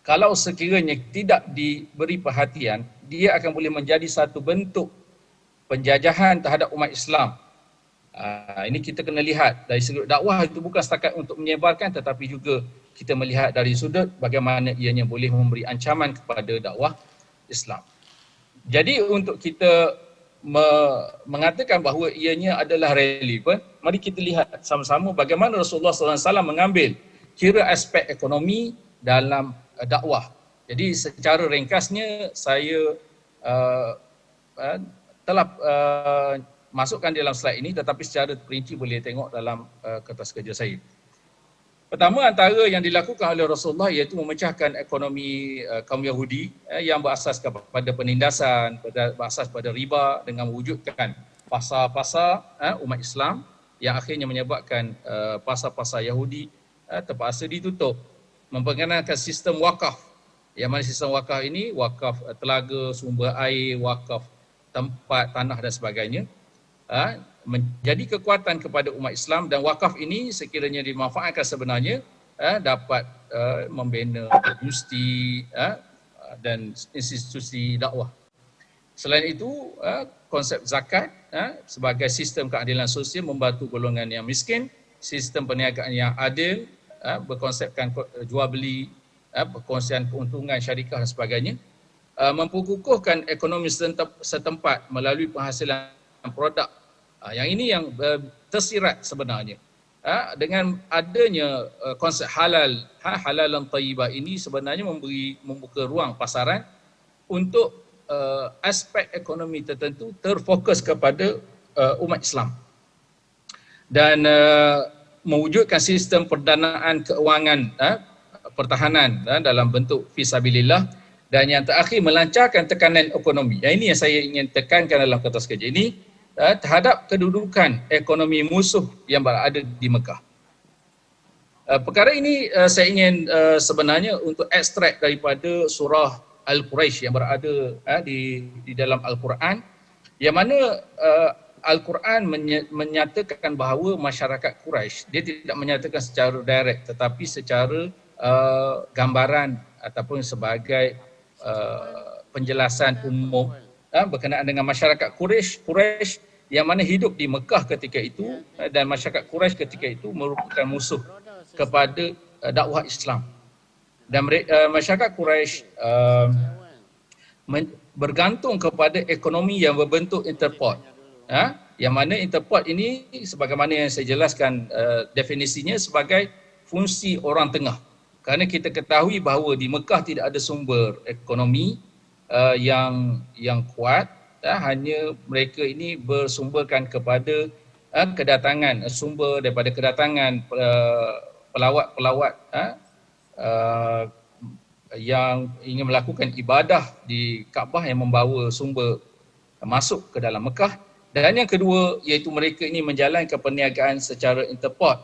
kalau sekiranya tidak diberi perhatian, dia akan boleh menjadi satu bentuk penjajahan terhadap umat Islam. Ini kita kena lihat dari sudut dakwah itu bukan setakat untuk menyebarkan tetapi juga kita melihat dari sudut bagaimana ianya boleh memberi ancaman kepada dakwah Islam. Jadi untuk kita mengatakan bahawa ianya adalah relevan, mari kita lihat sama-sama bagaimana Rasulullah SAW mengambil kira aspek ekonomi dalam dakwah. Jadi secara ringkasnya saya telah masukkan dalam slide ini tetapi secara perinci boleh tengok dalam kertas kerja saya. Pertama antara yang dilakukan oleh Rasulullah iaitu memecahkan ekonomi kaum Yahudi yang berasas kepada penindasan, berasas pada riba dengan mewujudkan pasar-pasar umat Islam yang akhirnya menyebabkan pasar-pasar Yahudi terpaksa ditutup. Memperkenalkan sistem wakaf, yang mana sistem wakaf ini wakaf telaga, sumber air, wakaf tempat, tanah dan sebagainya, menjadi kekuatan kepada umat Islam dan wakaf ini sekiranya dimanfaatkan sebenarnya dapat membina universiti dan institusi dakwah. Selain itu, konsep zakat sebagai sistem keadilan sosial membantu golongan yang miskin, sistem perniagaan yang adil, berkonsepkan jual beli, perkongsian keuntungan syarikat dan sebagainya, memperkukuhkan ekonomi setempat melalui penghasilan produk. Yang ini yang tersirat sebenarnya. Dengan adanya konsep halal, halalan tayyibah ini sebenarnya membuka ruang pasaran untuk aspek ekonomi tertentu terfokus kepada umat Islam. Dan mewujudkan sistem perdanaan keuangan pertahanan dalam bentuk fisabilillah dan yang terakhir melancarkan tekanan ekonomi. Yang ini yang saya ingin tekankan dalam kertas kerja ini terhadap kedudukan ekonomi musuh yang berada di Mekah. Perkara ini saya ingin sebenarnya untuk ekstrak daripada surah Al-Quraisy yang berada di dalam Al-Quran, yang mana Al-Quran menyatakan bahawa masyarakat Quraisy, dia tidak menyatakan secara direct tetapi secara gambaran ataupun sebagai penjelasan umum berkenaan dengan masyarakat Quraisy yang mana hidup di Mekah ketika itu, dan masyarakat Quraisy ketika itu merupakan musuh kepada dakwah Islam. Dan masyarakat Quraisy bergantung kepada ekonomi yang berbentuk interport. Yang mana interport ini sebagaimana yang saya jelaskan definisinya sebagai fungsi orang tengah. Kerana kita ketahui bahawa di Mekah tidak ada sumber ekonomi yang kuat, hanya mereka ini bersumberkan kepada kedatangan sumber daripada kedatangan pelawat-pelawat yang ingin melakukan ibadah di Kaabah yang membawa sumber masuk ke dalam Mekah. Dan yang kedua iaitu mereka ini menjalankan perniagaan secara interport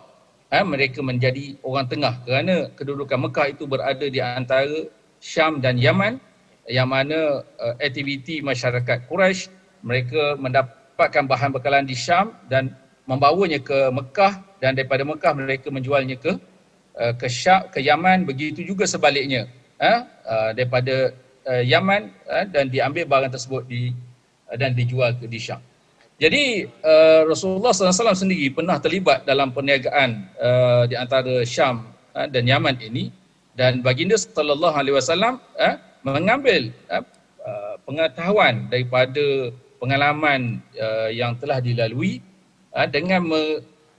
mereka menjadi orang tengah kerana kedudukan Mekah itu berada di antara Syam dan Yaman, yang mana aktiviti masyarakat Quraisy mereka mendapatkan bahan bekalan di Syam dan membawanya ke Mekah, dan daripada Mekah mereka menjualnya ke Syam, ke Yaman, begitu juga sebaliknya daripada Yaman dan diambil barang tersebut dan dijual di Syam. Jadi Rasulullah SAW sendiri pernah terlibat dalam perniagaan di antara Syam dan Yaman ini, dan baginda sallallahu alaihi wasallam mengambil pengetahuan daripada pengalaman yang telah dilalui dengan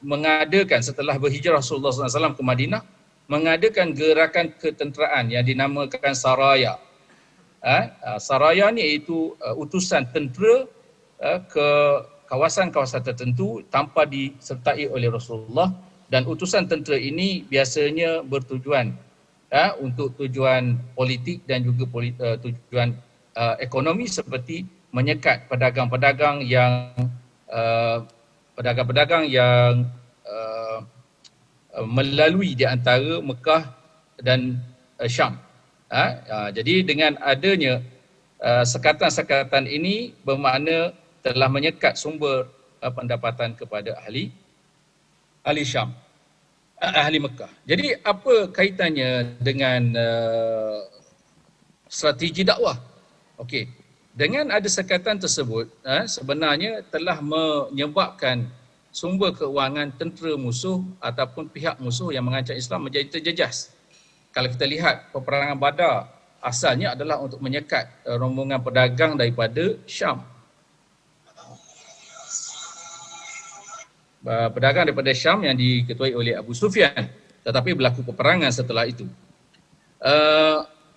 mengadakan, setelah berhijrah Rasulullah SAW ke Madinah, mengadakan gerakan ketenteraan yang dinamakan Saraya. Saraya ni iaitu utusan tentera ke kawasan-kawasan tertentu tanpa disertai oleh Rasulullah, dan utusan tentera ini biasanya bertujuan untuk tujuan politik dan juga tujuan ekonomi, seperti menyekat pedagang-pedagang yang melalui di antara Mekah dan Syam. Jadi dengan adanya sekatan-sekatan ini bermakna telah menyekat sumber pendapatan kepada ahli Syam, ahli Mekah. Jadi apa kaitannya dengan strategi dakwah? Okey, dengan ada sekatan tersebut sebenarnya telah menyebabkan sumber keuangan tentera musuh ataupun pihak musuh yang mengancam Islam menjadi terjejas. Kalau kita lihat peperangan Badar asalnya adalah untuk menyekat rombongan pedagang daripada Syam. Pedagang daripada Syam yang diketuai oleh Abu Sufyan, tetapi berlaku peperangan setelah itu.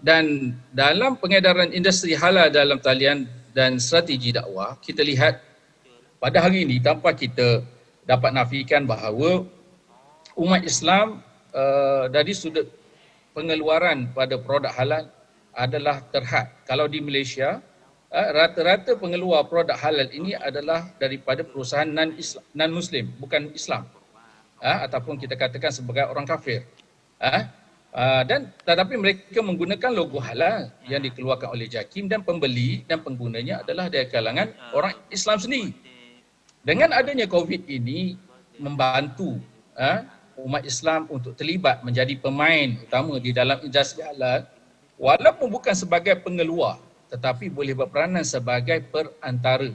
Dan dalam pengedaran industri halal dalam talian dan strategi dakwah, kita lihat pada hari ini tanpa kita dapat nafikan bahawa umat Islam dari sudut pengeluaran pada produk halal adalah terhad. Kalau di Malaysia, rata-rata pengeluar produk halal ini adalah daripada perusahaan non-Muslim, bukan Islam, ataupun kita katakan sebagai orang kafir. Dan tetapi mereka menggunakan logo halal yang dikeluarkan oleh JAKIM, dan pembeli dan penggunanya adalah dari kalangan orang Islam sendiri. Dengan adanya COVID ini membantu umat Islam untuk terlibat menjadi pemain utama di dalam industri halal, walaupun bukan sebagai pengeluar tetapi boleh berperanan sebagai perantara.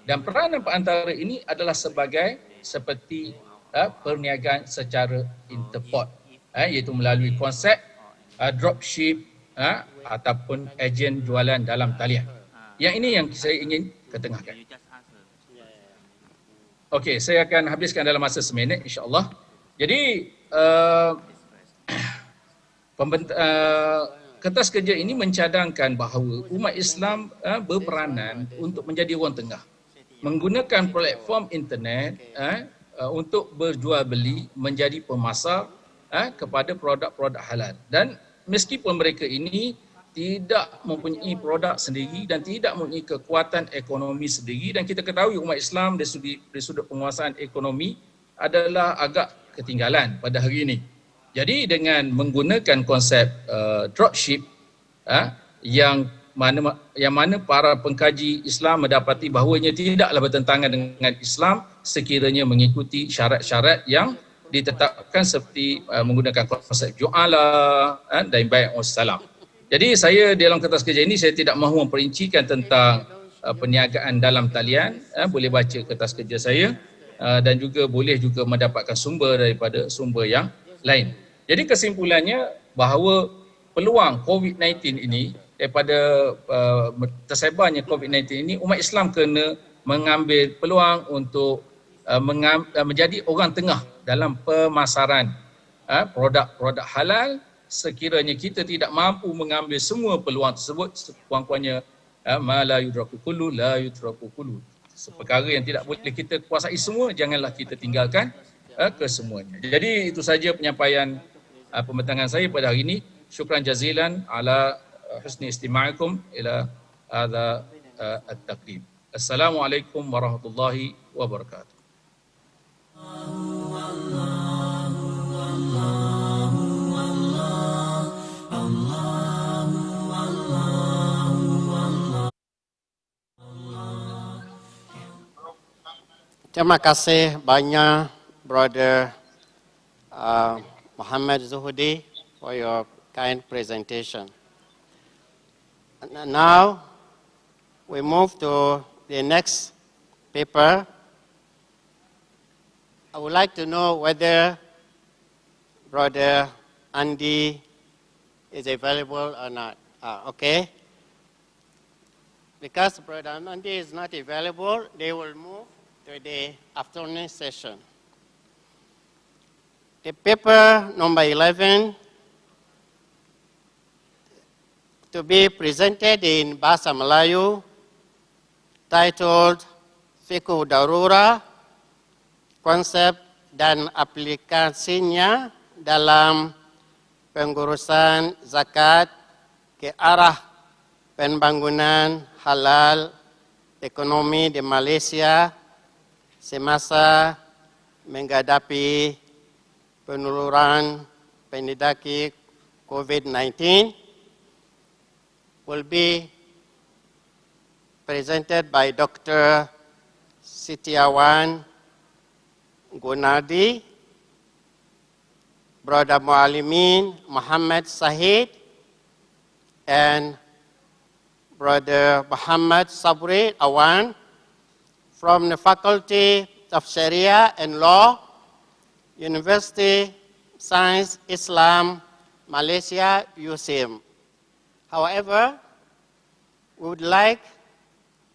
Dan peranan perantara ini adalah seperti perniagaan secara interport, iaitu melalui konsep dropship ataupun ejen jualan dalam talian. Yang ini yang saya ingin ketengahkan. Okey, saya akan habiskan dalam masa seminit insya-Allah. Jadi kertas kerja ini mencadangkan bahawa umat Islam berperanan untuk menjadi orang tengah, menggunakan platform internet untuk berjual beli, menjadi pemasar kepada produk-produk halal. Dan meskipun mereka ini tidak mempunyai produk sendiri dan tidak mempunyai kekuatan ekonomi sendiri, dan kita ketahui umat Islam dari sudut penguasaan ekonomi adalah agak ketinggalan pada hari ini. Jadi dengan menggunakan konsep dropship yang mana para pengkaji Islam mendapati bahawanya tidaklah bertentangan dengan Islam sekiranya mengikuti syarat-syarat yang ditetapkan, seperti menggunakan konsep ju'ala dan bai' wassalam. Jadi saya dalam kertas kerja ini saya tidak mahu memperincikan tentang perniagaan dalam talian. Boleh baca kertas kerja saya dan juga boleh juga mendapatkan sumber daripada sumber yang lain. Jadi kesimpulannya bahawa peluang COVID-19 ini, daripada tersebarnya COVID-19 ini, umat Islam kena mengambil peluang untuk menjadi orang tengah dalam pemasaran produk-produk halal. Sekiranya kita tidak mampu mengambil semua peluang tersebut, sekurang-kurangnya ma la yudraku kullu la yudraku kullu. Perkara yang tidak boleh kita kuasai semua, janganlah kita tinggalkan kesemuanya. Jadi itu saja penyampaian pembentangan saya pada hari ini. Syukran jazilan ala husni istima'ikum ila hadha at-taqdim. Assalamualaikum warahmatullahi wabarakatuh. Terima kasih banyak, Brother Muhammad Zuhudi, for your kind presentation. And now, we move to the next paper. I would like to know whether Brother Andy is available or not. Okay. Because Brother Andy is not available, they will move to the afternoon session. The paper number 11 to be presented in Bahasa Melayu, titled Fiqh Darura, konsep dan aplikasinya dalam pengurusan zakat ke arah pembangunan halal ekonomi di Malaysia semasa menghadapi penularan pandemi COVID-19 will be presented by Dr. Setiawan Gunardi, Brother Muallimin Muhammad Sahid, and Brother Muhammad Sabri Awan from the Faculty of Sharia and Law, University Science Islam, Malaysia, USIM. However, we would like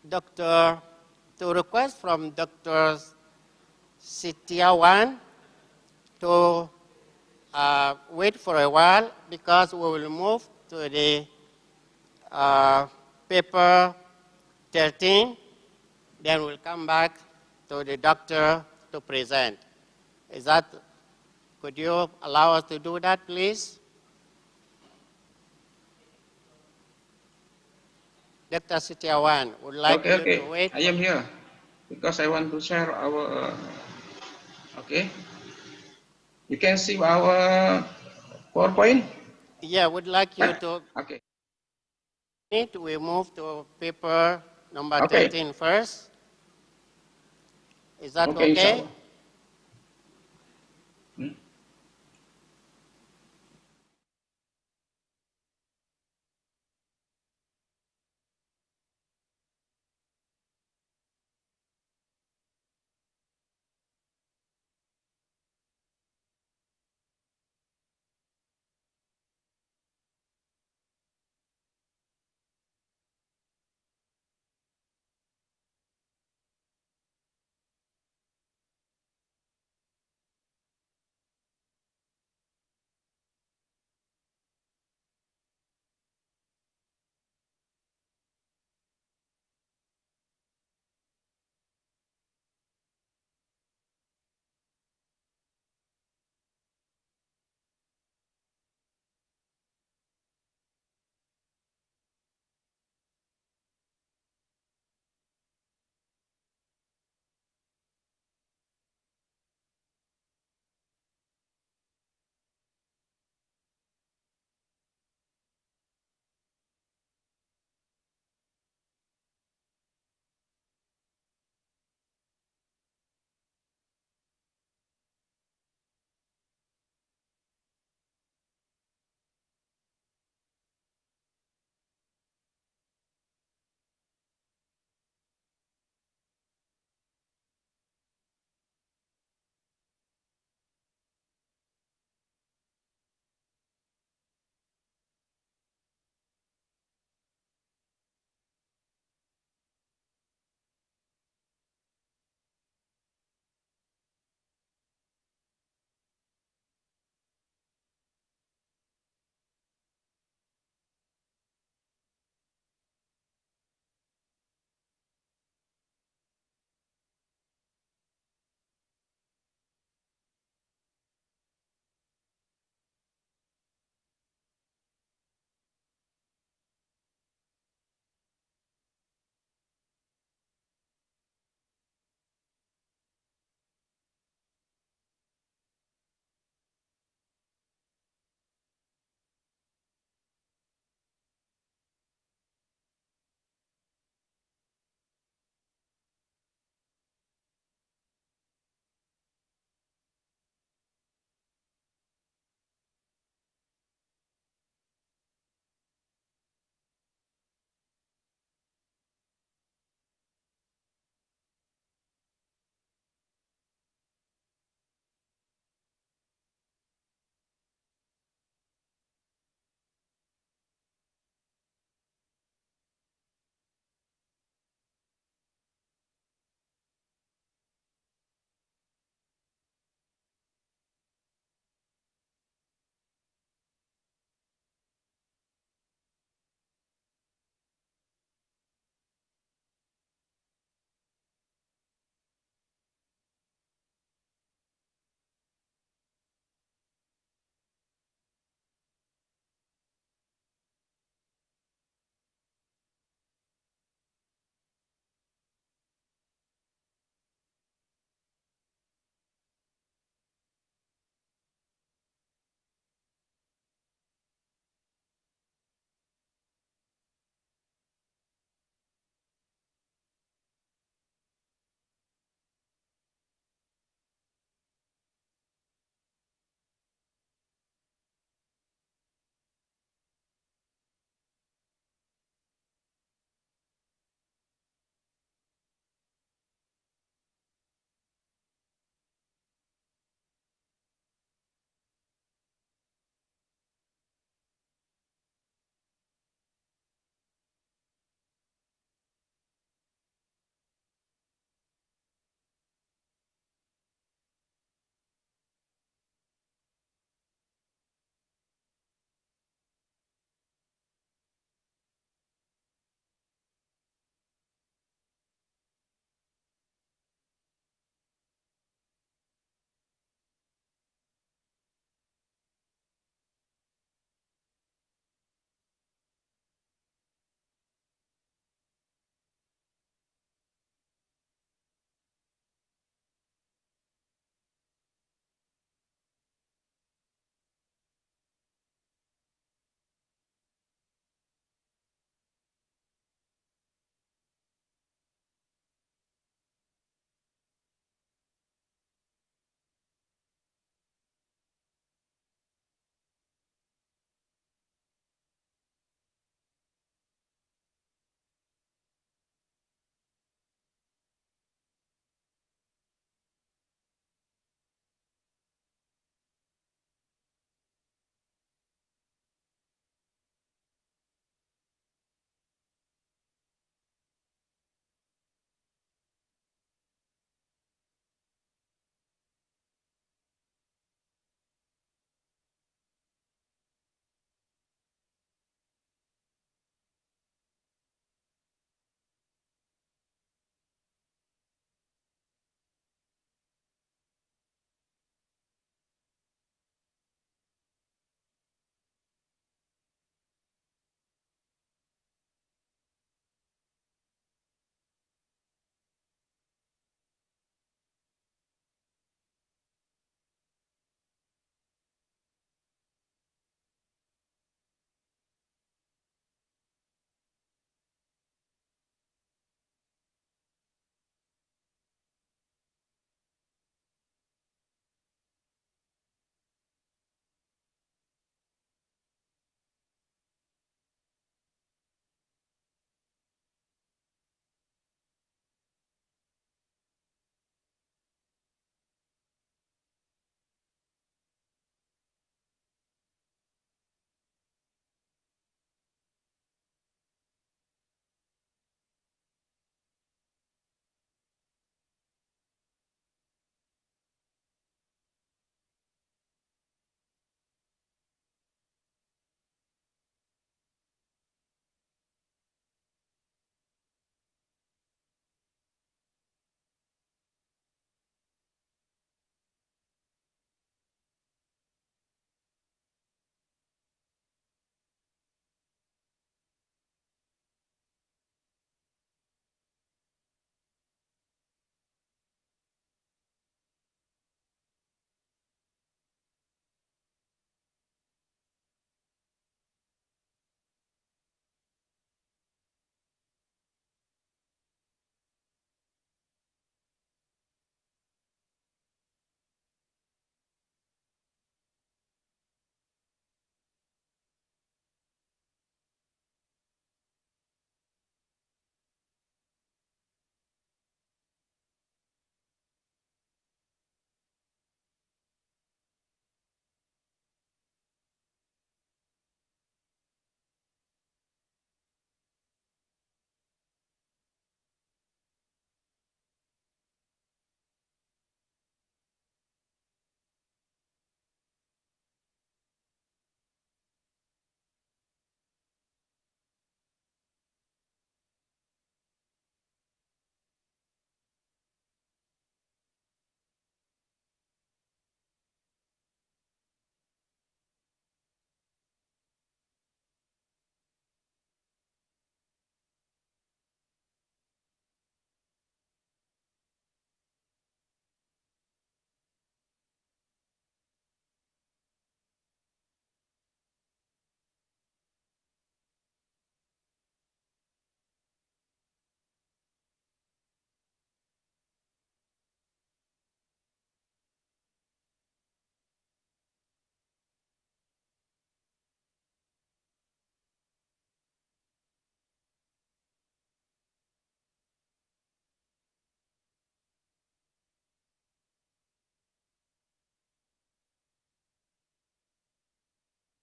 to request from Dr. Setiawan to wait for a while because we will move to the paper 13, then we'll come back to the doctor to present. Could you allow us to do that, please? Dr. Setiawan would like you to wait. I am here because I want to share our. Okay. You can see our PowerPoint. Yeah, would like you to. Okay. We move to paper number Okay. 13 first. Is that Okay, okay? inshallah.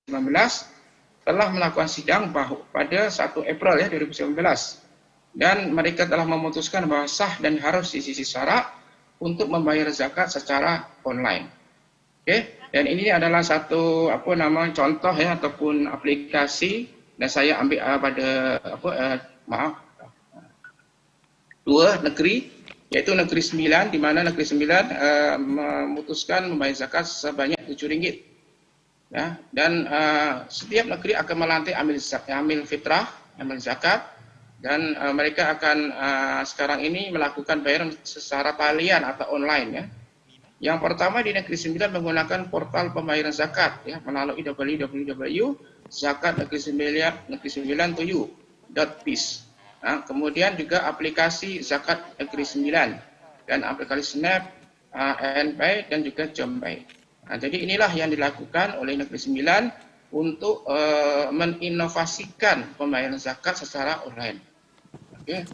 telah melakukan sidang pada 1 April 2019 dan mereka telah memutuskan bahwa sah dan harus diisi syarat untuk membayar zakat secara online. Okey, dan ini adalah satu contoh ataupun aplikasi dan saya ambil pada dua negeri, yaitu negeri 9 di mana negeri 9 memutuskan membayar zakat sebanyak RM7. Ya, dan setiap negeri akan melantik amil fitrah, amil zakat, dan mereka akan sekarang ini melakukan bayaran secara talian atau online ya. Yang pertama di negeri 9 menggunakan portal pembayaran zakat ya melalui www.zakat-9.toyu.biz. Nah, kemudian juga aplikasi zakat negeri 9 dan aplikasi Snap, NPay dan juga Jompay. Nah, jadi inilah yang dilakukan oleh negeri 9 untuk menginovasikan pembayaran zakat secara online. Oke.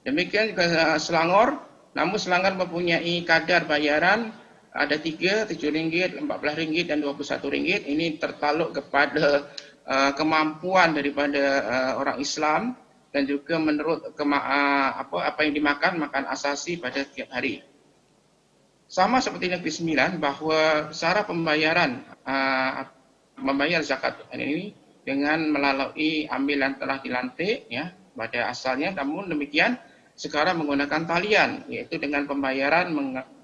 Demikian juga Selangor, namun Selangor mempunyai kadar bayaran ada 3, RM7, RM14 dan RM21. Ini tertaluk kepada kemampuan daripada orang Islam dan juga menurut apa yang makan asasi pada tiap hari. Sama seperti negeri 9 bahwa cara pembayaran membayar zakat ini dengan melalui ambilan telah dilantik ya pada asalnya, namun demikian sekarang menggunakan talian, yaitu dengan pembayaran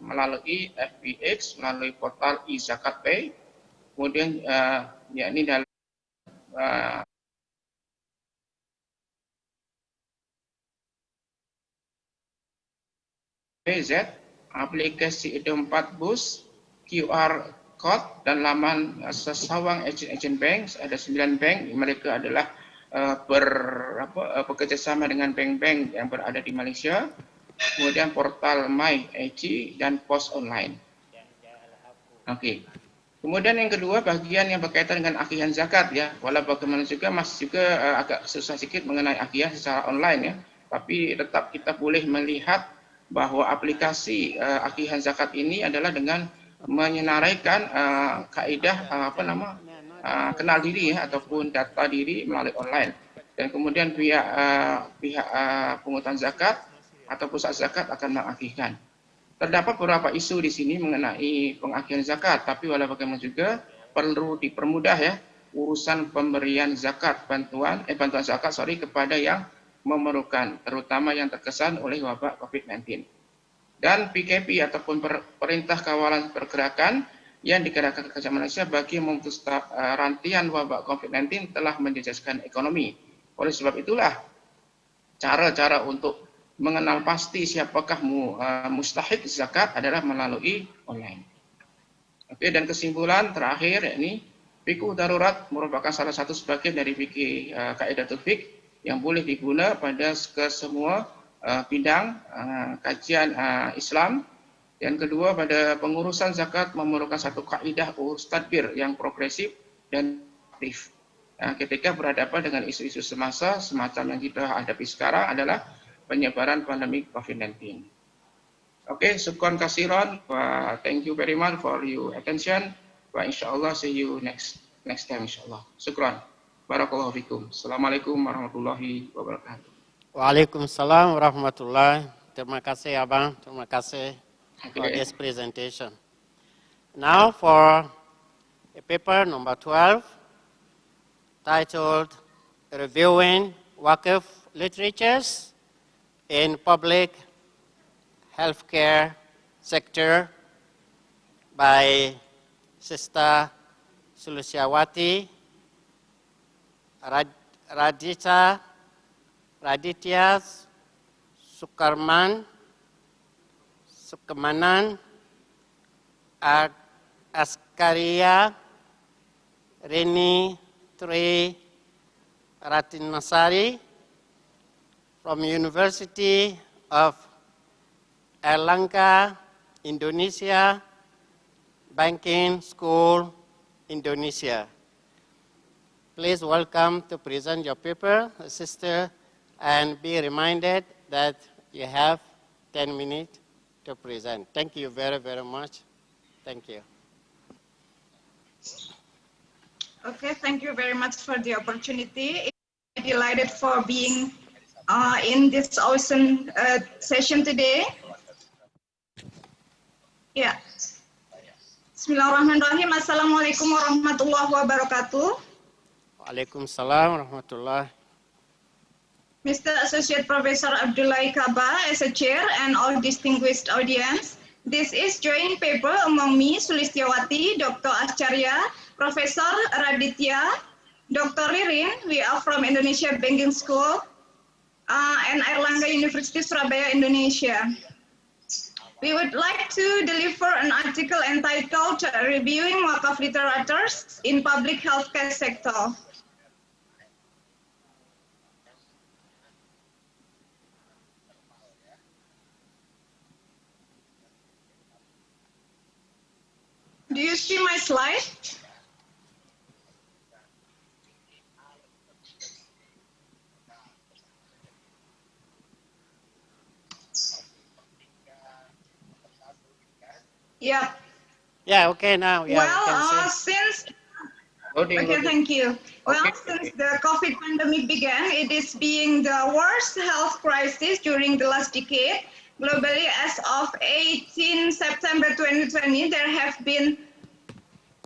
melalui FPX, melalui portal e-zakat pay, kemudian yakni dalam PZ, aplikasi ID4 Bus, QR Code dan laman sesawang agent bank, ada 9 bank, mereka adalah bekerjasama dengan bank-bank yang berada di Malaysia, kemudian portal MyAG dan pos online. Oke. Kemudian yang kedua bagian yang berkaitan dengan akihan zakat ya, walau bagaimana juga masih juga agak susah sedikit mengenai akihan secara online ya, tapi tetap kita boleh melihat bahwa aplikasi akihan zakat ini adalah dengan menyenaraikan kaidah kenal diri ya, ataupun data diri melalui online, dan kemudian pihak pungutan zakat atau pusat zakat akan mengakihkan. Terdapat beberapa isu di sini mengenai pengakihan zakat, tapi walau bagaimana juga perlu dipermudah ya urusan pemberian zakat bantuan zakat kepada yang memerlukan, terutama yang terkesan oleh wabak COVID-19. Dan PKP ataupun Perintah Kawalan Pergerakan yang digerakkan Kerajaan Malaysia bagi memutus rantian wabak COVID-19 telah menjejaskan ekonomi. Oleh sebab itulah cara-cara untuk mengenal pasti siapakah mustahik zakat adalah melalui online. Oke, dan kesimpulan terakhir yakni fikih darurat merupakan salah satu sebagian dari fikih kaidatul fiqh yang boleh digunakan pada semua bidang kajian Islam. Yang kedua, pada pengurusan zakat memerlukan satu kaidah urus tadbir yang progresif dan aktif. Ketika berhadapan dengan isu-isu semasa semacam yang kita hadapi sekarang adalah penyebaran pandemi COVID-19. Okay, syukran kasiran. Thank you very much for your attention. Insyaallah see you next time insyaallah. Syukran. Barakallahu fikum. Assalamualaikum warahmatullahi wabarakatuh. Waalaikumsalam warahmatullahi. Terima kasih Abang. Terima kasih for this presentation. Now for paper number 12 titled Reviewing Waqf Literatures in Public Healthcare Sector by Sister Sulusyawati Raditya Sukamanan Askaria Reni Tri Ratinasari from University of Erlangga, Indonesia, Banking School, Indonesia. Please welcome to present your paper, sister, and be reminded that you have 10 minutes to present. Thank you very, very much. Thank you. Okay, thank you very much for the opportunity. I'm delighted for being in this awesome session today. Yeah. Bismillahirrahmanirrahim. Assalamualaikum warahmatullahi wabarakatuh. Waalaikumsalam warahmatullahi. Mr. Associate Professor Abdullah Kaba as a chair and all distinguished audience. This is joint paper among me, Sulistiawati, Dr. Acharya, Professor Raditya, Dr. Ririn. We are from Indonesia Banking School and Airlangga University Surabaya, Indonesia. We would like to deliver an article entitled Reviewing Wakaf Literatures in Public Healthcare Sector. Do you see my slide? Yeah. Yeah, okay now. Yeah, well, since... Okay, thank you. Well, since the COVID pandemic began, it is being the worst health crisis during the last decade. Globally, as of 18 September 2020, there have been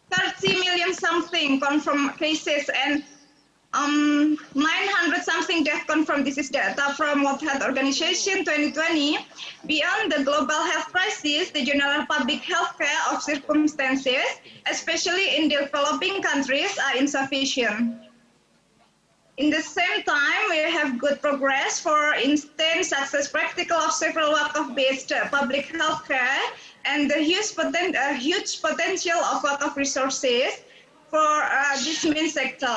30 million something confirmed cases and 900 something death confirmed. This is data from World Health Organization 2020. Beyond the global health crisis, the general public health care of circumstances, especially in developing countries, are insufficient. In the same time, we have good progress. For instance, success practical of several Wakaf-based public health care and the huge potential of Wakaf resources for this main sector.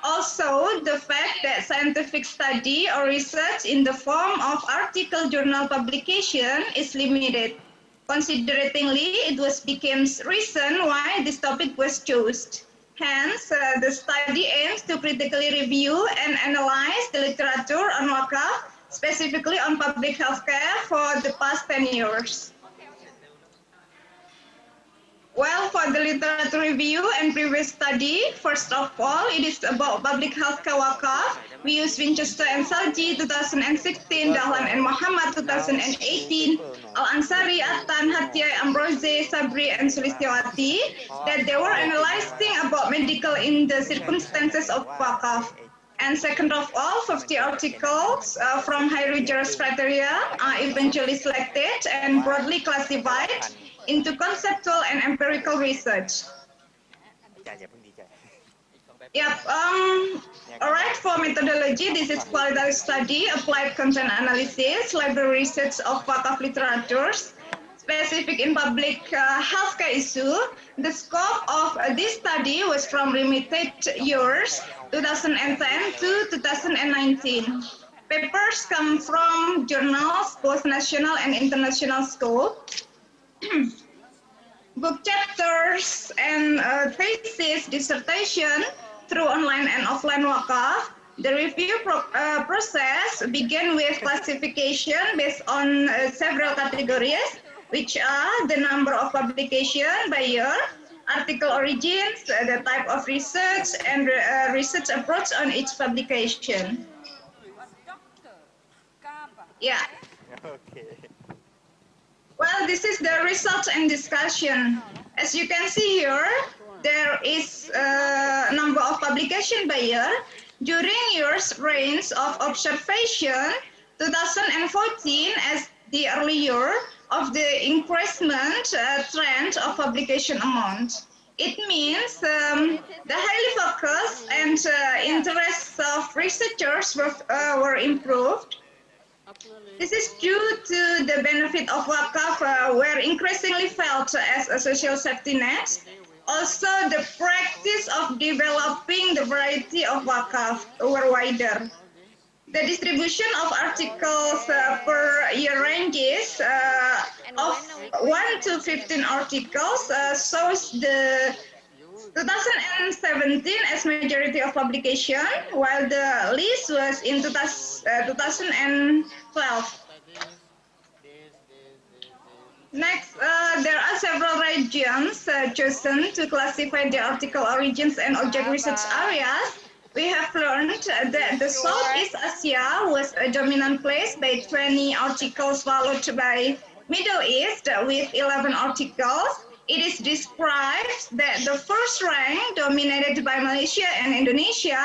Also, the fact that scientific study or research in the form of article journal publication is limited. Consideratingly, it becomes reason why this topic was chosen. Hence, the study aims to critically review and analyze the literature on Wakaf, specifically on public health care for the past 10 years. Well, for the literature review and previous study, first of all, it is about public healthcare Wakaf. We use Winchester and Salji 2016, Dahlan and Muhammad 2018, Al-Ansari, Attan, Hatiai, Ambrose, Sabri, and Sulistiawati, that they were analyzing about medical in the circumstances of Wakaf. And second of all, 50 articles from high rigorous criteria are eventually selected and broadly classified into conceptual and empirical research. Yep. All right. For methodology, this is qualitative study, applied content analysis, library research of Wakaf literatures, specific in public healthcare issue. The scope of this study was from limited years 2010 to 2019. Papers come from journals, both national and international scope. Book chapters and thesis, dissertation through online and offline Wakaf. The review process began with classification based on several categories, which are the number of publication by year, article origins, the type of research, and research approach on each publication. Yeah. Okay. Well, this is the results and discussion. As you can see here, there is a number of publication by year. During years range of observation, 2014 as the early year of the increasement trend of publication amount. It means the highly focused and interests of researchers were improved. This is due to the benefit of Wakaf were increasingly felt as a social safety net. Also, the practice of developing the variety of Wakaf were wider. The distribution of articles per year ranges of 1 to 15 articles shows the 2017 as majority of publication, while the least was in 2012. Next, there are several regions chosen to classify the article origins and object research areas, we have learned that the Southeast Asia was a dominant place by 20 articles, followed by Middle East with 11 articles. It is described that the first rank dominated by Malaysia and Indonesia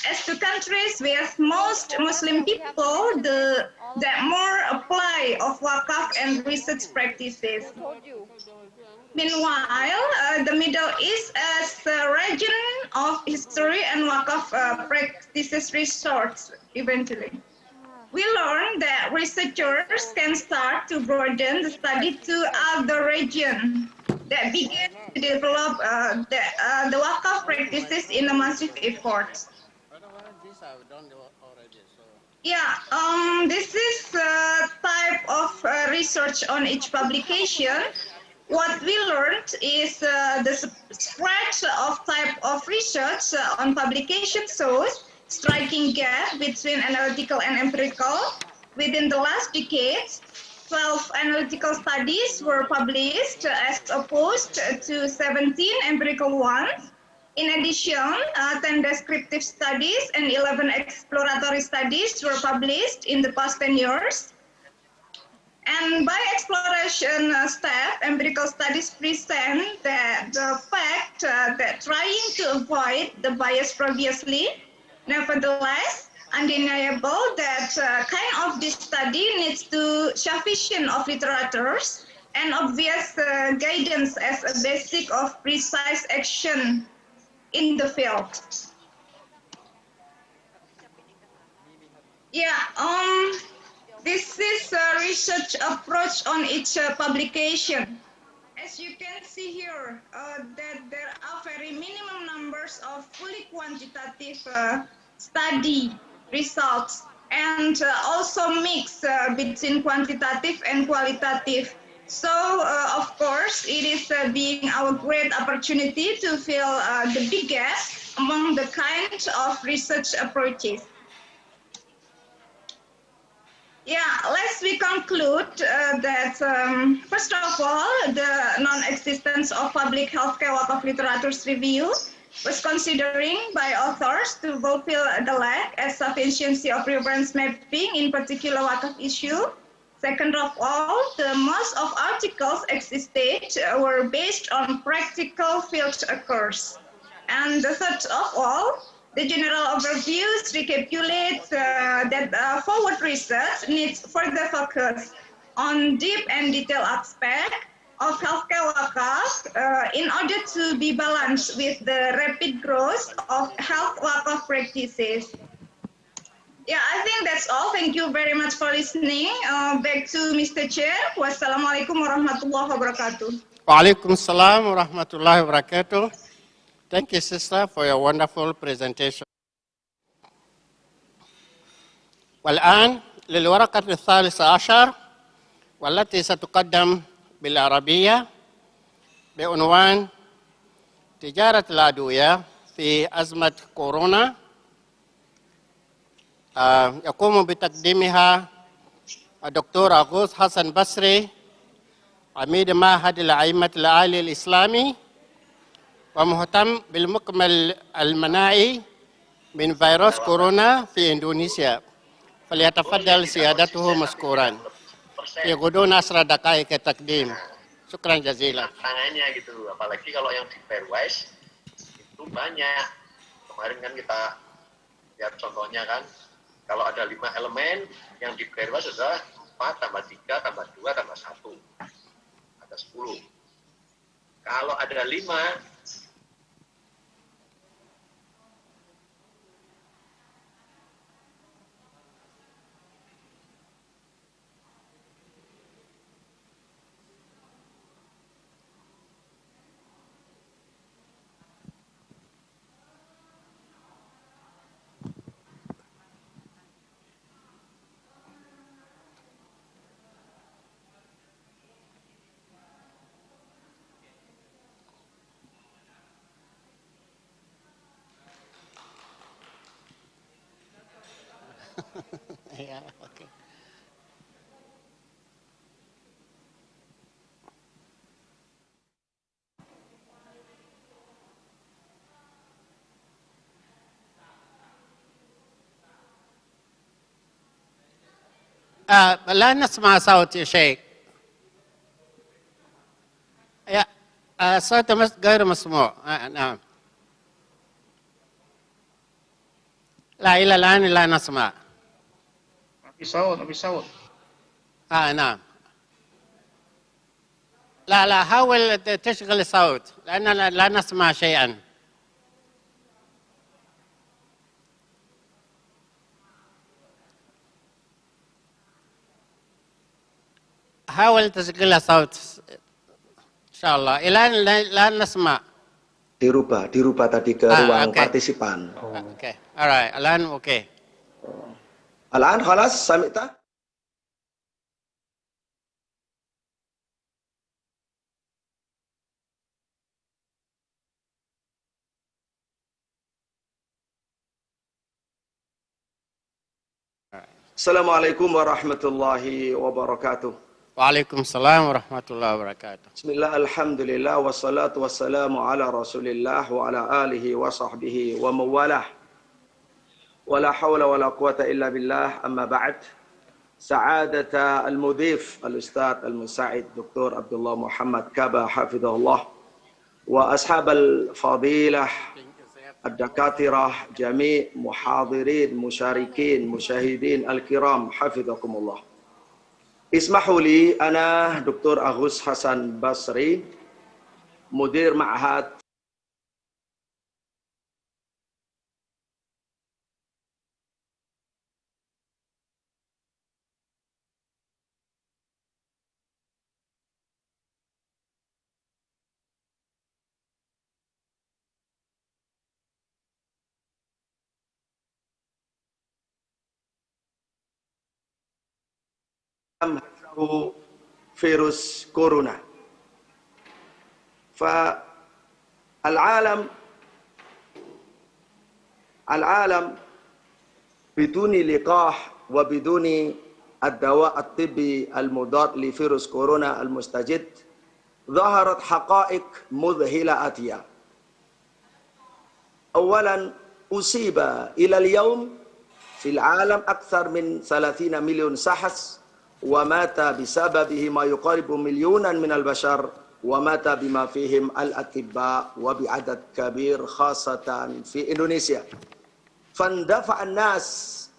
as two countries with most Muslim people that more apply of wakaf and research practices. Meanwhile, the Middle East as a region of history and wakaf practices research eventually. We learned that researchers can start to broaden the study to other regions that begin to develop the wakaf practices in a massive effort. Yeah, this is a type of research on each publication. What we learned is the spread of type of research on publication shows striking gap between analytical and empirical. Within the last decade, 12 analytical studies were published as opposed to 17 empirical ones. In addition, 10 descriptive studies and 11 exploratory studies were published in the past 10 years. And by exploration step, empirical studies present that the fact that trying to avoid the bias previously, nevertheless, undeniable that kind of this study needs to sufficient of literatures and obvious guidance as a basic of precise action in the field. Yeah, this is a research approach on each publication. As you can see here, that there are very minimum numbers of fully quantitative study results and also mix between quantitative and qualitative. So, of course, it is being our great opportunity to fill the biggest among the kinds of research approaches. Yeah, let's we conclude that first of all, the non-existence of public healthcare wakaf literatures review was considering by authors to fulfill the lack as sufficiency of reference mapping in particular wakaf issue. Second of all, the most of articles existed were based on practical field occurs. And the third of all, the general overviews recapitulate that forward research needs further focus on deep and detailed aspect of healthcare wakaf in order to be balanced with the rapid growth of health wakaf practices. Yeah, I think that's all. Thank you very much for listening. Back to Mr. Chair. Wassalamualaikum warahmatullahi wabarakatuh. Waalaikumsalam warahmatullahi wabarakatuh. Thank you, sister, for your wonderful presentation. والآن للورقة الثالثة عشر والتي ستقدم بالعربية بعنوان تجارة الأدوية في أزمة كورونا. يقوم بتقديمها الدكتور أغوث حسن بصري عميد معهد الأئمة العالي الإسلامي ومهتم بالمكمل المناعي من فيروس كورونا في إندونيسيا. فليتفضل سيادته مشكورا. في غضون 10 دقائق التقديم. شكرا جزيلا. Tangannya gitu, apalagi kalau yang di pairwise itu banyak. Kemarin kan kita lihat contohnya kan, kalau ada 5 elemen yang di pairwise adalah 4 tambah 3 tambah 2 tambah 1 ada 10. Kalau ada 5 Yeah, okay. لا نسمع صوت يا شيخ. صوت غير مسموع. نعم. لا إلى الآن لا نسمع. ما في صوت. نعم. لا حاول تشغل الصوت لأننا لا نسمع شيئا. حاول تشغل الصوت إن شاء الله. الآن لا نسمع. Dirubah tadi ke ruang partisipan. Oke. Alright. الآن أوكي. الآن خلاص سمعت؟ Assalamualaikum warahmatullahi wabarakatuh. Waalaikumsalam warahmatullahi wabarakatuh. Bismillah, alhamdulillah, wassalatu wassalamu ala rasulillah wa ala alihi wa sahbihi wa mawalah. Wa la hawla wa la quwata illa billah, amma ba'd. Sa'adata al-mudhif, al-ustadz al-musa'id, Dr. Abdullah Muhammad Kaba, hafidhahullah. Wa ashab al-fadilah, الدكاترة جميع محاضرين مشاركين مشاهدين الكرام حفظكم الله. اسمحوا لي أنا دكتور أغوث حسن بصري مدير معهد فيروس كورونا. فالعالم بدون لقاح وبدون الدواء الطبي المضاد لفيروس كورونا المستجد ظهرت حقائق مذهلة آتية. أولا، أصيب إلى اليوم في العالم أكثر من 30 مليون شخص ومات بسببه ما يقارب مليونا من البشر ومات بما فيهم الأطباء وبعدد كبير خاصة في إندونيسيا. فاندفع الناس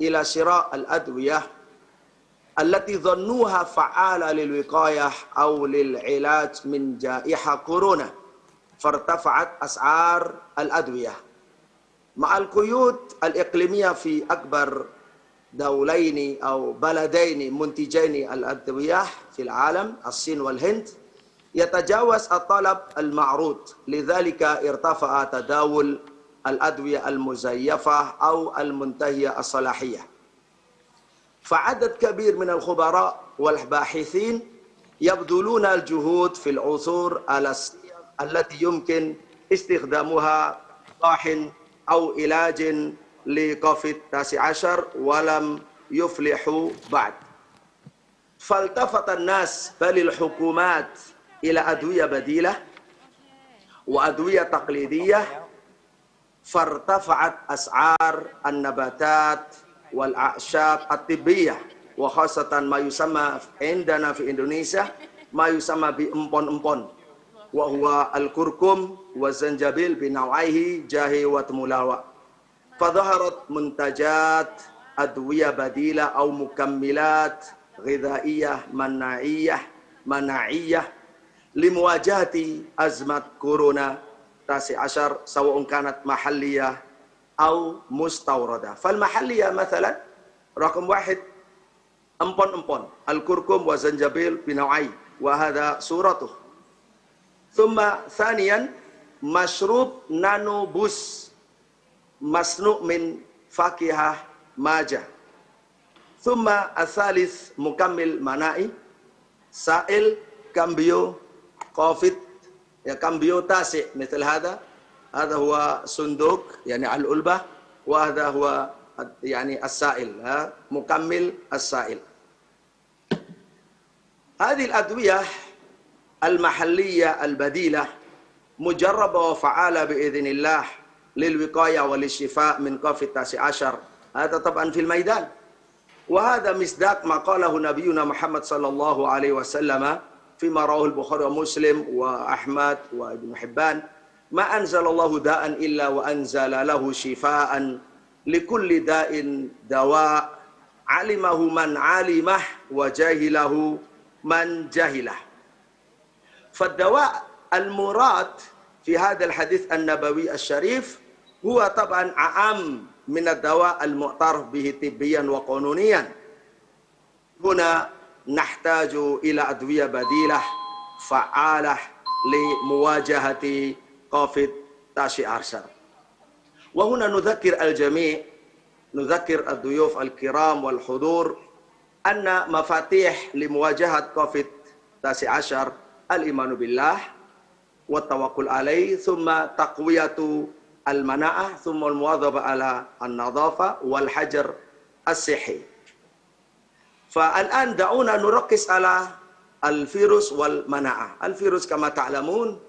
إلى شراء الأدوية التي ظنوها فعالة للوقاية أو للعلاج من جائحة كورونا، فارتفعت أسعار الأدوية مع القيود الإقليمية في أكبر دولين أو بلدين منتجين الأدوية في العالم، الصين والهند، يتجاوز الطلب المعروض، لذلك ارتفع تداول الأدوية المزيفة أو المنتهية الصلاحية. فعدد كبير من الخبراء والباحثين يبذلون الجهود في العثور على الصيغ التي يمكن استخدامها كلقاح أو علاج لكوفيد-19 ولم يفلحوا بعد. فالتفت الناس بل الحكومات إلى أدوية بديلة وأدوية تقليدية، فارتفعت أسعار النباتات والأعشاب الطبية، وخاصة ما يسمى عندنا في إندونيسيا ما يسمى بإمبون-إمبون، وهو الكركم والزنجبيل بنوعيه جاهي وتمولاوا. فظهرت منتجات أدوية بديلة أو مكملات غذائية مناعية لمواجهة أزمة كورونا 19 سواء كانت محلية أو مستوردة. فالمحلية مثلا رقم 1 أمبون الكركم والزنجبيل بنوعيه وهذا صورته. ثم ثانيا مشروب نانو بوس مصنوع من فاكهة ماجة. ثم الثالث مكمل مناعي سائل كامبيو كوفيد كامبيو تاسع مثل هذا هو صندوق يعني على العلبة، وهذا هو يعني السائل مكمل السائل. هذه الأدوية المحلية البديلة مجربة وفعالة بإذن الله للوقاية وللشفاء من كوفيد-19. هذا طبعا في الميدان. وهذا مصداق ما قاله نبينا محمد صلى الله عليه وسلم فيما رواه البخاري ومسلم وأحمد وابن حبان: ما أنزل الله داء إلا وأنزل له شفاء لكل داء دواء علمه من علمه وجاهله من جهله. فالدواء المراد في هذا الحديث النبوي الشريف هو طبعا أعم من الدواء المعترف به طبيا وقانونيا. هنا نحتاج إلى أدوية بديلة فعالة لمواجهة COVID-19. وهنا نذكر الجميع، نذكر الضيوف الكرام والحضور أن مفاتيح لمواجهة COVID-19 الإيمان بالله والتوكل عليه، ثم تقوية المناعة، ثم المواظبة على النظافة والحجر الصحي. فالآن دعونا نركز على الفيروس والمناعة. الفيروس كما تعلمون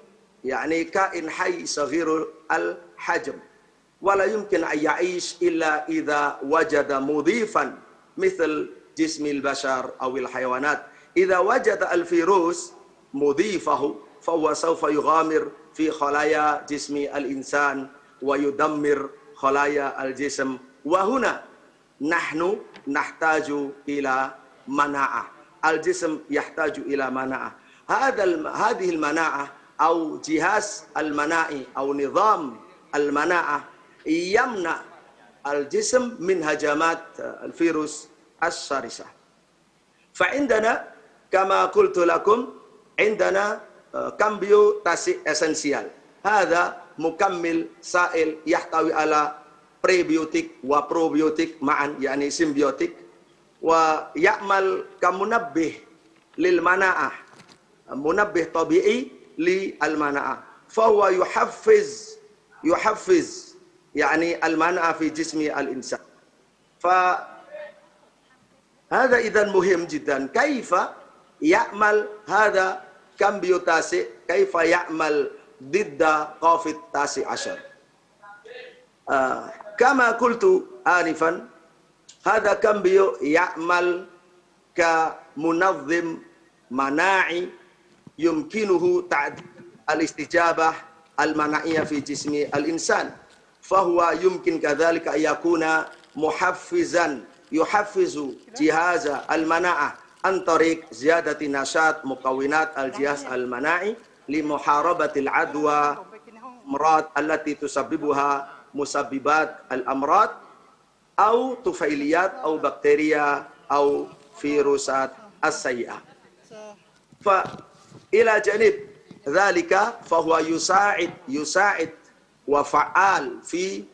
يعني كائن حي صغير الحجم، ولا يمكن أن يعيش إلا إذا وجد مضيفا مثل جسم البشر أو الحيوانات. إذا وجد الفيروس مضيفه فهو سوف يغامر في خلايا جسم الإنسان ويدمر خلايا الجسم. وهنا نحن نحتاج إلى مناعة، الجسم يحتاج إلى مناعة. هذه المناعة أو جهاز المناعي أو نظام المناعة يمنع الجسم من هجمات الفيروس الشرسة. فعندنا كما قلت لكم عندنا كامبيو تاسي اسنسيال، هذا مكمل سائل يحتوي على بريبيوتيك وبروبيوتيك معا يعني سيمبيوتيك، ويعمل كمنبه للمناعة، منبه طبيعي للمناعة، فهو يحفز يعني المناعة في جسم الإنسان. فهذا إذن مهم جدا. كيف يعمل هذا كامبيوتاسي، كيف يعمل ضد COVID-19؟ كما قلت آنفا، هذا كامبيو يعمل كمنظم مناعي يمكنه تعديل الاستجابة المناعية في جسم الإنسان، فهو يمكن كذلك أن يكون محفزا، يحفز جهاز المناعة عن طريق زيادة نشاط مكونات الجهاز المناعي لمحاربة العدوى، الأمراض التي تسببها مسببات الأمراض أو طفيليات أو بكتيريا أو فيروسات السيئة. فإلى جانب ذلك فهو يساعد وفعال في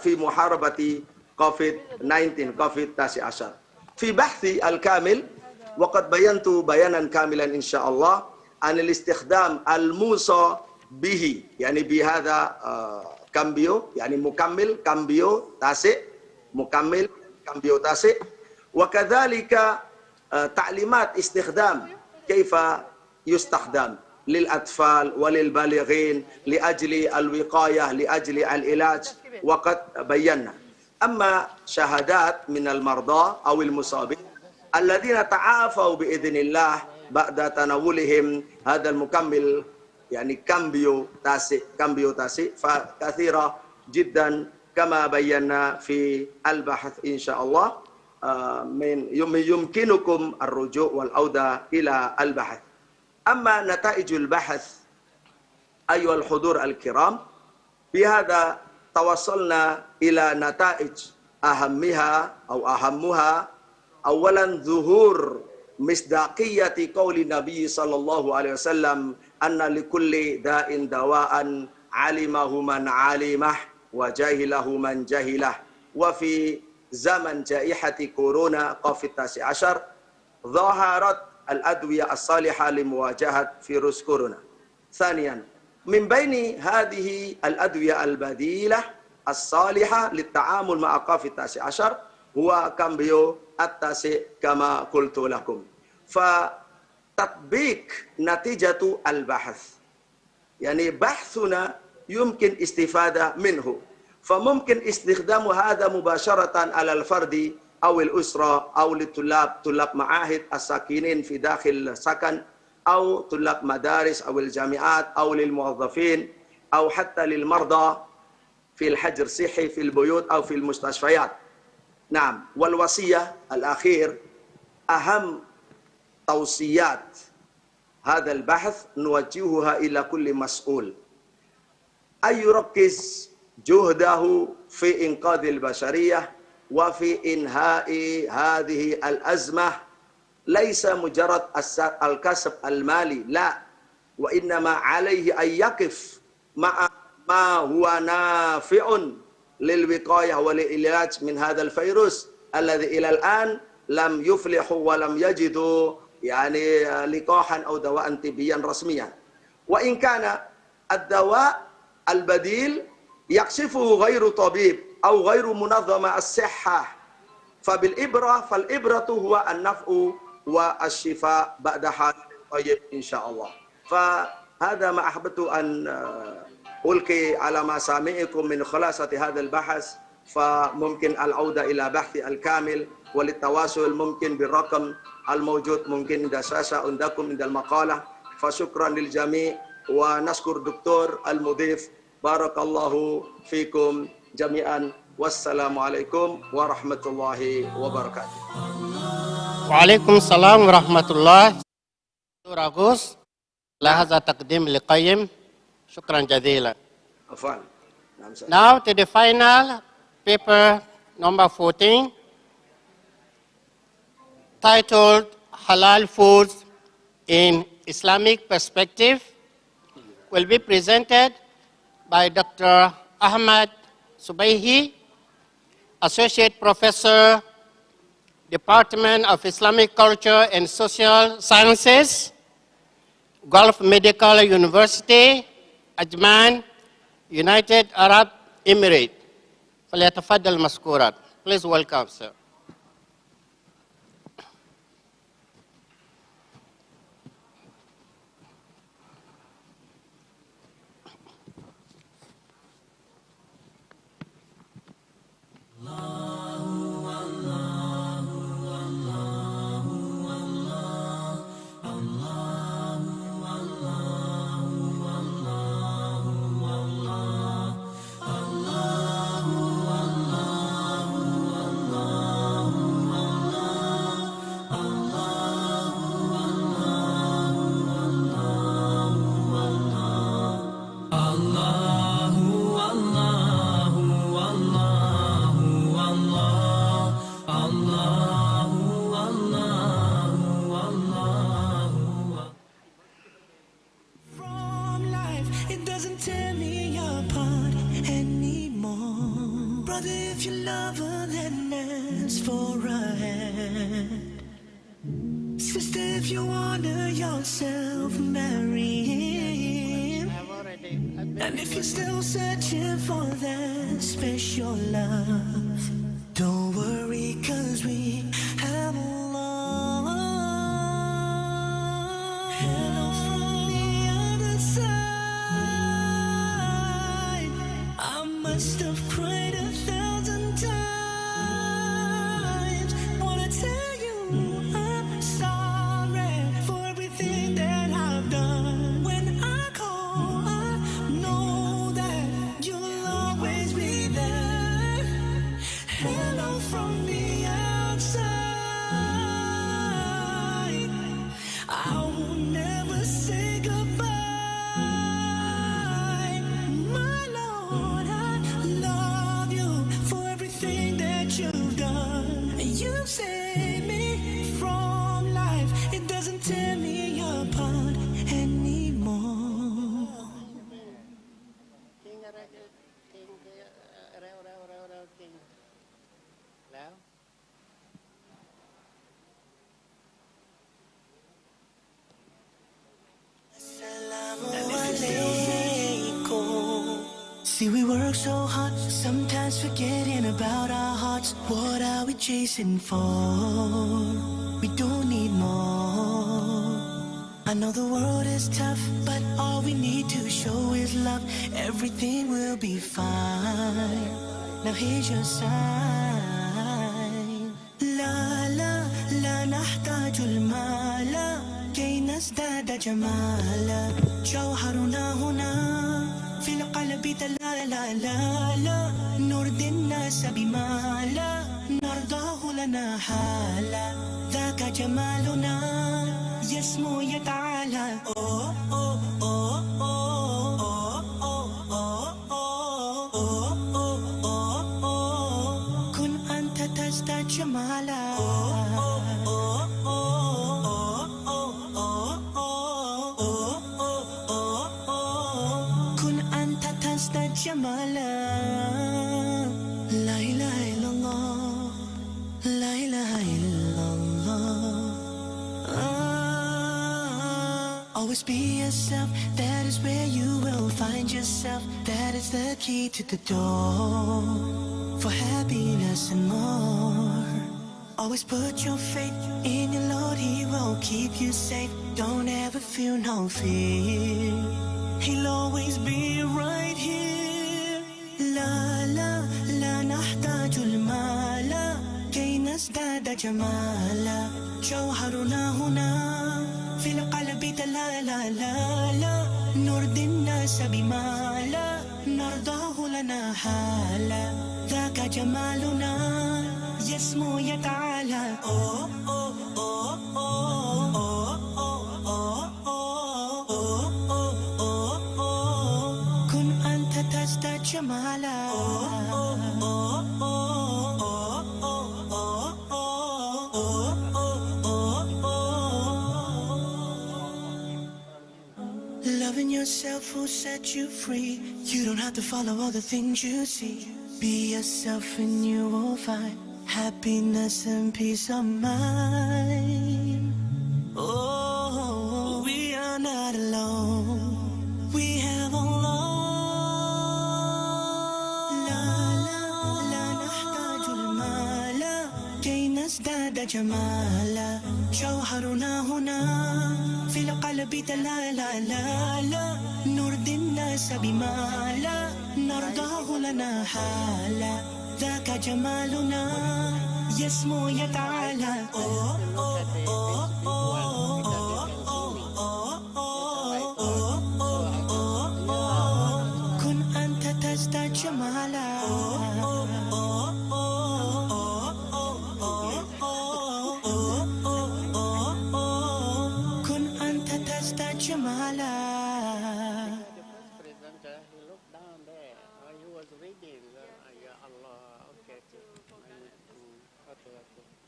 محاربة COVID-19. في بحثي الكامل وقد بينت بيانا كاملا إن شاء الله عن الاستخدام الموصى به، يعني بهذا كامبيو يعني مكمل كامبيو تاسع، مكمل كامبيو تاسع، وكذلك تعليمات استخدام كيف يستخدم للأطفال وللبالغين لأجل الوقاية لأجل العلاج، وقد بينا. أما شهادات من المرضى أو المصابين الذين تعافوا بإذن الله بعد تناولهم هذا المكمل يعني كامبيو تاسع فكثيرة جدا كما بينا في البحث إن شاء الله. يمكنكم الرجوع والعودة إلى البحث. أما نتائج البحث أيها الحضور الكرام، بهذا توصلنا إلى نتائج أهمها أولا ظهور مصداقية قول النبي صلى الله عليه وسلم أن لكل داء دواء علمه من علمه وجاهله من جهله. وفي زمن جائحة كورونا COVID-19 ظهرت الأدوية الصالحة لمواجهة فيروس كورونا. ثانيا، من بين هذه الأدوية البديلة الصالحة للتعامل مع COVID-19 هو كامبيو التاسع كما قلت لكم. فتطبيق نتيجة البحث يعني بحثنا يمكن استفادة منه، فممكن استخدام هذا مباشرة على الفرد أو الأسرة أو للطلاب، طلاب معاهد الساكنين في داخل سكن، أو طلاب مدارس أو الجامعات، أو للموظفين، أو حتى للمرضى في الحجر الصحي في البيوت أو في المستشفيات. نعم. والوصية الأخير، أهم توصيات هذا البحث نوجهها إلى كل مسؤول أن يركز جهده في إنقاذ البشرية وفي إنهاء هذه الأزمة، ليس مجرد الكسب المالي، لا، وإنما عليه أن يقف مع ما هو نافع للوقاية والعلاج من هذا الفيروس الذي إلى الآن لم يفلحوا ولم يجدوا يعني لقاحا أو دواء طبيا رسميا. وإن كان الدواء البديل يكشفه غير طبيب أو غير منظمة الصحة فالإبرة هو النفع والشفاء بعد حال طيب إن شاء الله. فهذا ما أحببت أن ألقي على مسامعكم من خلاصة هذا البحث. فممكن العودة إلى بحث الكامل وللتواصل ممكن بالرقم الموجود ممكن عند الشاشة عندكم عند المقالة. فشكرا للجميع ونشكر دكتور المضيف. بارك الله فيكم جميعا والسلام عليكم ورحمة الله وبركاته. وعليكم السلام ورحمة الله. دكتور أغوث لهذا تقديم لقيم، شكرا جزيلا. Now to the final paper number 14, titled Halal Foods in Islamic Perspective, will be presented by Dr. Ahmad Subaihi, Associate Professor, Department of Islamic Culture and Social Sciences, Gulf Medical University, Ajman, United Arab Emirates. فليتفضل مشكورا. Please welcome, sir. It doesn't tear me apart anymore. Brother, if you love her, then ask for a hand. Sister, if you honor yourself, marry him. And if you're still searching for that special love, don't worry, 'cause we have Allah. Hello from the other side. I must have cried 1,000 times. Wanna tell you I'm sorry for everything that I've done. When I call, I know that you'll always be there. Hello from the outside. I will never say goodbye. My Lord, I love you for everything that you've done. You saved me from life. It doesn't tear me apart anymore. See, we work so hard, sometimes forgetting about our hearts. What are we chasing for? We don't need more. I know the world is tough, but all we need to show is love. Everything will be fine. Now here's your sign. جمالا جوهرنا هنا في القلب لا لا لا لا نرضي الناس بما لا نرضاه لنا حالا ذاك جمالنا يسمو يتعالى أوه أوه أوه أوه أوه أوه كن أنت تزداد جمالا كن أنت تزداد جمالا لا إله إلا الله لا إله إلا الله Always be yourself, that is where you will find yourself. That is the key to the door for happiness and more. Always put your faith in your Lord, He will keep you safe. Don't ever feel no fear, He'll always be right here. لا لا لا نحتاج المال كي نزداد جمالا جوهرنا هنا في القلب لا لا لا لا نرضي الناس بما لا نرضاه لنا حالا ذاك جمالنا يسمو يتعالى أوه أوه أوه أوه أوه أوه أوه كن أنت تزداد جمالا Loving yourself will set you free. You don't have to follow all the things you see. Be yourself and you will find happiness and peace of mind. Oh, we are not alone. We have Allah. La la la نحتاج المال كي نزداد جمالا جوهرنا هنا في القلب لا لا لا لا نرضي الناس بما لا نرضاه لنا حالا ذاك جمالنا يسمو يتعالى أوه أوه أوه أوه كن أنت تزداد جمالا كن أنت تزداد جمالا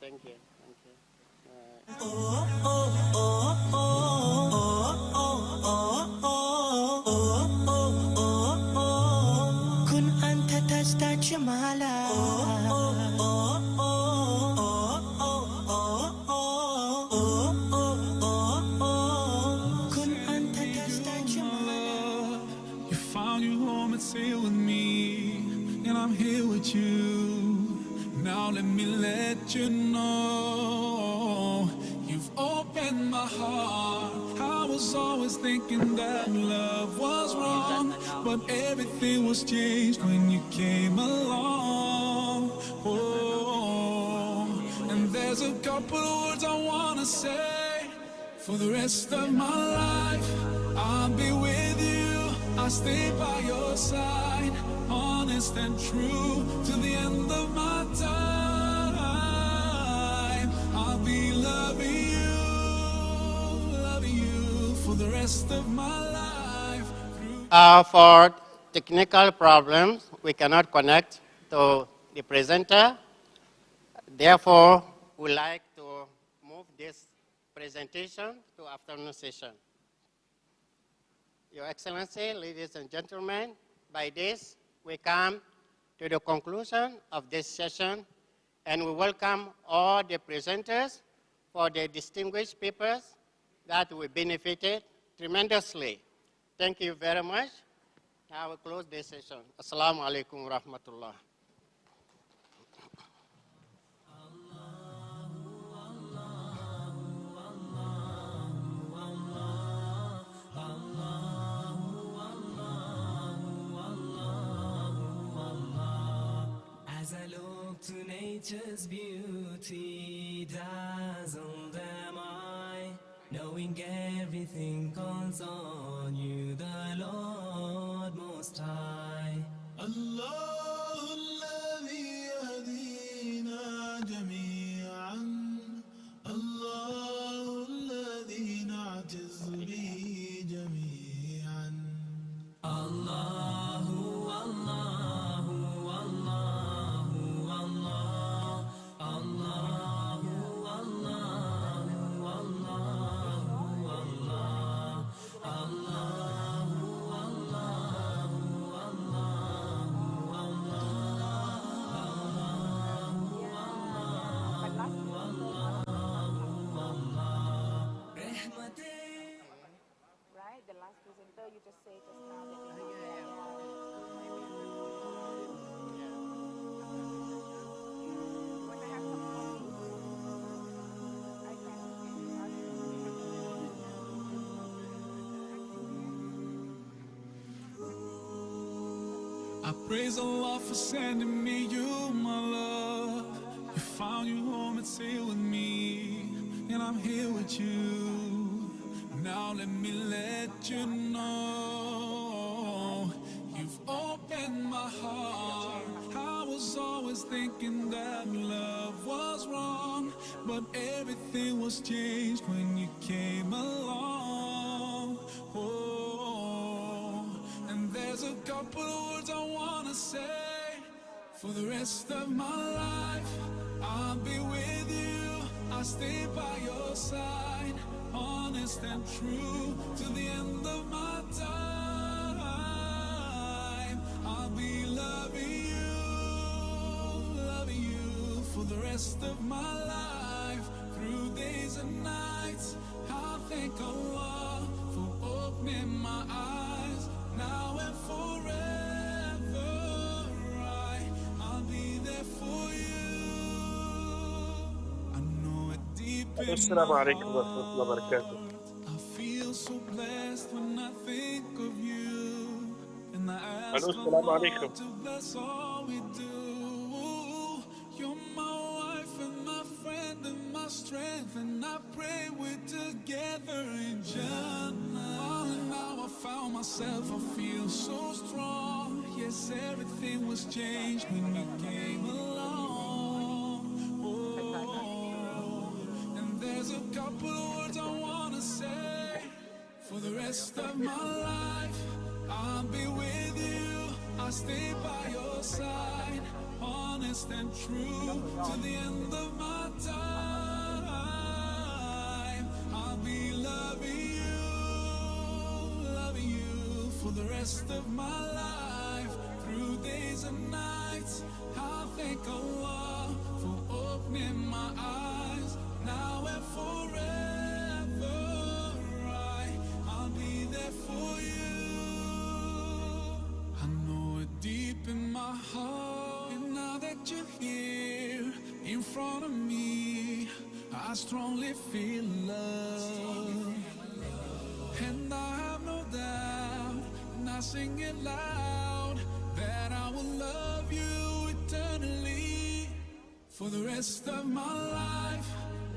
Thank you. كن أنت تزداد جمالا كن أنت تزداد جمالا You found your home and stay with me, and I'm here with you. Now let me let you know you've opened my heart. I was always thinking that love was wrong, but everything was changed when you came along. Oh, and there's a couple of words I wanna say. For the rest of my life, I'll be with you. I'll stay by your side, honest and true to the end of my time. I'll be loving you for the rest of my life. For technical problems, we cannot connect to the presenter. Therefore, we like to move this presentation to afternoon session. Your Excellency, ladies and gentlemen, by this, we come to the conclusion of this session, and we welcome all the presenters for their distinguished papers that we benefited tremendously. Thank you very much. I will close this session. Assalamu alaikum wa rahmatullah. As I look to nature's beauty, dazzled am I. No knowing everything calls on you, the Lord Most High. الله الذي يهدينا جميعا الله الذي نعتز به جميعا الله الله الله الله الله الله الله الله Right, the last presenter you just say just now that I praise Allah for sending me you, my love. You found your home and stay with me, and I'm here with you. Now let me let you know you've opened my heart. I was always thinking that love was wrong, but everything was changed when you came along. Oh, and there's a couple of words I wanna say. For the rest of my life, I'll be with you. I'll stay by your side, honest and true to the end of my time. I'll be loving you for the rest of my life, through days and nights. I'll thank Allah for opening my eyes, now and forever. I'll be there for you. I know it deep in my السلام عليكم ورحمة الله وبركاته. I feel so blessed when I think of you, and I ask السلام Allah عليكم. to bless all we do. You're my wife and my friend and my strength, and I pray we're together in Jannah. And now I found myself, I feel so strong. Yes, everything was changed when you came along. Oh, and there's a couple of words I wanna say. For the rest of my life, I'll be with you. I'll stay by your side, honest and true to the end of my time. I'll be loving you for the rest of my life, through days and nights. I'll thank Allah for opening my eyes, now and forever. I'll be there for you. I know it deep in my heart, and now that you're here in front of me, I strongly feel love. And I have no doubt, and I sing it loud, that I will love you eternally. For the rest of my life,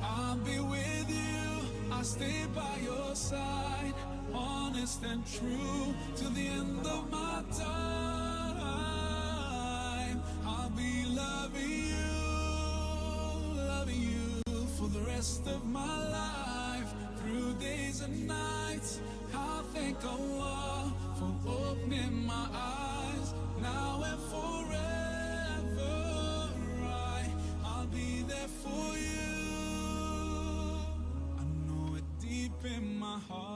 I'll be with you. I'll stay by your side, honest and true to the end of my time. I'll be loving you for the rest of my life, through days and nights. I'll thank Allah for opening my eyes, now and forever. I'll be there for you. I know it deep in my heart.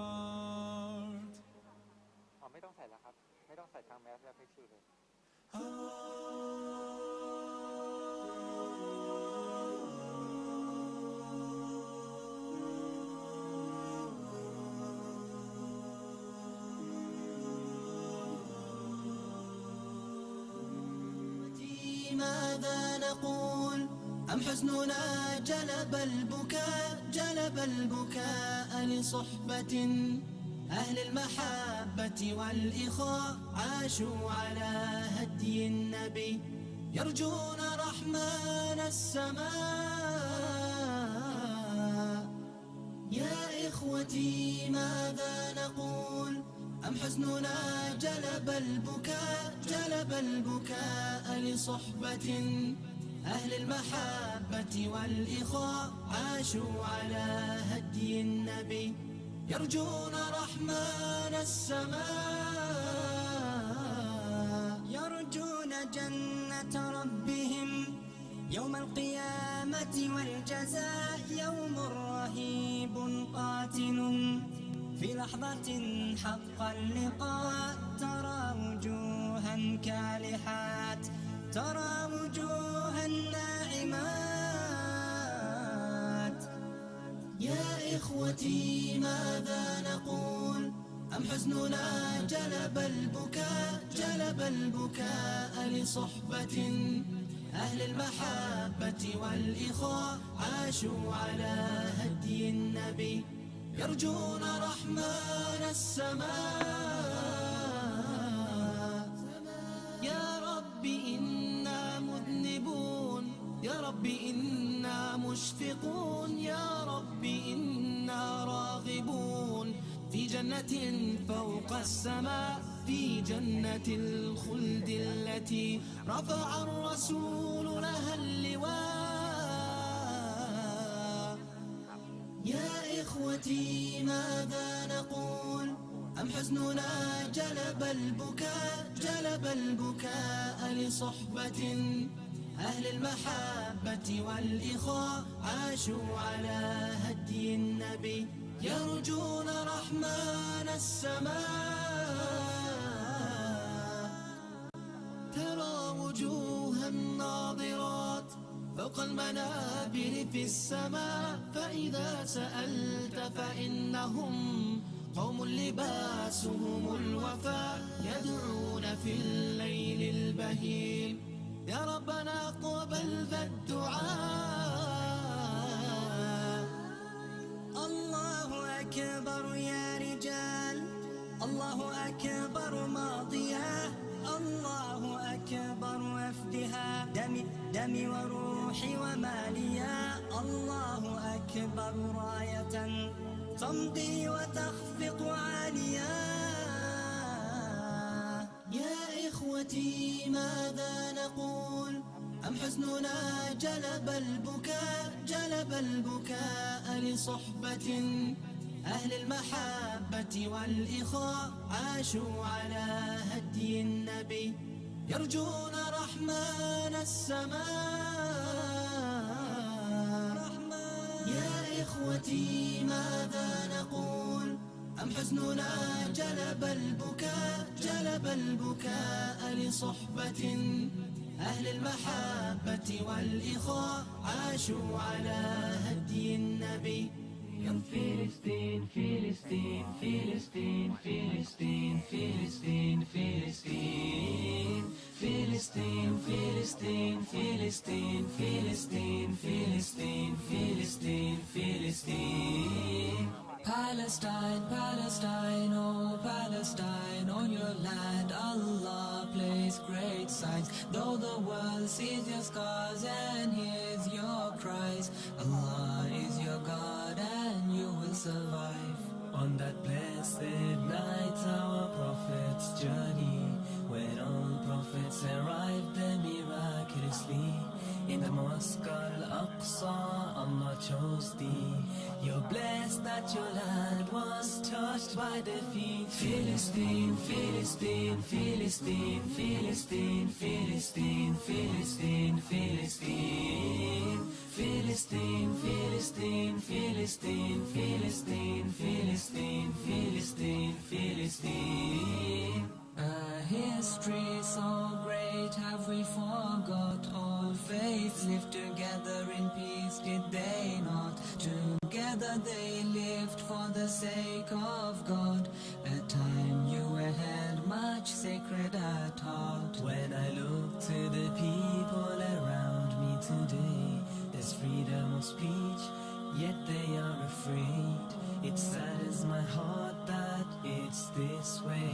ไม่ต้องใส่แล้วครับ ไม่ต้องใส่ทางแมสและเพชรเลย ماذا نقول أم حزننا جلب البكاء لصحبة أهل المحبة والإخاء عاشوا على هدي النبي يرجون رحمن السماء يا إخوتي ماذا نقول أم حزننا جلب البكاء لصحبة أهل المحبة والإخاء عاشوا على هدي النبي يرجون رحمن السماء يرجون جنة ربهم يوم القيامة والجزاء يوم رهيب قاتل في لحظة حق اللقاء ترى وجوها كالحات ترى وجوها ناعمات يا إخوتي ماذا نقول أم حزننا جلب البكاء لصحبة أهل المحبة والإخاء عاشوا على هدي النبي يرجون رحمن السماء يا رب إنا مذنبون يا رب إنا مشفقون يا رب إنا راغبون في جنة فوق السماء في جنة الخلد التي رفع الرسول لها اللواء يا إخوتي ماذا نقول أم حزننا جلب البكاء لصحبة أهل المحبة والإخاء عاشوا على هدي النبي يرجون رحمن السماء ترى وجوها ناظرات فوق المنابر في السماء فإذا سألت فإنهم قوم لباسهم الوفاء يدعون في الليل البهيم يا ربنا اقبل ذا الدعاء الله أكبر يا رجال الله أكبر ماضياه الله أكبر وفدها دمي وروحي وماليا الله أكبر راية تمضي وتخفق عاليا يا إخوتي ماذا نقول أم حزننا جلب البكاء لصحبة أهل المحبة والإخاء عاشوا على هدي النبي يرجون رحمن السماء يا إخوتي ماذا نقول أم حزننا جلب البكاء لصحبة أهل المحبة والإخاء عاشوا على هدي النبي فلسطين فلسطين فلسطين فلسطين فلسطين فلسطين فلسطين فلسطين فلسطين فلسطين فلسطين فلسطين فلسطين Palestine, Palestine, oh Palestine, on your land Allah plays great signs. Though the world sees your scars and hears your cries, Allah is your God and you will survive. On that blessed night our prophets journey, when all prophets arrived there miraculously. In the mosque Al-Aqsa Allah chose thee. You're blessed that your land was touched by defeat. Philistine, Philistine, Philistine, Philistine, Philistine, Philistine, Philistine, Philistine, Philistine, Philistine, Philistine, Philistine, Philistine, Philistine. A history so great have we forgot? All faiths lived together in peace, did they not? Together they lived for the sake of God. A time you were held much sacred at heart. When I look to the people around me today, there's freedom of speech, yet they are afraid. It saddens my heart that it's this way.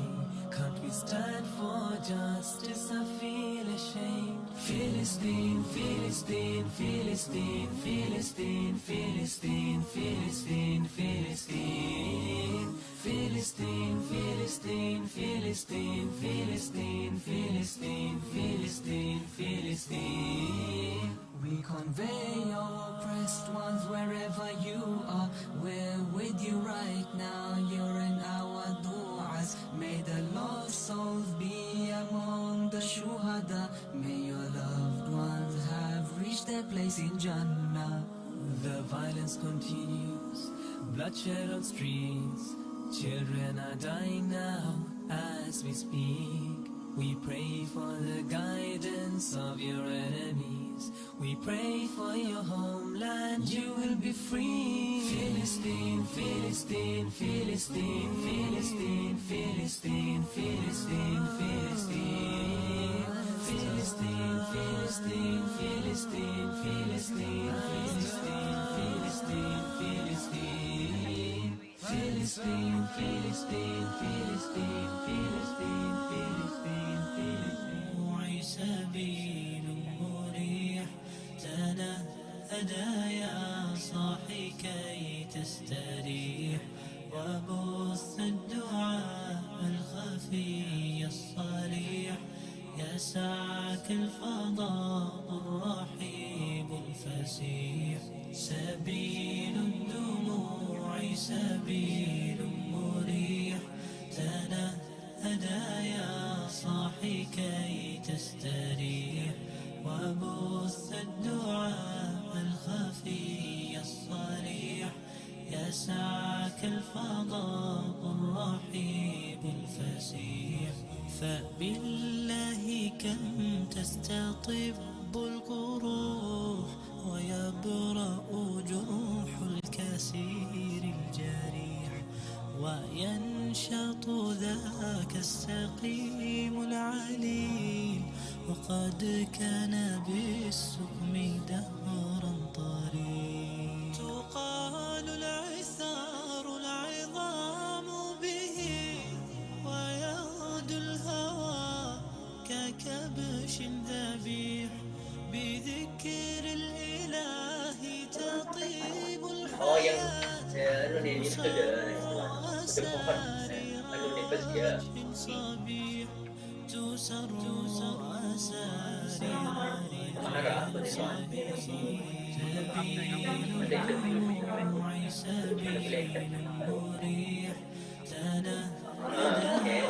Can't we stand for justice? I feel ashamed. Philistine, Philistine, Philistine, Philistine, Philistine, Philistine, Philistine, Philistine, Philistine, Philistine, Philistine, Philistine, Philistine, Philistine. We convey your oppressed ones wherever you are. We're with you right now, you're in our du'as. May the lost souls be among the shuhada. May your loved ones have reached their place in Jannah. The violence continues, bloodshed on streets. Children are dying now as we speak. We pray for the guidance of your enemies. We pray for your homeland, you will be free. Philistine, Philistine, Philistine, Philistine, Philistine, Philistine, Philistine, Philistine, Philistine, Philistine, Philistine, Philistine, Philistine, Philistine, Philistine, Philistine, Philistine, Philistine, Philistine, Philistine. سبيل مريح تنهدى يا صاحي كي تستريح وبث الدعاء الخفي الصريح يسعك الفضاء الرحيب الفسيح سبيل الدموع سبيل مريح تنهدى يا صاحي كي تستريح وبث الدعاء الخفي الصريح يسعك الفضاء الرحيب الفسيح فبالله كم تستطب القروح ويبرأ جروح الكسير الجريح وينشط ذاك السقيم العليل وقد كان بالسقم دهرا طريق تقال العثار العظام به ويغدو الهوى ككبش ذبيح بذكر الإله تطيب الحياة صبيح تسر أسارير سبيل مريح تنهدى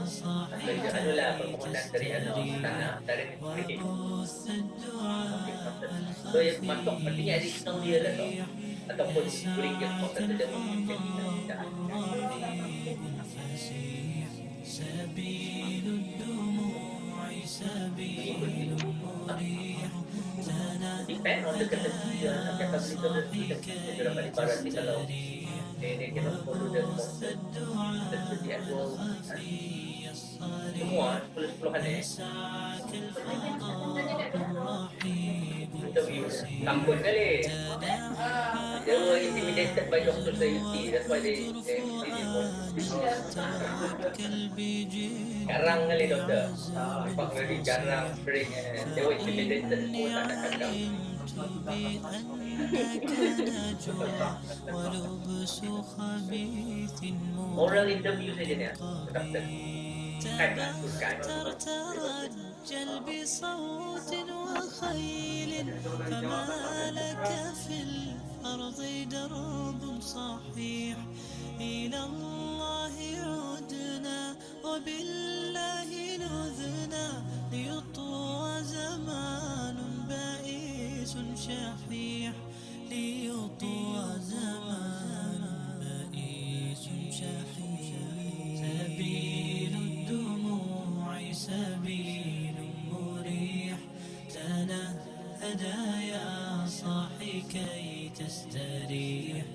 صاحي تستريح وبث الدعاء الخفي الصريح يسعك الفضاء الرحيب الفسيح سبيل الدموع سبيل مريح تنهدى يا صاحي كي تستريح وبث الدعاء الخفي الصريح يسعك الفضاء الرحيب الفسيح They were intimidated by Dr. Sayuti, that's why they Jarang kali dokter, Pak Wedi jarang sering, they were intimidated, semua tak nak cakap. Oral interview saja ni, dokter. ترترجل بصوت وخيل فما لك في الأرض درب صحيح إلى الله عدنا وبالله نذنا ليطوى زمان بائس شحيح ليطوى زمان بائس شحيح سبيل الدموع سبيل مريح تنهدى يا صاحي كي تستريح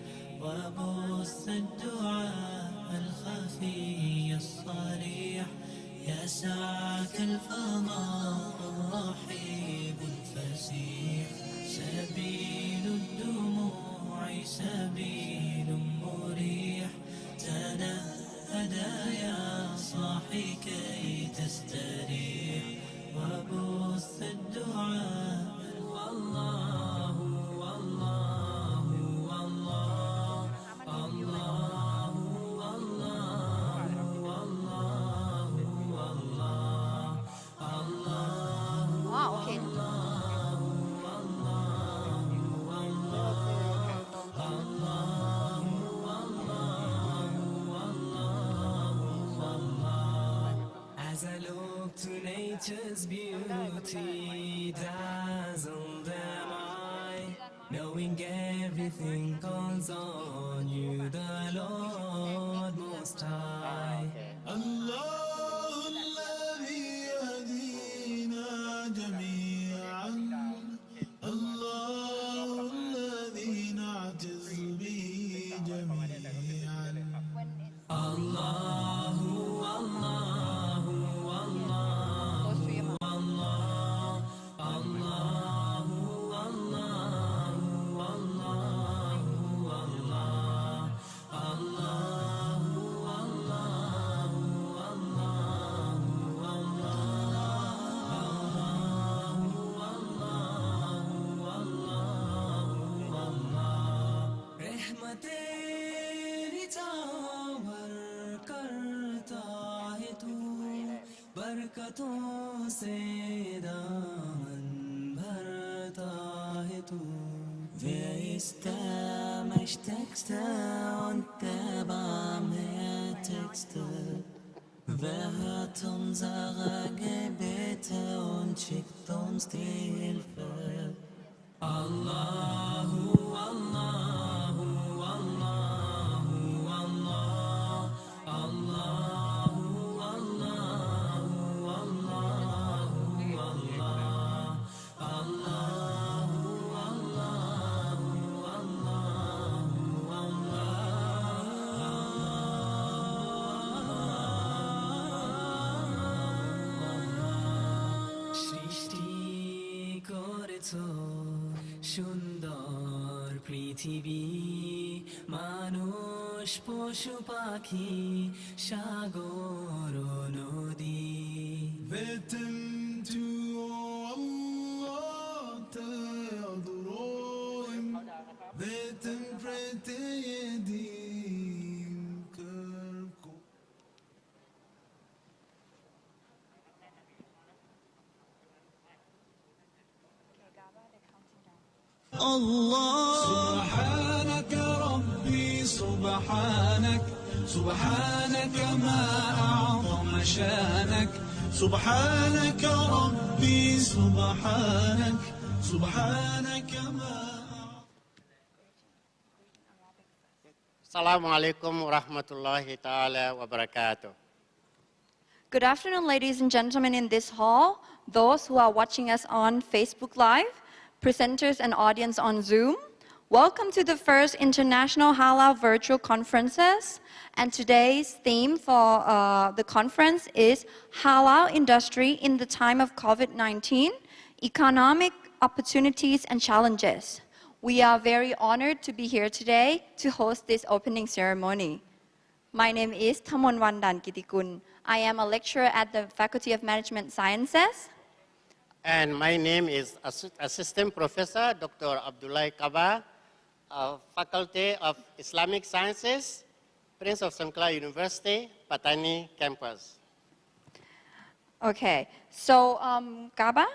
وبث الدعاء الخفي الصريح يسعك الفضاء الرحيب الفسيح سبيل الدموع سبيل مريح تنهدى يا صاحي كي تستريح وبث الدعاء والله والله والله الله والله والله والله الله Wow, okay. As I look to nature's beauty, dazzled am I, knowing everything calls on you, the Lord Most High. الله الذي يهدينا جميعا الله الذي نعتز به جميعا الله الله الله الله الله الله तेरी चावर करता है तू बरकतों से दामन भरता है तू Wer ist der Mächtigste und der Barmherzigste? Wer hört unsere Gebete und schickt uns die Hilfe? Allahu, Allahu, Allahu, Allah, Allahu, Allahu, Allahu, Allah, Allahu, Allahu, সৃষ্টি করেছো সুন্দর পৃথিবী মানুষ পশু পাখি সাগর নদী Beten to Allah تضرهم Beten prete yedim kerku الله سبحانك ربي سبحانك سبحانك ما أعظم شانك سبحانك ربي سبحانك سبحانك ما Assalamualaikum warahmatullahi ta'ala wabarakatuh. Good afternoon, ladies and gentlemen in this hall, those who are watching us on Facebook Live, presenters and audience on Zoom. Welcome to the first International Halal Virtual Conferences. And today's theme for the conference is Halal Industry in the Time of COVID-19, Economic Opportunities and Challenges. We are very honored to be here today to host this opening ceremony. My name is Thamonwandan Kitikun. I am a lecturer at the Faculty of Management Sciences. And my name is Assistant Professor Dr. Abdullah Kaba, Faculty of Islamic Sciences, Prince of Songkla University, Patani campus. Okay, so Kaba,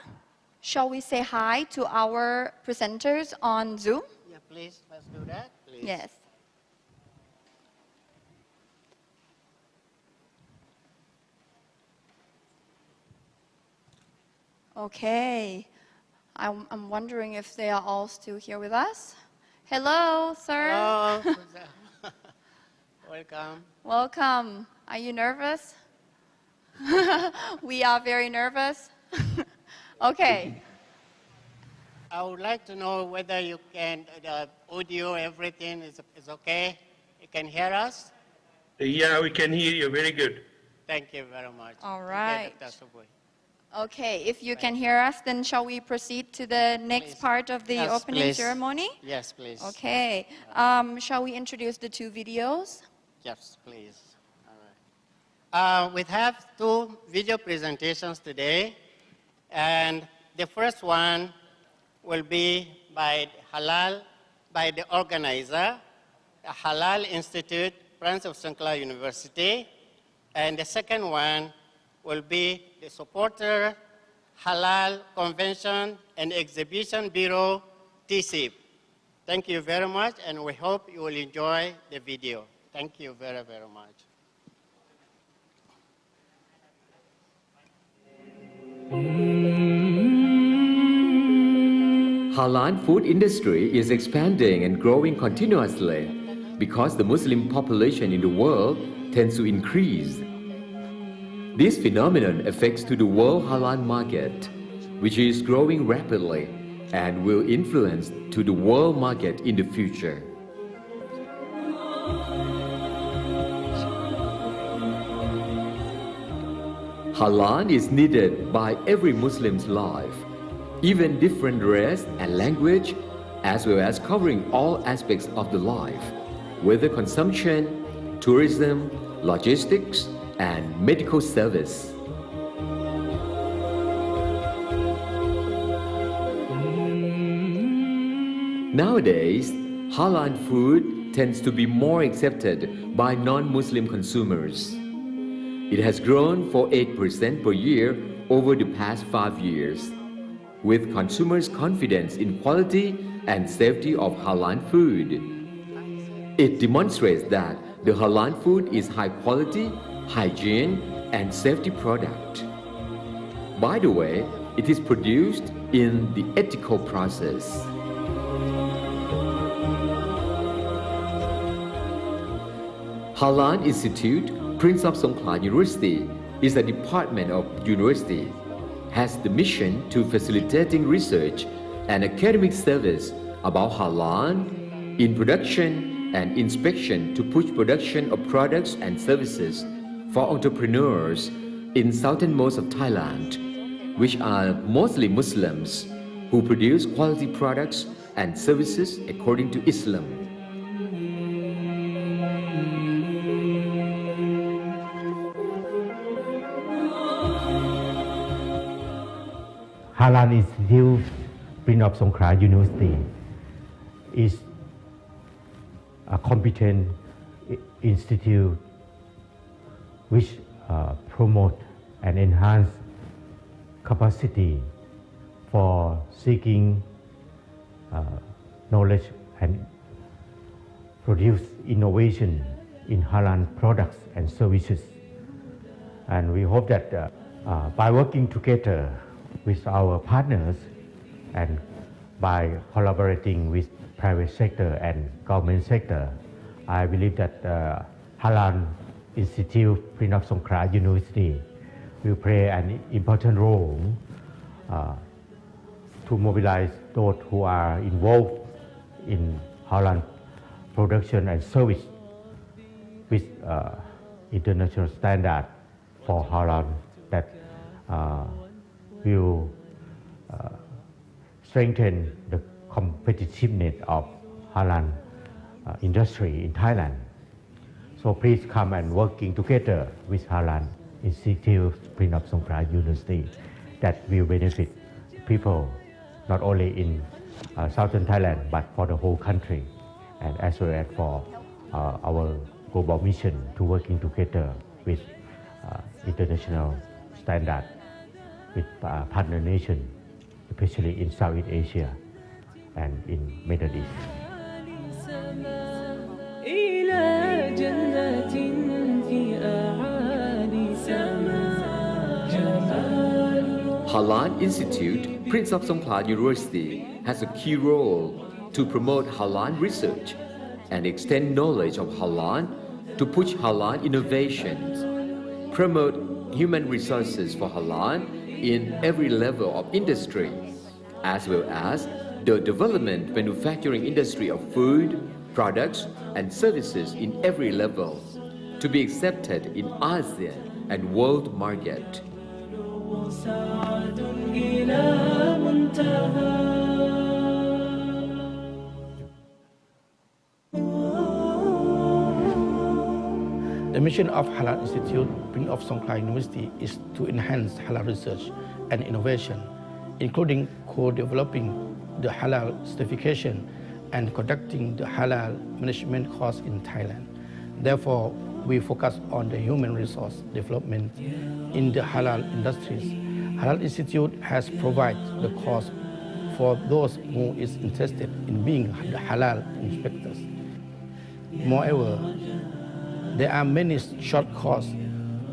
shall we say hi to our presenters on Zoom? Yeah, please, let's do that, please. Yes. Okay, I'm wondering if they are all still here with us. Hello, sir. Hello. Welcome. Welcome. Are you nervous? We are very nervous. Okay. I would like to know whether you can, the audio, everything is okay? You can hear us? Yeah, we can hear you. Very good. Thank you very much. All right. Okay, Dr. Subui. Okay, if you can hear us, then shall we proceed to the next part of the Yes, opening please. ceremony? Yes, please. Okay. Shall we introduce the two videos? Yes, please. All We have two video presentations today, and the first one will be by Halal, by the organizer, the Halal Institute, branch of Shankla University, and the second one will be the supporter, Halal Convention and Exhibition Bureau, TCIP. Thank you very much, and we hope you will enjoy the video. Thank you very, very much. Halal food industry is expanding and growing continuously because the Muslim population in the world tends to increase. This phenomenon affects to the world halal market, which is growing rapidly and will influence to the world market in the future. Halal is needed by every Muslim's life, even different race and language, as well as covering all aspects of the life, whether consumption, tourism, logistics, and medical service. Nowadays, halal food tends to be more accepted by non-Muslim consumers. It has grown for 8% per year over the past 5 years, with consumers' confidence in quality and safety of halal food. It demonstrates that the halal food is high quality, hygiene, and safety product. By the way, it is produced in the ethical process. Halal Institute, Prince of Songkla University, is a department of university, has the mission to facilitating research and academic service about halal in production and inspection to push production of products and services for entrepreneurs in southernmost of Thailand, which are mostly Muslims who produce quality products and services according to Islam. Halal Institute, Prince of Songkla University, is a competent institute which promote and enhance capacity for seeking knowledge and produce innovation in halal products and services. And we hope that by working together with our partners and by collaborating with private sector and government sector, I believe that Halal Institute, Prince of Songkla University, will play an important role to mobilize those who are involved in halal production and service with international standard for halal that will strengthen the competitiveness of halal industry in Thailand. So please come and working together with Halal Institute, Prince of Songkla University, that will benefit people not only in southern Thailand but for the whole country, and as well as for our global mission to working together with international standard with partner nations, especially in Southeast Asia and in Middle East. Halal Institute, Prince of Songkla University, has a key role to promote halal research and extend knowledge of halal to push halal innovations, promote human resources for halal in every level of industry, as well as the development manufacturing industry of food, products, and services in every level to be accepted in ASEAN and world market. The mission of Halal Institute, Prince of Songkla University, is to enhance halal research and innovation, including co-developing the halal certification and conducting the halal management course in Thailand. Therefore, we focus on the human resource development in the halal industries. Halal Institute has provided the course for those who is interested in being the halal inspectors. Moreover, there are many short courses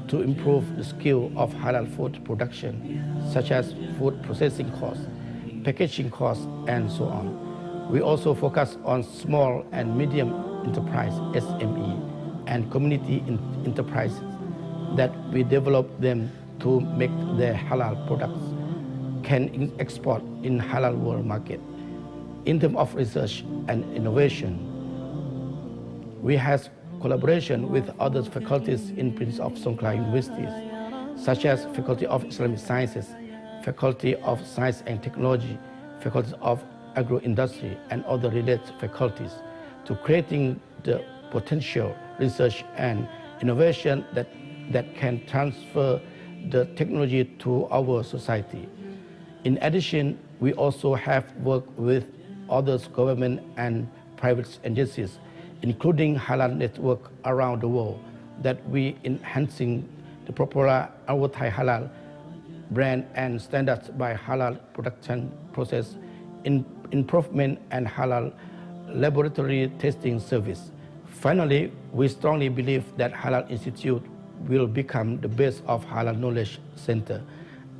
to improve the skill of halal food production, such as food processing course, packaging course, and so on. We also focus on small and medium enterprise, SME, and community enterprises that we develop them to make their halal products can export in halal world market. In terms of research and innovation, we have collaboration with other faculties in Prince of Songkla universities, such as Faculty of Islamic Sciences, Faculty of Science and Technology, Faculty of Agro-Industry, and other related faculties, to creating the potential research and innovation that can transfer the technology to our society. In addition, we also have worked with other government and private agencies, including halal network around the world, that we enhancing the popular our Thai halal brand and standards by halal production process, improvement and halal laboratory testing service. Finally, we strongly believe that Halal Institute will become the base of halal knowledge center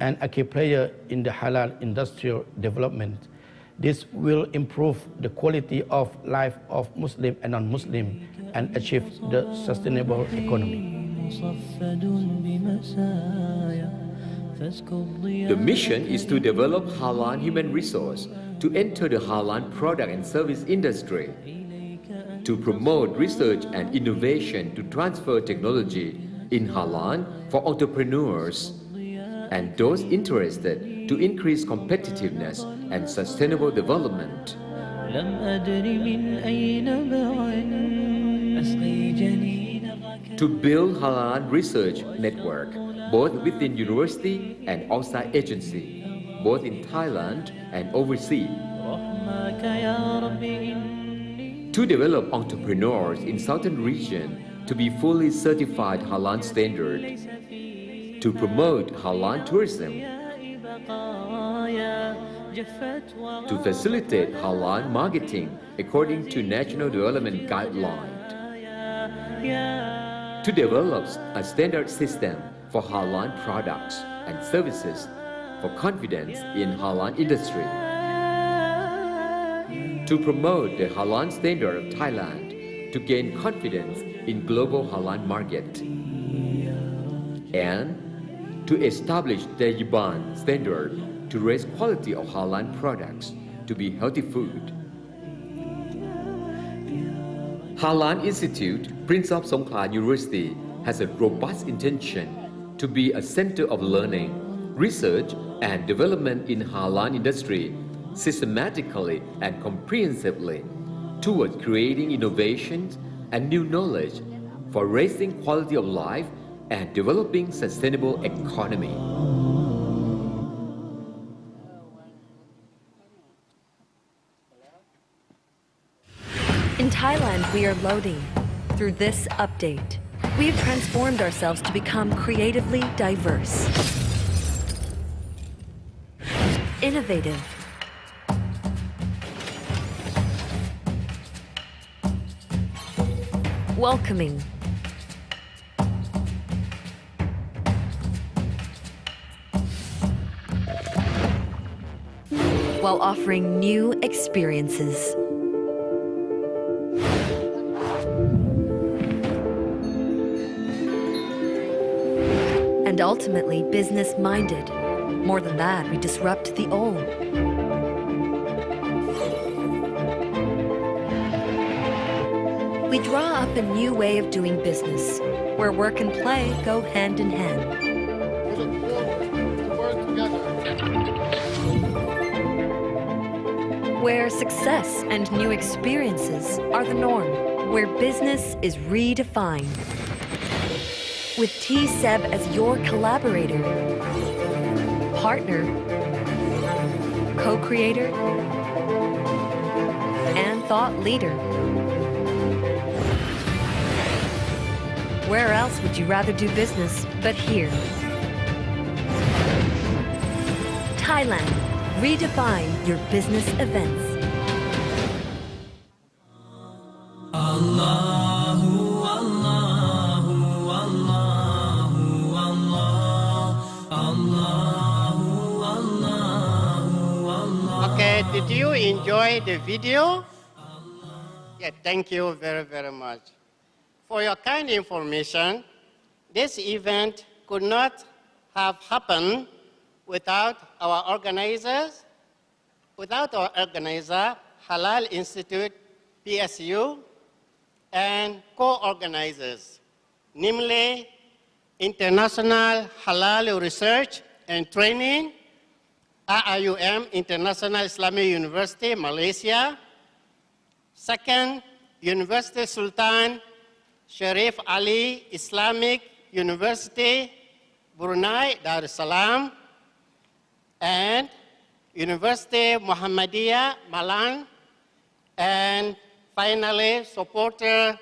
and a key player in the halal industrial development. This will improve the quality of life of Muslim and non-Muslim and achieve the sustainable economy. The mission is to develop halal human resource to enter the halal product and service industry, to promote research and innovation to transfer technology in halal for entrepreneurs and those interested to increase competitiveness and sustainable development. To build halal research network both within university and outside agency, both in Thailand and overseas. To develop entrepreneurs in southern region to be fully certified halal standard. To promote halal tourism. To facilitate halal marketing according to national development guidelines. To develop a standard system for halal products and services for confidence in halal industry. To promote the halal standard of Thailand to gain confidence in global halal market. And to establish the Yaban standard to raise quality of halal products to be healthy food. Halal Institute, Prince of Songkla University, has a robust intention to be a center of learning, research, and development in halal industry systematically and comprehensively towards creating innovations and new knowledge for raising quality of life and developing sustainable economy. In Thailand, we are loading. Through this update, we have transformed ourselves to become creatively diverse, innovative, welcoming, while offering new experiences. And ultimately business-minded. More than that, we disrupt the old. We draw up a new way of doing business, where work and play go hand in hand. We look forward to work together. Where success and new experiences are the norm, where business is redefined. with T-Seb as your collaborator, partner, co-creator, and thought leader. Where else would you rather do business but here? Thailand, redefine your business events. Allahu, Allahu, Allahu, Allahu, Allahu, Allahu. Okay, did you enjoy the video? Yeah, thank you very, very much. For your kind information, this event could not have happened without our organizers, without our organizer, Halal Institute, PSU, and co-organizers, namely International Halal Research and Training, IIUM, International Islamic University, Malaysia. Second, University Sultan Sharif Ali Islamic University, Brunei, Dar es Salaam, and University Muhammadiyah, Malang, and finally, supporter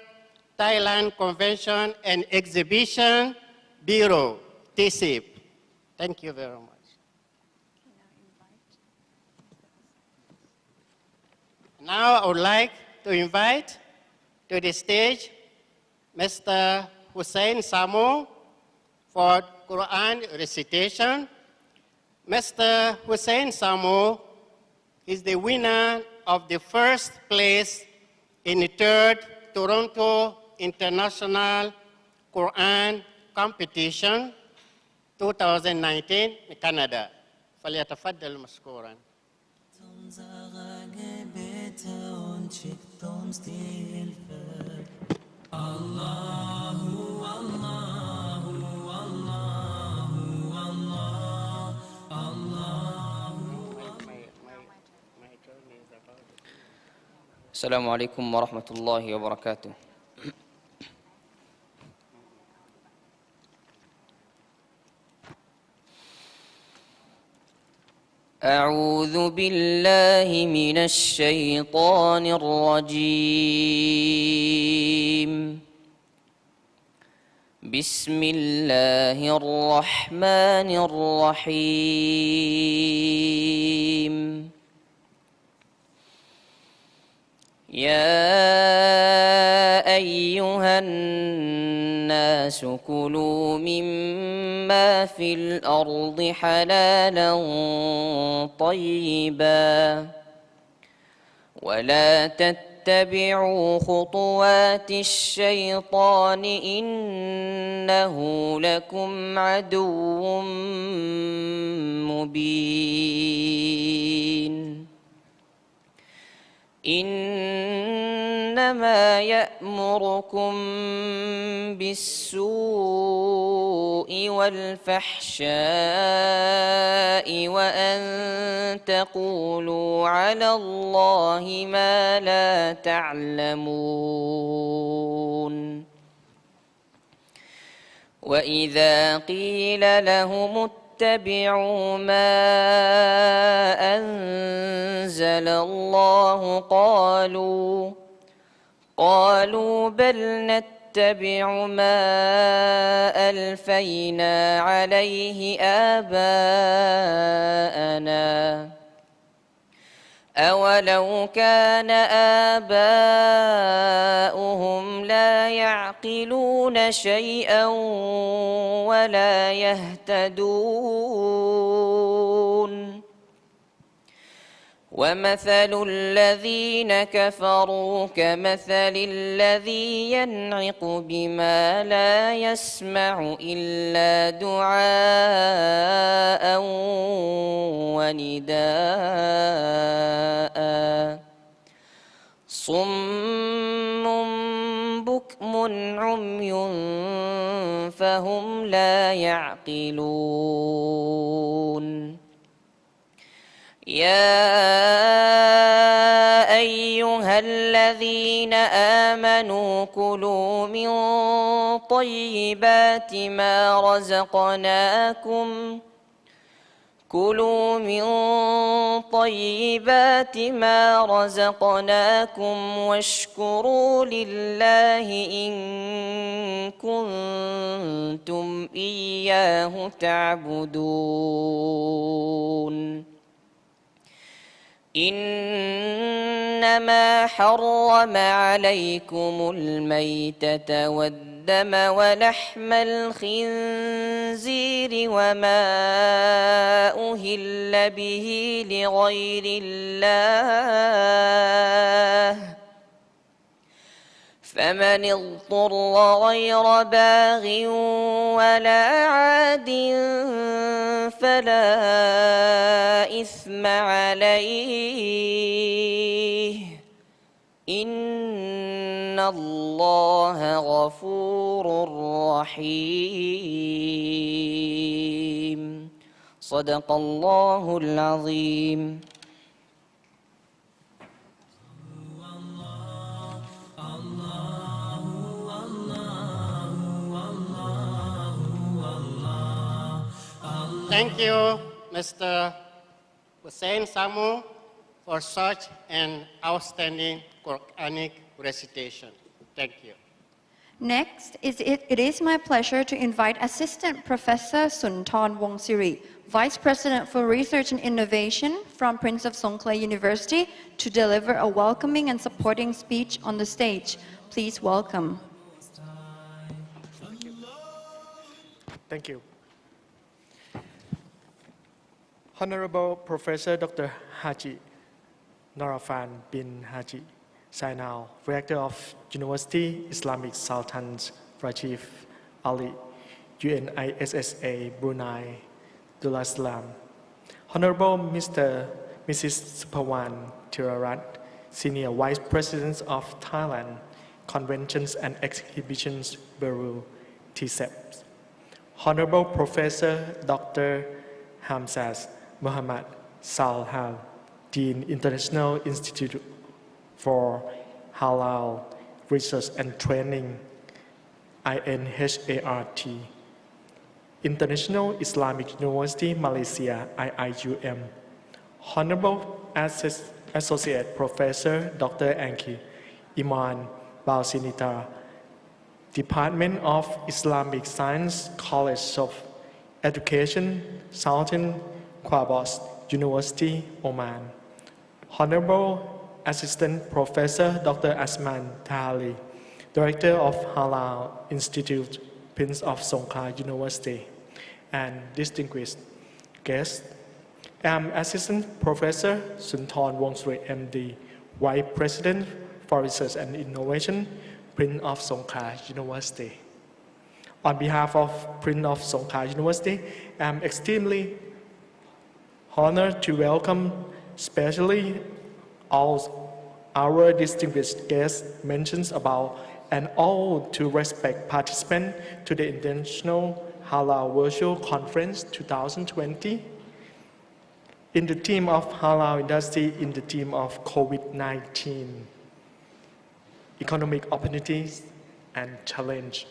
Thailand Convention and Exhibition Bureau, TCIP. Thank you very much. Now I would like to invite to the stage Mr. Hussein Samo for Quran recitation. Mr. Hussein Samo is the winner of the first place in the third Toronto International Quran Competition 2019 in Canada. فليتفضل مشكورا. السلام عليكم ورحمة الله وبركاته. أعوذ بالله من الشيطان الرجيم. بسم الله الرحمن الرحيم. يا أيها الناس كلوا مما في الأرض حلالا طيبا ولا تتبعوا خطوات الشيطان إنه لكم عدو مبين. إنما يأمركم بالسوء والفحشاء وأن تقولوا على الله ما لا تعلمون. وإذا قيل لهم اتبعوا ما أنزل الله قالوا بل نتبع ما ألفينا عليه آباءنا أولو كان آباؤهم لا يعقلون شيئا ولا يهتدون. ومثل الذين كفروا كمثل الذي ينعق بما لا يسمع إلا دعاء ونداء صم بكم عمي فهم لا يعقلون. يا أيها الذين الذين آمنوا كلوا من طيبات ما رزقناكم واشكروا لله إن كنتم إياه تعبدون إنما حرم عليكم الميتة والدم ولحم الخنزير وما أهل به لغير الله فمن اضطر غير باغ ولا عاد فلا إثم عليه إن الله غفور رحيم صدق الله العظيم. Thank you, Mr. Hussein Samu, for such an outstanding Quranic recitation. Thank you. Next, it is my pleasure to invite Assistant Professor Sunthorn Wongsiri, Vice President for Research and Innovation from Prince of Songkla University, to deliver a welcoming and supporting speech on the stage. Please welcome. Thank you. Honorable Professor Dr. Haji Norafan bin Haji Zainal, Rector of University Islamic Sultan's Rajif Ali, UNISSA Brunei Darussalam. Honorable Mrs. Supawan Thirarat, Senior Vice President of Thailand Conventions and Exhibitions Bureau, TCEP. Honorable Professor Dr. Hamzah Muhammad Salhal, Dean International Institute for Halal Research and Training, INHART, International Islamic University Malaysia, IIUM. Honorable Associate Professor Dr. Angki Iman Balsinita, Department of Islamic Science, College of Education, Sultan Qaboos University, Oman. Honorable Assistant Professor Dr. Asman Tahali, Director of Halal Institute, Prince of Songkla University, and distinguished guests. I'm Assistant Professor Sunthorn Wongsiri, MD, Vice President for Research and Innovation, Prince of Songkla University. On behalf of Prince of Songkla University, I'm extremely honored to welcome especially all our distinguished guests mentioned above, and all to respect participants to the International Halal Virtual Conference 2020 in the theme of Halal industry, in the theme of COVID-19, economic opportunities and challenge.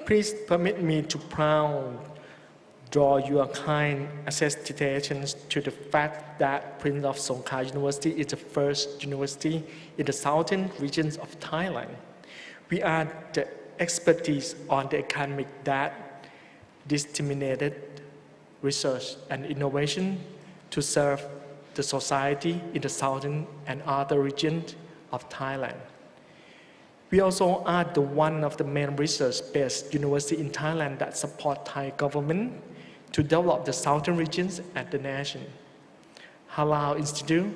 Please permit me to proudly draw your kind attestations to the fact that Prince of Songkla University is the first university in the southern regions of Thailand. We are the expertise on the academic that disseminated research and innovation to serve the society in the southern and other regions of Thailand. We also are the one of the main research-based university in Thailand that support Thai government to develop the southern regions and the nation. Halal Institute,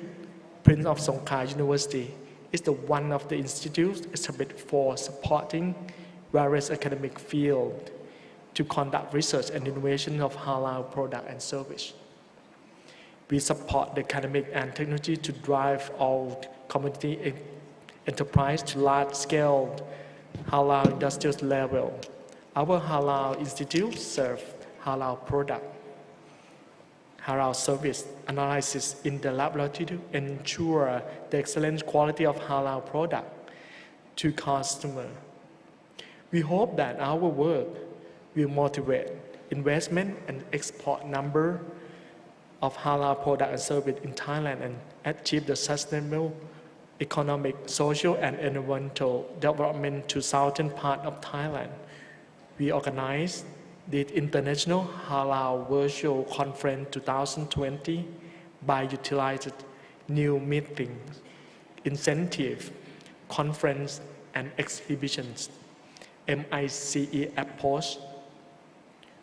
Prince of Songkla University, is the one of the institutes established for supporting various academic fields to conduct research and innovation of halal product and service. We support the academic and technology to drive all community enterprise to large-scale halal industrial level. Our Halal Institute serves halal product. halal service analysis in the laboratory to ensure the excellent quality of halal product to customer. We hope that our work will motivate investment and export number of halal product and service in Thailand and achieve the sustainable economic, social, and environmental development to southern part of Thailand. We organized the International Halal Virtual Conference 2020 by utilizing new meetings, incentive, conference, and exhibitions, MICE approach,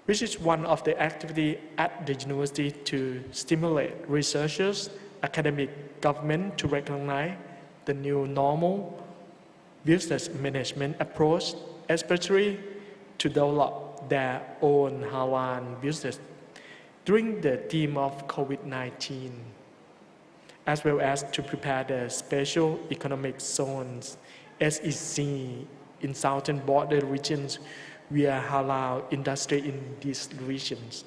which is one of the activities at the university to stimulate researchers, academic, government to recognize the new normal business management approach, especially to develop their own halal business during the theme of COVID-19, as well as to prepare the special economic zones, SEZ, in southern border regions via halal industry in these regions.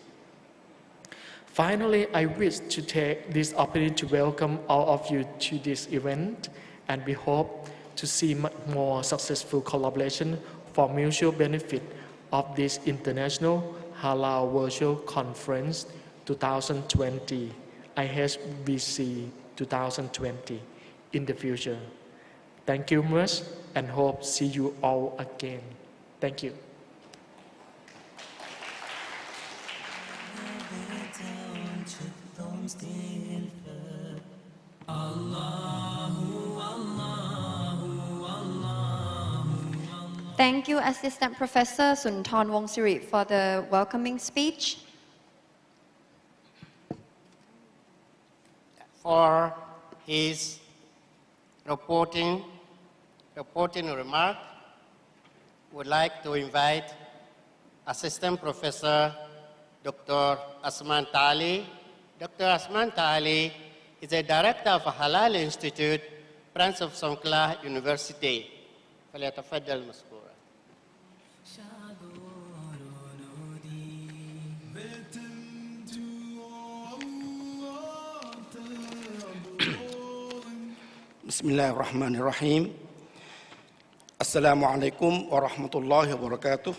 Finally, I wish to take this opportunity to welcome all of you to this event, and we hope to see much more successful collaboration for mutual benefit of this International Halal Virtual Conference 2020, IHVC 2020, in the future. Thank you much and hope see you all again. Thank you. Thank you, Assistant Professor Sunthorn Wongsiri, for the welcoming speech. For his reporting remark, would like to invite Assistant Professor Dr. Asman Tali. Dr. Asman Tali is the Director of Halal Institute, branch of Songkhla University. فليتفضل مشكورا. بسم الله الرحمن الرحيم. السلام عليكم ورحمة الله وبركاته.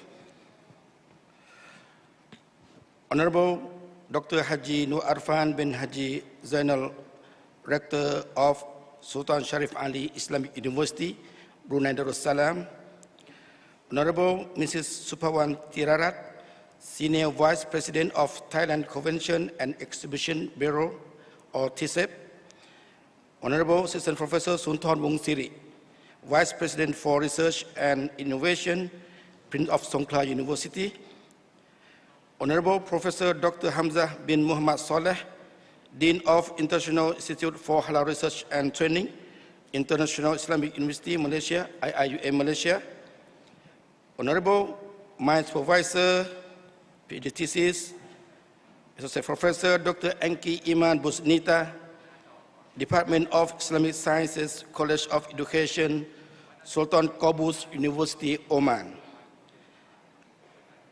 Honorable Dr. Haji Nur Arfan bin Haji Zainal, Rector of Sultan Sharif Ali Islamic University, Brunei Darussalam. Honorable Mrs. Supawan Tirarat, Senior Vice President of Thailand Convention and Exhibition Bureau, or TISEP. Honorable Assistant Professor Sunthorn Wongsiri, Vice President for Research and Innovation, Prince of Songkhla University. Honorable Professor Dr. Hamzah bin Muhammad Saleh, Dean of International Institute for Halal Research and Training, International Islamic University, Malaysia, IIUM Malaysia. Honorable my Supervisor, PhD thesis, Associate Professor Dr. Enki Iman Busnita, Department of Islamic Sciences, College of Education, Sultan Qaboos University, Oman.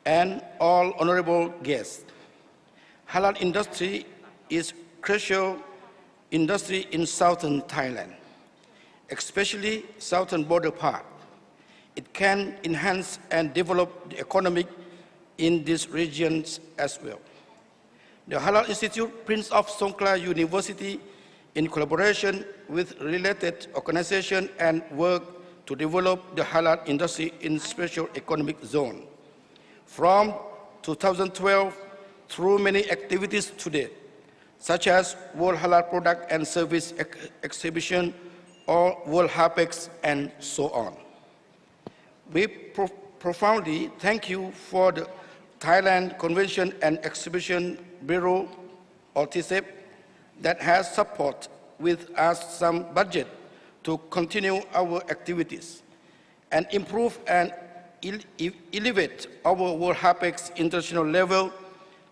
And all honorable guests. Halal industry is crucial industry in southern Thailand, especially southern border part. It can enhance and develop the economy in these regions as well. The Halal Institute, Prince of Songkhla University, in collaboration with related organizations and work to develop the halal industry in special economic zone. From 2012 through many activities today, such as World Halal Product and Service Exhibition or World HAPEX and so on. We profoundly thank you for the Thailand Convention and Exhibition Bureau, or TISEP, that has support with us some budget to continue our activities and improve and elevate our World HAPEX international level,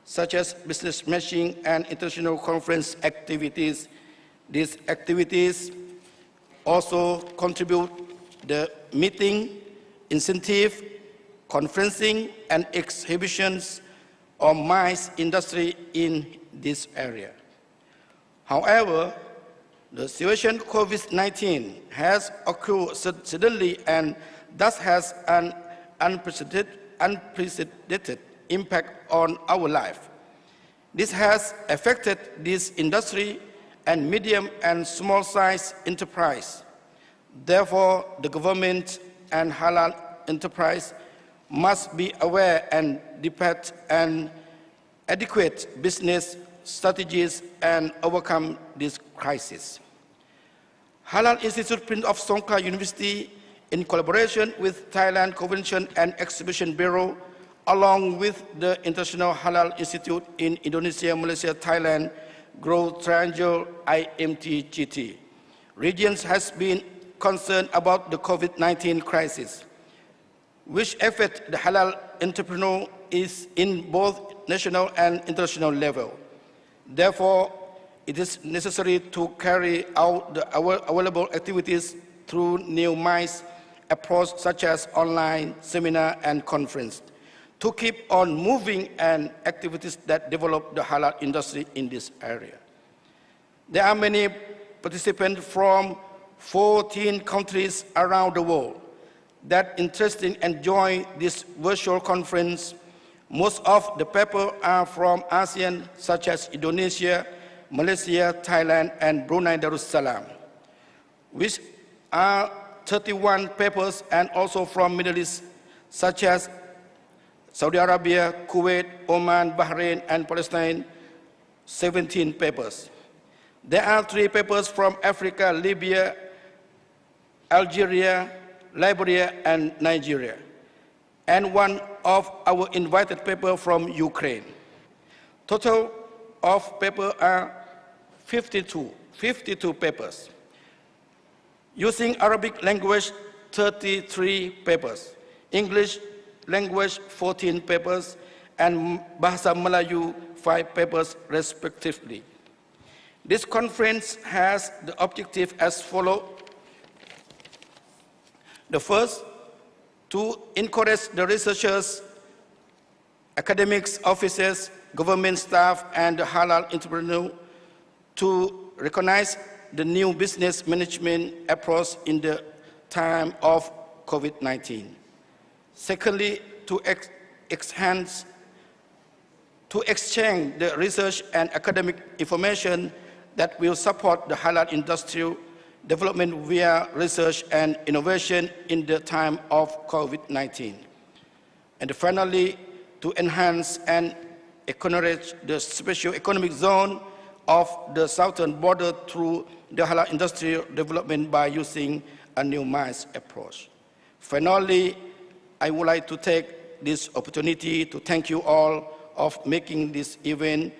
such as business matching and international conference activities. These activities also contribute the meeting, incentive, conferencing, and exhibitions of MICE industry in this area. However, the situation COVID-19 has occurred suddenly and thus has an unprecedented impact on our life. This has affected this industry and medium and small size enterprise. Therefore, the government and halal enterprise must be aware and develop an adequate business strategies and overcome this crisis. Halal Institute Prince of Songkla University, in collaboration with Thailand Convention and Exhibition Bureau, along with the International Halal Institute in Indonesia, Malaysia, Thailand, Growth Triangle IMT-GT. Regions has been concerned about the COVID-19 crisis, which affects the halal entrepreneur is in both national and international level. Therefore, it is necessary to carry out the available activities through new means approach such as online, seminar, and conference to keep on moving and activities that develop the halal industry in this area. There are many participants from 14 countries around the world that interested and join this virtual conference. Most of the papers are from ASEAN, such as Indonesia, Malaysia, Thailand, and Brunei Darussalam, which are 31 papers, and also from Middle East, such as Saudi Arabia, Kuwait, Oman, Bahrain, and Palestine, 17 papers. There are 3 papers from Africa, Libya, Algeria, Liberia, and Nigeria, and 1 of our invited paper from Ukraine. Total of papers are 52 papers. Using Arabic language, 33 papers. English language, 14 papers, and Bahasa Melayu, 5 papers respectively. This conference has the objective as follows. The first, to encourage the researchers, academics, officers, government staff, and the halal entrepreneurs to recognize the new business management approach in the time of COVID-19. Secondly, to exchange the research and academic information that will support the halal industrial development via research and innovation in the time of COVID-19. And finally, to enhance and encourage the special economic zone of the southern border through the halal industrial development by using a new MICE approach. Finally, I would like to take this opportunity to thank you all of making this event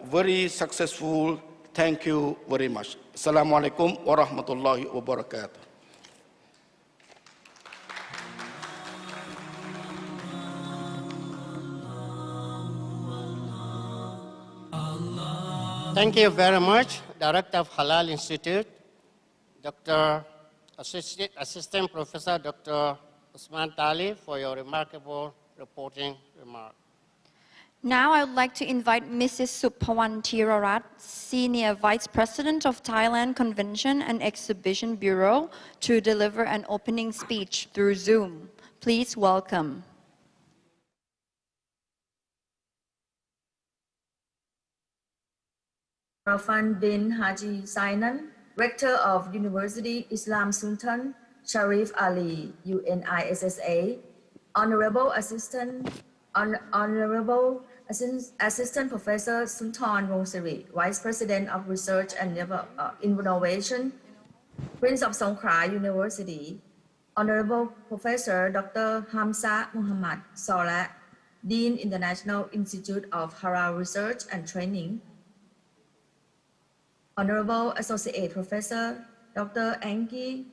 very successful. Thank you very much. Assalamualaikum warahmatullahi wabarakatuh. Thank you very much, Director of Halal Institute, Dr. Assistant Professor Dr. Usman Tali, for your remarkable reporting remark. Now I would like to invite Mrs. Suppawan Thirarat, Senior Vice President of Thailand Convention and Exhibition Bureau, to deliver an opening speech through Zoom. Please welcome. Rafan bin Haji Sainan, Rector of University Islam Sultan Sharif Ali, UNISSA, Honorable Assistant Professor Sultan Rosari, Vice President of Research and Innovation, Prince of Songkla University, Honorable Professor Dr. Hamza Muhammad Soleh, Dean International Institute of Halal Research and Training, Honorable Associate Professor Dr. Angki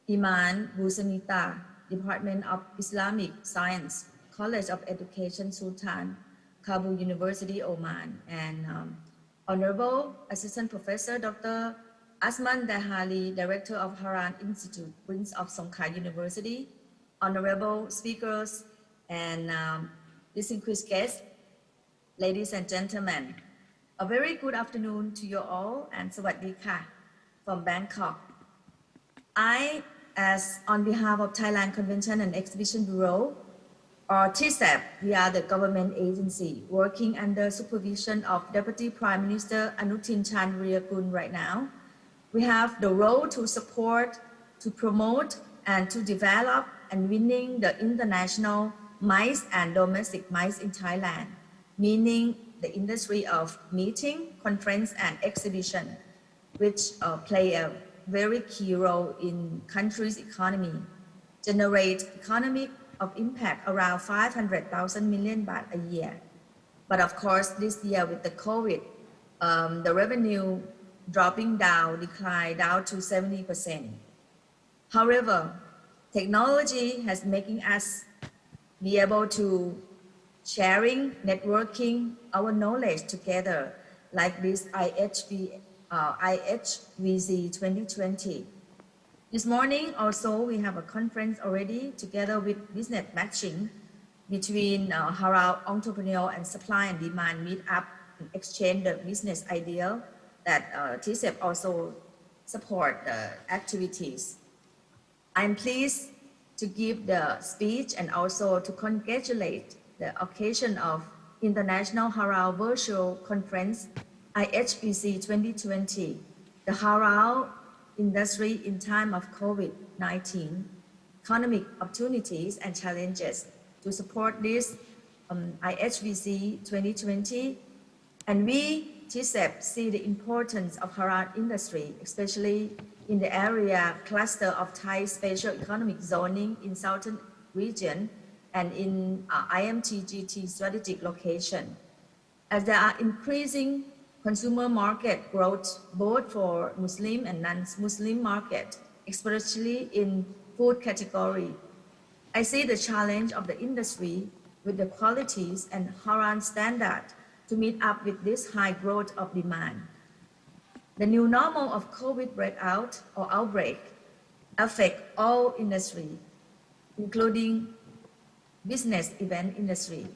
Iman Busanita, Department of Islamic Science, College of Education Sultan, Kabul University, Oman, and Honorable Assistant Professor Dr. Asman Dahali, Director of Halal Institute, Prince of Songkla University, Honorable Speakers, and distinguished guests, ladies and gentlemen. A very good afternoon to you all and Sawadee-ka from Bangkok. I, as on behalf of Thailand Convention and Exhibition Bureau, or TCEP, we are the government agency working under supervision of Deputy Prime Minister Anutin Chandrayakul right now. We have the role to support, to promote, and to develop and winning the international MICE and domestic MICE in Thailand, meaning the industry of meeting, conference, and exhibition, which play a very key role in country's economy, generate economic of impact around 500,000 million baht a year. But of course, this year with the COVID, the revenue declined down to 70%. However, technology has making us be able to sharing, networking our knowledge together, like this IHVC 2020. This morning also, we have a conference already together with business matching between Halal entrepreneur and supply and demand meet up and exchange the business idea that TCEP also support the activities. I'm pleased to give the speech and also to congratulate the occasion of International Halal Virtual Conference IHVC 2020, the Halal industry in time of COVID-19, economic opportunities and challenges. To support this IHVC 2020, and we, TCEP, see the importance of Halal industry, especially in the area cluster of Thai special economic zoning in southern region and in IMTGT strategic location. As there are increasing consumer market growth both for Muslim and non-Muslim market, especially in food category, I see the challenge of the industry with the qualities and Halal standard to meet up with this high growth of demand. The new normal of COVID breakout or outbreak affect all industry, including business event industry,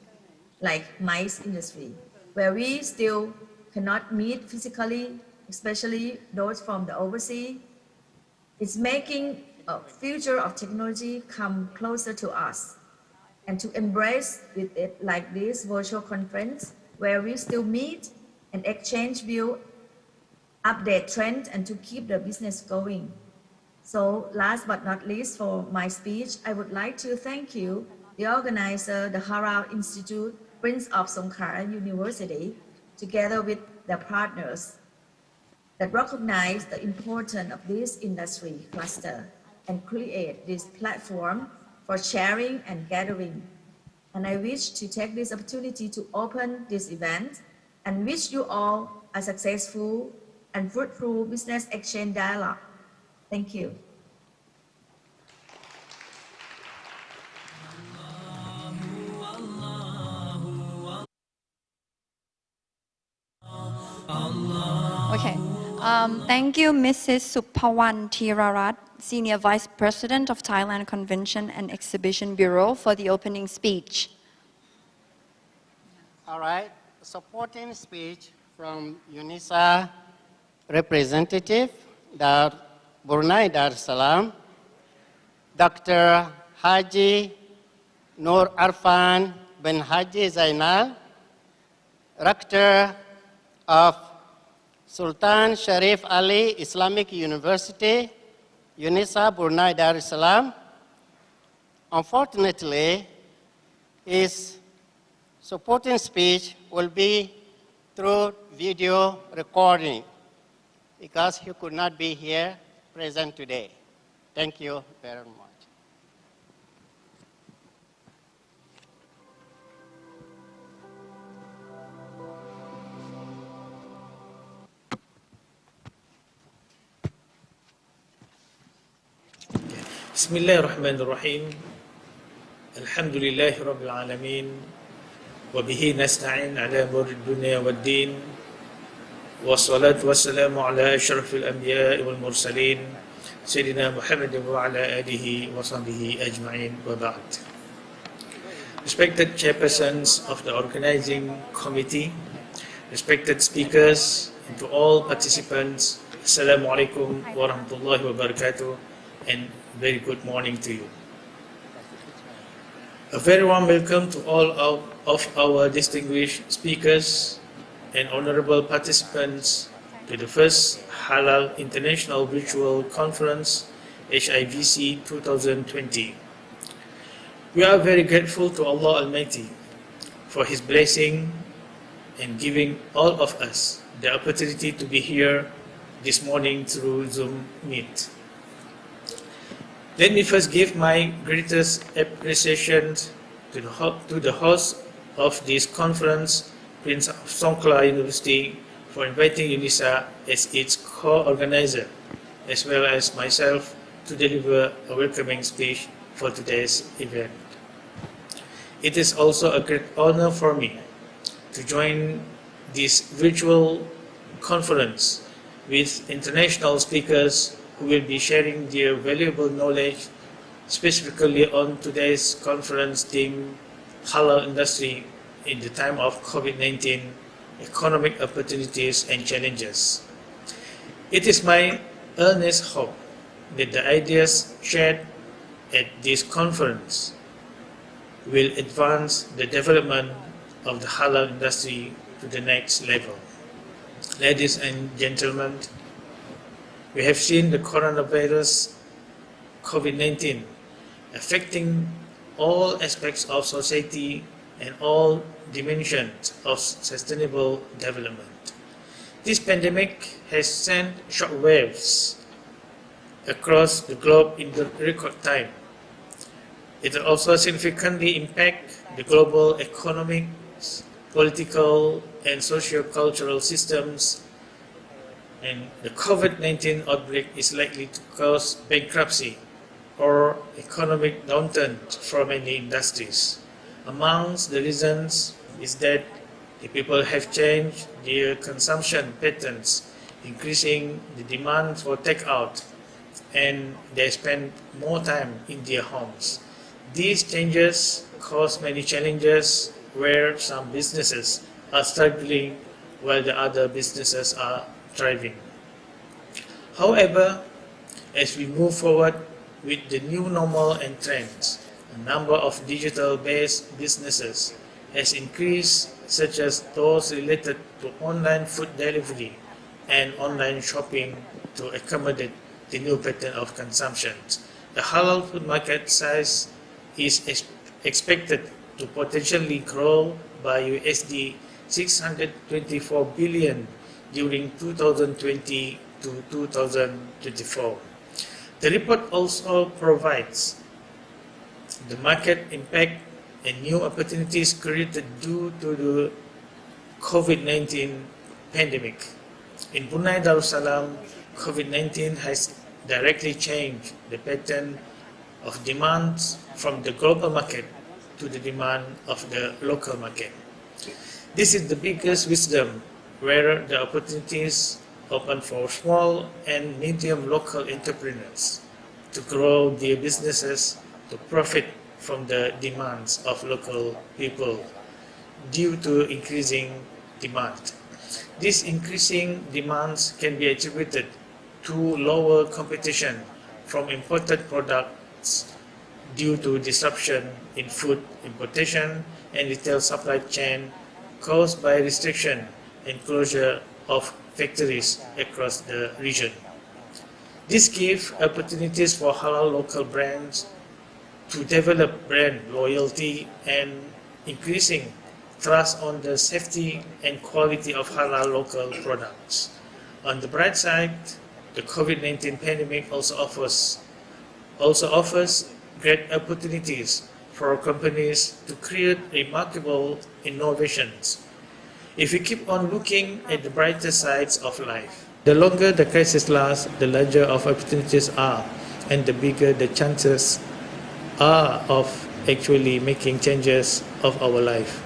like MICE industry, where we still cannot meet physically, especially those from the overseas. It's making a future of technology come closer to us, and to embrace with it like this virtual conference, where we still meet and exchange view, update trends, and to keep the business going. So last but not least for my speech, I would like to thank you, the organizer, the Halal Institute, Prince of Songkhla University, together with the partners that recognize the importance of this industry cluster and create this platform for sharing and gathering. And I wish to take this opportunity to open this event and wish you all a successful and fruitful business exchange dialogue. Thank you. Okay. Thank you, Mrs. Supawan Thirarat, Senior Vice President of Thailand Convention and Exhibition Bureau, for the opening speech. All right. Supporting speech from UNISA representative, Brunei Dar es Salaam, Dr. Haji Nur Arfan bin Haji Zainal, Rector of Sultan Sharif Ali Islamic University, UNISA, Brunei Dar es Salaam. Unfortunately, his supporting speech will be through video recording because he could not be here present today. Thank you very much. بسم الله الرحمن الرحيم الحمد لله رب العالمين وبه نستعين على أمور الدنيا والدين والصلاة والسلام على أشرف الأنبياء والمرسلين سيدنا محمد وعلى آله وصحبه أجمعين وبعد. Respected chairpersons of the organizing committee, respected speakers, and to all participants, Assalamu alaikum wa rahmatullahi wa barakatuh, and very good morning to you. A very warm welcome to all of our distinguished speakers and honorable participants to the first Halal International Virtual Conference, HIVC 2020. We are very grateful to Allah Almighty for His blessing and giving all of us the opportunity to be here this morning through Zoom Meet. Let me first give my greatest appreciation to the host of this conference, Prince of Songkla University, for inviting UNISA as its co-organizer, as well as myself to deliver a welcoming speech for today's event. It is also a great honor for me to join this virtual conference with international speakers who will be sharing their valuable knowledge specifically on today's conference theme, Halal Industry in the time of COVID-19, economic opportunities and challenges. It is my earnest hope that the ideas shared at this conference will advance the development of the halal industry to the next level. Ladies and gentlemen, we have seen the coronavirus, COVID-19, affecting all aspects of society and all dimensions of sustainable development. This pandemic has sent shockwaves across the globe in the record time. It will also significantly impact the global economic, political, and socio-cultural systems, and the COVID-19 outbreak is likely to cause bankruptcy or economic downturn for many industries. Amongst the reasons is that the people have changed their consumption patterns, increasing the demand for takeout, and they spend more time in their homes. These changes cause many challenges where some businesses are struggling while the other businesses are thriving. However, as we move forward with the new normal and trends, a number of digital-based businesses has increased, such as those related to online food delivery and online shopping to accommodate the new pattern of consumption. The halal food market size is expected to potentially grow by USD 624 billion during 2020 to 2024. The report also provides the market impact and new opportunities created due to the COVID-19 pandemic. In Brunei Darussalam, COVID-19 has directly changed the pattern of demand from the global market to the demand of the local market. This is the biggest wisdom where the opportunities open for small and medium local entrepreneurs to grow their businesses to profit from the demands of local people due to increasing demand. These increasing demands can be attributed to lower competition from imported products due to disruption in food importation and retail supply chain caused by restriction and closure of factories across the region. This gives opportunities for halal local brands to develop brand loyalty and increasing trust on the safety and quality of halal local products. On the bright side, the COVID-19 pandemic also offers great opportunities for companies to create remarkable innovations. If we keep on looking at the brighter sides of life, the longer the crisis lasts, the larger of opportunities are, and the bigger the chances are of actually making changes of our life.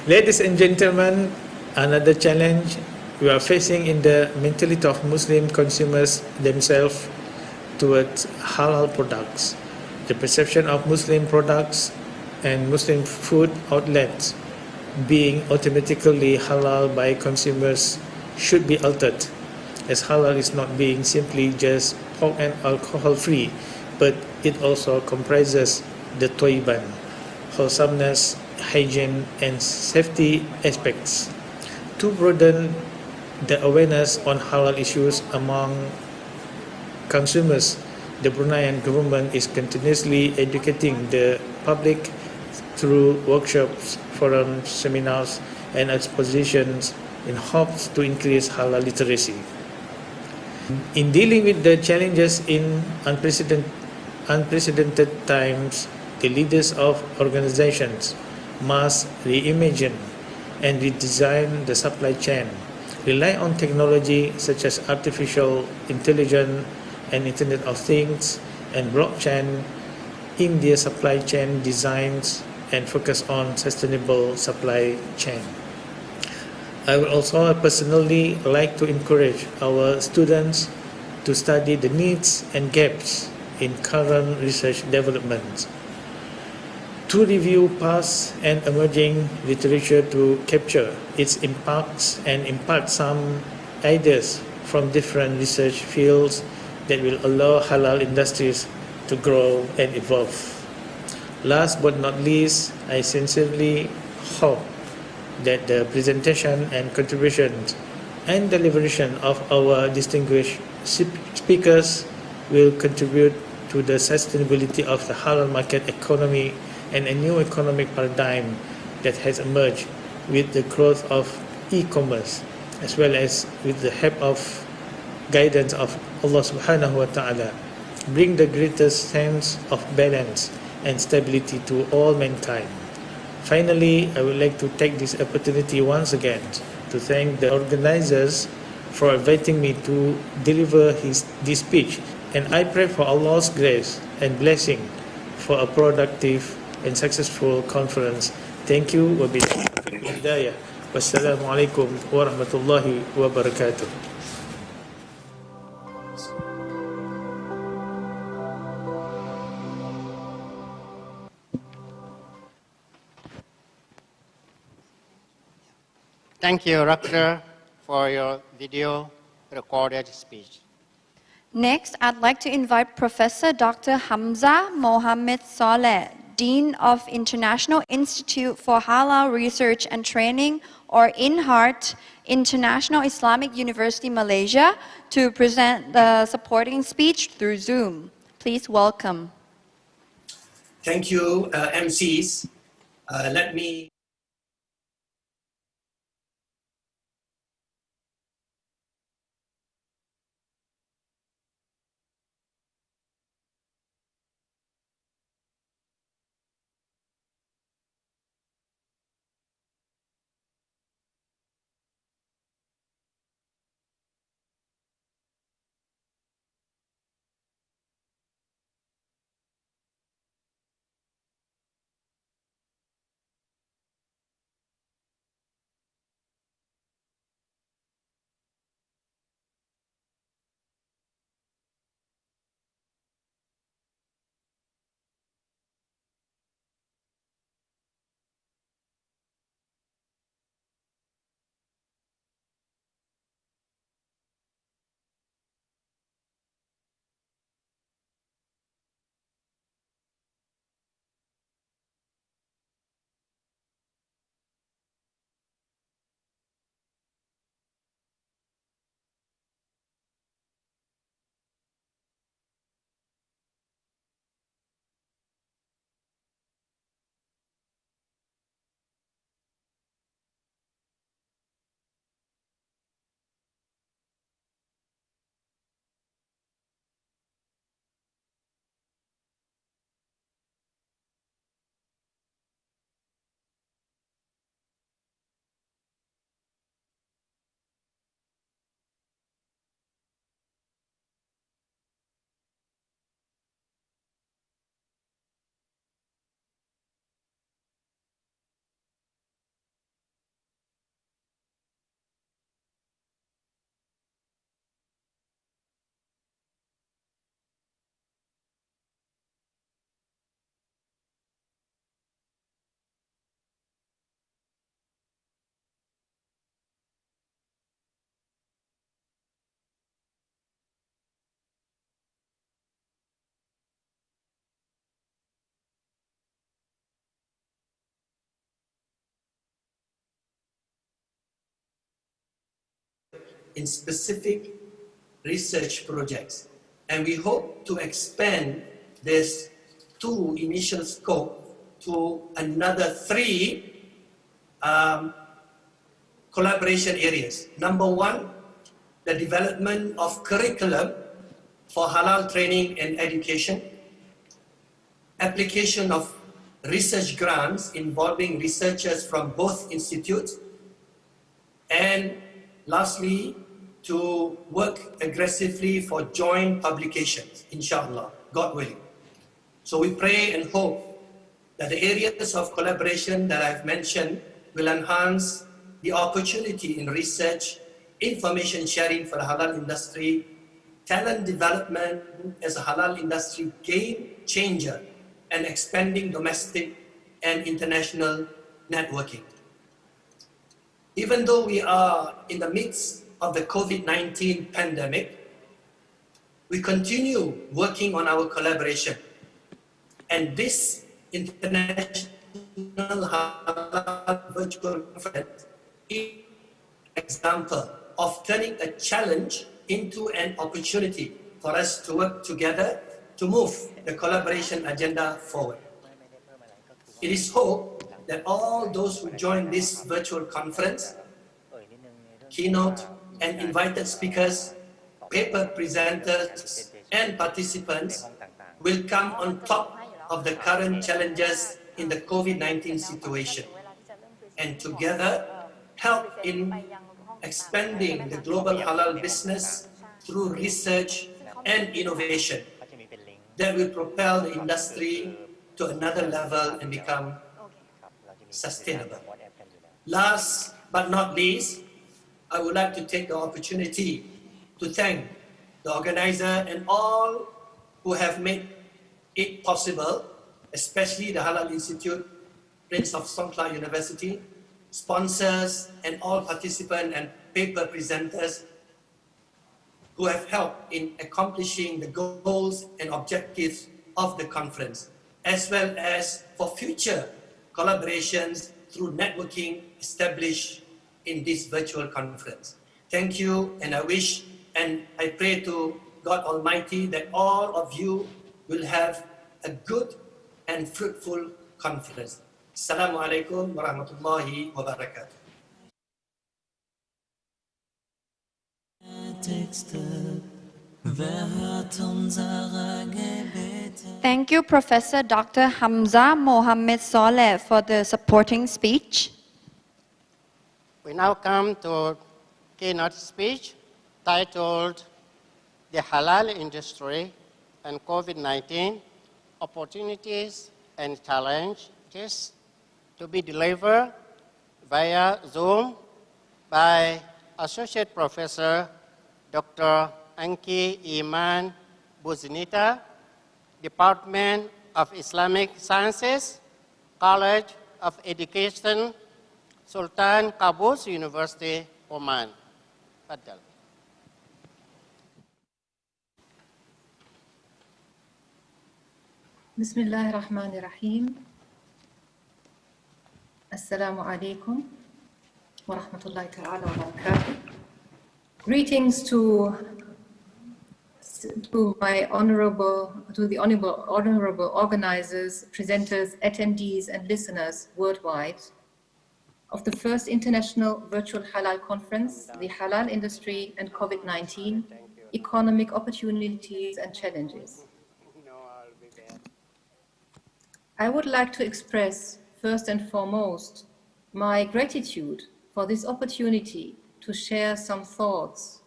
Ladies and gentlemen, another challenge we are facing in the mentality of Muslim consumers themselves towards halal products. The perception of Muslim products and Muslim food outlets being automatically halal by consumers should be altered, as halal is not being simply just pork and alcohol free, but it also comprises the toiban, wholesomeness, hygiene, and safety aspects. To broaden the awareness on halal issues among consumers, the Bruneian government is continuously educating the public through workshops, forums, seminars, and expositions in hopes to increase halal literacy. In dealing with the challenges in unprecedented times, the leaders of organizations must reimagine and redesign the supply chain, rely on technology such as artificial intelligence and Internet of Things and blockchain in their supply chain designs and focus on sustainable supply chain. I would also personally like to encourage our students to study the needs and gaps in current research development, to review past and emerging literature to capture its impacts and impart some ideas from different research fields that will allow halal industries to grow and evolve. Last but not least, I sincerely hope that the presentation and contributions and deliberation of our distinguished speakers will contribute to the sustainability of the halal market economy and a new economic paradigm that has emerged with the growth of e-commerce, as well as with the help of guidance of Allah subhanahu wa ta'ala, bring the greatest sense of balance and stability to all mankind. Finally, I would like to take this opportunity once again to thank the organizers for inviting me to deliver this speech, and I pray for Allah's grace and blessing for a productive and successful conference. Thank you. Wassalamu alaikum warahmatullahi wabarakatuh. Thank you, Rector, for your video recorded speech. Next, I'd like to invite Professor Dr. Hamza Mohammed Saleh, Dean of International Institute for Halal Research and Training, or INHART, International Islamic University, Malaysia, to present the supporting speech through Zoom. Please welcome. Thank you, MCs. Let me in specific research projects. And we hope to expand this 2 initial scope to another 3 collaboration areas. Number 1, the development of curriculum for halal training and education, application of research grants involving researchers from both institutes, and lastly, to work aggressively for joint publications, inshallah, God willing. So we pray and hope that the areas of collaboration that I've mentioned will enhance the opportunity in research, information sharing for the halal industry, talent development as a halal industry game changer, and expanding domestic and international networking. Even though we are in the midst of the COVID-19 pandemic, we continue working on our collaboration. And this international halal virtual conference is an example of turning a challenge into an opportunity for us to work together to move the collaboration agenda forward. It is hoped that all those who join this virtual conference, keynote and invited speakers, paper presenters, and participants will come on top of the current challenges in the COVID-19 situation, and together help in expanding the global halal business through research and innovation that will propel the industry to another level and become sustainable. Last but not least, I would like to take the opportunity to thank the organizer and all who have made it possible, especially the Halal Institute, Prince of Songkla University, sponsors, and all participants and paper presenters who have helped in accomplishing the goals and objectives of the conference, as well as for future collaborations through networking established in this virtual conference. Thank you, and I wish and I pray to God Almighty that all of you will have a good and fruitful conference. Assalamu alaikum wa rahmatullahi wa barakatuh. Thank you, Professor Dr. Hamza Mohammed Saleh, for the supporting speech. We now come to keynote speech titled The Halal Industry and COVID-19, Opportunities and Challenges, to be delivered via Zoom by Associate Professor Dr. Angki Iman Buzinita, Department of Islamic Sciences, College of Education, Sultan Qaboos University, Oman. Faddal. Bismillahir Rahmanir Rahim. Assalamu alaikum wa rahmatullahi ta'ala wa barakatuh. Greetings to the honorable organizers, presenters, attendees, and listeners worldwide of the first International Virtual Halal Conference, the Halal Industry and COVID-19, Economic Opportunities and Challenges. I would like to express, first and foremost, my gratitude for this opportunity to share some thoughts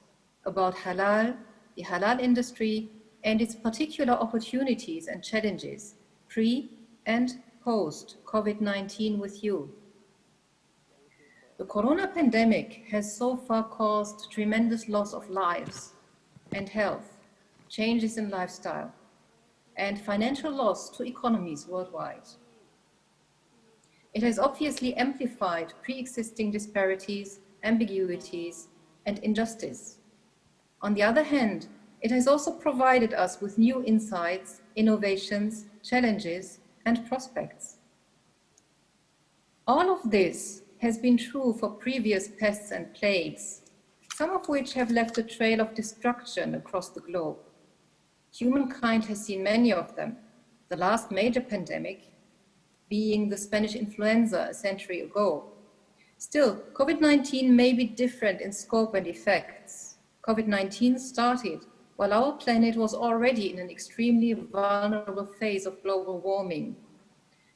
about halal, the halal industry, and its particular opportunities and challenges pre and post COVID-19 with you. The corona pandemic has so far caused tremendous loss of lives and health, changes in lifestyle, and financial loss to economies worldwide. It has obviously amplified pre-existing disparities, ambiguities, and injustice. On the other hand, it has also provided us with new insights, innovations, challenges, and prospects. All of this has been true for previous pests and plagues, some of which have left a trail of destruction across the globe. Humankind has seen many of them, the last major pandemic being the Spanish influenza a century ago. Still, COVID-19 may be different in scope and effects. COVID-19 started while our planet was already in an extremely vulnerable phase of global warming,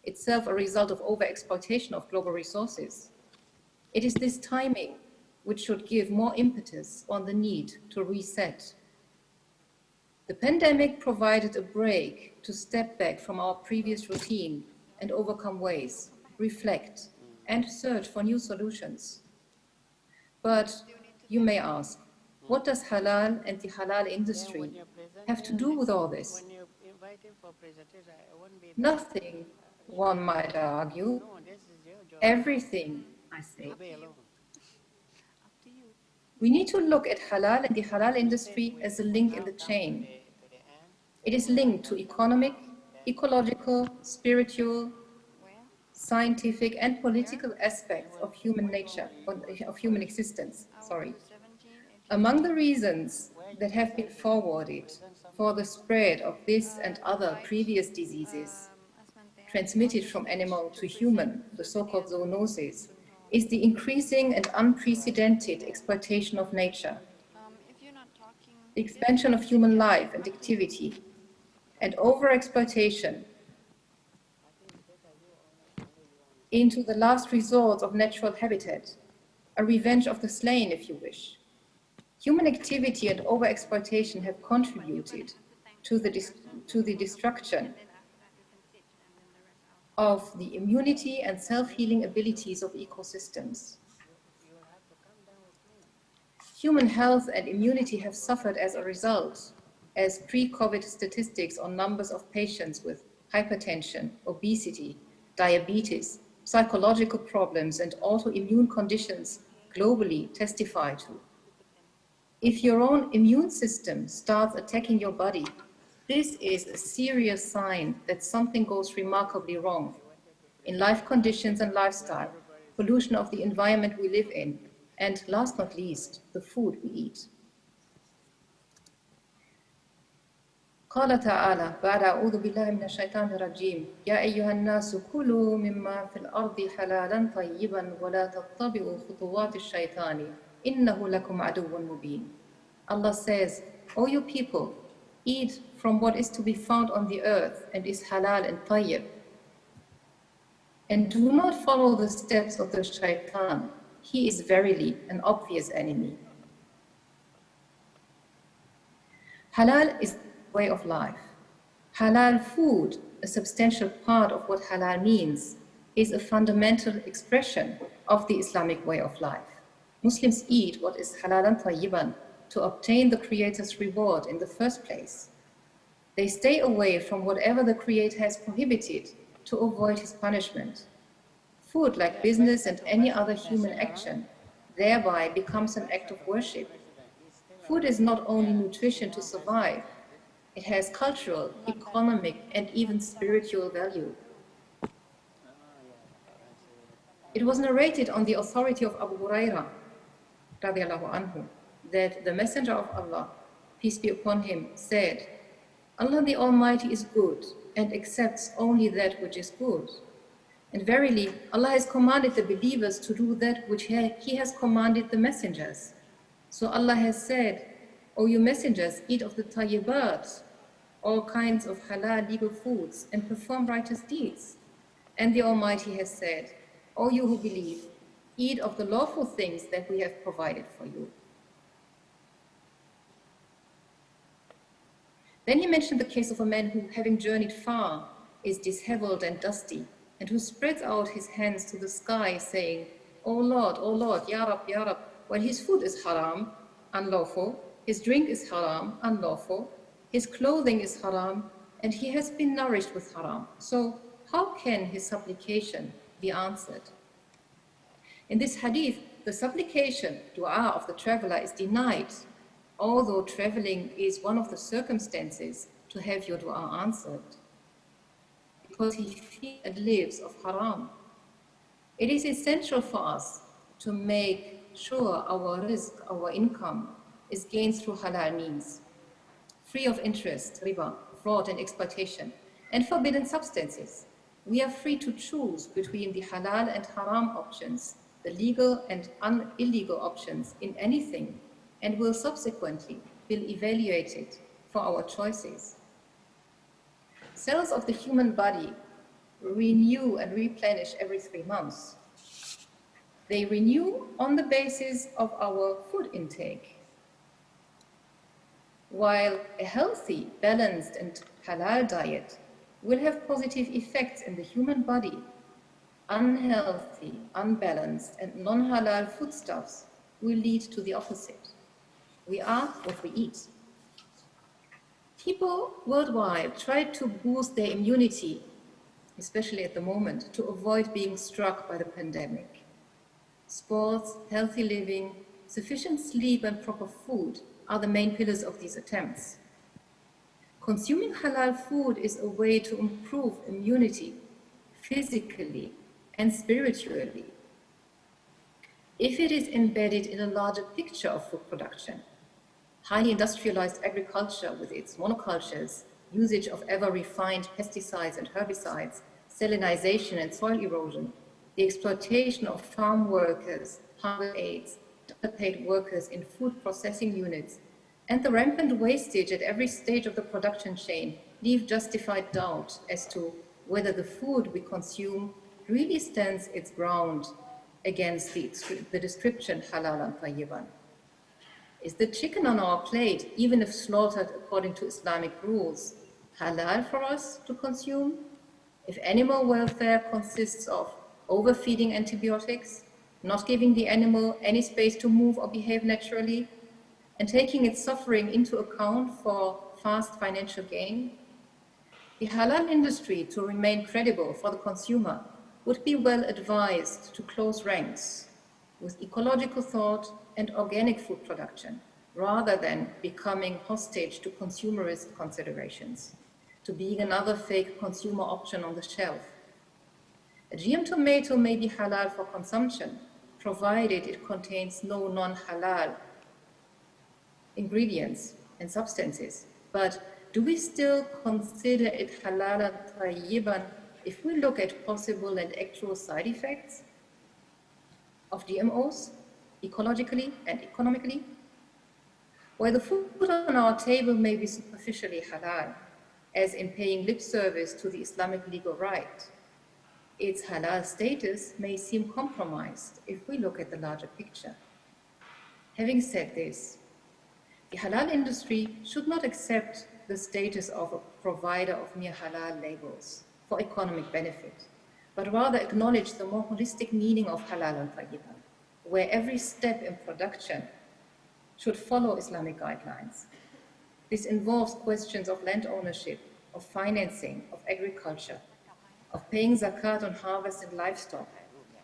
itself a result of overexploitation of global resources. It is this timing which should give more impetus on the need to reset. The pandemic provided a break to step back from our previous routine and overcome ways, reflect, and search for new solutions. But you may ask, what does halal and the halal industry have to do with all this? Nothing, one might argue. Everything, I say. We need to look at halal and the halal industry as a link in the chain. It is linked to economic, ecological, spiritual, scientific, and political aspects of human nature, of human existence, Among the reasons that have been forwarded for the spread of this and other previous diseases transmitted from animal to human, the so-called zoonoses, is the increasing and unprecedented exploitation of nature, the expansion of human life and activity, and overexploitation into the last resort of natural habitat, a revenge of the slain, if you wish. Human activity and overexploitation have contributed to the destruction of the immunity and self-healing abilities of ecosystems. Human health and immunity have suffered as a result, as pre-COVID statistics on numbers of patients with hypertension, obesity, diabetes, psychological problems, and autoimmune conditions globally testify to. If your own immune system starts attacking your body, this is a serious sign that something goes remarkably wrong in life conditions and lifestyle, pollution of the environment we live in, and last but not least, the food we eat. قال تعالى بعد أعوذ بالله من الشيطان الرجيم يا أيها الناس كلوا مما في الأرض حلالا طيبا ولا تتبعوا خطوات الشيطان إنه لكم عدو مبين. Allah says, O you people, eat from what is to be found on the earth and is halal and tayyib. And do not follow the steps of the shaitan. He is verily an obvious enemy. Halal is the way of life. Halal food, a substantial part of what halal means, is a fundamental expression of the Islamic way of life. Muslims eat what is halalan tayyiban to obtain the Creator's reward in the first place. They stay away from whatever the Creator has prohibited to avoid his punishment. Food, like business and any other human action, thereby becomes an act of worship. Food is not only nutrition to survive, it has cultural, economic, and even spiritual value. It was narrated on the authority of Abu Huraira, radiallahu anhu, that the Messenger of Allah, peace be upon him, said, Allah the Almighty is good and accepts only that which is good. And verily, Allah has commanded the believers to do that which He has commanded the messengers. So Allah has said, O you messengers, eat of the tayyibat, all kinds of halal legal foods, and perform righteous deeds. And the Almighty has said, O you who believe, eat of the lawful things that we have provided for you. Then he mentioned the case of a man who, having journeyed far, is disheveled and dusty, and who spreads out his hands to the sky, saying, O Lord, Ya Rab, while his food is haram, unlawful, his drink is haram, unlawful, his clothing is haram, and he has been nourished with haram. So how can his supplication be answered? In this hadith, the supplication, dua of the traveler is denied, although traveling is one of the circumstances to have your dua answered, because he feeds and lives of haram. It is essential for us to make sure our risk, our income is gained through halal means, free of interest, riba, fraud and exploitation, and forbidden substances. We are free to choose between the halal and haram options, the legal and illegal options in anything, and will subsequently be evaluated for our choices. Cells of the human body renew and replenish every 3 months. They renew on the basis of our food intake. While a healthy, balanced and halal diet will have positive effects in the human body, unhealthy, unbalanced and non-halal foodstuffs will lead to the opposite. We are what we eat. People worldwide try to boost their immunity, especially at the moment, to avoid being struck by the pandemic. Sports, healthy living, sufficient sleep and proper food are the main pillars of these attempts. Consuming halal food is a way to improve immunity physically and spiritually. If it is embedded in a larger picture of food production, highly industrialized agriculture with its monocultures, usage of ever-refined pesticides and herbicides, salinization and soil erosion, the exploitation of farm workers, hunger aids, underpaid workers in food processing units, and the rampant wastage at every stage of the production chain leave justified doubt as to whether the food we consume really stands its ground against the description halal and tayyiban. Is the chicken on our plate, even if slaughtered according to Islamic rules, halal for us to consume? If animal welfare consists of overfeeding antibiotics, not giving the animal any space to move or behave naturally, and taking its suffering into account for fast financial gain, the halal industry, to remain credible for the consumer, would be well advised to close ranks with ecological thought and organic food production, rather than becoming hostage to consumerist considerations, to being another fake consumer option on the shelf. A GM tomato may be halal for consumption, provided it contains no non-halal ingredients and substances. But do we still consider it halal and tayyiban if we look at possible and actual side effects of GMOs, ecologically and economically? While the food on our table may be superficially halal, as in paying lip service to the Islamic legal right, its halal status may seem compromised if we look at the larger picture. Having said this, the halal industry should not accept the status of a provider of mere halal labels for economic benefit, but rather acknowledge the more holistic meaning of halal and tayyiban, where every step in production should follow Islamic guidelines. This involves questions of land ownership, of financing, of agriculture, of paying zakat on harvest and livestock,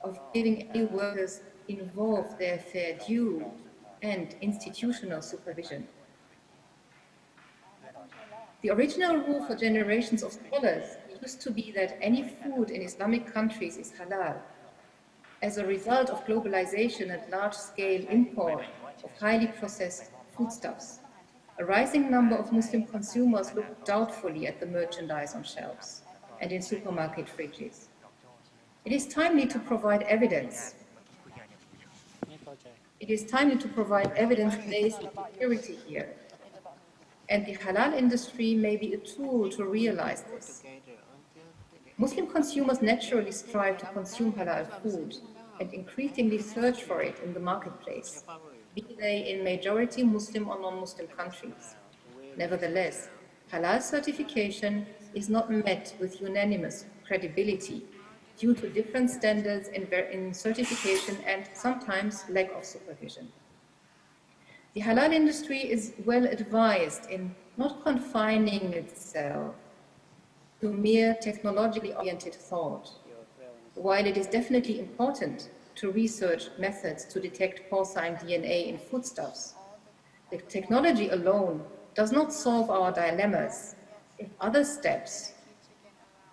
of giving any workers involved their fair due, and institutional supervision. The original rule for generations of scholars used to be that any food in Islamic countries is halal. As a result of globalization and large-scale import of highly processed foodstuffs, a rising number of Muslim consumers look doubtfully at the merchandise on shelves and in supermarket fridges. It is timely to provide evidence. It is timely to provide evidence-based security here. And the halal industry may be a tool to realize this. Muslim consumers naturally strive to consume halal food and increasingly search for it in the marketplace, be they in majority Muslim or non-Muslim countries. Nevertheless, halal certification is not met with unanimous credibility due to different standards in certification and sometimes lack of supervision. The halal industry is well advised in not confining itself to mere technologically oriented thought. While it is definitely important to research methods to detect porcine DNA in foodstuffs, the technology alone does not solve our dilemmas if other steps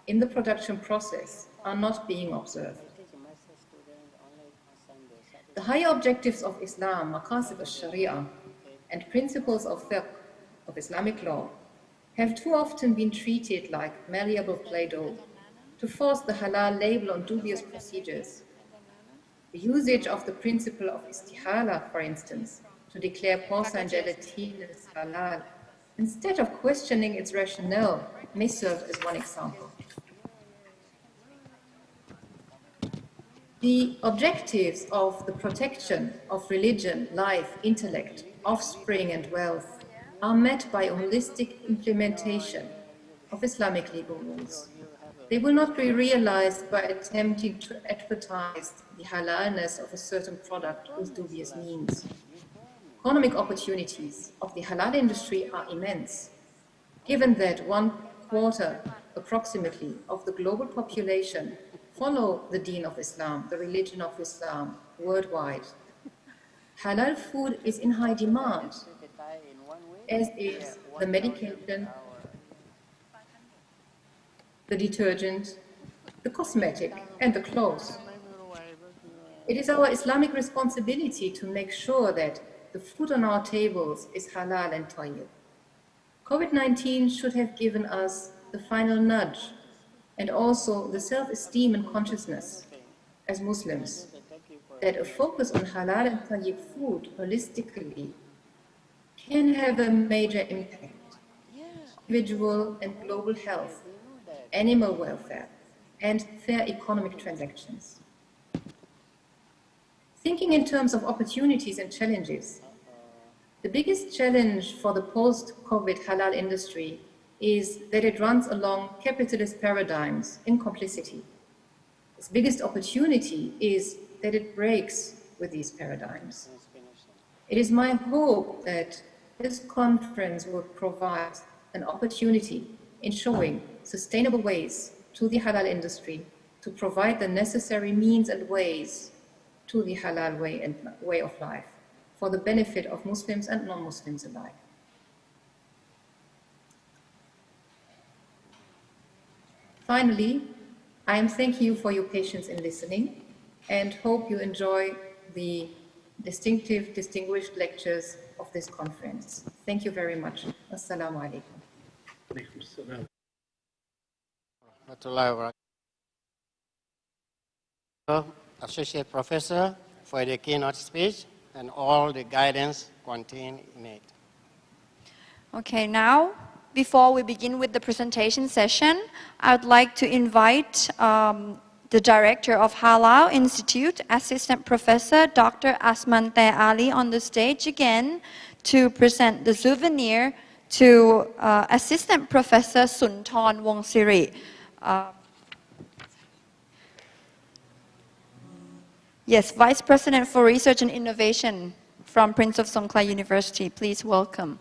in the production process are not being observed. The higher objectives of Islam, maqasid al-Sharia, and principles of fiqh, of Islamic law, have too often been treated like malleable Play-Doh to force the halal label on dubious procedures. The usage of the principle of istihala, for instance, to declare porcine gelatine as halal, instead of questioning its rationale, may serve as one example. The objectives of the protection of religion, life, intellect, offspring, and wealth are met by a holistic implementation of Islamic legal rules. They will not be realized by attempting to advertise the halalness of a certain product with dubious means. Economic opportunities of the halal industry are immense, given that 1/4 approximately of the global population follow the Deen of Islam, the religion of Islam, worldwide. Halal food is in high demand, as is the medication, the detergent, the cosmetic, and the clothes. It is our Islamic responsibility to make sure that the food on our tables is halal and tayyib. COVID-19 should have given us the final nudge and also the self-esteem and consciousness as Muslims that a focus on halal and tayyib food holistically can have a major impact on individual and global health, animal welfare, and fair economic transactions. Thinking in terms of opportunities and challenges, the biggest challenge for the post-COVID halal industry is that it runs along capitalist paradigms in complicity. Its biggest opportunity is that it breaks with these paradigms. It is my hope that this conference will provide an opportunity in showing sustainable ways to the halal industry to provide the necessary means and ways to the halal way of life for the benefit of Muslims and non-Muslims alike. Finally, I am thanking you for your patience in listening and hope you enjoy the distinguished lectures of this conference. Thank you very much. Assalamu alaikum. Associate Professor, for the keynote speech and all the guidance contained in it. Okay, now, before we begin with the presentation session, I would like to invite the Director of Halal Institute, Assistant Professor Dr. Asmante Ali, on the stage again to present the souvenir to Assistant Professor Sunthorn Wongsiri. Yes, Vice President for Research and Innovation from Prince of Songkla University. Please welcome.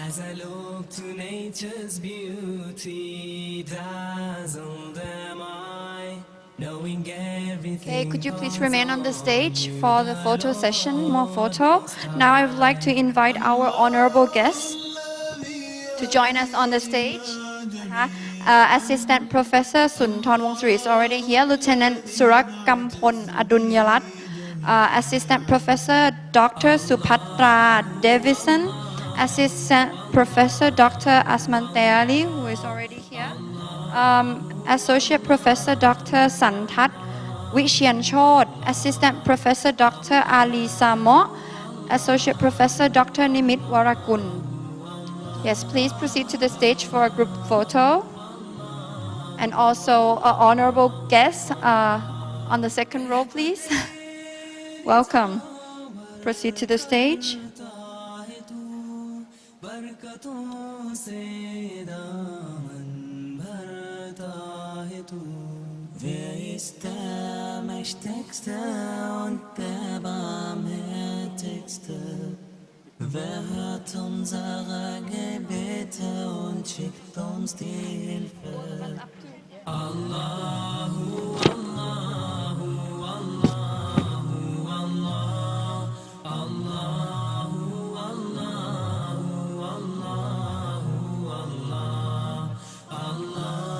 As I look to nature's beauty, dazzled am I, knowing everything. Okay, could you please remain on the stage for the photo session, more photo. Now I would like to invite our honorable guests to join us on the stage. Assistant Professor Sunthorn Wongsiri is already here. Lieutenant Surakampon Adunyalat, Assistant Professor Dr. Supatra Davison, Assistant Professor Dr. Asmante Ali, who is already here, Associate Professor Dr. Santat Wichianchod, Assistant Professor Dr. Ali Samo, Associate Professor Dr. Nimit Warakun. Yes, please proceed to the stage for a group photo. And also honorable guests on the second row, please. Welcome. Proceed to the stage. बरकतों से दामन भरता है तू Wer ist der Mächtigste und der Barmherzigste? Wer hört unsere Gebete und schickt uns die Hilfe? Allahu, Allahu, Allahu, Allah, Allahu, Allahu, Allahu, Allah, Allahu,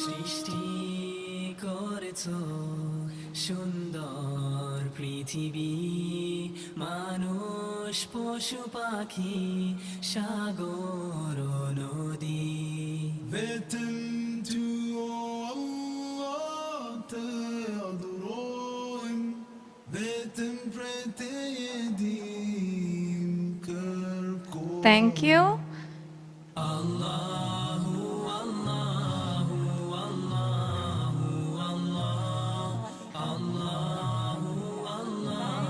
সৃষ্টি করেছ সুন্দর পৃথিবী মানুষ পশু পাখি সাগর নদী Beten to Allah te adoren, beten prete yedim kerko. Thank you. Allahu, Allahu, Allahu, Allah, Allahu, Allahu, Allahu,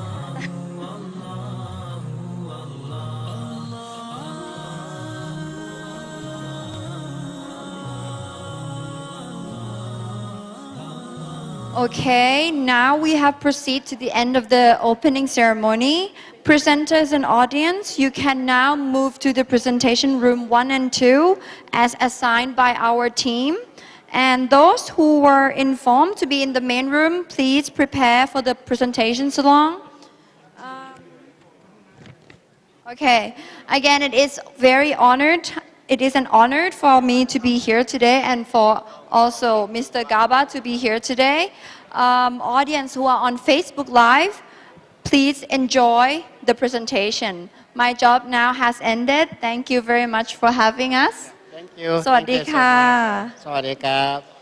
Okay, now we have proceeded to the end of the opening ceremony. Presenters and audience, you can now move to the presentation room 1 and 2 as assigned by our team. And those who were informed to be in the main room, please prepare for the presentation salon. Okay, again, it is an honor for me to be here today and for also Mr. Gaba to be here today. Audience who are on Facebook Live, please enjoy the presentation. My job now has ended. Thank you very much for having us. Thank you. สวัสดีค่ะ สวัสดีครับ